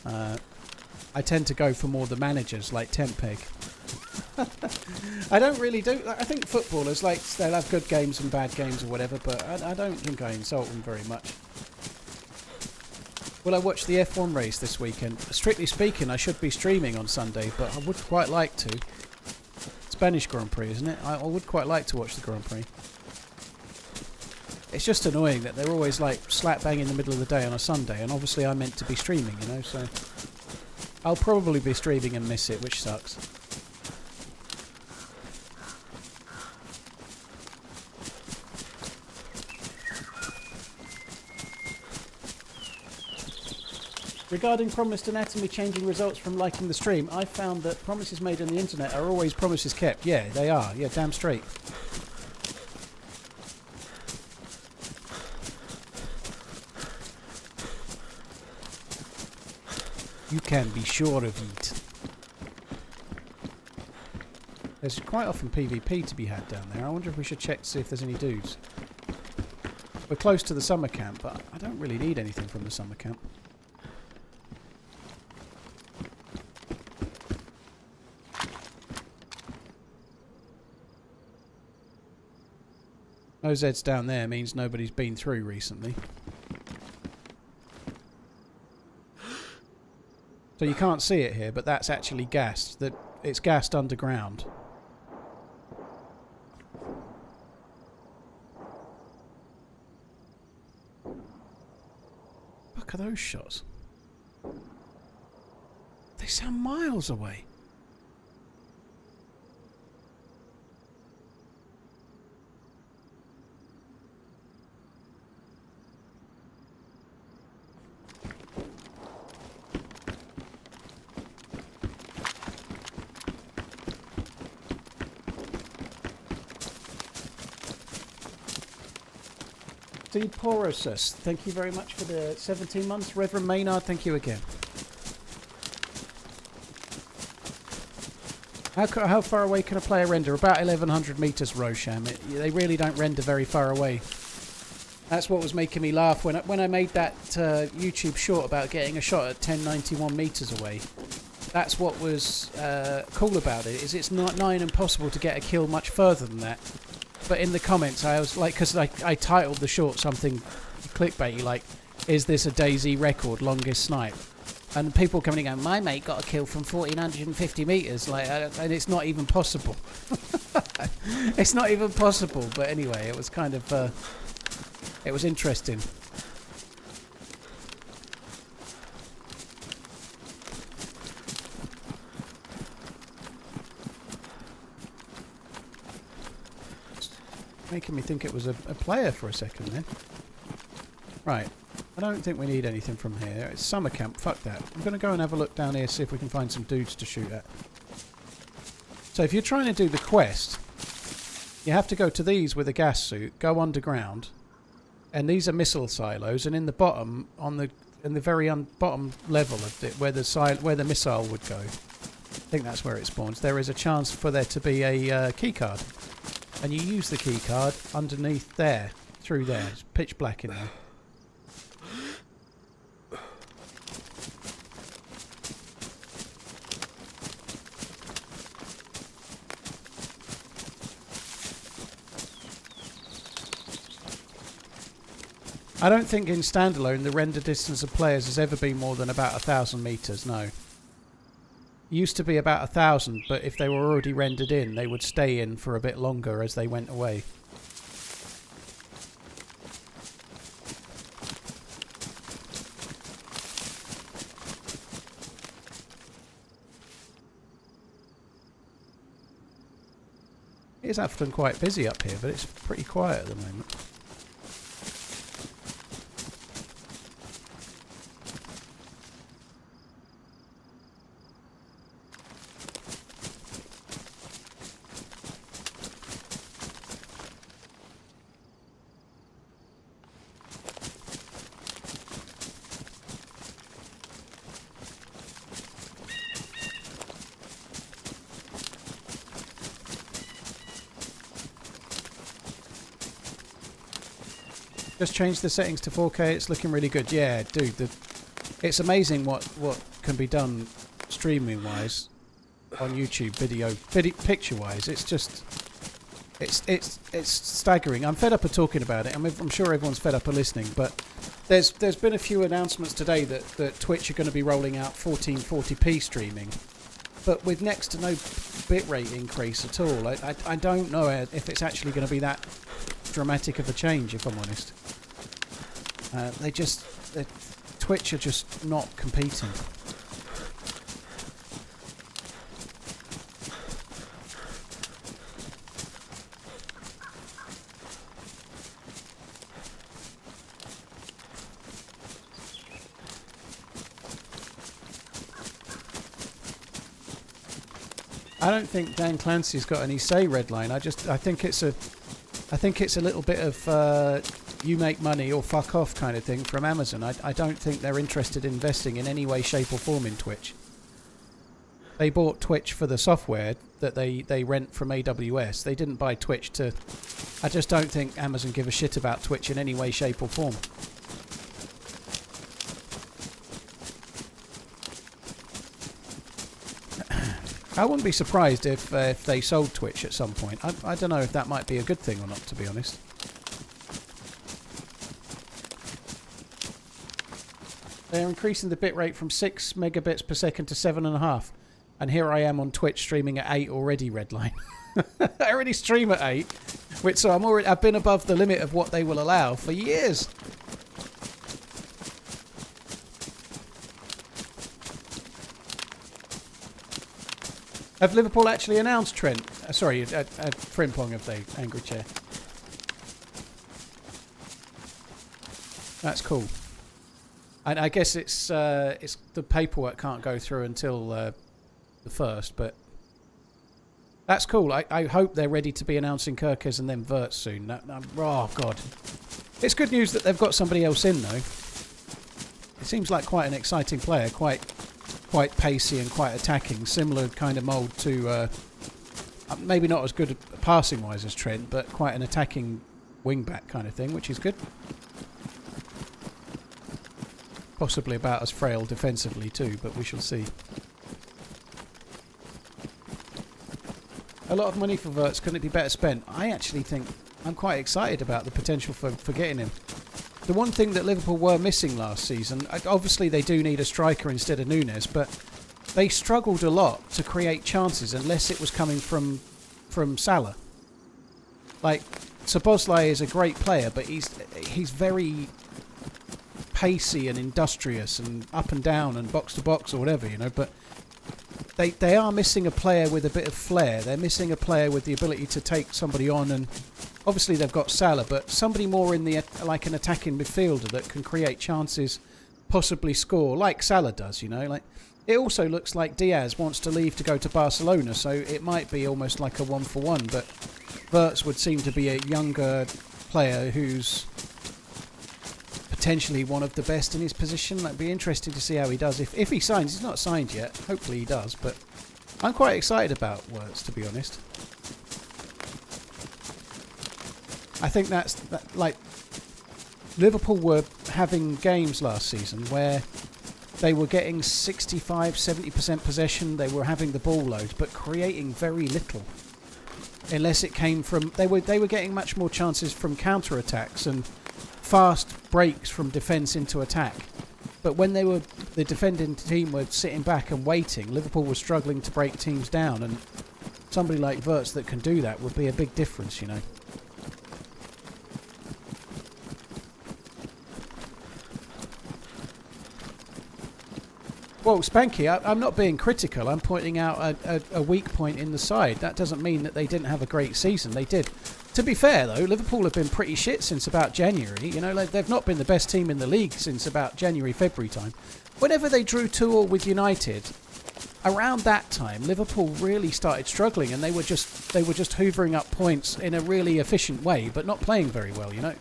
A: I tend to go for more the managers, like Tempeg. I don't really do... I think footballers, like, they'll have good games and bad games or whatever, but I don't think I insult them very much. Will I watch the F1 race this weekend? Strictly speaking, I should be streaming on Sunday, but I would quite like to. Spanish Grand Prix, isn't it? I would quite like to watch the Grand Prix. It's just annoying that they're always like slap bang in the middle of the day on a Sunday, and obviously I'm meant to be streaming, you know, so... I'll probably be streaming and miss it, which sucks. Regarding promised anatomy changing results from liking the stream, I found that promises made on the internet are always promises kept. Yeah, they are. Yeah, damn straight. You can be sure of it. There's quite often PvP to be had down there. I wonder if we should check to see if there's any dudes. We're close to the summer camp, but I don't really need anything from the summer camp. No Zs down there means nobody's been through recently. So you can't see it here, but that's actually gassed. It's gassed underground. Fuck are those shots? They sound miles away. Porosus, thank you very much for the 17 months. Reverend Maynard, thank you again. How far away can a player render? About 1100 meters, Rosham. They really don't render very far away. That's what was making me laugh when I made that YouTube short about getting a shot at 1091 meters away. That's what was cool about it. Is it's not nigh impossible to get a kill much further than that. But in the comments, I was like, because I titled the short something clickbaity like, "Is this a DayZ record longest snipe?" And people coming in going, "My mate got a kill from 1450 meters," like, and it's not even possible. It's not even possible. But anyway, it was kind of, it was interesting. making me think it was a player for a second then. Right. I don't think we need anything from here. It's summer camp. Fuck that. I'm going to go and have a look down here, see if we can find some dudes to shoot at. So if you're trying to do the quest, you have to go to these with a gas suit, go underground, and these are missile silos. And in the bottom, in the very bottom level of it, where the missile would go, I think that's where it spawns. There is a chance for there to be a key card, and you use the key card underneath there, through there. It's pitch black in there. I don't think in standalone the render distance of players has ever been more than about 1,000 meters. No. It used to be about 1,000, but if they were already rendered in, they would stay in for a bit longer as they went away. It is often quite busy up here, but it's pretty quiet at the moment. Just changed the settings to 4K. It's looking really good. Yeah, dude, it's amazing what can be done streaming wise on YouTube, picture wise. It's just it's staggering. I'm fed up of talking about it. I'm sure everyone's fed up of listening, but there's been a few announcements today that Twitch are going to be rolling out 1440p streaming, but with next to no bitrate increase at all. I don't know if it's actually going to be that dramatic of a change, if I'm honest. Twitch are just not competing. I don't think Dan Clancy's got any say, Redline. I think it's a little bit of you make money or fuck off kind of thing from Amazon. I don't think they're interested in investing in any way, shape or form in Twitch. They bought Twitch for the software that they rent from AWS. They didn't buy Twitch to... I just don't think Amazon give a shit about Twitch in any way, shape or form. I wouldn't be surprised if they sold Twitch at some point. I don't know if that might be a good thing or not, to be honest. They're increasing the bitrate from 6 megabits per second to 7.5. And here I am on Twitch streaming at 8 already, Redline. I already stream at 8, which so I've been above the limit of what they will allow for years. Have Liverpool actually announced Trent? Sorry, Frimpong of the Angry Chair. That's cool. And I guess it's the paperwork can't go through until the 1st, but that's cool. I hope they're ready to be announcing Kirkes and then Vert soon. Oh god, it's good news that they've got somebody else in though. It seems like quite an exciting player, quite pacey and quite attacking, similar kind of mould to maybe not as good at passing wise as Trent, but quite an attacking wing back kind of thing, which is good. Possibly about as frail defensively too, but we shall see. A lot of money for Verts, couldn't it be better spent? I actually think I'm quite excited about the potential for getting him. The one thing that Liverpool were missing last season, obviously they do need a striker instead of Nunes, but they struggled a lot to create chances unless it was coming from Salah. Like, Szoboszlai is a great player, but he's very pacey and industrious and up and down and box to box or whatever, you know, but they are missing a player with a bit of flair. They're missing a player with the ability to take somebody on obviously they've got Salah, but somebody more in the like an attacking midfielder that can create chances, possibly score like Salah does. You know, like it also looks like Diaz wants to leave to go to Barcelona, so it might be almost like a 1-for-1. But Wirtz would seem to be a younger player who's potentially one of the best in his position. That'd be interesting to see how he does if he signs. He's not signed yet. Hopefully he does, but I'm quite excited about Wirtz, to be honest. I think like Liverpool were having games last season where they were getting 65-70% possession. They were having the ball loads, but creating very little. Unless it came from they were getting much more chances from counter attacks and fast breaks from defence into attack. But when the defending team were sitting back and waiting, Liverpool was struggling to break teams down, and somebody like Wirtz that can do that would be a big difference, you know. Well, Spanky, I'm not being critical. I'm pointing out a weak point in the side. That doesn't mean that they didn't have a great season. They did. To be fair, though, Liverpool have been pretty shit since about January. You know, like, they've not been the best team in the league since about January, February time. Whenever they drew 2-2 with United, around that time, Liverpool really started struggling, and they were just hoovering up points in a really efficient way, but not playing very well. You know.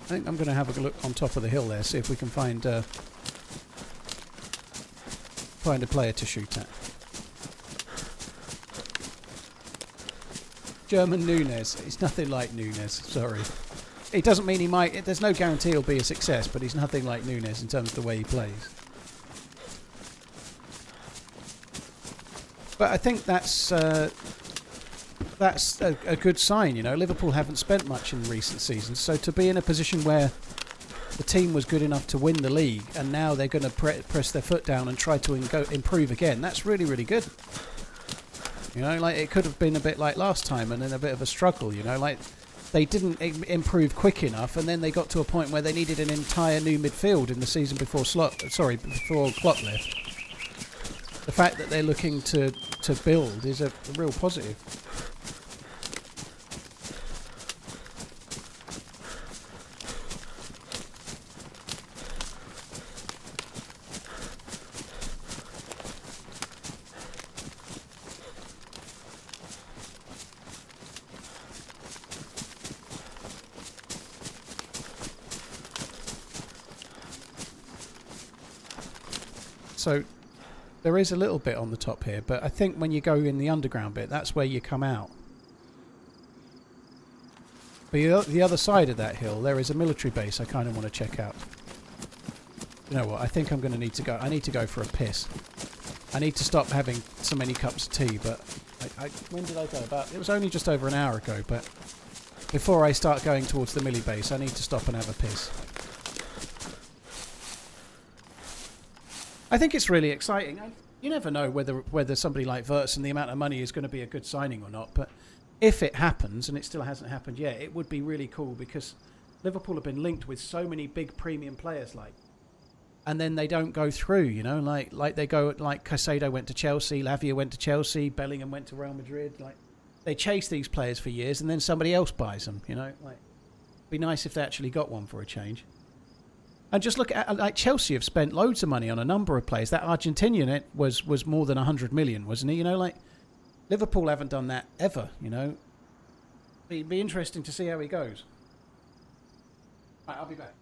A: I think I'm going to have a look on top of the hill there, see if we can find a player to shoot at. German Nunes. He's nothing like Nunes, sorry. It doesn't mean he might... There's no guarantee he'll be a success, but he's nothing like Nunes in terms of the way he plays. But I think that's a good sign, you know. Liverpool haven't spent much in recent seasons, so to be in a position where the team was good enough to win the league and now they're going to press their foot down and try to improve again, that's really, really good. You know, like it could have been a bit like last time and then a bit of a struggle, you know, like they didn't improve quick enough and then they got to a point where they needed an entire new midfield in the season before Klopp left. The fact that they're looking to build is a real positive. So there is a little bit on the top here, but I think when you go in the underground bit, that's where you come out. But the other side of that hill, there is a military base I kind of want to check out. You know what, I think I'm going to need to go. I need to go for a piss. I need to stop having so many cups of tea, but when did I go? It was only just over an hour ago, but before I start going towards the millie base, I need to stop and have a piss. I think it's really exciting. You never know whether somebody like Wirtz and the amount of money is going to be a good signing or not, but if it happens, and it still hasn't happened yet, it would be really cool because Liverpool have been linked with so many big premium players, and then they don't go through, you know, like they go, like Caicedo went to Chelsea, Lavia went to Chelsea, Bellingham went to Real Madrid, like they chase these players for years and then somebody else buys them, you know, like it'd be nice if they actually got one for a change. And just look at, like, Chelsea have spent loads of money on a number of players. That Argentinian was more than 100 million, wasn't he? You know, like, Liverpool haven't done that ever, you know. It'd be interesting to see how he goes. Right, I'll be back.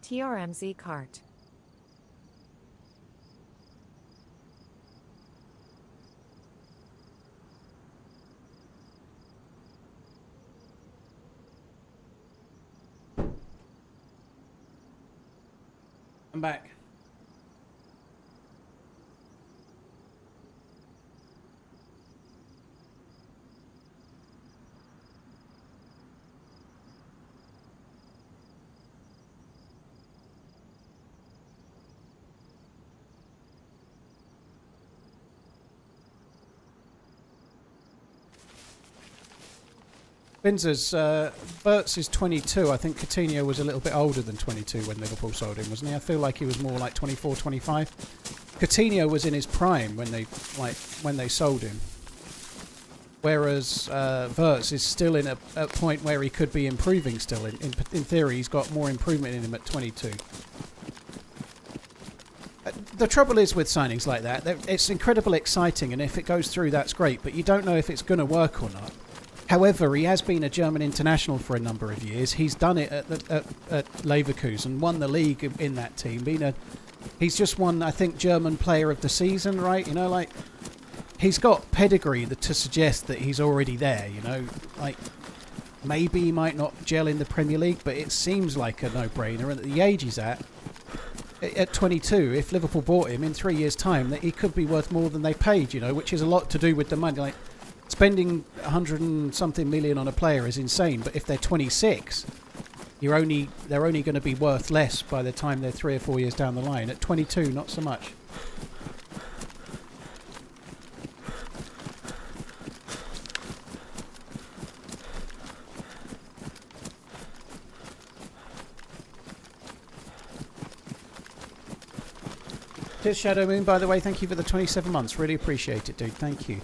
C: TRMZ cart.
A: I'm back. Binzers, Verts is 22. I think Coutinho was a little bit older than 22 when Liverpool sold him, wasn't he? I feel like he was more like 24, 25. Coutinho was in his prime when they sold him. Whereas Verts is still in a point where he could be improving still. In theory, he's got more improvement in him at 22. The trouble is with signings like that, it's incredibly exciting, and if it goes through, that's great, but you don't know if it's going to work or not. However, he has been a German international for a number of years. He's done it at Leverkusen, won the league in that team. He's just won, I think, German Player of the Season, right? You know, like, he's got pedigree to suggest that he's already there, you know? Like, maybe he might not gel in the Premier League, but it seems like a no-brainer. And at the age he's at 22, if Liverpool bought him in 3 years' time, that he could be worth more than they paid, you know, which is a lot to do with the money. Like, spending 100 and something million on a player is insane, but if they're 26, they're only going to be worth less by the time they're 3 or 4 years down the line. At 22, not so much. Cheers, Shadow Moon, by the way. Thank you for the 27 months. Really appreciate it, dude. Thank you.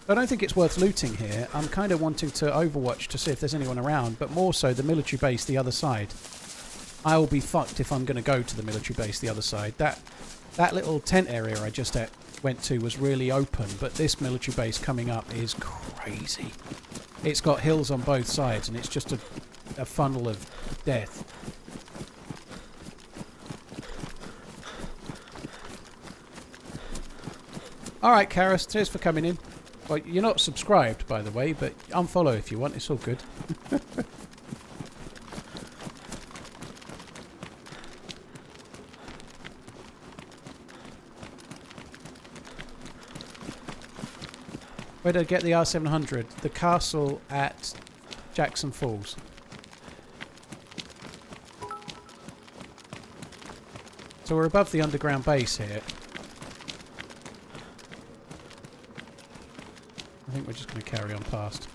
A: I don't think it's worth looting here. I'm kind of wanting to overwatch to see if there's anyone around, but more so the military base the other side. I will be fucked if I'm going to go to the military base the other side. That little tent area I just went to was really open, but this military base coming up is crazy. It's got hills on both sides, and it's just a funnel of death. Alright, Karis, cheers for coming in. Well, you're not subscribed, by the way, but unfollow if you want. It's all good. Where did I get the R700? The castle at Jackson Falls. So we're above the underground base here. I think we're just going to carry on past.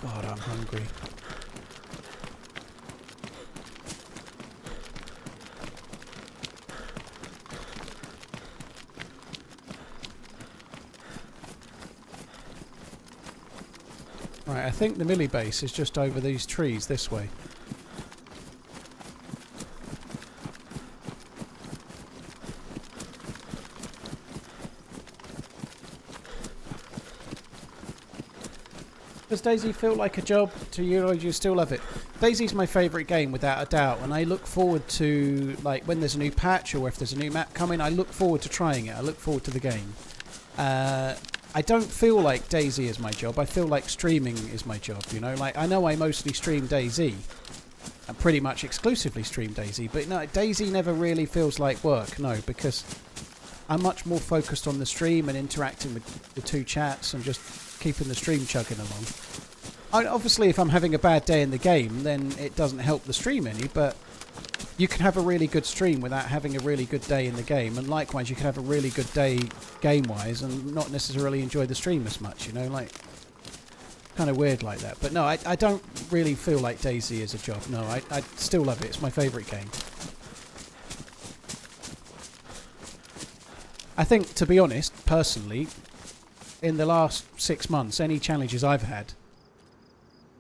A: God, I'm hungry. Right, I think the millie base is just over these trees this way. Does DayZ feel like a job to you, or do you still love it? DayZ's my favourite game without a doubt, and I look forward to, like, when there's a new patch or if there's a new map coming, I look forward to trying it. I look forward to the game. I don't feel like DayZ is my job. I feel like streaming is my job, you know? Like, I know I mostly stream DayZ. I pretty much exclusively stream DayZ, but no, DayZ never really feels like work, no, because I'm much more focused on the stream and interacting with the two chats and just keeping the stream chugging along. Obviously, if I'm having a bad day in the game, then it doesn't help the stream any, but you can have a really good stream without having a really good day in the game, and likewise you can have a really good day game-wise and not necessarily enjoy the stream as much, you know, like, kind of weird like that. But no, I don't really feel like DayZ is a job. No, I still love it. It's my favourite game. I think, to be honest, personally, in the last 6 months, any challenges I've had,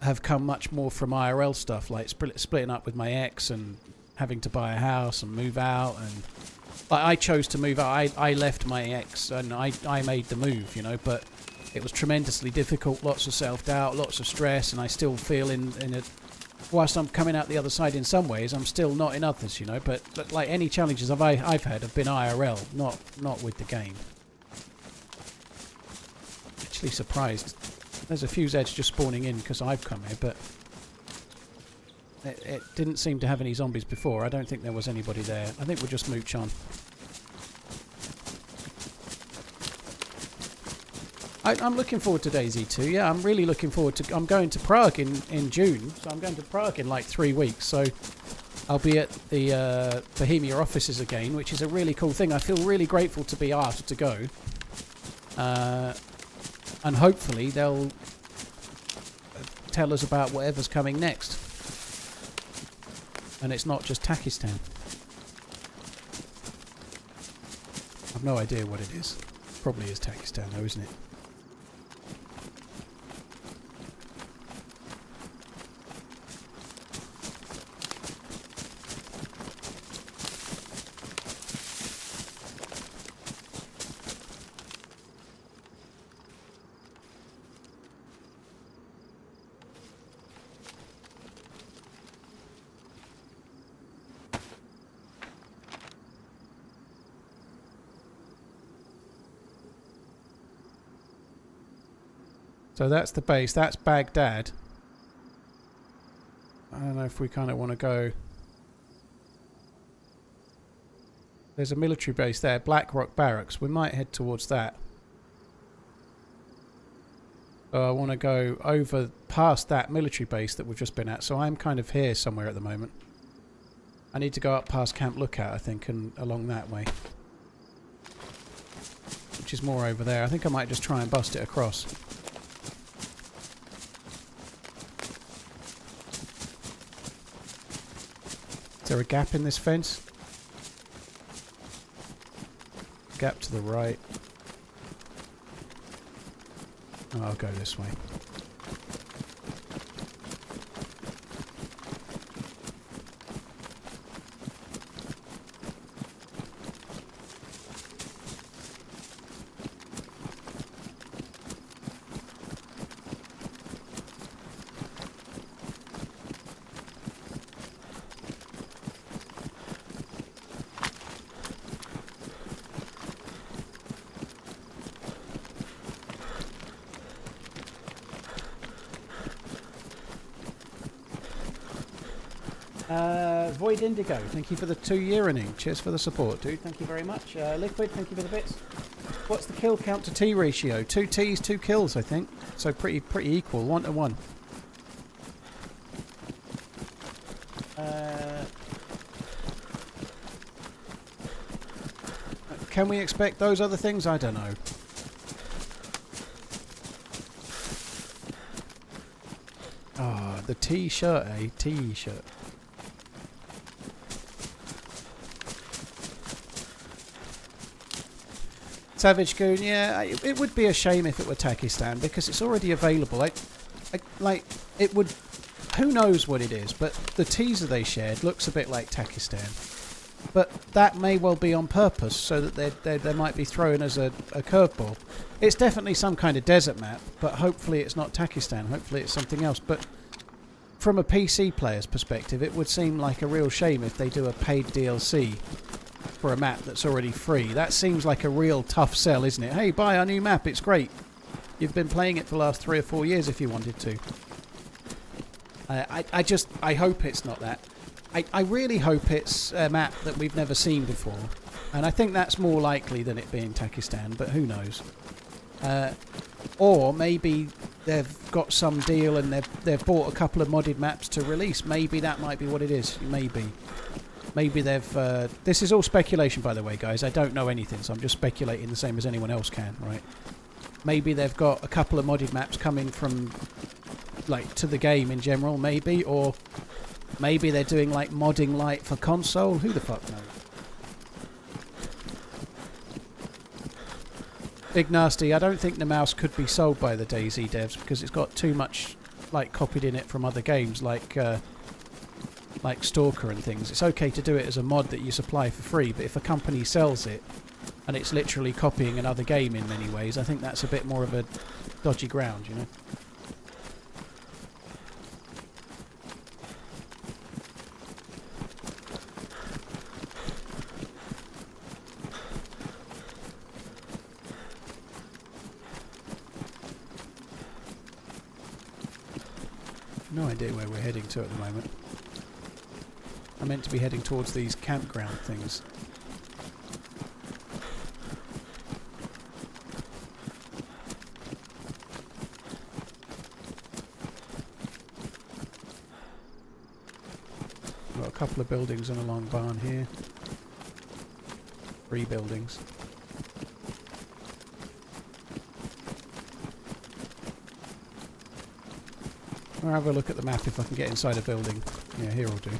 A: have come much more from IRL stuff, like splitting up with my ex and having to buy a house and move out. And like, I chose to move out. I left my ex and I made the move, you know, but it was tremendously difficult, lots of self-doubt, lots of stress, and I still feel in a... Whilst I'm coming out the other side in some ways, I'm still not in others, you know, but like any challenges I've had have been IRL, not with the game. Actually surprised. There's a few Zeds just spawning in because I've come here, but it didn't seem to have any zombies before. I don't think there was anybody there. I think we'll just mooch on. I'm looking forward to DayZ too. Yeah, I'm really looking forward to... I'm going to Prague in June, so I'm going to Prague in like 3 weeks. So I'll be at the Bohemia offices again, which is a really cool thing. I feel really grateful to be asked to go. And hopefully they'll tell us about whatever's coming next. And it's not just Takistan. I've no idea what it is. Probably is Takistan though, isn't it? So that's the base. That's Baghdad. I don't know if we kind of want to go... There's a military base there. Blackrock Barracks. We might head towards that. So I want to go over past that military base that we've just been at. So I'm kind of here somewhere at the moment. I need to go up past Camp Lookout, I think, and along that way. Which is more over there. I think I might just try and bust it across. Is there a gap in this fence? Gap to the right. Oh, I'll go this way. Void Indigo, thank you for the 2-year inning. Cheers for the support, dude. Thank you very much. Liquid, thank you for the bits. What's the kill count to T ratio? 2 Ts, 2 kills, I think. So pretty equal, 1 to 1. Can we expect those other things? I don't know. Ah, the T-shirt, eh? T-shirt. Savage Goon, yeah, it would be a shame if it were Takistan because it's already available. Like, it would... Who knows what it is, but the teaser they shared looks a bit like Takistan. But that may well be on purpose so that they might be thrown as a curveball. It's definitely some kind of desert map, but hopefully it's not Takistan. Hopefully it's something else. But from a PC player's perspective, it would seem like a real shame if they do a paid DLC for a map that's already free. That seems like a real tough sell, isn't it? Hey, buy our new map, it's great. You've been playing it for the last 3 or 4 years if you wanted to. I hope it's not that. I really hope it's a map that we've never seen before. And I think that's more likely than it being Takistan, but who knows. Or maybe they've got some deal and they've bought a couple of modded maps to release. Maybe that might be what it is. Maybe. Maybe they've... this is all speculation, by the way, guys. I don't know anything, so I'm just speculating the same as anyone else can, right? Maybe they've got a couple of modded maps coming from, like, to the game in general, maybe. Or maybe they're doing, like, modding light for console. Who the fuck knows? Big Nasty, I don't think the mouse could be sold by the DayZ devs because it's got too much like copied in it from other games like Stalker and things. It's okay to do it as a mod that you supply for free, but if a company sells it and it's literally copying another game in many ways, I think that's a bit more of a dodgy ground, you know? No idea where we're heading to at the moment. I'm meant to be heading towards these campground things. Got a couple of buildings and a long barn here. 3 buildings. I'll have a look at the map if I can get inside a building. Yeah, here will do.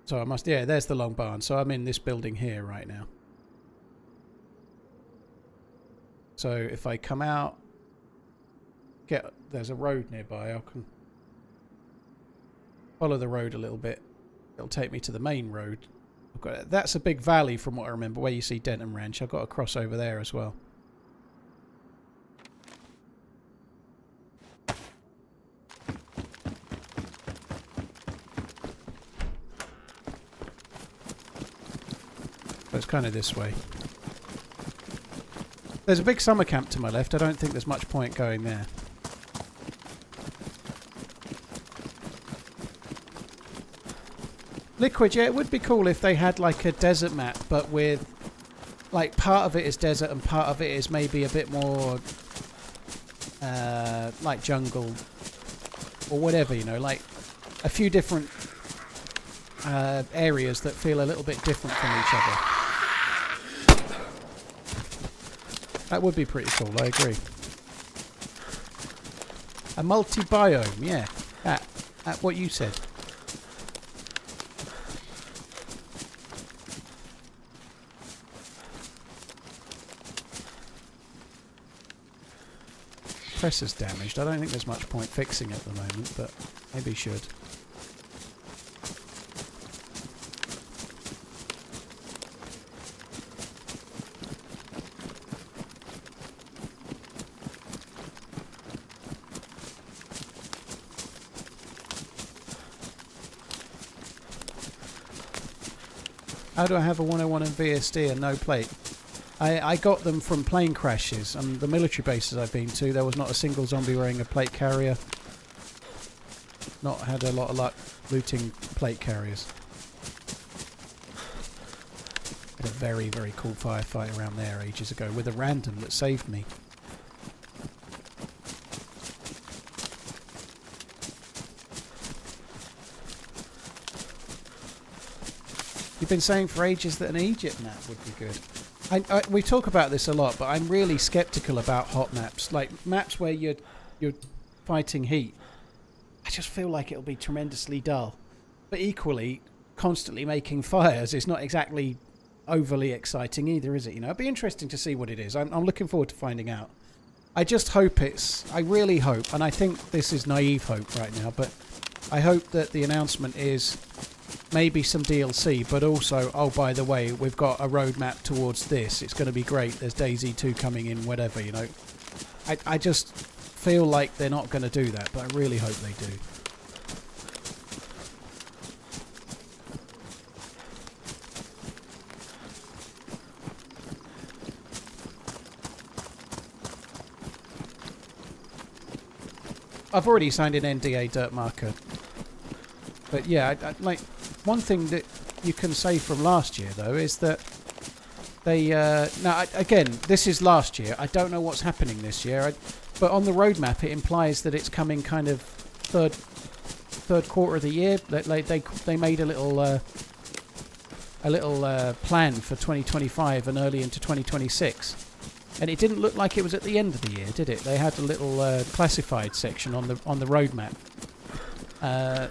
A: So I must, yeah, there's the long barn. So I'm in this building here right now. So if I come out, there's a road nearby. I can follow the road a little bit. It'll take me to the main road. That's a big valley from what I remember, where you see Denton Ranch. I've got to cross over there as well. So it's kind of this way. There's a big summer camp to my left. I don't think there's much point going there. Liquid, yeah, it would be cool if they had like a desert map, but with like part of it is desert and part of it is maybe a bit more like jungle or whatever, you know, like a few different areas that feel a little bit different from each other. That would be pretty cool, I agree. A multi-biome, yeah, that what you said. Pressure's damaged. I don't think there's much point fixing it at the moment, but maybe should. How do I have a 101 and VSD and no plate? I got them from plane crashes, and the military bases I've been to, there was not a single zombie wearing a plate carrier. Not had a lot of luck looting plate carriers. Had a very, very cool firefight around there ages ago with a random that saved me. You've been saying for ages that an Egypt map would be good. We talk about this a lot, but I'm really sceptical about hot maps, like maps where you're fighting heat. I just feel like it'll be tremendously dull. But equally, constantly making fires is not exactly overly exciting either, is it? You know, it'd be interesting to see what it is. I'm looking forward to finding out. I just hope I really hope, and I think this is naive hope right now, but I hope that the announcement is maybe some DLC, but also, oh, by the way, we've got a roadmap towards this. It's going to be great. There's DayZ 2 coming in, whatever, you know. I just feel like they're not going to do that, but I really hope they do. I've already signed an NDA Dirt Marker. But yeah, like, one thing that you can say from last year, though, is that they... now, again, this is last year. I don't know what's happening this year. But on the roadmap, it implies that it's coming kind of third quarter of the year. They made a little plan for 2025 and early into 2026. And it didn't look like it was at the end of the year, did it? They had a little classified section on the roadmap.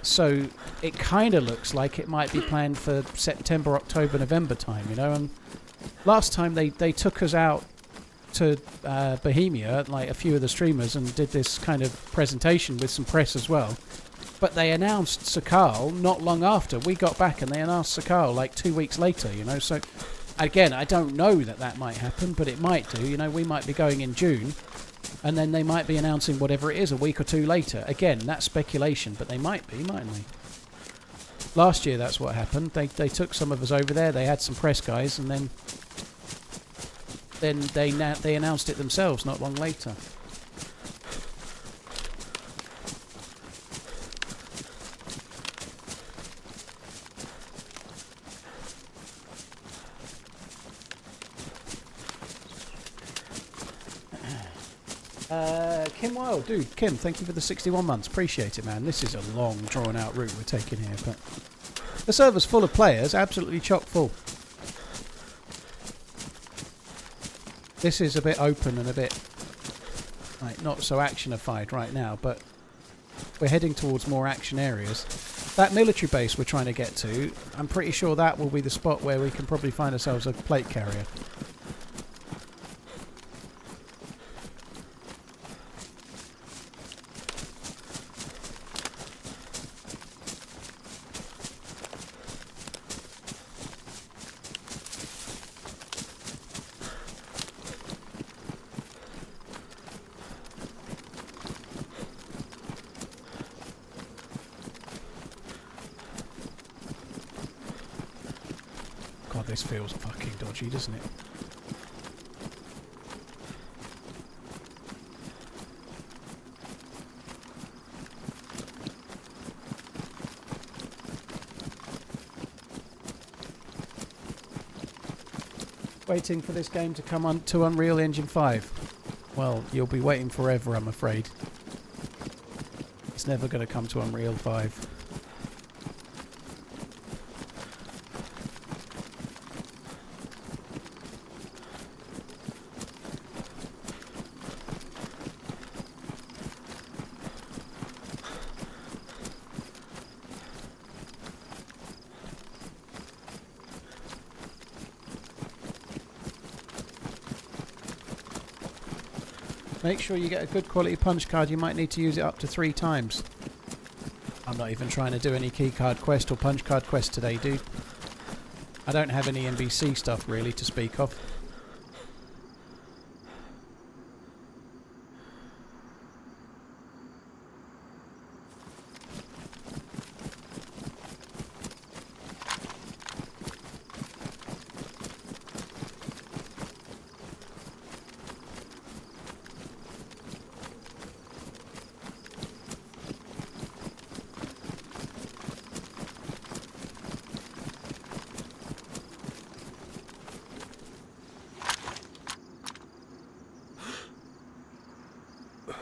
A: So it kind of looks like it might be planned for September, October, November time, you know. And last time they took us out to Bohemia, like a few of the streamers, and did this kind of presentation with some press as well. But they announced Sakal not long after we got back, and they announced Sakal like 2 weeks later, you know. So again, I don't know that might happen, but it might do. You know, we might be going in June, and then they might be announcing whatever it is a week or two later. Again, that's speculation, but they might be, mightn't they? Last year, that's what happened. They took some of us over there. They had some press guys, and then they announced it themselves not long later. Kim Wild, dude, Kim, thank you for the 61 months. Appreciate it, man. This is a long, drawn-out route we're taking here, but the server's full of players, absolutely chock full. This is a bit open and a bit like not so actionified right now, but we're heading towards more action areas. That military base we're trying to get to, I'm pretty sure that will be the spot where we can probably find ourselves a plate carrier. This feels fucking dodgy, doesn't it? Waiting for this game to come on to Unreal Engine 5. Well, you'll be waiting forever, I'm afraid. It's never going to come to Unreal 5. Make sure you get a good quality punch card. You might need to use it up to 3 times. I'm not even trying to do any keycard quest or punch card quest today, dude. I don't have any NBC stuff really to speak of.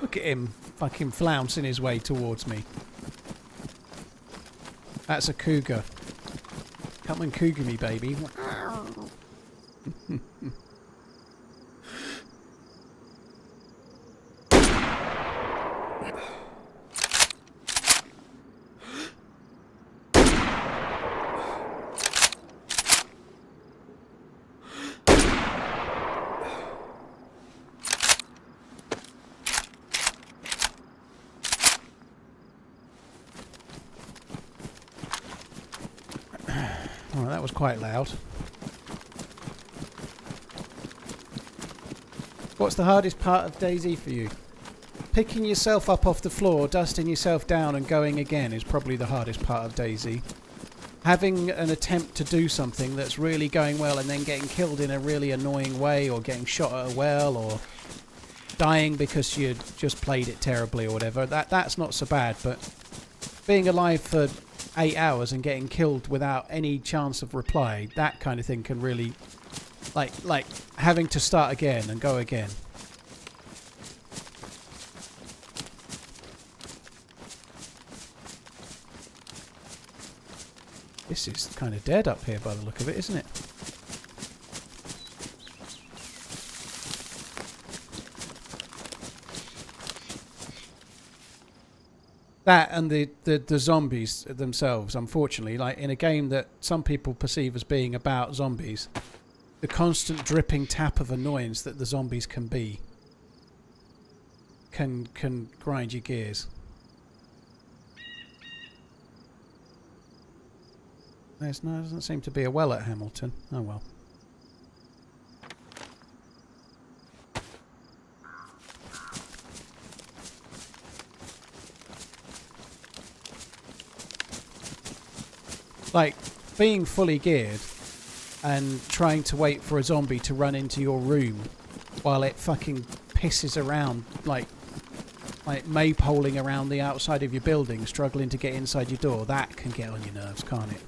A: Look at him fucking flouncing his way towards me. That's a cougar. Come and cougar me, baby. Oh, that was quite loud. What's the hardest part of DayZ for you? Picking yourself up off the floor, dusting yourself down and going again is probably the hardest part of DayZ. Having an attempt to do something that's really going well and then getting killed in a really annoying way, or getting shot at a well, or dying because you just played it terribly or whatever, that's not so bad, but being alive for 8 hours and getting killed without any chance of reply, that kind of thing can really, like having to start again and go again. This is kind of dead up here by the look of it, isn't it? That and the zombies themselves, unfortunately, like in a game that some people perceive as being about zombies, the constant dripping tap of annoyance that the zombies can be can grind your gears. There doesn't seem to be a well at Hamilton. Oh well. Like, being fully geared and trying to wait for a zombie to run into your room while it fucking pisses around, like maypoling around the outside of your building, struggling to get inside your door, that can get on your nerves, can't it?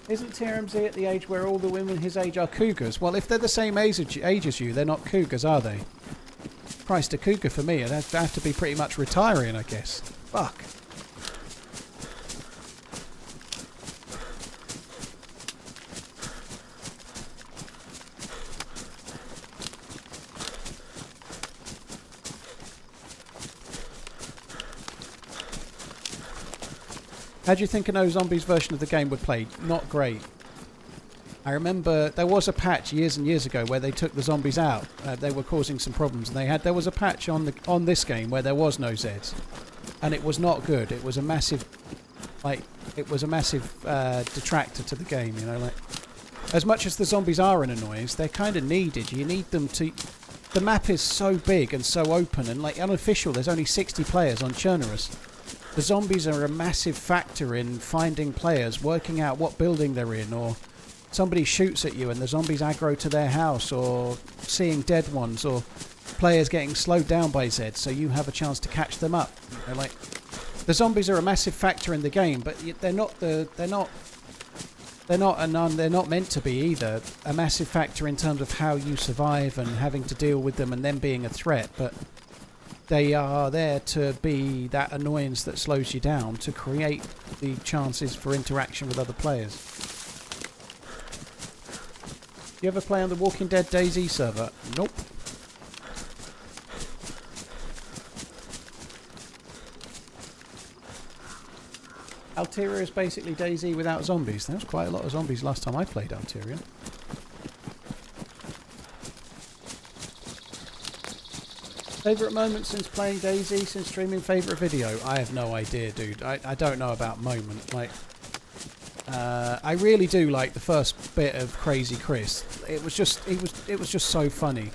A: Isn't TRMZ at the age where all the women his age are cougars? Well, if they're the same age as you, they're not cougars, are they? Christ, a cougar for me, it'd have to be pretty much retiring, I guess. Fuck. How do you think a No Zombies version of the game would play? Not great. I remember there was a patch years and years ago where they took the zombies out. They were causing some problems, and there was a patch on this game where there was no Zeds, and it was not good. It was a massive, detractor to the game. You know, like as much as the zombies are an annoyance, they're kind of needed. You need them to. The map is so big and so open, and like unofficial, there's only 60 players on Chernerus. The zombies are a massive factor in finding players, working out what building they're in, or somebody shoots at you and the zombies aggro to their house, or seeing dead ones, or players getting slowed down by Zeds so you have a chance to catch them up. You know, like the zombies are a massive factor in the game, but they're not meant to be either a massive factor in terms of how you survive and having to deal with them and them being a threat, but they are there to be that annoyance that slows you down, to create the chances for interaction with other players. You ever play on the Walking Dead DayZ server? Nope. Alteria is basically DayZ without zombies. There was quite a lot of zombies last time I played Alteria. Favourite moment since playing DayZ, since streaming? Favourite video? I have no idea, dude. I don't know about moment. Like, I really do like the first bit of Crazy Chris. It was just so funny.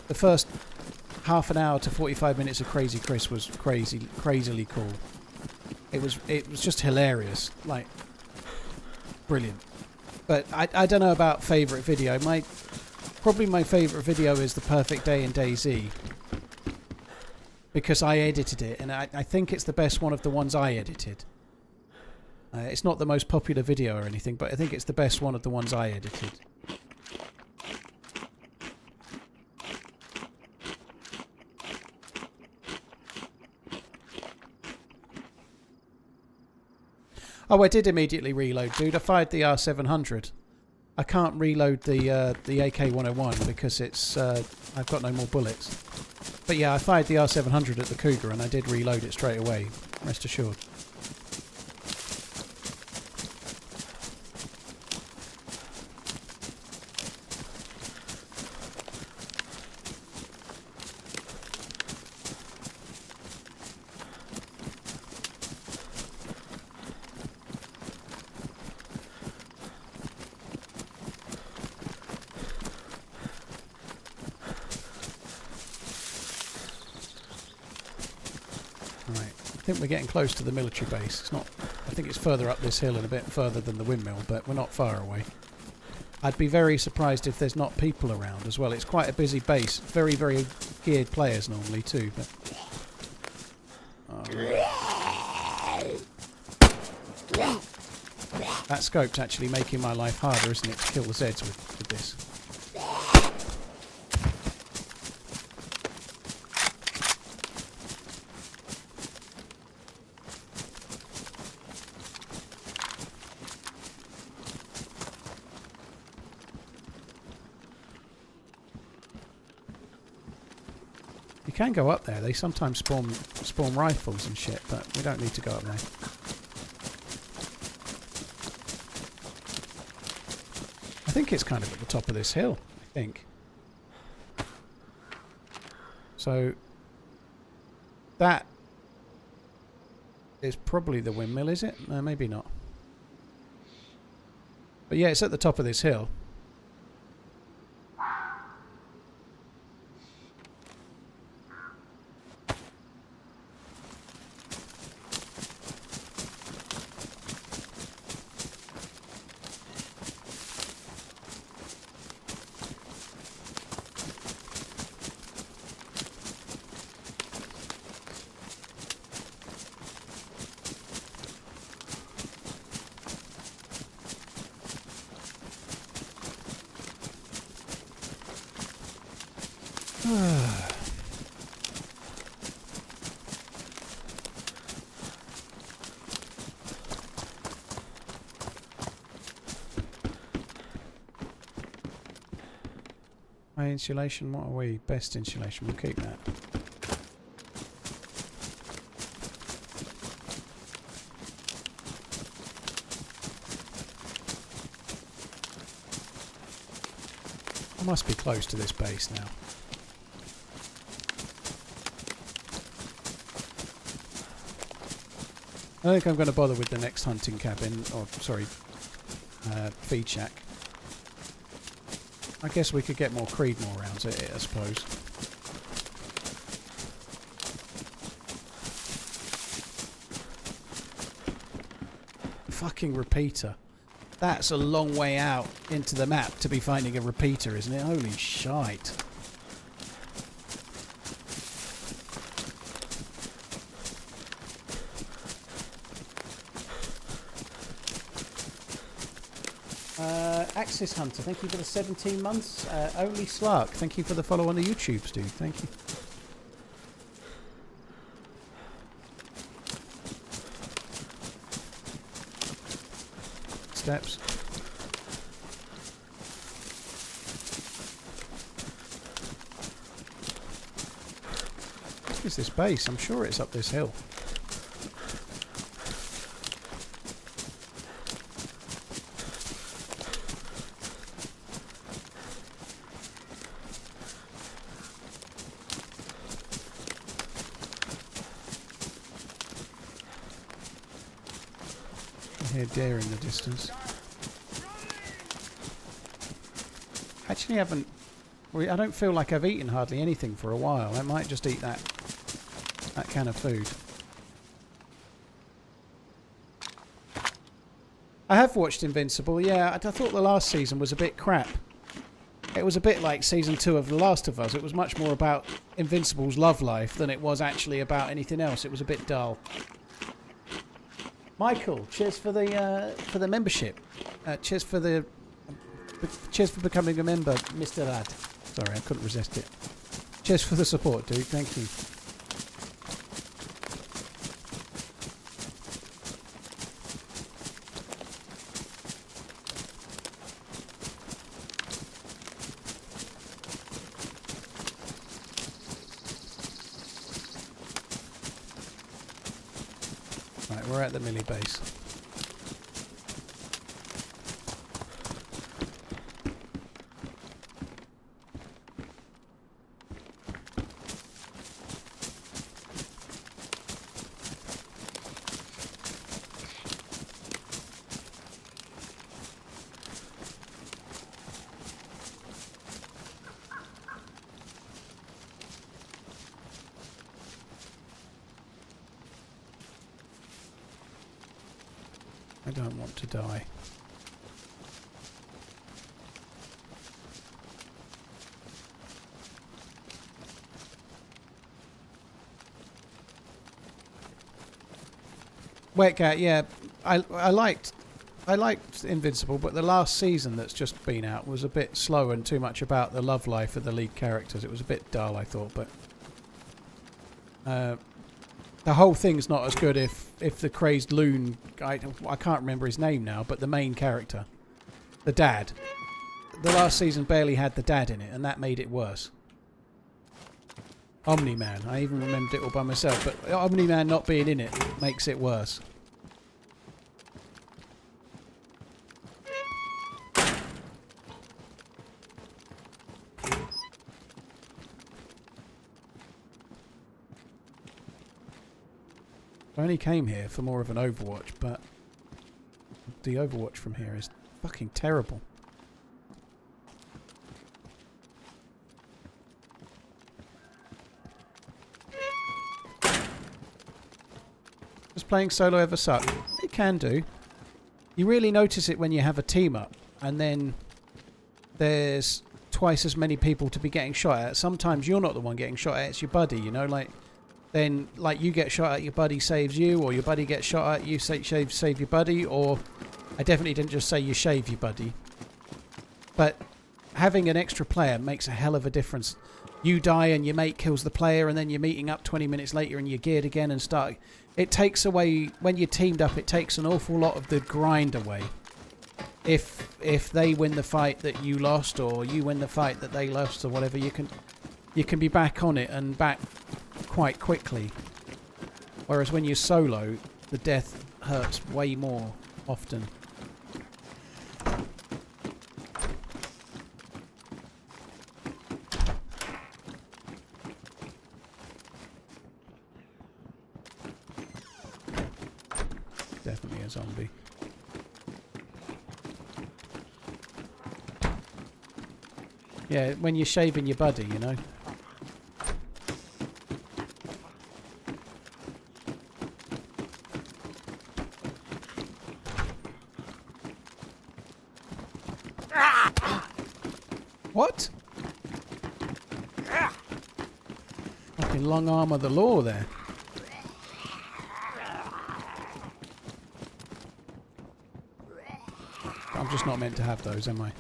A: The first half an hour to 45 minutes of Crazy Chris was crazily cool. It was just hilarious, like brilliant. But I don't know about favourite video. Probably my favourite video is the perfect day in DayZ, because I edited it, and I think it's the best one of the ones I edited. It's not the most popular video or anything, but I think it's the best one of the ones I edited. Oh, I did immediately reload, dude. I fired the R700. I can't reload the AK-101 because it's I've got no more bullets. But yeah, I fired the R700 at the Cougar and I did reload it straight away, rest assured. I think we're getting close to the military base. It's not. I think it's further up this hill and a bit further than the windmill, but we're not far away. I'd be very surprised if there's not people around as well. It's quite a busy base. Very, very geared players normally too. But that scope's actually making my life harder, isn't it, to kill the Zeds with this. can go up there. They sometimes spawn rifles and shit, but we don't need to go up there. I think it's kind of at the top of this hill, I think. So that is probably the windmill, is it? No, maybe not. But yeah, it's at the top of this hill. High insulation, what are we? Best insulation, we'll keep that. I must be close to this base now. I don't think I'm going to bother with the next hunting cabin, or sorry, feed shack. I guess we could get more Creedmoor rounds at it, I suppose. Fucking repeater. That's a long way out into the map to be finding a repeater, isn't it? Holy shite. Axis Hunter, thank you for the 17 months. Only Slark, thank you for the follow on the YouTubes, dude. Thank you. Steps. What is this base? I'm sure it's up this hill. I hear deer in the distance. Actually, I don't feel like I've eaten hardly anything for a while. I might just eat that can of food. I have watched Invincible. Yeah, I thought the last season was a bit crap. It was a bit like season 2 of The Last of Us. It was much more about Invincible's love life than it was actually about anything else. It was a bit dull. Michael, cheers for the membership. Cheers for becoming a member, Mr. Lad. Sorry, I couldn't resist it. Cheers for the support, dude. Thank you. Right, we're at the mini base. I don't want to die. Wetcat, yeah, I liked Invincible, but the last season that's just been out was a bit slow and too much about the love life of the lead characters. It was a bit dull, I thought, but the whole thing's not as good if the crazed loon guy, I can't remember his name now, but the main character, the dad. The last season barely had the dad in it, and that made it worse. Omni-Man. I even remembered it all by myself, but Omni-Man not being in it makes it worse. I only came here for more of an Overwatch, but the Overwatch from here is fucking terrible. Does playing solo ever suck? It can do. You really notice it when you have a team up and then there's twice as many people to be getting shot at. Sometimes you're not the one getting shot at, it's your buddy, you know, like then like you get shot at, your buddy saves you, or your buddy gets shot at, you save your buddy, or I definitely didn't just say you shave your buddy. But having an extra player makes a hell of a difference. You die and your mate kills the player, and then you're meeting up 20 minutes later and you're geared again and start. It takes away, when you're teamed up, it takes an awful lot of the grind away. If they win the fight that you lost, or you win the fight that they lost, or whatever, you can be back on it and back quite quickly. Whereas when you're solo, the death hurts way more often. Definitely a zombie. Yeah, when you're shaving your buddy, you know. What? Fucking long arm of the law there. I'm just not meant to have those, am I?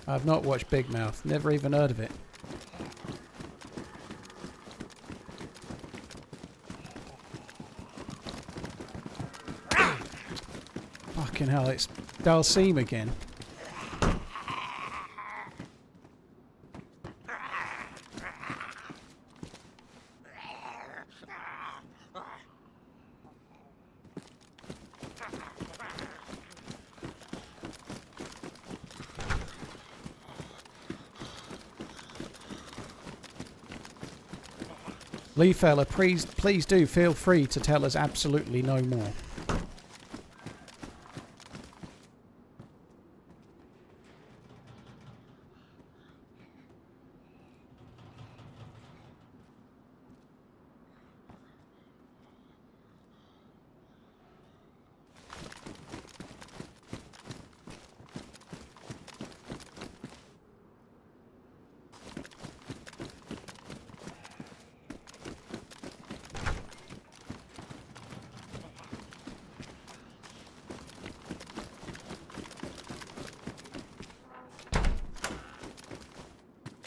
A: I've not watched Big Mouth. Never even heard of it. Fucking hell, it's Dalseem again. Lee fella, please do feel free to tell us absolutely no more.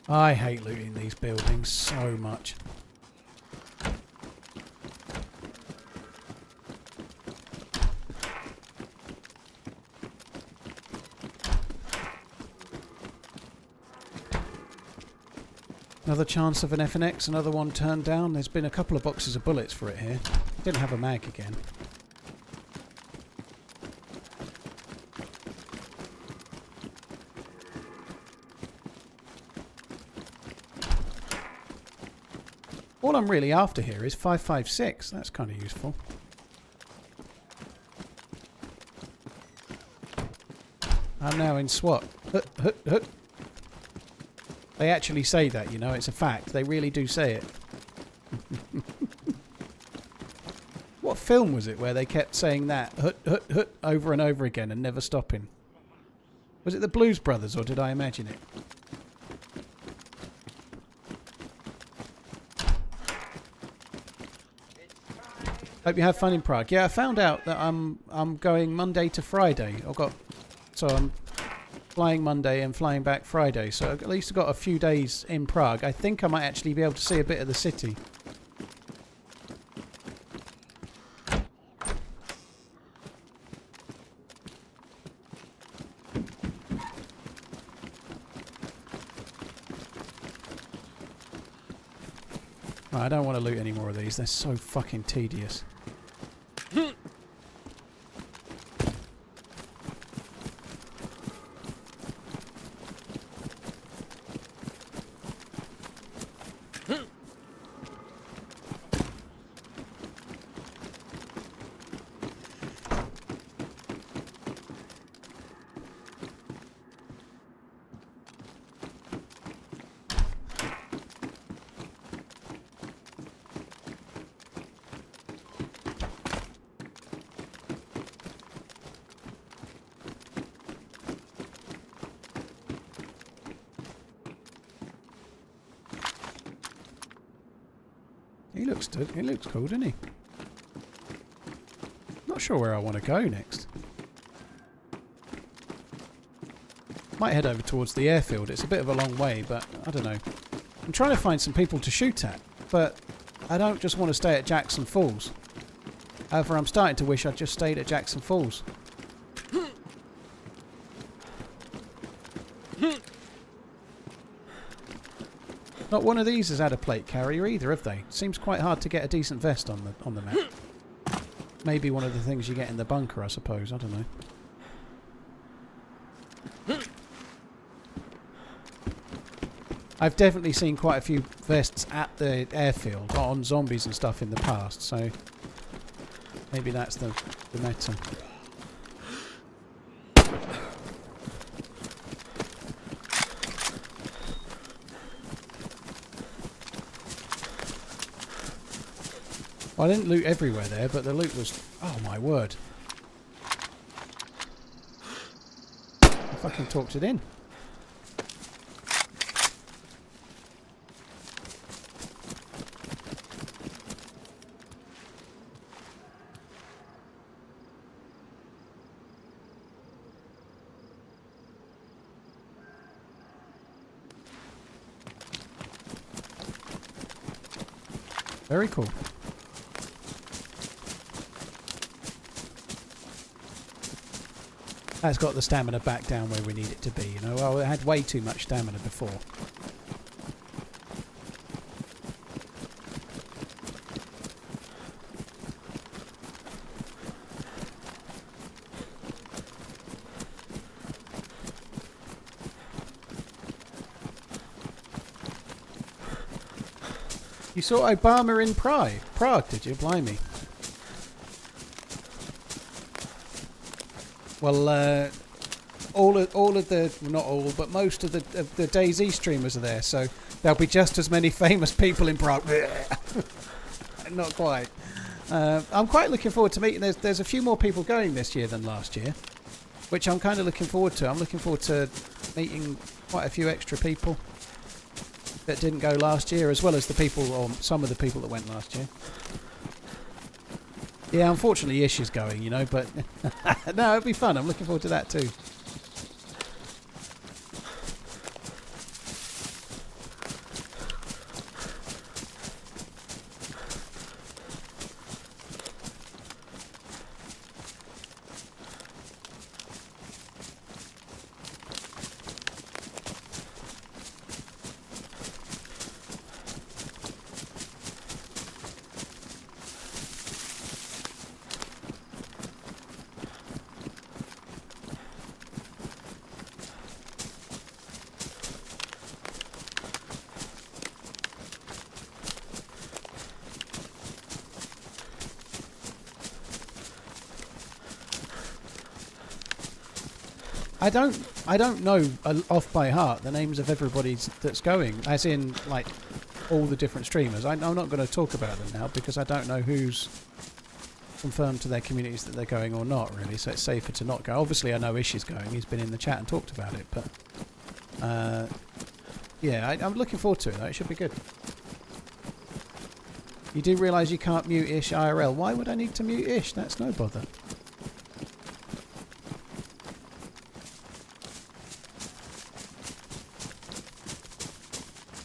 A: I hate looting these buildings so much. Another chance of an FNX, another one turned down. There's been a couple of boxes of bullets for it here. Didn't have a mag again. All I'm really after here is 556. That's kind of useful. I'm now in SWAT. Hut, hut, hut. They actually say that, you know, it's a fact. They really do say it. What film was it where they kept saying that hut, hut, hut over and over again and never stopping? Was it the Blues Brothers, or did I imagine it? Hope you have fun in Prague. Yeah, I found out that I'm going Monday to Friday. flying Monday and flying back Friday, so at least I've got a few days in Prague. I think I might actually be able to see a bit of the city. Right, I don't want to loot any more of these. They're so fucking tedious. He looks cool, doesn't he? Not sure where I want to go next. Might head over towards the airfield. It's a bit of a long way, but I don't know. I'm trying to find some people to shoot at, but I don't just want to stay at Jackson Falls. However, I'm starting to wish I'd just stayed at Jackson Falls. Not one of these has had a plate carrier either, have they? Seems quite hard to get a decent vest on the map. Maybe one of the things you get in the bunker, I suppose. I don't know. I've definitely seen quite a few vests at the airfield on zombies and stuff in the past, so maybe that's the meta. Well, I didn't loot everywhere there, but the loot was... Oh, my word. I fucking talked it in. Very cool. That's got the stamina back down where we need it to be, you know. Well, it had way too much stamina before. You saw Obama in Prague, did you? Blimey. Well, all of the, well, not all, but most of the DayZ streamers are there, so there'll be just as many famous people in Prague. Not quite. I'm quite looking forward to meeting. There's a few more people going this year than last year, which I'm kind of looking forward to. I'm looking forward to meeting quite a few extra people that didn't go last year, as well as the people, or some of the people that went last year. Yeah, unfortunately Ish is going, you know, but no, it'll be fun. I'm looking forward to that too. I don't know off by heart the names of everybody that's going, as in like all the different streamers. I'm not going to talk about them now because I don't know who's confirmed to their communities that they're going or not, really. So it's safer to not go. Obviously, I know Ish is going. He's been in the chat and talked about it, but yeah, I'm looking forward to it. Though. It should be good. You do realise you can't mute Ish IRL. Why would I need to mute Ish? That's no bother.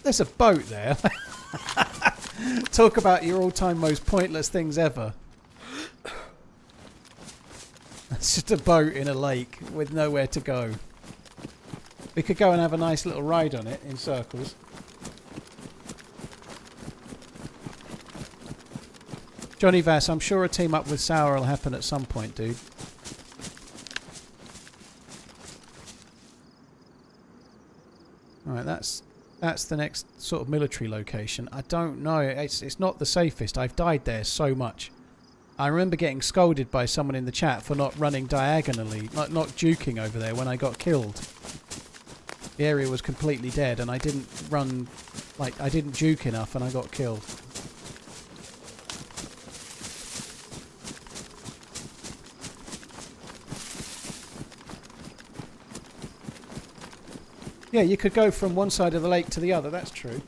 A: There's a boat there. Talk about your all-time most pointless things ever. It's just a boat in a lake with nowhere to go. We could go and have a nice little ride on it in circles. Johnny Vass, I'm sure a team up with Sour will happen at some point, dude. Alright, that's the next sort of military location. I don't know. It's not the safest. I've died there so much. I remember getting scolded by someone in the chat for not running diagonally, not juking over there when I got killed. The area was completely dead and I didn't run, like, I didn't juke enough and I got killed. Yeah, you could go from one side of the lake to the other, that's true.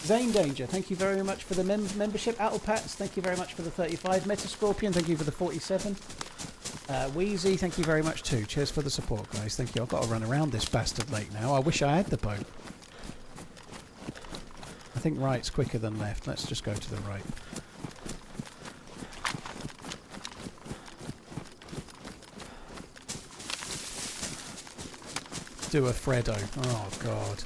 A: Zane Danger, thank you very much for the membership. Attlpats, thank you very much for the 35. Metascorpion, thank you for the 47. Wheezy, thank you very much too. Cheers for the support, guys. Thank you. I've got to run around this bastard lake now. I wish I had the boat. I think right's quicker than left. Let's just go to the right. Do a Freddo. Oh, God.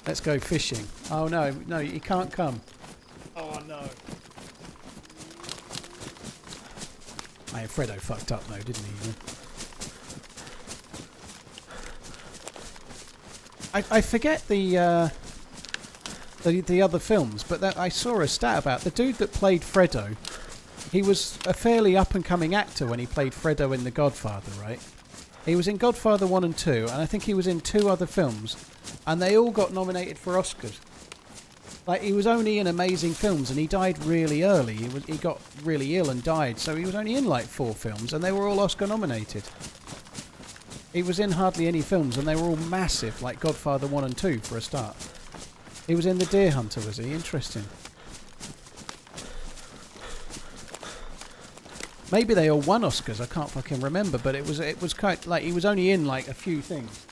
A: Let's go fishing. Oh, no. No, you can't come. Oh, no. Hey, Freddo fucked up, though, didn't he? I forget the other films, but I saw a stat about the dude that played Freddo. He was a fairly up-and-coming actor when he played Freddo in The Godfather, right? He was in Godfather 1 and 2, and I think he was in 2 other films, and they all got nominated for Oscars. Like, he was only in amazing films, and he died really early. He got really ill and died, so he was only in like 4 films, and they were all Oscar nominated. He was in hardly any films, and they were all massive, like Godfather 1 and 2 for a start. He was in The Deer Hunter, was he? Interesting. Maybe they all won Oscars, I can't fucking remember, but it was quite like he was only in like a few things.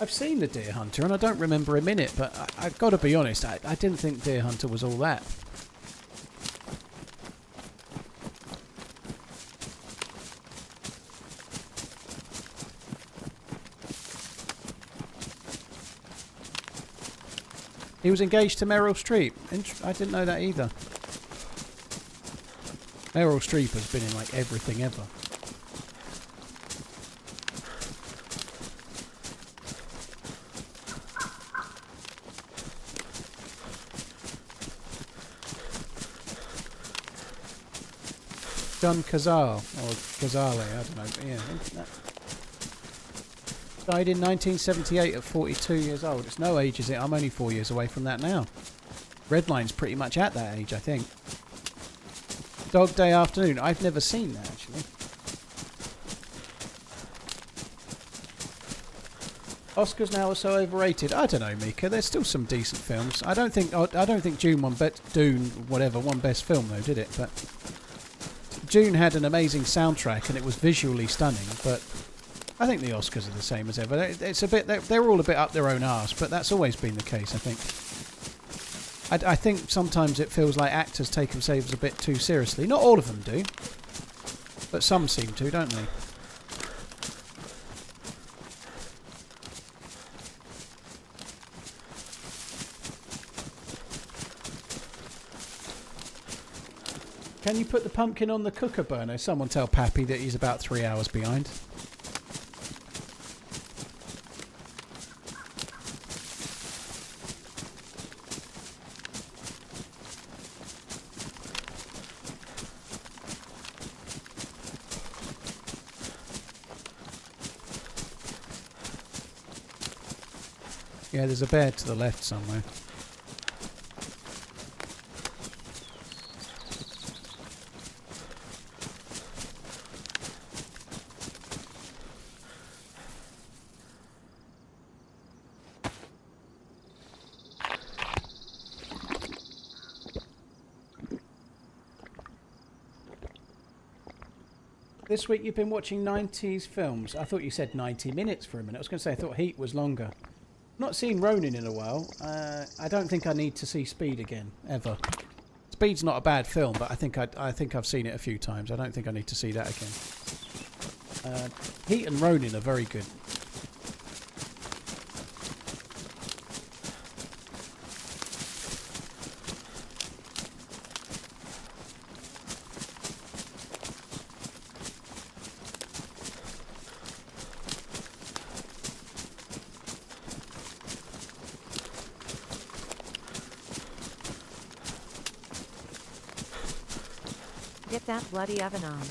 A: I've seen The Deer Hunter and I don't remember him in it, but I've got to be honest, I didn't think Deer Hunter was all that. He was engaged to Meryl Streep. I didn't know that either. Meryl Streep has been in like everything ever. John Cazale, or Cazale, I don't know. Yeah, died in 1978 at 42 years old. It's no age, is it? I'm only 4 years away from that now. Redline's pretty much at that age, I think. Dog Day Afternoon. I've never seen that, actually. Oscars now are so overrated. I don't know, Mika. There's still some decent films. I don't think Dune won Best Film though, did it? But Dune had an amazing soundtrack and it was visually stunning, but I think the Oscars are the same as ever. It's a bit, they're all a bit up their own arse, but that's always been the case, I think. I think sometimes it feels like actors take themselves a bit too seriously. Not all of them do, but some seem to, don't they? Can you put the pumpkin on the cooker burner? Someone tell Pappy that he's about 3 hours behind. Yeah, there's a bear to the left somewhere. This week you've been watching 90s films. I thought you said 90 minutes for a minute. I was going to say I thought Heat was longer. Not seen Ronin in a while. I don't think I need to see Speed again, ever. Speed's not a bad film, but I think I've seen it a few times. I don't think I need to see that again. Heat and Ronin are very good.
C: Get that bloody oven on.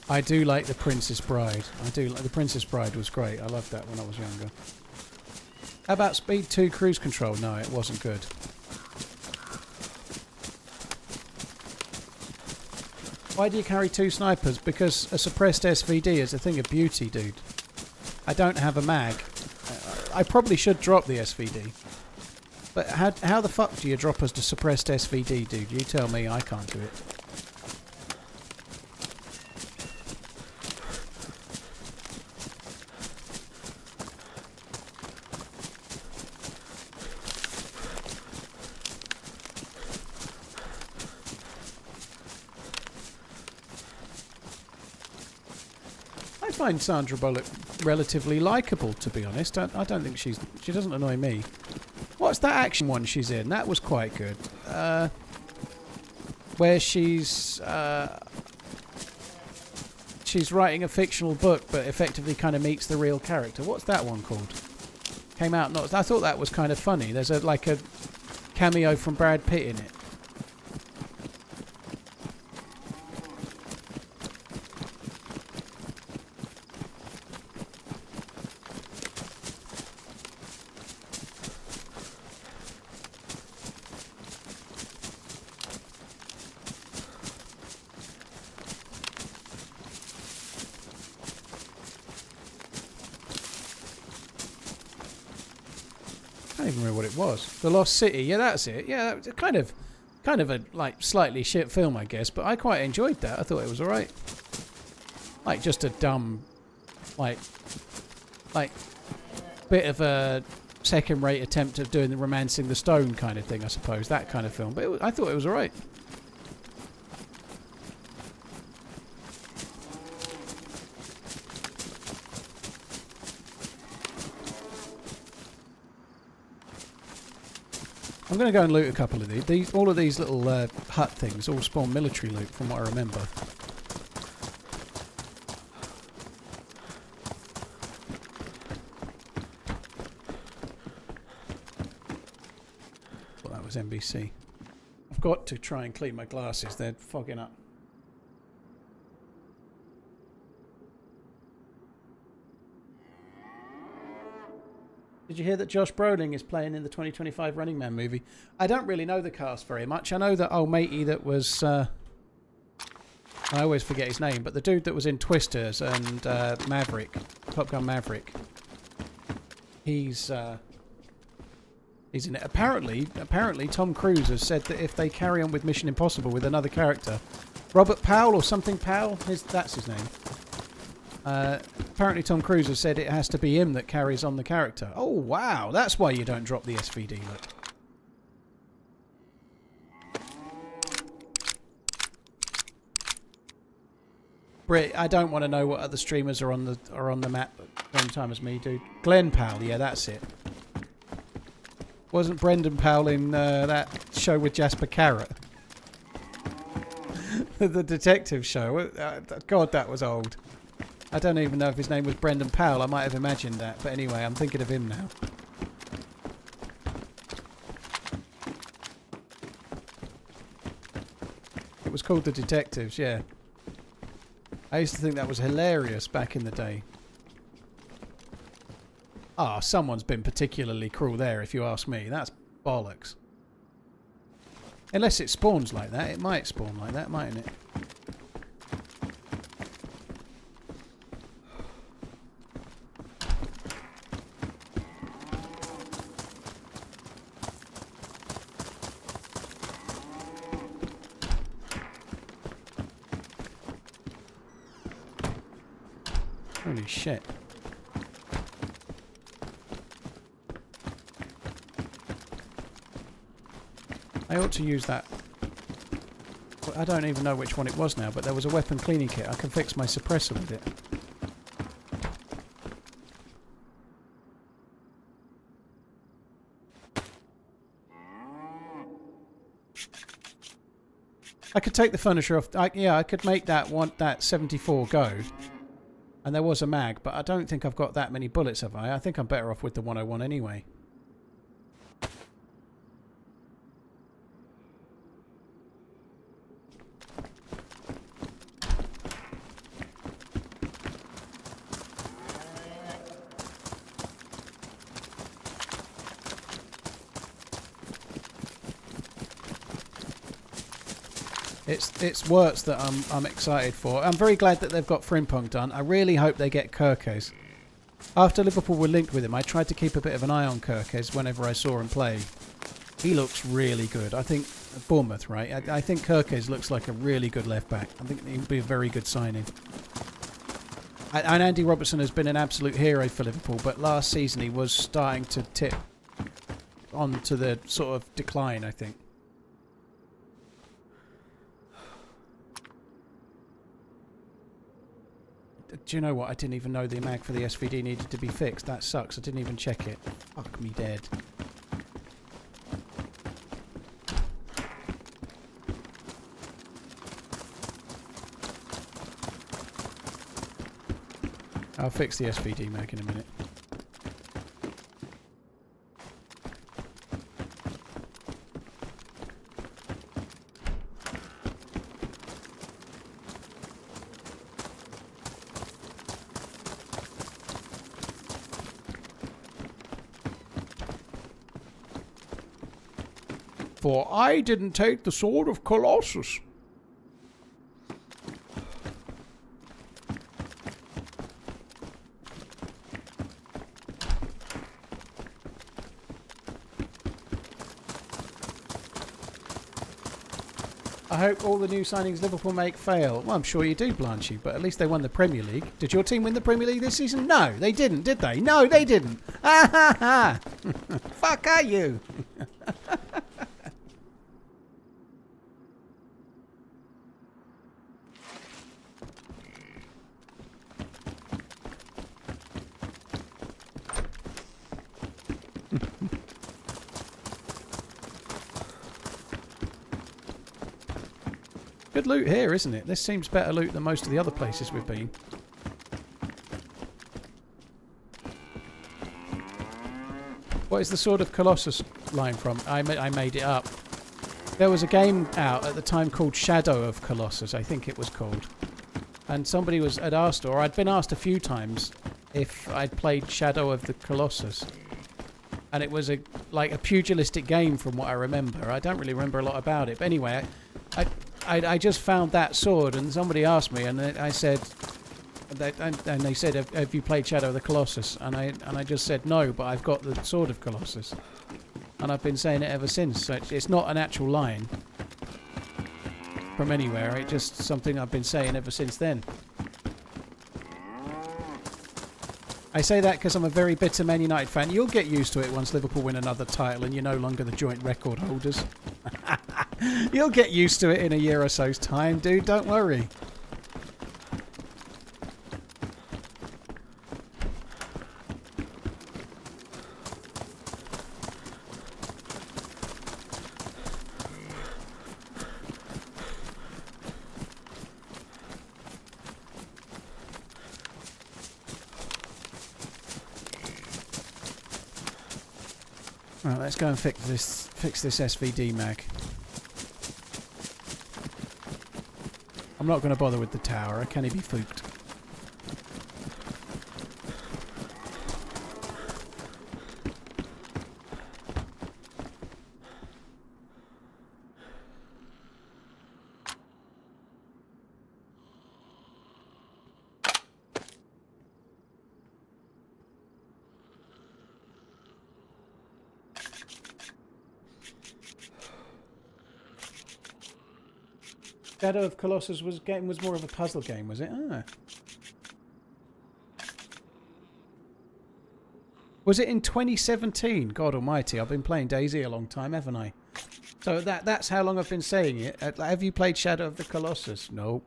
A: I do like The Princess Bride. I do like The Princess Bride was great. I loved that when I was younger. How about Speed 2 Cruise Control? No, it wasn't good. Why do you carry 2 snipers? Because a suppressed SVD is a thing of beauty, dude. I don't have a mag. I probably should drop the SVD. But how the fuck do you drop us the suppressed SVD, dude? You tell me, I can't do it. I find Sandra Bullock relatively likeable, to be honest. I don't think she doesn't annoy me. What's that action one she's in? That was quite good. Where she's writing a fictional book, but effectively kind of meets the real character. What's that one called? Came out not. I thought that was kind of funny. There's like a cameo from Brad Pitt in it. I don't even remember what it was. The Lost City. Yeah, that's it. Yeah, that was kind of a like slightly shit film, I guess, but I quite enjoyed that. I thought it was alright. Like just a dumb, like bit of a second-rate attempt of doing the Romancing the Stone kind of thing, I suppose. That kind of film. But I thought it was alright. I'm going to go and loot a couple of these. All of these little hut things all spawn military loot, from what I remember. Well, that was NBC. I've got to try and clean my glasses. They're fogging up. Did you hear that Josh Brolin is playing in the 2025 Running Man movie? I don't really know the cast very much. I know that old matey that was... I always forget his name, but the dude that was in Twisters and Maverick, Top Gun Maverick, he's in it. Apparently Tom Cruise has said that if they carry on with Mission Impossible with another character, Robert Powell or something Powell, that's his name. Apparently Tom Cruise has said it has to be him that carries on the character. Oh wow, that's why you don't drop the SVD, look. Brit, I don't want to know what other streamers are on the map at the same time as me, dude. Glenn Powell, yeah, that's it. Wasn't Brendan Powell in that show with Jasper Carrot? The detective show. God, that was old. I don't even know if his name was Brendan Powell. I might have imagined that. But anyway, I'm thinking of him now. It was called The Detectives, yeah. I used to think that was hilarious back in the day. Ah, someone's been particularly cruel there, if you ask me. That's bollocks. Unless it spawns like that. It might spawn like that, mightn't it? Holy shit. I ought to use that. Well, I don't even know which one it was now, but there was a weapon cleaning kit. I can fix my suppressor with it. I could take the furniture off. Yeah, I could make that 74 go. And there was a mag, but I don't think I've got that many bullets, have I? I think I'm better off with the 101 anyway. It's Wirtz that I'm excited for. I'm very glad that they've got Frimpong done. I really hope they get Kirkes. After Liverpool were linked with him, I tried to keep a bit of an eye on Kirkes whenever I saw him play. He looks really good. I think Bournemouth, right? I think Kirkes looks like a really good left back. I think he would be a very good signing. And Andy Robertson has been an absolute hero for Liverpool, but last season he was starting to tip onto the sort of decline, I think. Do you know what? I didn't even know the mag for the SVD needed to be fixed. That sucks. I didn't even check it. Fuck me dead. I'll fix the SVD mag in a minute. For I didn't take the sword of Colossus. I hope all the new signings Liverpool make fail. Well, I'm sure you do, Blanchy, but at least they won the Premier League. Did your team win the Premier League this season? No, they didn't, did they? No, they didn't. Ha ha ha. Fuck are you? Good loot here, isn't it? This seems better loot than most of the other places we've been. What is the Sword of Colossus line from? I made it up. There was a game out at the time called Shadow of Colossus, I think it was called. And somebody had asked, or I'd been asked a few times, if I'd played Shadow of the Colossus. And it was like a pugilistic game from what I remember. I don't really remember a lot about it. But anyway, I just found that sword, and somebody asked me, and I said, and they said, "Have you played Shadow of the Colossus?" And I just said no, but I've got the Sword of Colossus, and I've been saying it ever since. So it's not an actual line from anywhere. It's just something I've been saying ever since then. I say that because I'm a very bitter Man United fan. You'll get used to it once Liverpool win another title and you're no longer the joint record holders. You'll get used to it in a year or so's time, dude. Don't worry. Right, let's go and fix this SVD mag. I'm not going to bother with the tower. Can he be fooked? Shadow of Colossus was more of a puzzle game, was it? Ah. Was it in 2017? God almighty, I've been playing DayZ a long time, haven't I? So that's how long I've been saying it. Have you played Shadow of the Colossus? No.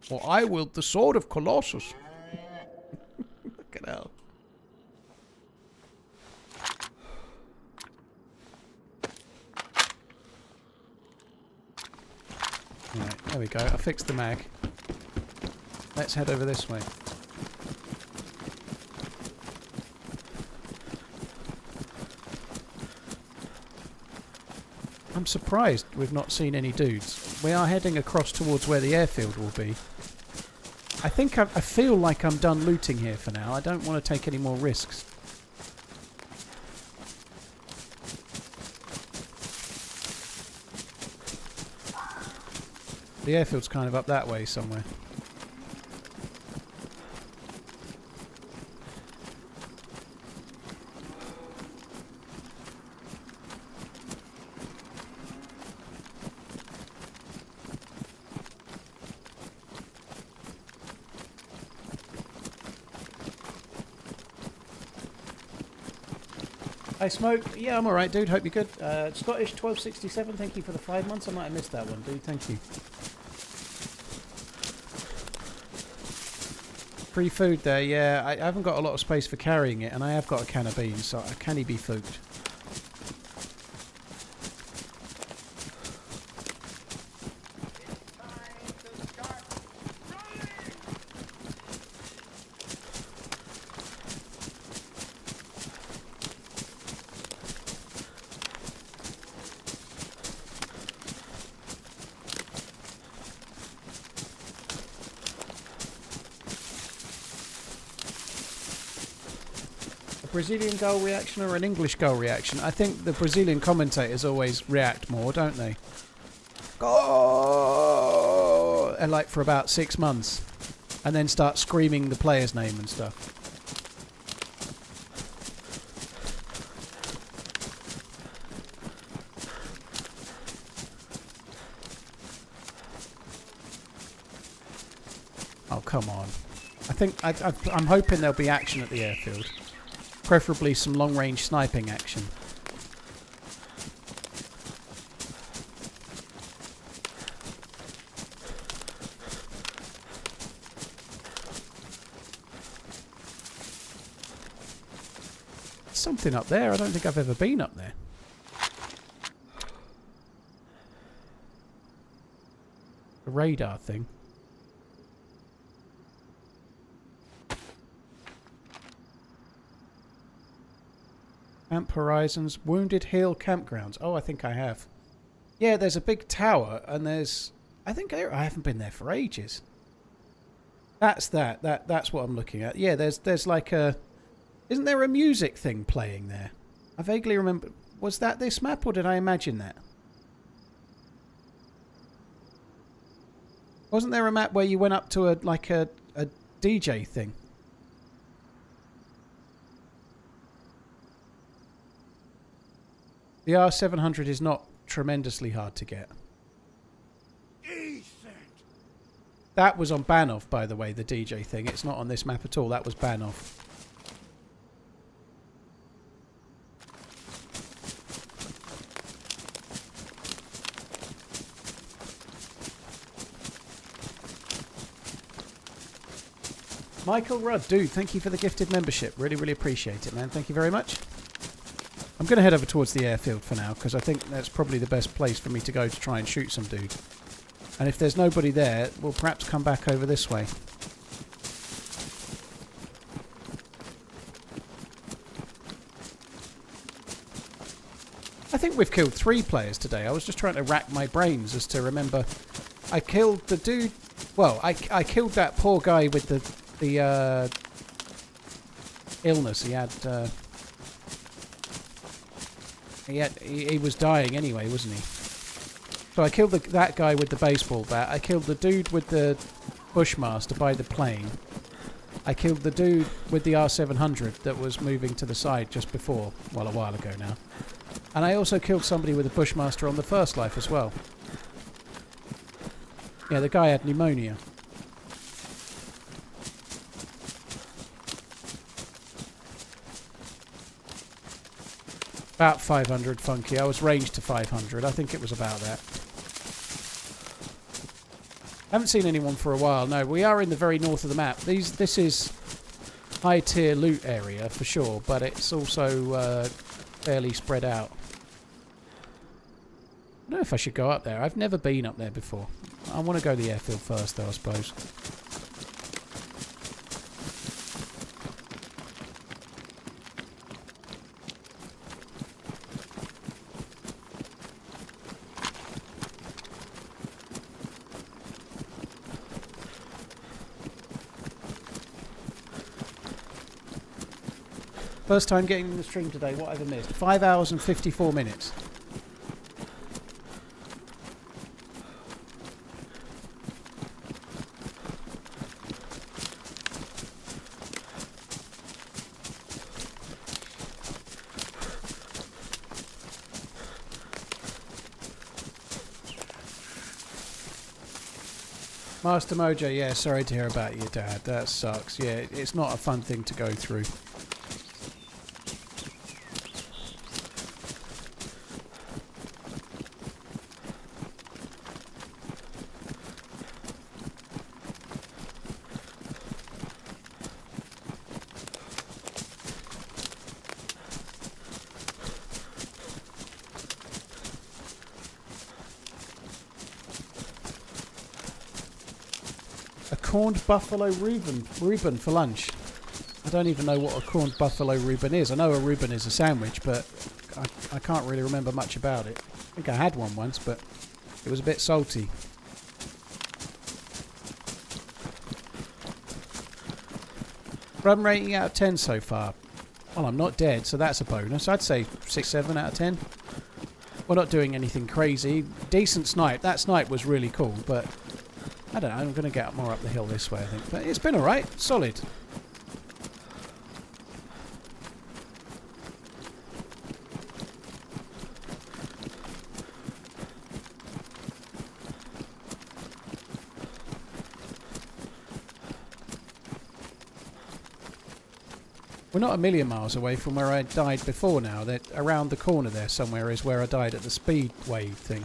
A: Well, I wield the Sword of Colossus. Look at that. Right, there we go. I fixed the mag. Let's head over this way. I'm surprised we've not seen any dudes. We are heading across towards where the airfield will be. I think I feel like I'm done looting here for now. I don't want to take any more risks. The airfield's kind of up that way somewhere. Hi Smoke, yeah I'm alright dude, hope you're good. Scottish 1267, thank you for the 5 months. I might have missed that one dude, thank you. Free food there, yeah, I haven't got a lot of space for carrying it and I have got a can of beans, so can he be food? Brazilian goal reaction or an English goal reaction? I think the Brazilian commentators always react more, don't they? Goal! And like for about 6 months. And then start screaming the player's name and stuff. Oh, come on. I think I'm hoping there'll be action at the airfield. Preferably some long-range sniping action. There's something up there. I don't think I've ever been up there. The radar thing. Camp Horizons, Wounded Hill Campgrounds. Oh, I think I have. Yeah, there's a big tower, and there's... I haven't been there for ages. That's that's what I'm looking at. Yeah, there's like a... Isn't there a music thing playing there? I vaguely remember... Was that this map, or did I imagine that? Wasn't there a map where you went up to a DJ thing? The R700 is not tremendously hard to get.
D: Decent.
A: That was on Banov, by the way, the DJ thing. It's not on this map at all. That was Banov. Michael Rudd, dude, thank you for the gifted membership. Really, really appreciate it, man. Thank you very much. I'm going to head over towards the airfield for now, because I think that's probably the best place for me to go to try and shoot some dude. And if there's nobody there, we'll perhaps come back over this way. I think we've killed 3 players today. I was just trying to rack my brains as to remember. I killed the dude... Well, I killed that poor guy with the illness. He was dying anyway, wasn't he? So I killed that guy with the baseball bat. I killed the dude with the Bushmaster by the plane. I killed the dude with the R700 that was moving to the side just before, well, a while ago now. And I also killed somebody with a Bushmaster on the first life as well. Yeah, the guy had pneumonia. About 500 funky. I was ranged to 500. I think it was about that. Haven't seen anyone for a while. No, we are in the very north of the map. This is high tier loot area for sure, but it's also fairly spread out. I don't know if I should go up there. I've never been up there before. I want to go to the airfield first, though, I suppose. First time getting in the stream today. What have I missed? 5 hours and 54 minutes. Master Mojo, yeah, sorry to hear about your dad. That sucks. Yeah, it's not a fun thing to go through. Corned buffalo Reuben for lunch. I don't even know what a corned buffalo Reuben is. I know a Reuben is a sandwich, but I can't really remember much about it. I think I had one once, but it was a bit salty. Run rating out of 10 so far. Well, I'm not dead, so that's a bonus. I'd say 6, 7 out of 10. We're not doing anything crazy. Decent snipe. That snipe was really cool, but I don't know, I'm going to get more up the hill this way, I think. But it's been alright. Solid. We're not a million miles away from where I died before now. That around the corner there somewhere is where I died at the speedway thing.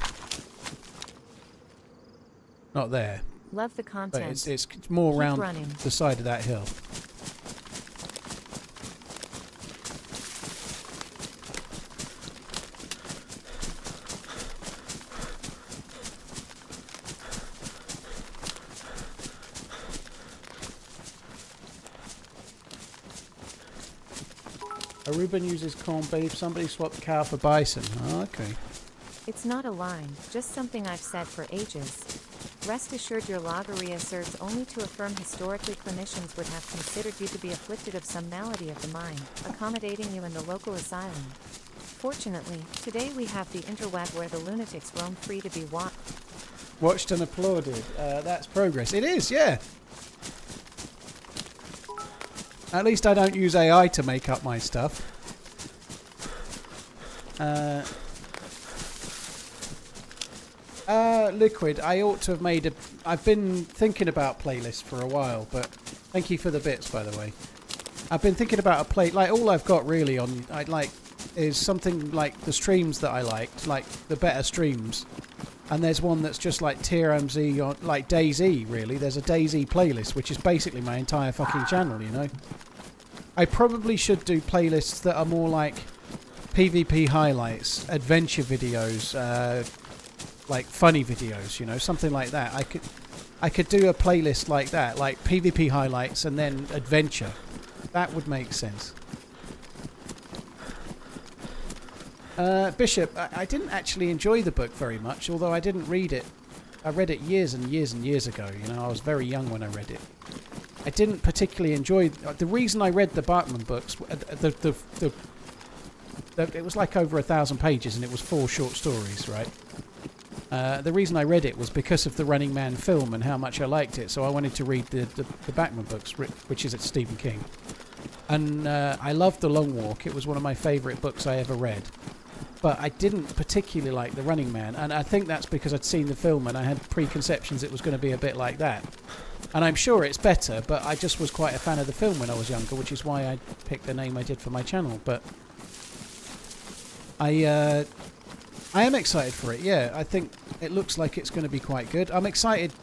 A: Not there.
C: Love the content.
A: But it's more
C: Keep
A: around
C: running.
A: the side of that hill. A Reuben uses corned beef. Somebody swapped cow for bison. Oh, okay.
C: It's not a line, just something I've said for ages. Rest assured your logorrhea serves only to affirm historically clinicians would have considered you to be afflicted of some malady of the mind, accommodating you in the local asylum. Fortunately, today we have the interweb where the lunatics roam free to be
A: Watched and applauded. That's progress. It is, yeah. At least I don't use AI to make up my stuff. Liquid, I ought to have made a... I've been thinking about playlists for a while, but... Thank you for the bits, by the way. I've been thinking about a play... Like, all I've got really on... is something like the streams that I liked, like the better streams. And there's one that's just like TRMZ, or like DayZ, really. There's a DayZ playlist, which is basically my entire fucking channel, you know? I probably should do playlists that are more like PvP highlights, adventure videos, like funny videos, you know, something like that. I could do a playlist like that, like PvP highlights and then adventure. That would make sense. Bishop, I didn't actually enjoy the book very much, although I didn't read it. I read it years and years and years ago, you know, I was very young when I read it. I didn't particularly enjoy... The reason I read the Barkman books, it was like over 1,000 pages and it was 4 short stories, right? The reason I read it was because of the Running Man film and how much I liked it, so I wanted to read the Barkman books, which is Stephen King. And I loved The Long Walk. It was one of my favourite books I ever read. But I didn't particularly like The Running Man, and I think that's because I'd seen the film and I had preconceptions it was going to be a bit like that. And I'm sure it's better, but I just was quite a fan of the film when I was younger, which is why I picked the name I did for my channel. But I am excited for it. Yeah, I think it looks like it's going to be quite good. I'm excited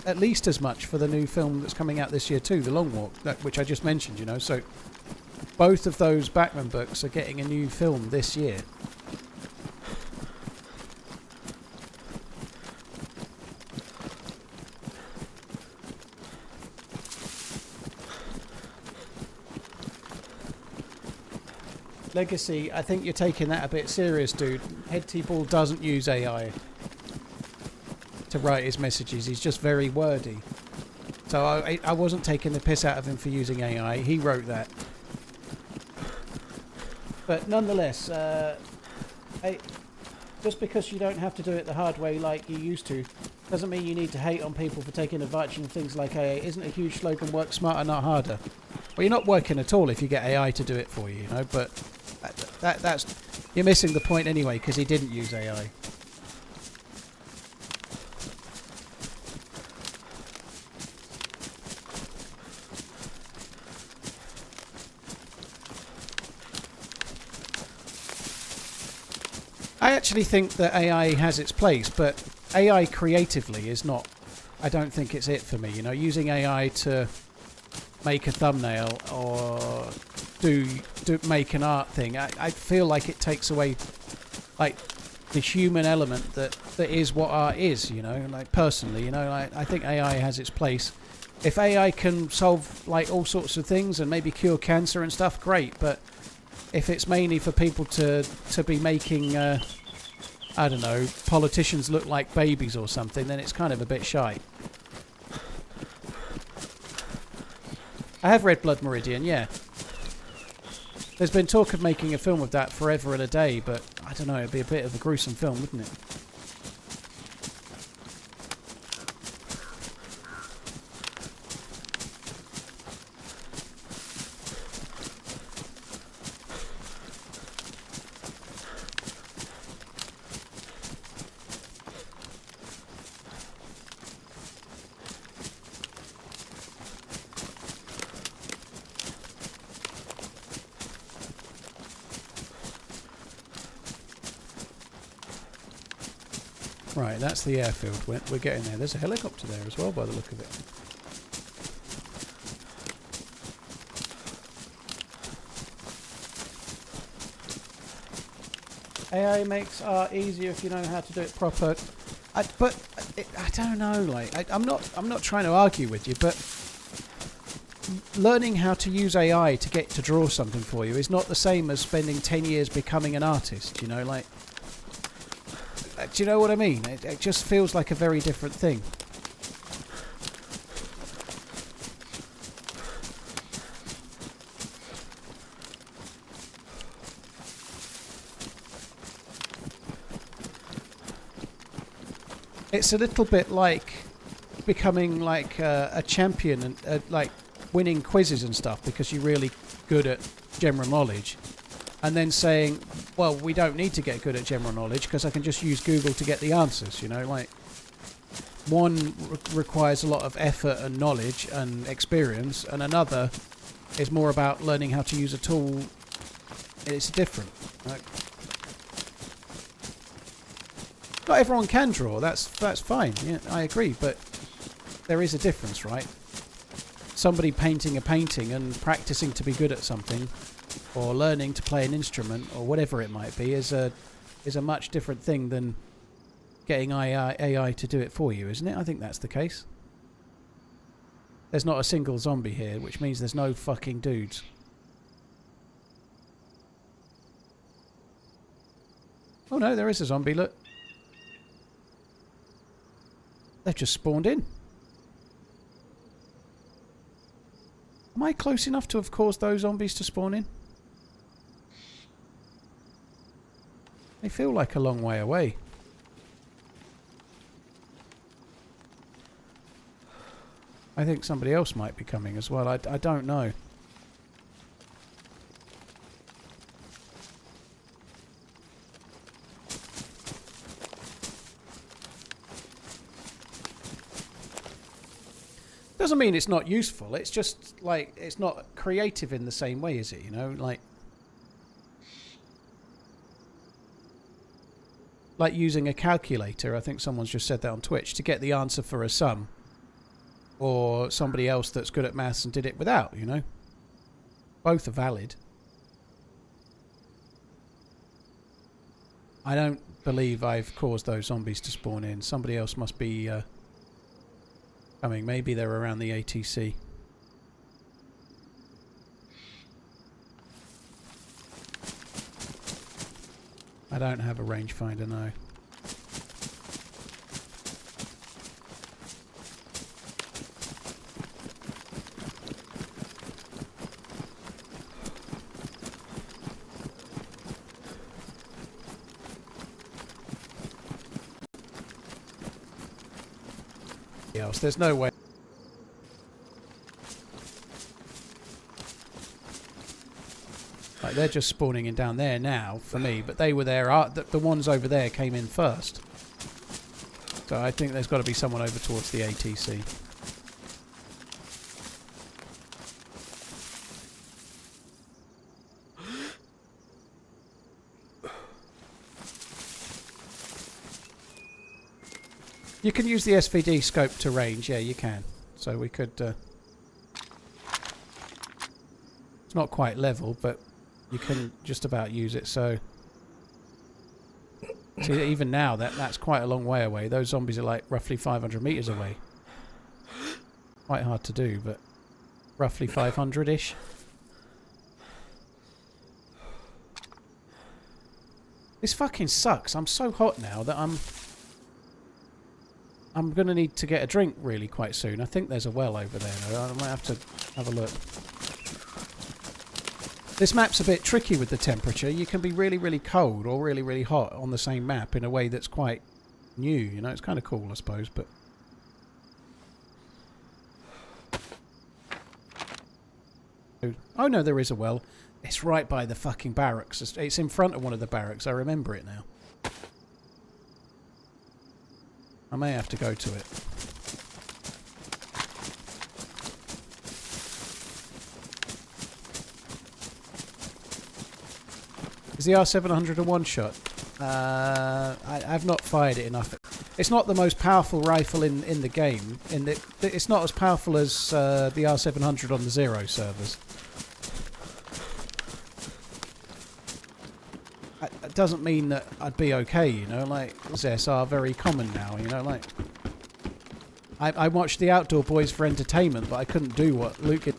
A: at least as much for the new film that's coming out this year too, The Long Walk, which I just mentioned. You know, so both of those Batman books are getting a new film this year. Legacy, I think you're taking that a bit serious, dude. Head T-Ball doesn't use AI to write his messages. He's just very wordy. So I wasn't taking the piss out of him for using AI. He wrote that. But nonetheless, just because you don't have to do it the hard way like you used to, doesn't mean you need to hate on people for taking advantage of things like AI. Isn't a huge slogan, work smarter, not harder? Well, you're not working at all if you get AI to do it for you, you know, but that's you're missing the point anyway, because he didn't use AI. I actually think that AI has its place, but AI creatively is not, I don't think it's it for me, you know, using AI to make a thumbnail or make an art thing. I feel like it takes away like the human element that is what art is, you know, like personally, you know, I think AI has its place. If AI can solve like all sorts of things and maybe cure cancer and stuff, great, but if it's mainly for people to be making I don't know, politicians look like babies or something, then it's kind of a bit shy. I have read Blood Meridian, yeah. There's been talk of making a film of that forever and a day, but I don't know, it'd be a bit of a gruesome film, wouldn't it? Right, that's the airfield. We're getting there. There's a helicopter there as well, by the look of it. AI makes art easier if you know how to do it proper. I don't know. Like, I'm not trying to argue with you, but learning how to use AI to get to draw something for you is not the same as spending 10 years becoming an artist. You know, like. Do you know what I mean? It just feels like a very different thing. It's a little bit like becoming like a champion and like winning quizzes and stuff because you're really good at general knowledge. And then saying, well, we don't need to get good at general knowledge because I can just use Google to get the answers, you know, like one requires a lot of effort and knowledge and experience, and another is more about learning how to use a tool. It's different. Like, not everyone can draw, that's fine, yeah, I agree, but there is a difference, right? Somebody painting a painting and practicing to be good at something, or learning to play an instrument, or whatever it might be, is a much different thing than getting AI to do it for you, isn't it? I think that's the case. There's not a single zombie here, which means there's no fucking dudes. Oh no, there is a zombie, look. They've just spawned in. Am I close enough to have caused those zombies to spawn in? They feel like a long way away. I think somebody else might be coming as well. I don't know. Doesn't mean it's not useful. It's just like it's not creative in the same way, is it? You know, like like using a calculator. I think someone's just said that on Twitch, to get the answer for a sum. Or somebody else that's good at maths and did it without, you know. Both are valid. I don't believe I've caused those zombies to spawn in. Somebody else must be coming. Maybe they're around the ATC. I don't have a rangefinder, no. Else. There's no way. Like, they're just spawning in down there now for me, but they were there. The ones over there came in first. So I think there's got to be someone over towards the ATC. You can use the SVD scope to range, yeah, you can. So we could... it's not quite level, but you can just about use it, so... See, even now, that's quite a long way away. Those zombies are like roughly 500 metres away. Quite hard to do, but roughly 500-ish. This fucking sucks. I'm so hot now that I'm going to need to get a drink really quite soon. I think there's a well over there, though. I might have to have a look. This map's a bit tricky with the temperature. You can be really, really cold or really, really hot on the same map in a way that's quite new. You know, it's kind of cool, I suppose, but... Oh, no, there is a well. It's right by the fucking barracks. It's in front of one of the barracks. I remember it now. I may have to go to it. Is the R700 a one-shot? I've not fired it enough. It's not the most powerful rifle in the game. It's not as powerful as the R700 on the Zero servers. It doesn't mean that I'd be okay, you know, like, SS are very common now, you know, like... I watched the Outdoor Boys for entertainment, but I couldn't do what Luke did.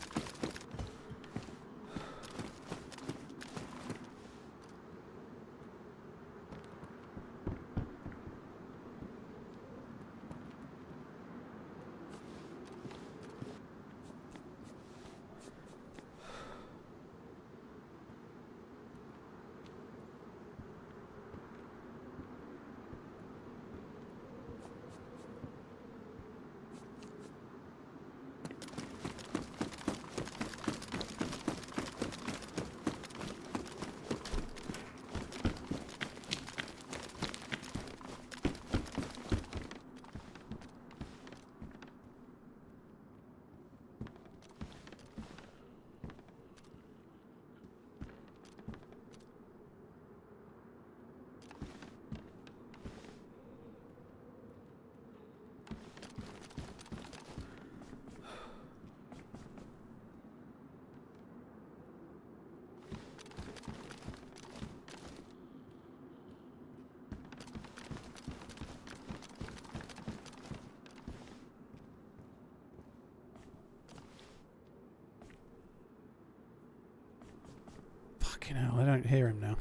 A: Fucking hell, I don't hear him now.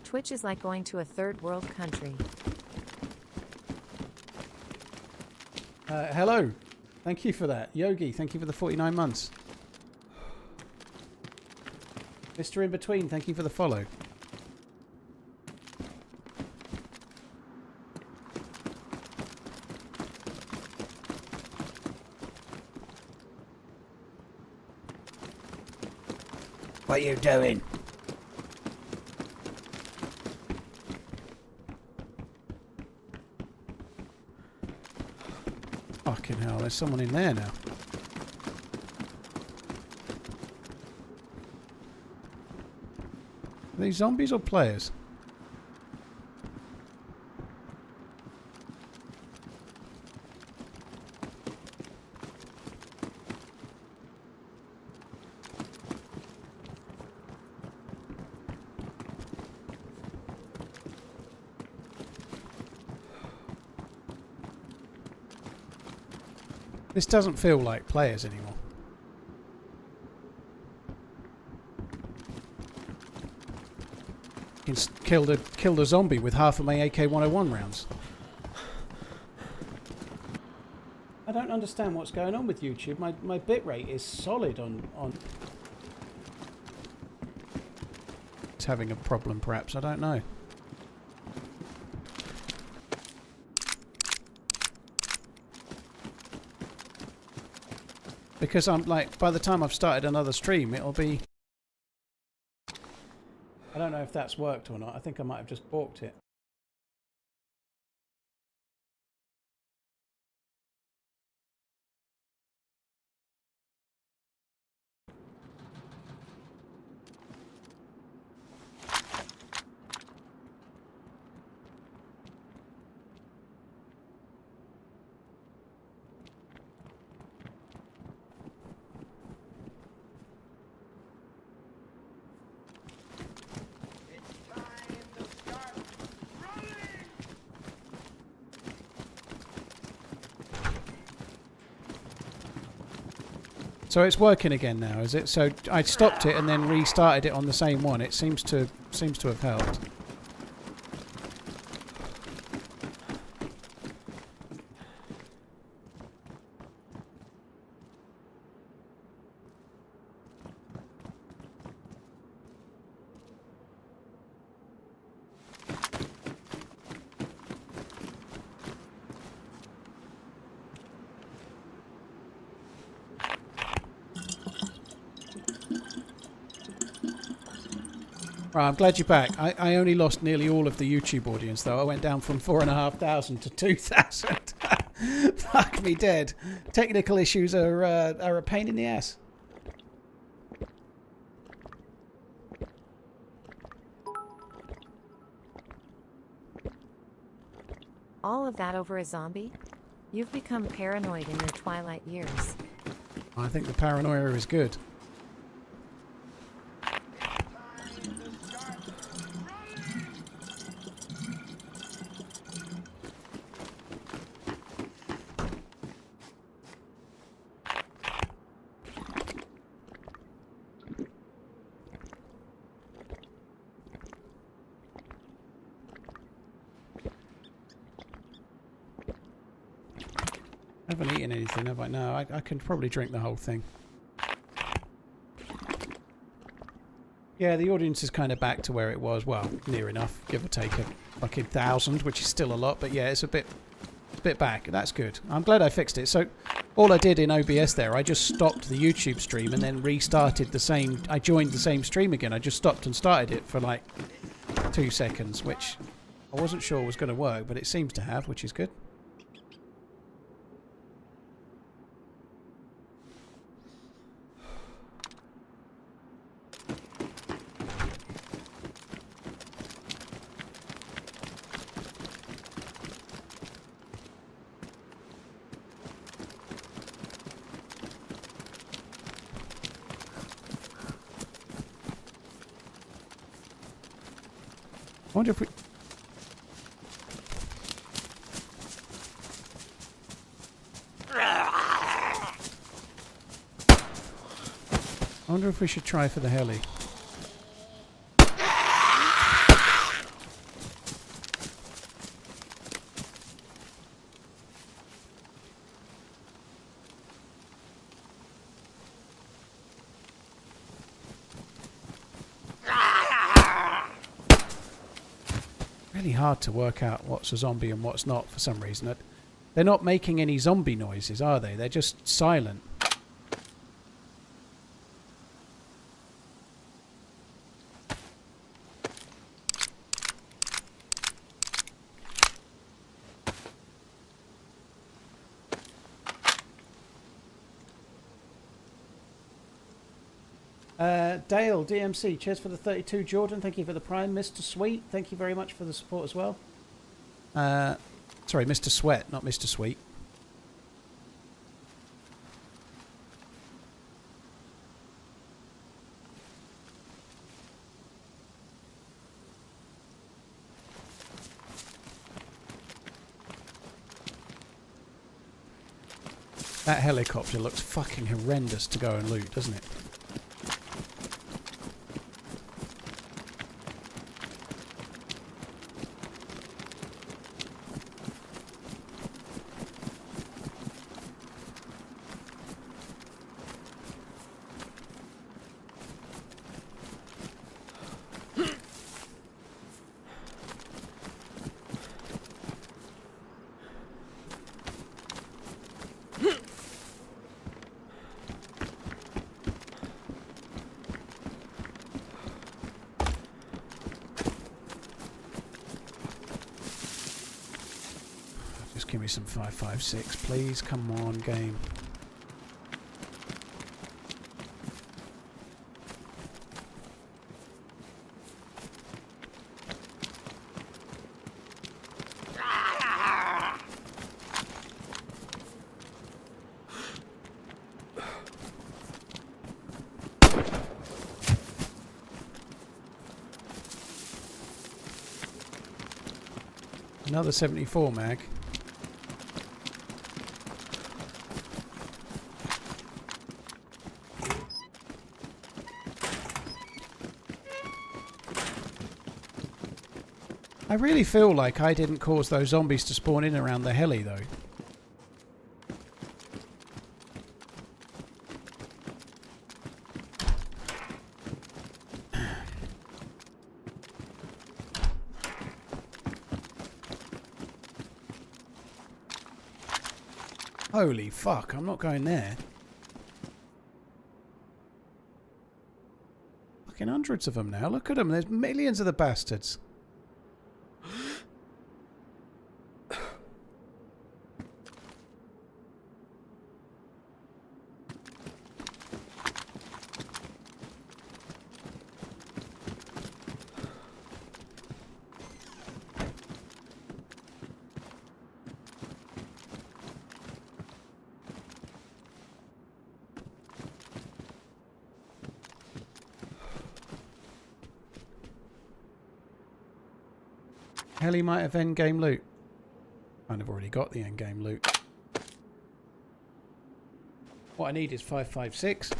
C: Twitch is like going to a third world country.
A: Hello. Thank you for that. Yogi, thank you for the 49 months. Mr. In Between, thank you for the follow. What are you doing? Fucking hell, there's someone in there now. Are these zombies or players? This doesn't feel like players anymore. Killed a zombie with half of my AK-101 rounds. I don't understand what's going on with YouTube. My bitrate is solid on. It's having a problem, perhaps. I don't know. Because I'm like, by the time I've started another stream, it'll be... I don't know if that's worked or not. I think I might have just balked it. So it's working again now, is it? So I stopped it and then restarted it on the same one. It seems to have helped. Right, I'm glad you're back. I only lost nearly all of the YouTube audience, though. I went down from 4,500 to 2,000. Fuck me dead. Technical issues are a pain in the ass.
C: All of that over a zombie? You've become paranoid in your twilight years.
A: I think the paranoia is good. I haven't eaten anything, have I? No, I can probably drink the whole thing. Yeah, the audience is kind of back to where it was. Well, near enough, give or take a fucking 1,000, which is still a lot. But yeah, it's a bit back. That's good. I'm glad I fixed it. So all I did in OBS there, I just stopped the YouTube stream and then restarted the same. I joined the same stream again. I just stopped and started it for like 2 seconds, which I wasn't sure was going to work, but it seems to have, which is good. I wonder if we... I wonder if we should try for the heli. Really hard to work out what's a zombie and what's not for some reason. They're not making any zombie noises, are they? They're just silent. Dale, DMC, cheers for the 32. Jordan, thank you for the Prime. Mr. Sweet, thank you very much for the support as well. Sorry, Mr. Sweat, not Mr. Sweet. That helicopter looks fucking horrendous to go and loot, doesn't it? Just give me some 5.56, please. Come on, game. Another 74 mag. I really feel like I didn't cause those zombies to spawn in around the heli though. Holy fuck, I'm not going there. Fucking hundreds of them now. Look at them. There's millions of the bastards. Heli might have endgame loot. Kind of already got the endgame loot. What I need is 5.56.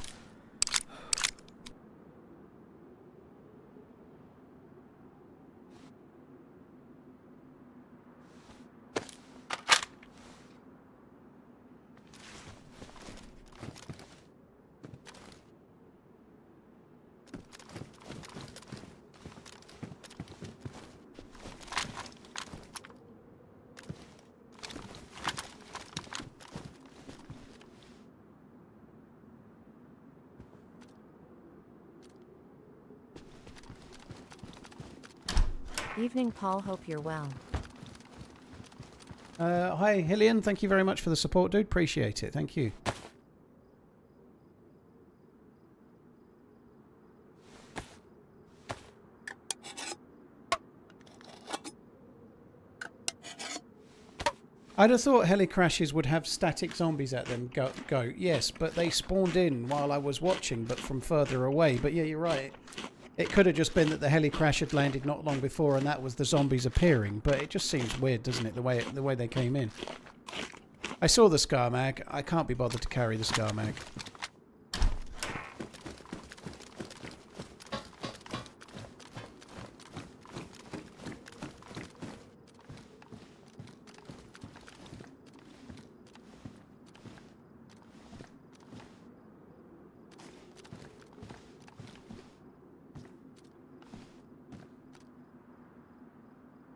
C: Evening, Paul. Hope you're well.
A: Hi, Hillian. Thank you very much for the support, dude. Appreciate it. Thank you. I'd have thought heli crashes would have static zombies at them go. Yes, but they spawned in while I was watching, but from further away. But yeah, you're right. It could have just been that the heli crash had landed not long before and that was the zombies appearing, but it just seems weird, doesn't it, the way they came in. I saw the Scar Mag. I can't be bothered to carry the Scar Mag.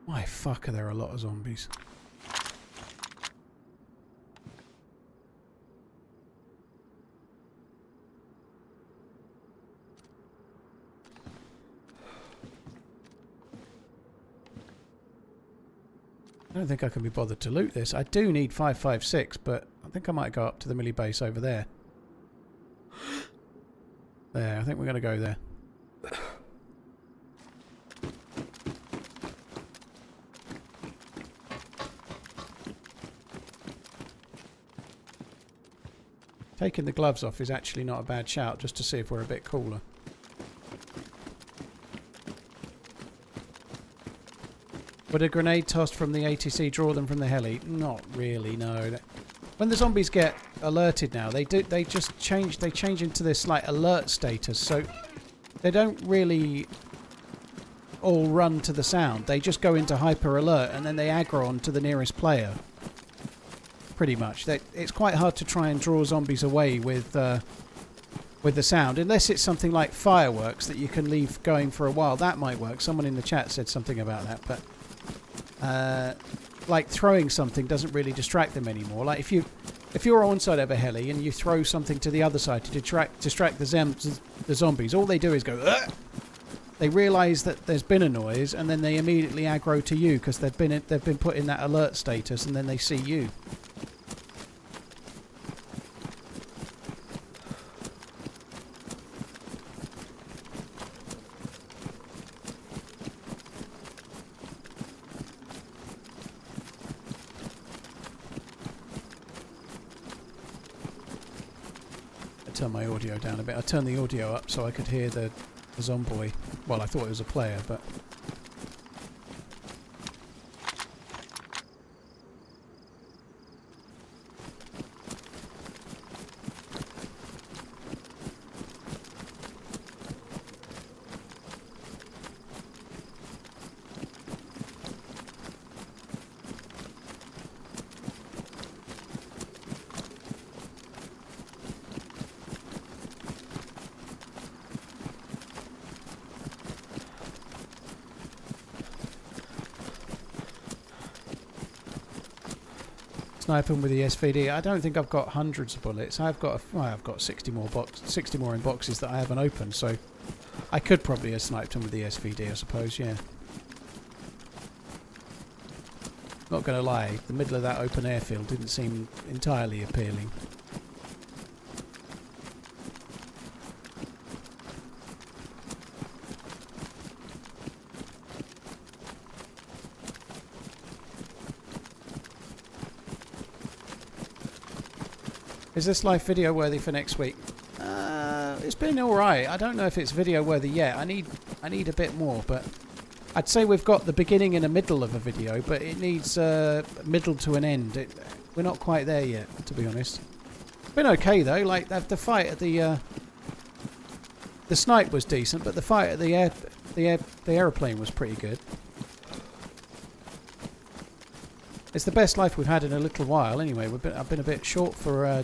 A: My fuck, are there a lot of zombies. I don't think I can be bothered to loot this. I do need 5.56, but I think I might go up to the milli base over there. There, I think we're going to go there. Taking the gloves off is actually not a bad shout, just to see if we're a bit cooler. Would a grenade tossed from the ATC draw them from the heli? Not really, no. When the zombies get alerted now, they just change into this like alert status, so they don't really all run to the sound. They just go into hyper alert and then they aggro onto the nearest player. Pretty much. It's quite hard to try and draw zombies away with the sound, unless it's something like fireworks that you can leave going for a while. That might work. Someone in the chat said something about that, but like throwing something doesn't really distract them anymore. Like if you're on one side of a heli and you throw something to the other side to distract the zombies, all they do is go. Ugh! They realise that there's been a noise, and then they immediately aggro to you because they've been put in that alert status, and then they see you. Turn my audio down a bit. I turned the audio up so I could hear the zombie. Well, I thought it was a player, but sniping with the SVD. I don't think I've got hundreds of bullets. I've got 60 more in boxes that I haven't opened, so I could probably have sniped them with the SVD, I suppose. Yeah. Not going to lie, the middle of that open airfield didn't seem entirely appealing. Is this live video worthy for next week? It's been alright. I don't know if it's video worthy yet. I need a bit more, but I'd say we've got the beginning and a middle of a video, but it needs a middle to an end. We're not quite there yet, to be honest. It's been okay though. Like the fight at the snipe was decent, but the fight at the aeroplane was pretty good. It's the best life we've had in a little while. Anyway, I've been a bit short for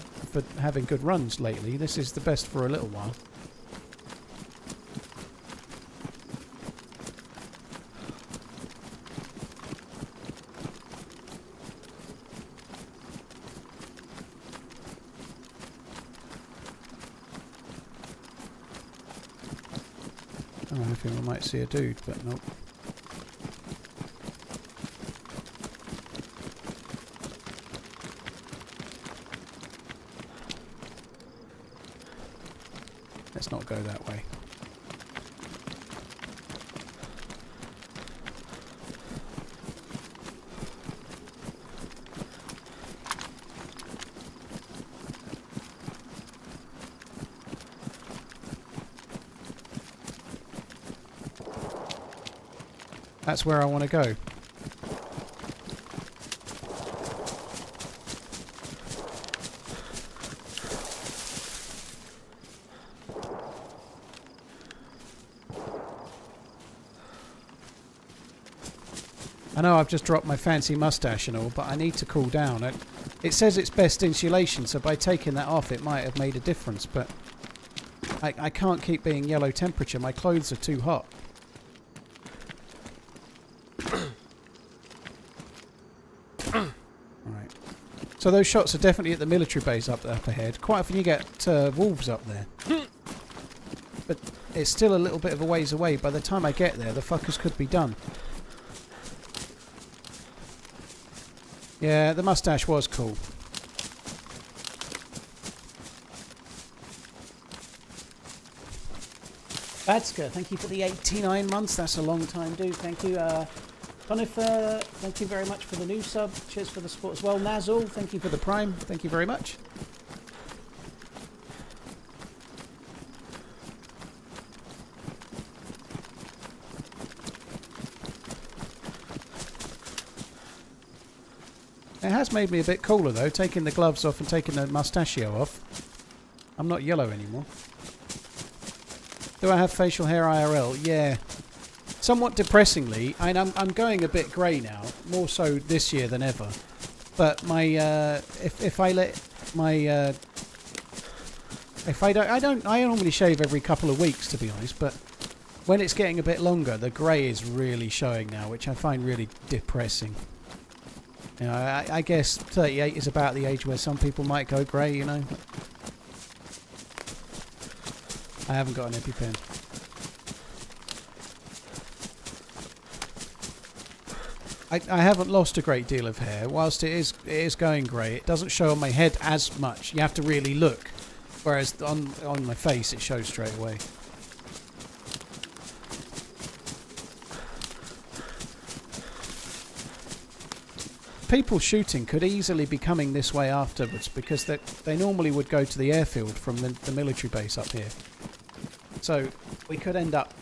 A: having good runs lately. This is the best for a little while. Oh, I think I might see a dude, but nope. Let's not go that way. That's where I want to go. I know I've just dropped my fancy mustache and all, but I need to cool down. It says it's best insulation, so by taking that off it might have made a difference, but I can't keep being yellow temperature. My clothes are too hot. Alright. So those shots are definitely at the military base up ahead. Quite often you get wolves up there. But it's still a little bit of a ways away. By the time I get there, the fuckers could be done. Yeah, the mustache was cool. Badska, thank you for the 89 months. That's a long time, dude. Thank you. Conifer, thank you very much for the new sub. Cheers for the support as well. Nazul, thank you for the prime. Thank you very much. has made me a bit cooler though, taking the gloves off and taking the mustachio off. I'm not yellow anymore. Do I have facial hair IRL? Yeah. Somewhat depressingly, I'm going a bit grey now, more so this year than ever. But my if I let my I normally shave every couple of weeks, to be honest, but when it's getting a bit longer, the grey is really showing now, which I find really depressing. You know, I guess 38 is about the age where some people might go grey, you know. I haven't got an EpiPen. I haven't lost a great deal of hair. Whilst it is going grey, it doesn't show on my head as much. You have to really look. Whereas on my face, it shows straight away. People shooting could easily be coming this way afterwards because they normally would go to the airfield from the military base up here. So we could end up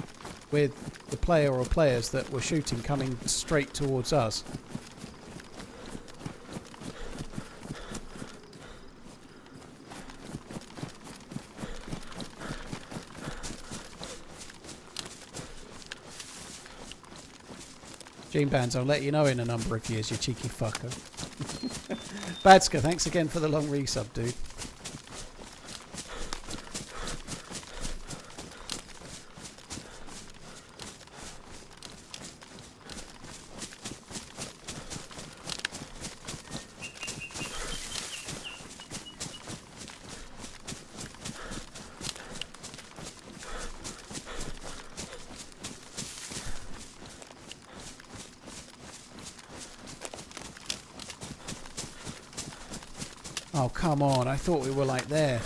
A: with the player or players that were shooting coming straight towards us. Gene Bands, I'll let you know in a number of years, you cheeky fucker. Badska, thanks again for the long resub, dude. Oh, come on. I thought we were like there.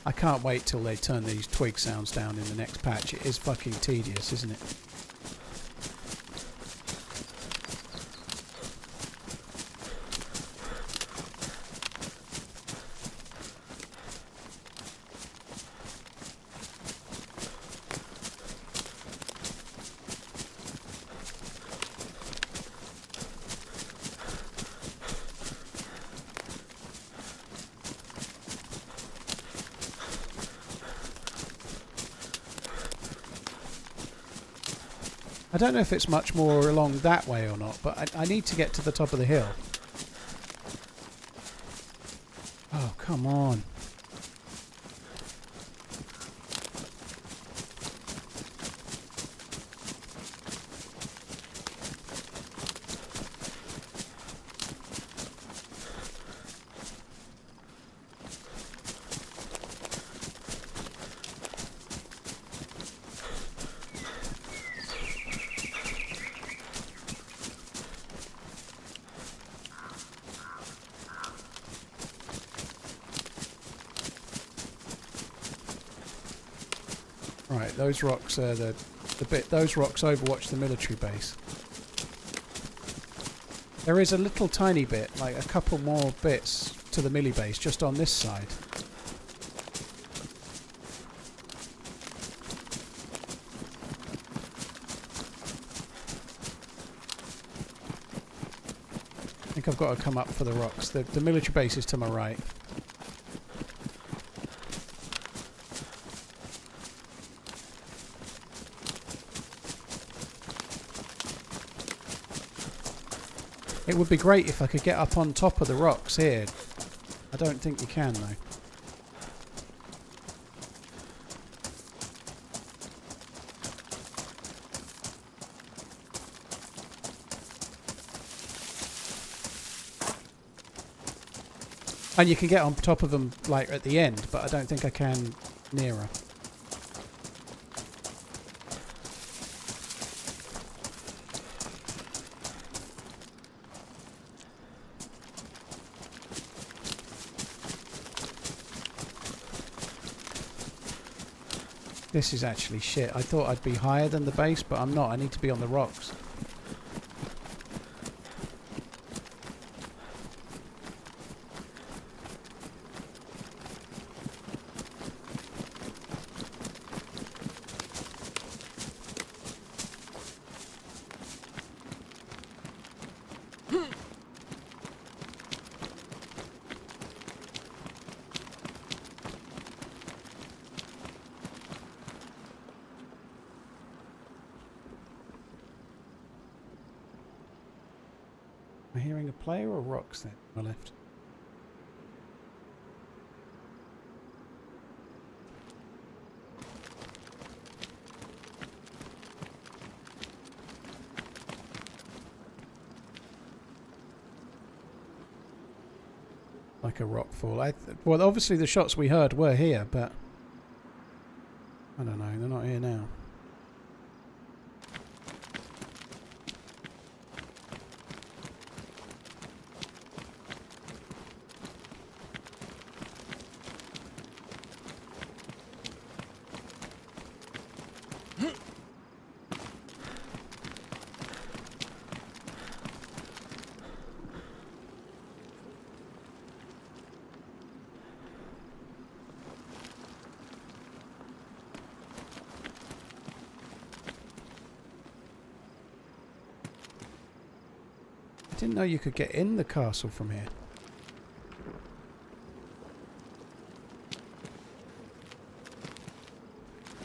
A: I can't wait till they turn these twig sounds down in the next patch. It is fucking tedious, isn't it? I don't know if it's much more along that way or not, but I need to get to the top of the hill. Oh, come on. Right, those rocks are the bit. Those rocks overwatch the military base. There is a little tiny bit, like a couple more bits to the milli base, just on this side. I think I've got to come up for the rocks. The military base is to my right. It would be great if I could get up on top of the rocks here. I don't think you can though. And you can get on top of them like at the end, but I don't think I can nearer. This is actually shit. I thought I'd be higher than the base, but I'm not. I need to be on the rocks. player or rocks then on my left? Like a rock fall. Well, obviously the shots we heard were here, but I don't know. They're not here now. I didn't know you could get in the castle from here.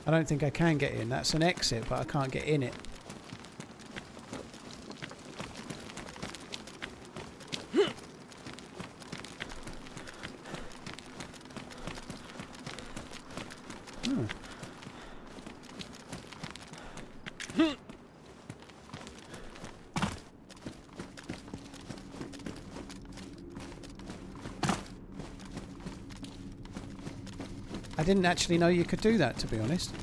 A: I don't think I can get in. That's an exit, but I can't get in it. Hmm. I didn't actually know you could do that, to be honest.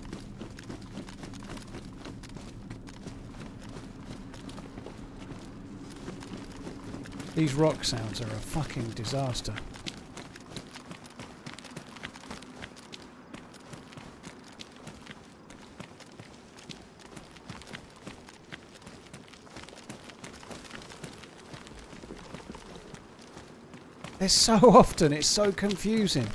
A: These rock sounds are a fucking disaster. They're so often, it's so confusing.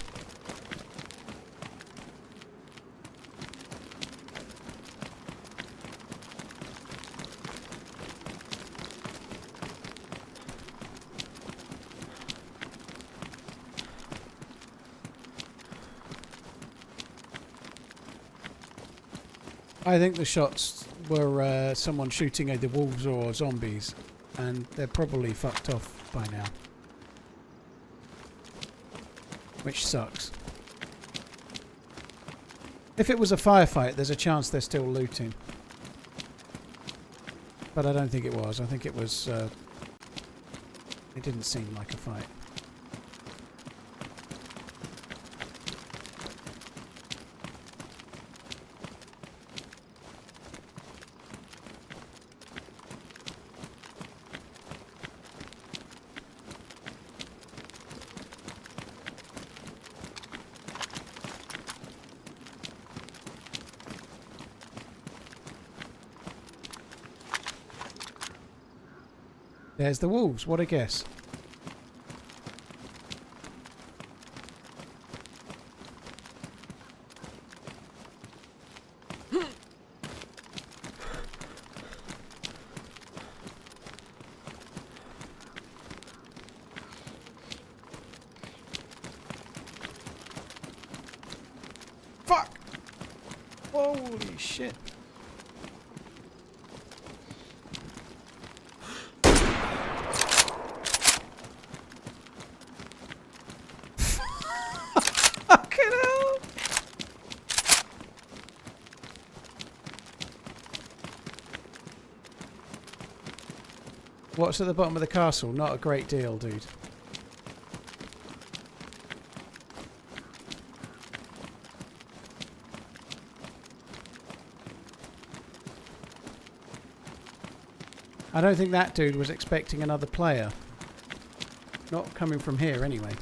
A: I think the shots were someone shooting at the wolves or zombies, and they're probably fucked off by now. Which sucks. If it was a firefight, there's a chance they're still looting. But I don't think it was. I think it was... it didn't seem like a fight. There's the wolves. What a guess. Fuck! Holy shit. What's at the bottom of the castle? Not a great deal, dude. I don't think that dude was expecting another player. Not coming from here, anyway.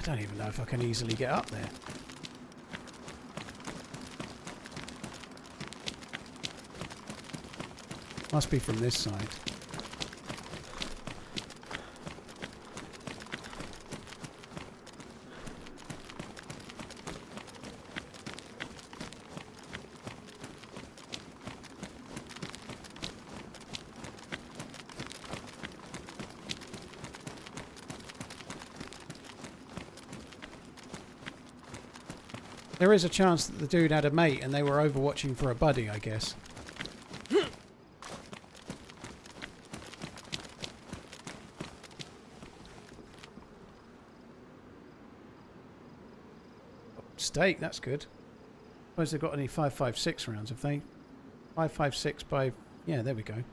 A: I don't even know if I can easily get up there. Must be from this side. There is a chance that the dude had a mate and they were overwatching for a buddy, I guess. Steak, that's good. Suppose they've got any 5.56 rounds, have they? 5.56 by... Yeah, there we go.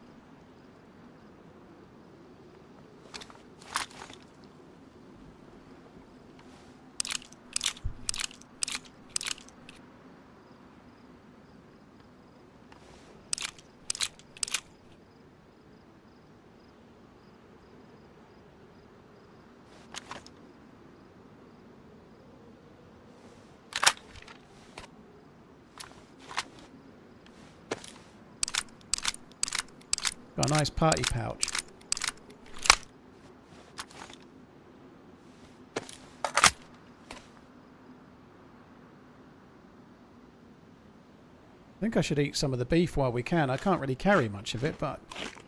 A: Got a nice party pouch. I think I should eat some of the beef while we can. I can't really carry much of it, but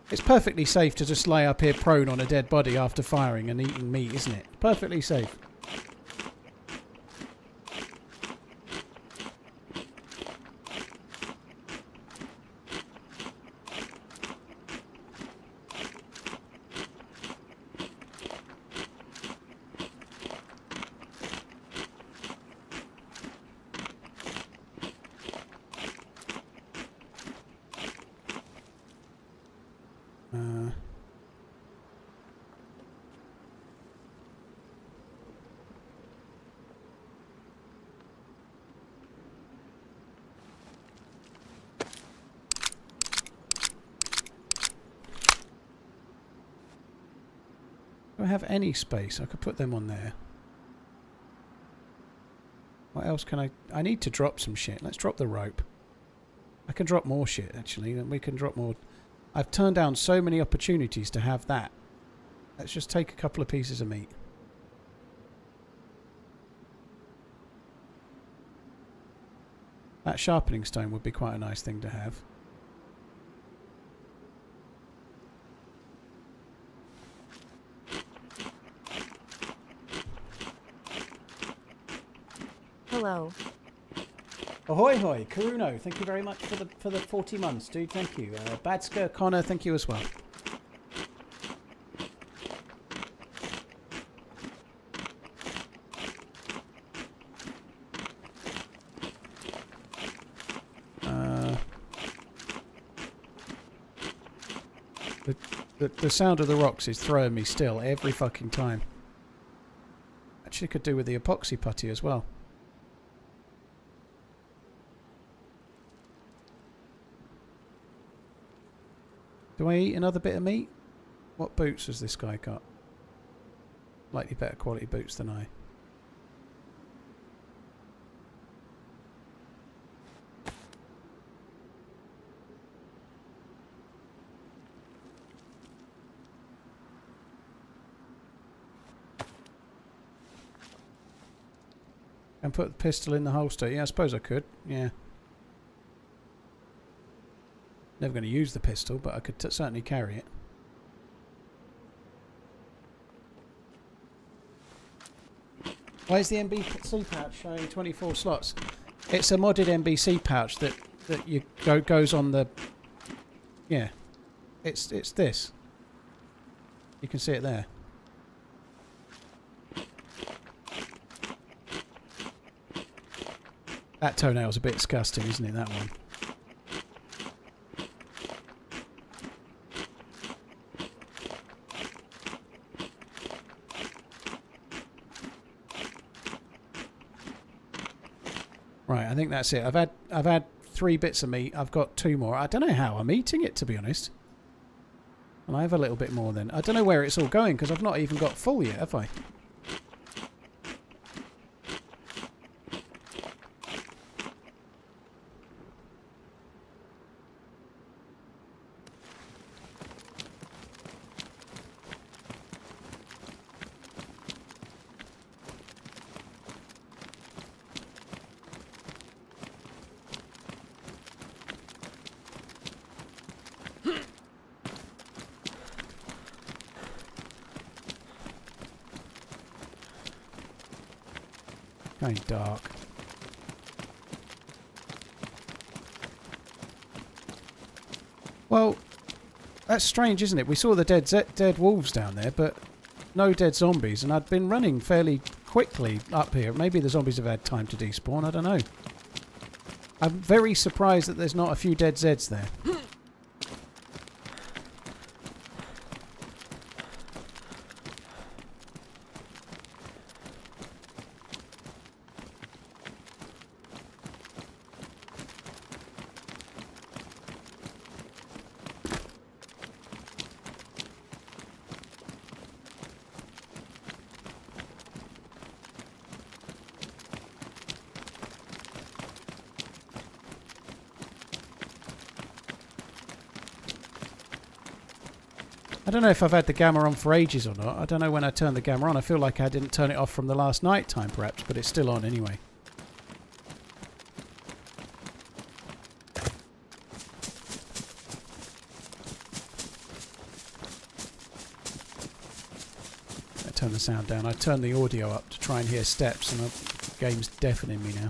A: it's perfectly safe to just lay up here prone on a dead body after firing and eating meat, isn't it? Perfectly safe. Do I have any space? I could put them on there. What else can I... I need to drop some shit. Let's drop the rope. I can drop more shit, actually. We can drop more... I've turned down so many opportunities to have that. Let's just take a couple of pieces of meat. That sharpening stone would be quite a nice thing to have.
C: Hello.
A: Ahoy hoy, Karuno, thank you very much for the 40 months, dude, thank you. Badsker, Connor, thank you as well. The sound of the rocks is throwing me still every fucking time. Actually could do with the epoxy putty as well. Do I eat another bit of meat? What boots has this guy got? Slightly better quality boots than I. And put the pistol in the holster. Yeah, I suppose I could. Yeah. Never going to use the pistol, but I could certainly carry it. Why is the NBC pouch showing 24 slots? It's a modded NBC pouch that you goes on the... Yeah. It's this. You can see it there. That toenail's a bit disgusting, isn't it, that one? Right, I think that's it. I've had 3 bits of meat. I've got 2 more. I don't know how I'm eating it, to be honest. And I have a little bit more then. I don't know where it's all going because I've not even got full yet, have I? Going dark. Well, that's strange, isn't it? We saw the dead wolves down there, but no dead zombies, and I'd been running fairly quickly up here. Maybe the zombies have had time to despawn, I don't know. I'm very surprised that there's not a few dead Zeds there. I don't know if I've had the gamma on for ages or not. I don't know when I turned the gamma on. I feel like I didn't turn it off from the last night time perhaps, but it's still on anyway. I turn the sound down. I turn the audio up to try and hear steps, and the game's deafening me now.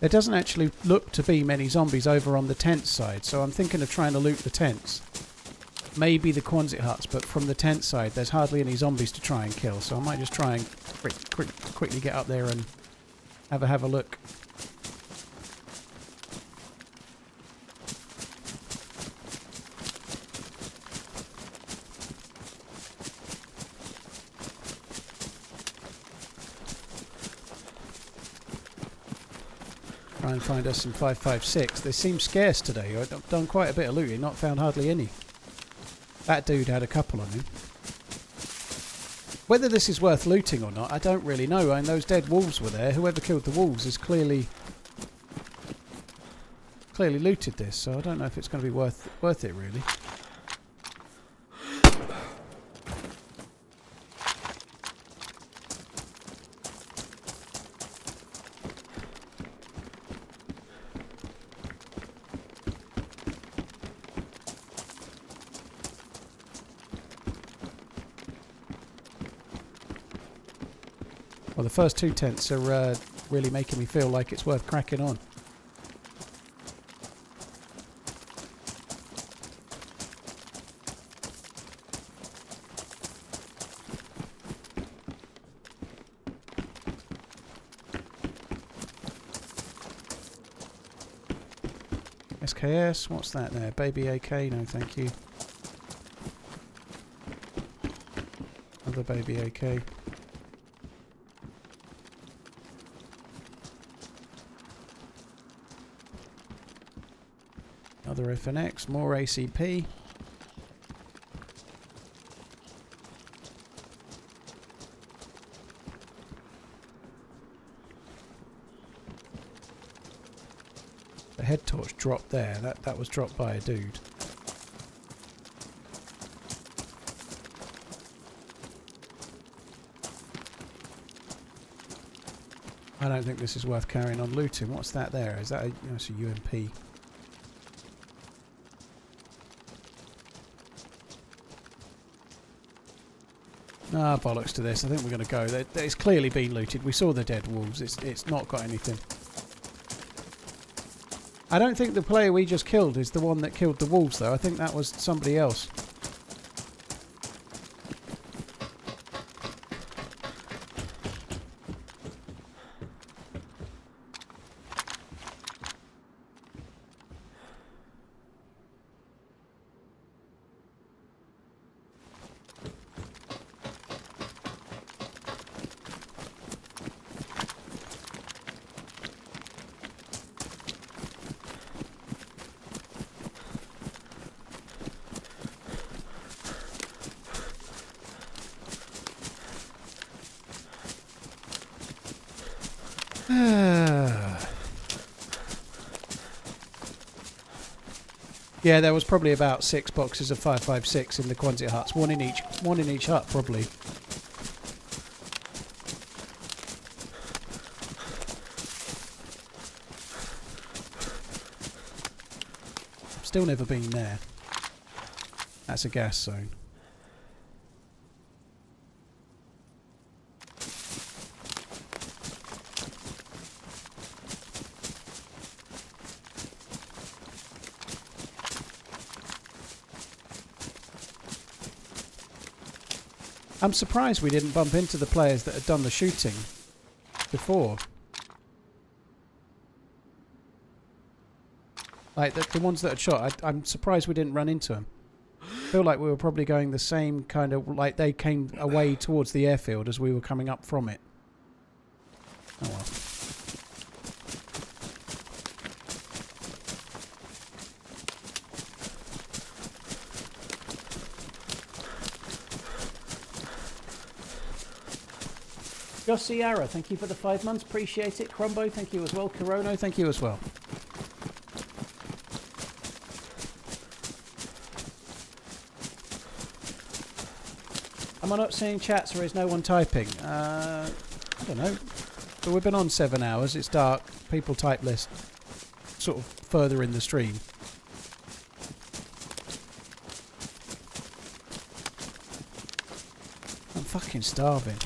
A: There doesn't actually look to be many zombies over on the tent side, so I'm thinking of trying to loot the tents. Maybe the Quonset huts, but from the tent side there's hardly any zombies to try and kill, so I might just try and quickly get up there and have a look. Try and find us some 5.56. They seem scarce today. I've done quite a bit of looting, not found hardly any. That dude had a couple on him. Whether this is worth looting or not, I don't really know. And those dead wolves were there. Whoever killed the wolves has clearly looted this, so I don't know if it's going to be worth it really. Well, the first two tents are really making me feel like it's worth cracking on. SKS, what's that there? Baby AK, no thank you. Another baby AK. Another FNX, more ACP. The head torch dropped there. That was dropped by a dude. I don't think this is worth carrying on looting. What's that there? Is that it's a UMP? Ah, bollocks to this. I think we're going to go. It's clearly been looted. We saw the dead wolves. It's not got anything. I don't think the player we just killed is the one that killed the wolves, though. I think that was somebody else. Yeah, there was probably about 6 boxes of 5.56 in the Quonset huts. One in each hut, probably. Still never been there. That's a gas zone. I'm surprised we didn't bump into the players that had done the shooting before. Like the ones that had shot, I'm surprised we didn't run into them. I feel like we were probably going the same kind of, like they came away towards the airfield as we were coming up from it. Oh well. Josiara, thank you for the 5 months. Appreciate it. Crumbo, thank you as well. Corono, thank you as well. Am I not seeing chats or is no one typing? I don't know. But we've been on 7 hours. It's dark. People type less sort of further in the stream. I'm fucking starving.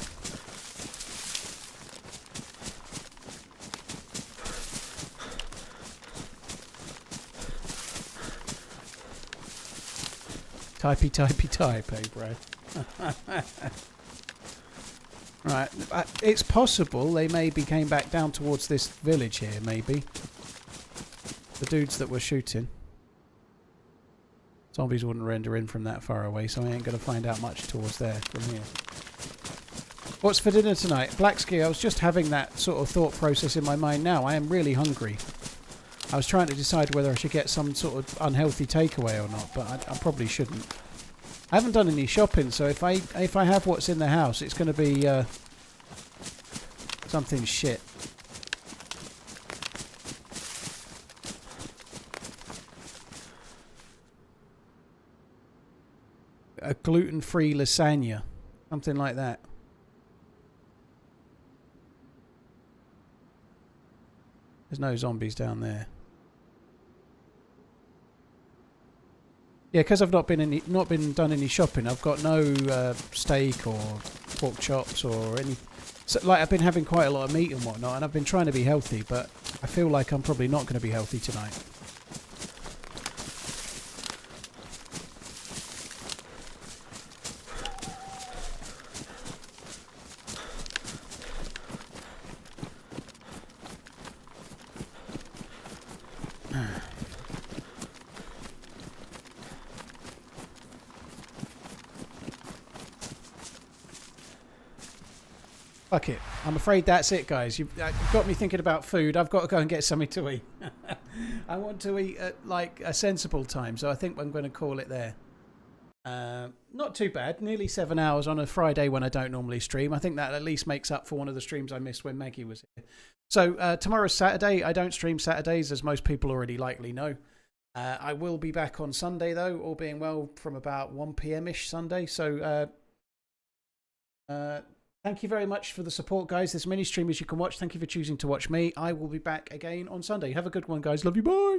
A: Typey, typey, type, eh, bro? Right, it's possible they maybe came back down towards this village here, maybe. The dudes that were shooting. Zombies wouldn't render in from that far away, so I ain't going to find out much towards there from here. What's for dinner tonight? Black Ski, I was just having that sort of thought process in my mind now. I am really hungry. I was trying to decide whether I should get some sort of unhealthy takeaway or not, but I probably shouldn't. I haven't done any shopping, so if I have what's in the house, it's going to be something shit. A gluten-free lasagna, something like that. There's no zombies down there. Yeah, because I've not been done any shopping. I've got no steak or pork chops or any. So, like I've been having quite a lot of meat and whatnot, and I've been trying to be healthy, but I feel like I'm probably not going to be healthy tonight. Fuck it. I'm afraid that's it, guys. You've got me thinking about food. I've got to go and get something to eat. I want to eat at like a sensible time, so I think I'm going to call it there. Not too bad. Nearly 7 hours on a Friday when I don't normally stream. I think that at least makes up for one of the streams I missed when Maggie was here. So tomorrow's Saturday. I don't stream Saturdays, as most people already likely know. I will be back on Sunday, though, all being well, from about 1 p.m-ish Sunday. So thank you very much for the support, guys. There's many streamers you can watch. Thank you for choosing to watch me. I will be back again on Sunday. Have a good one, guys. Love you. Bye.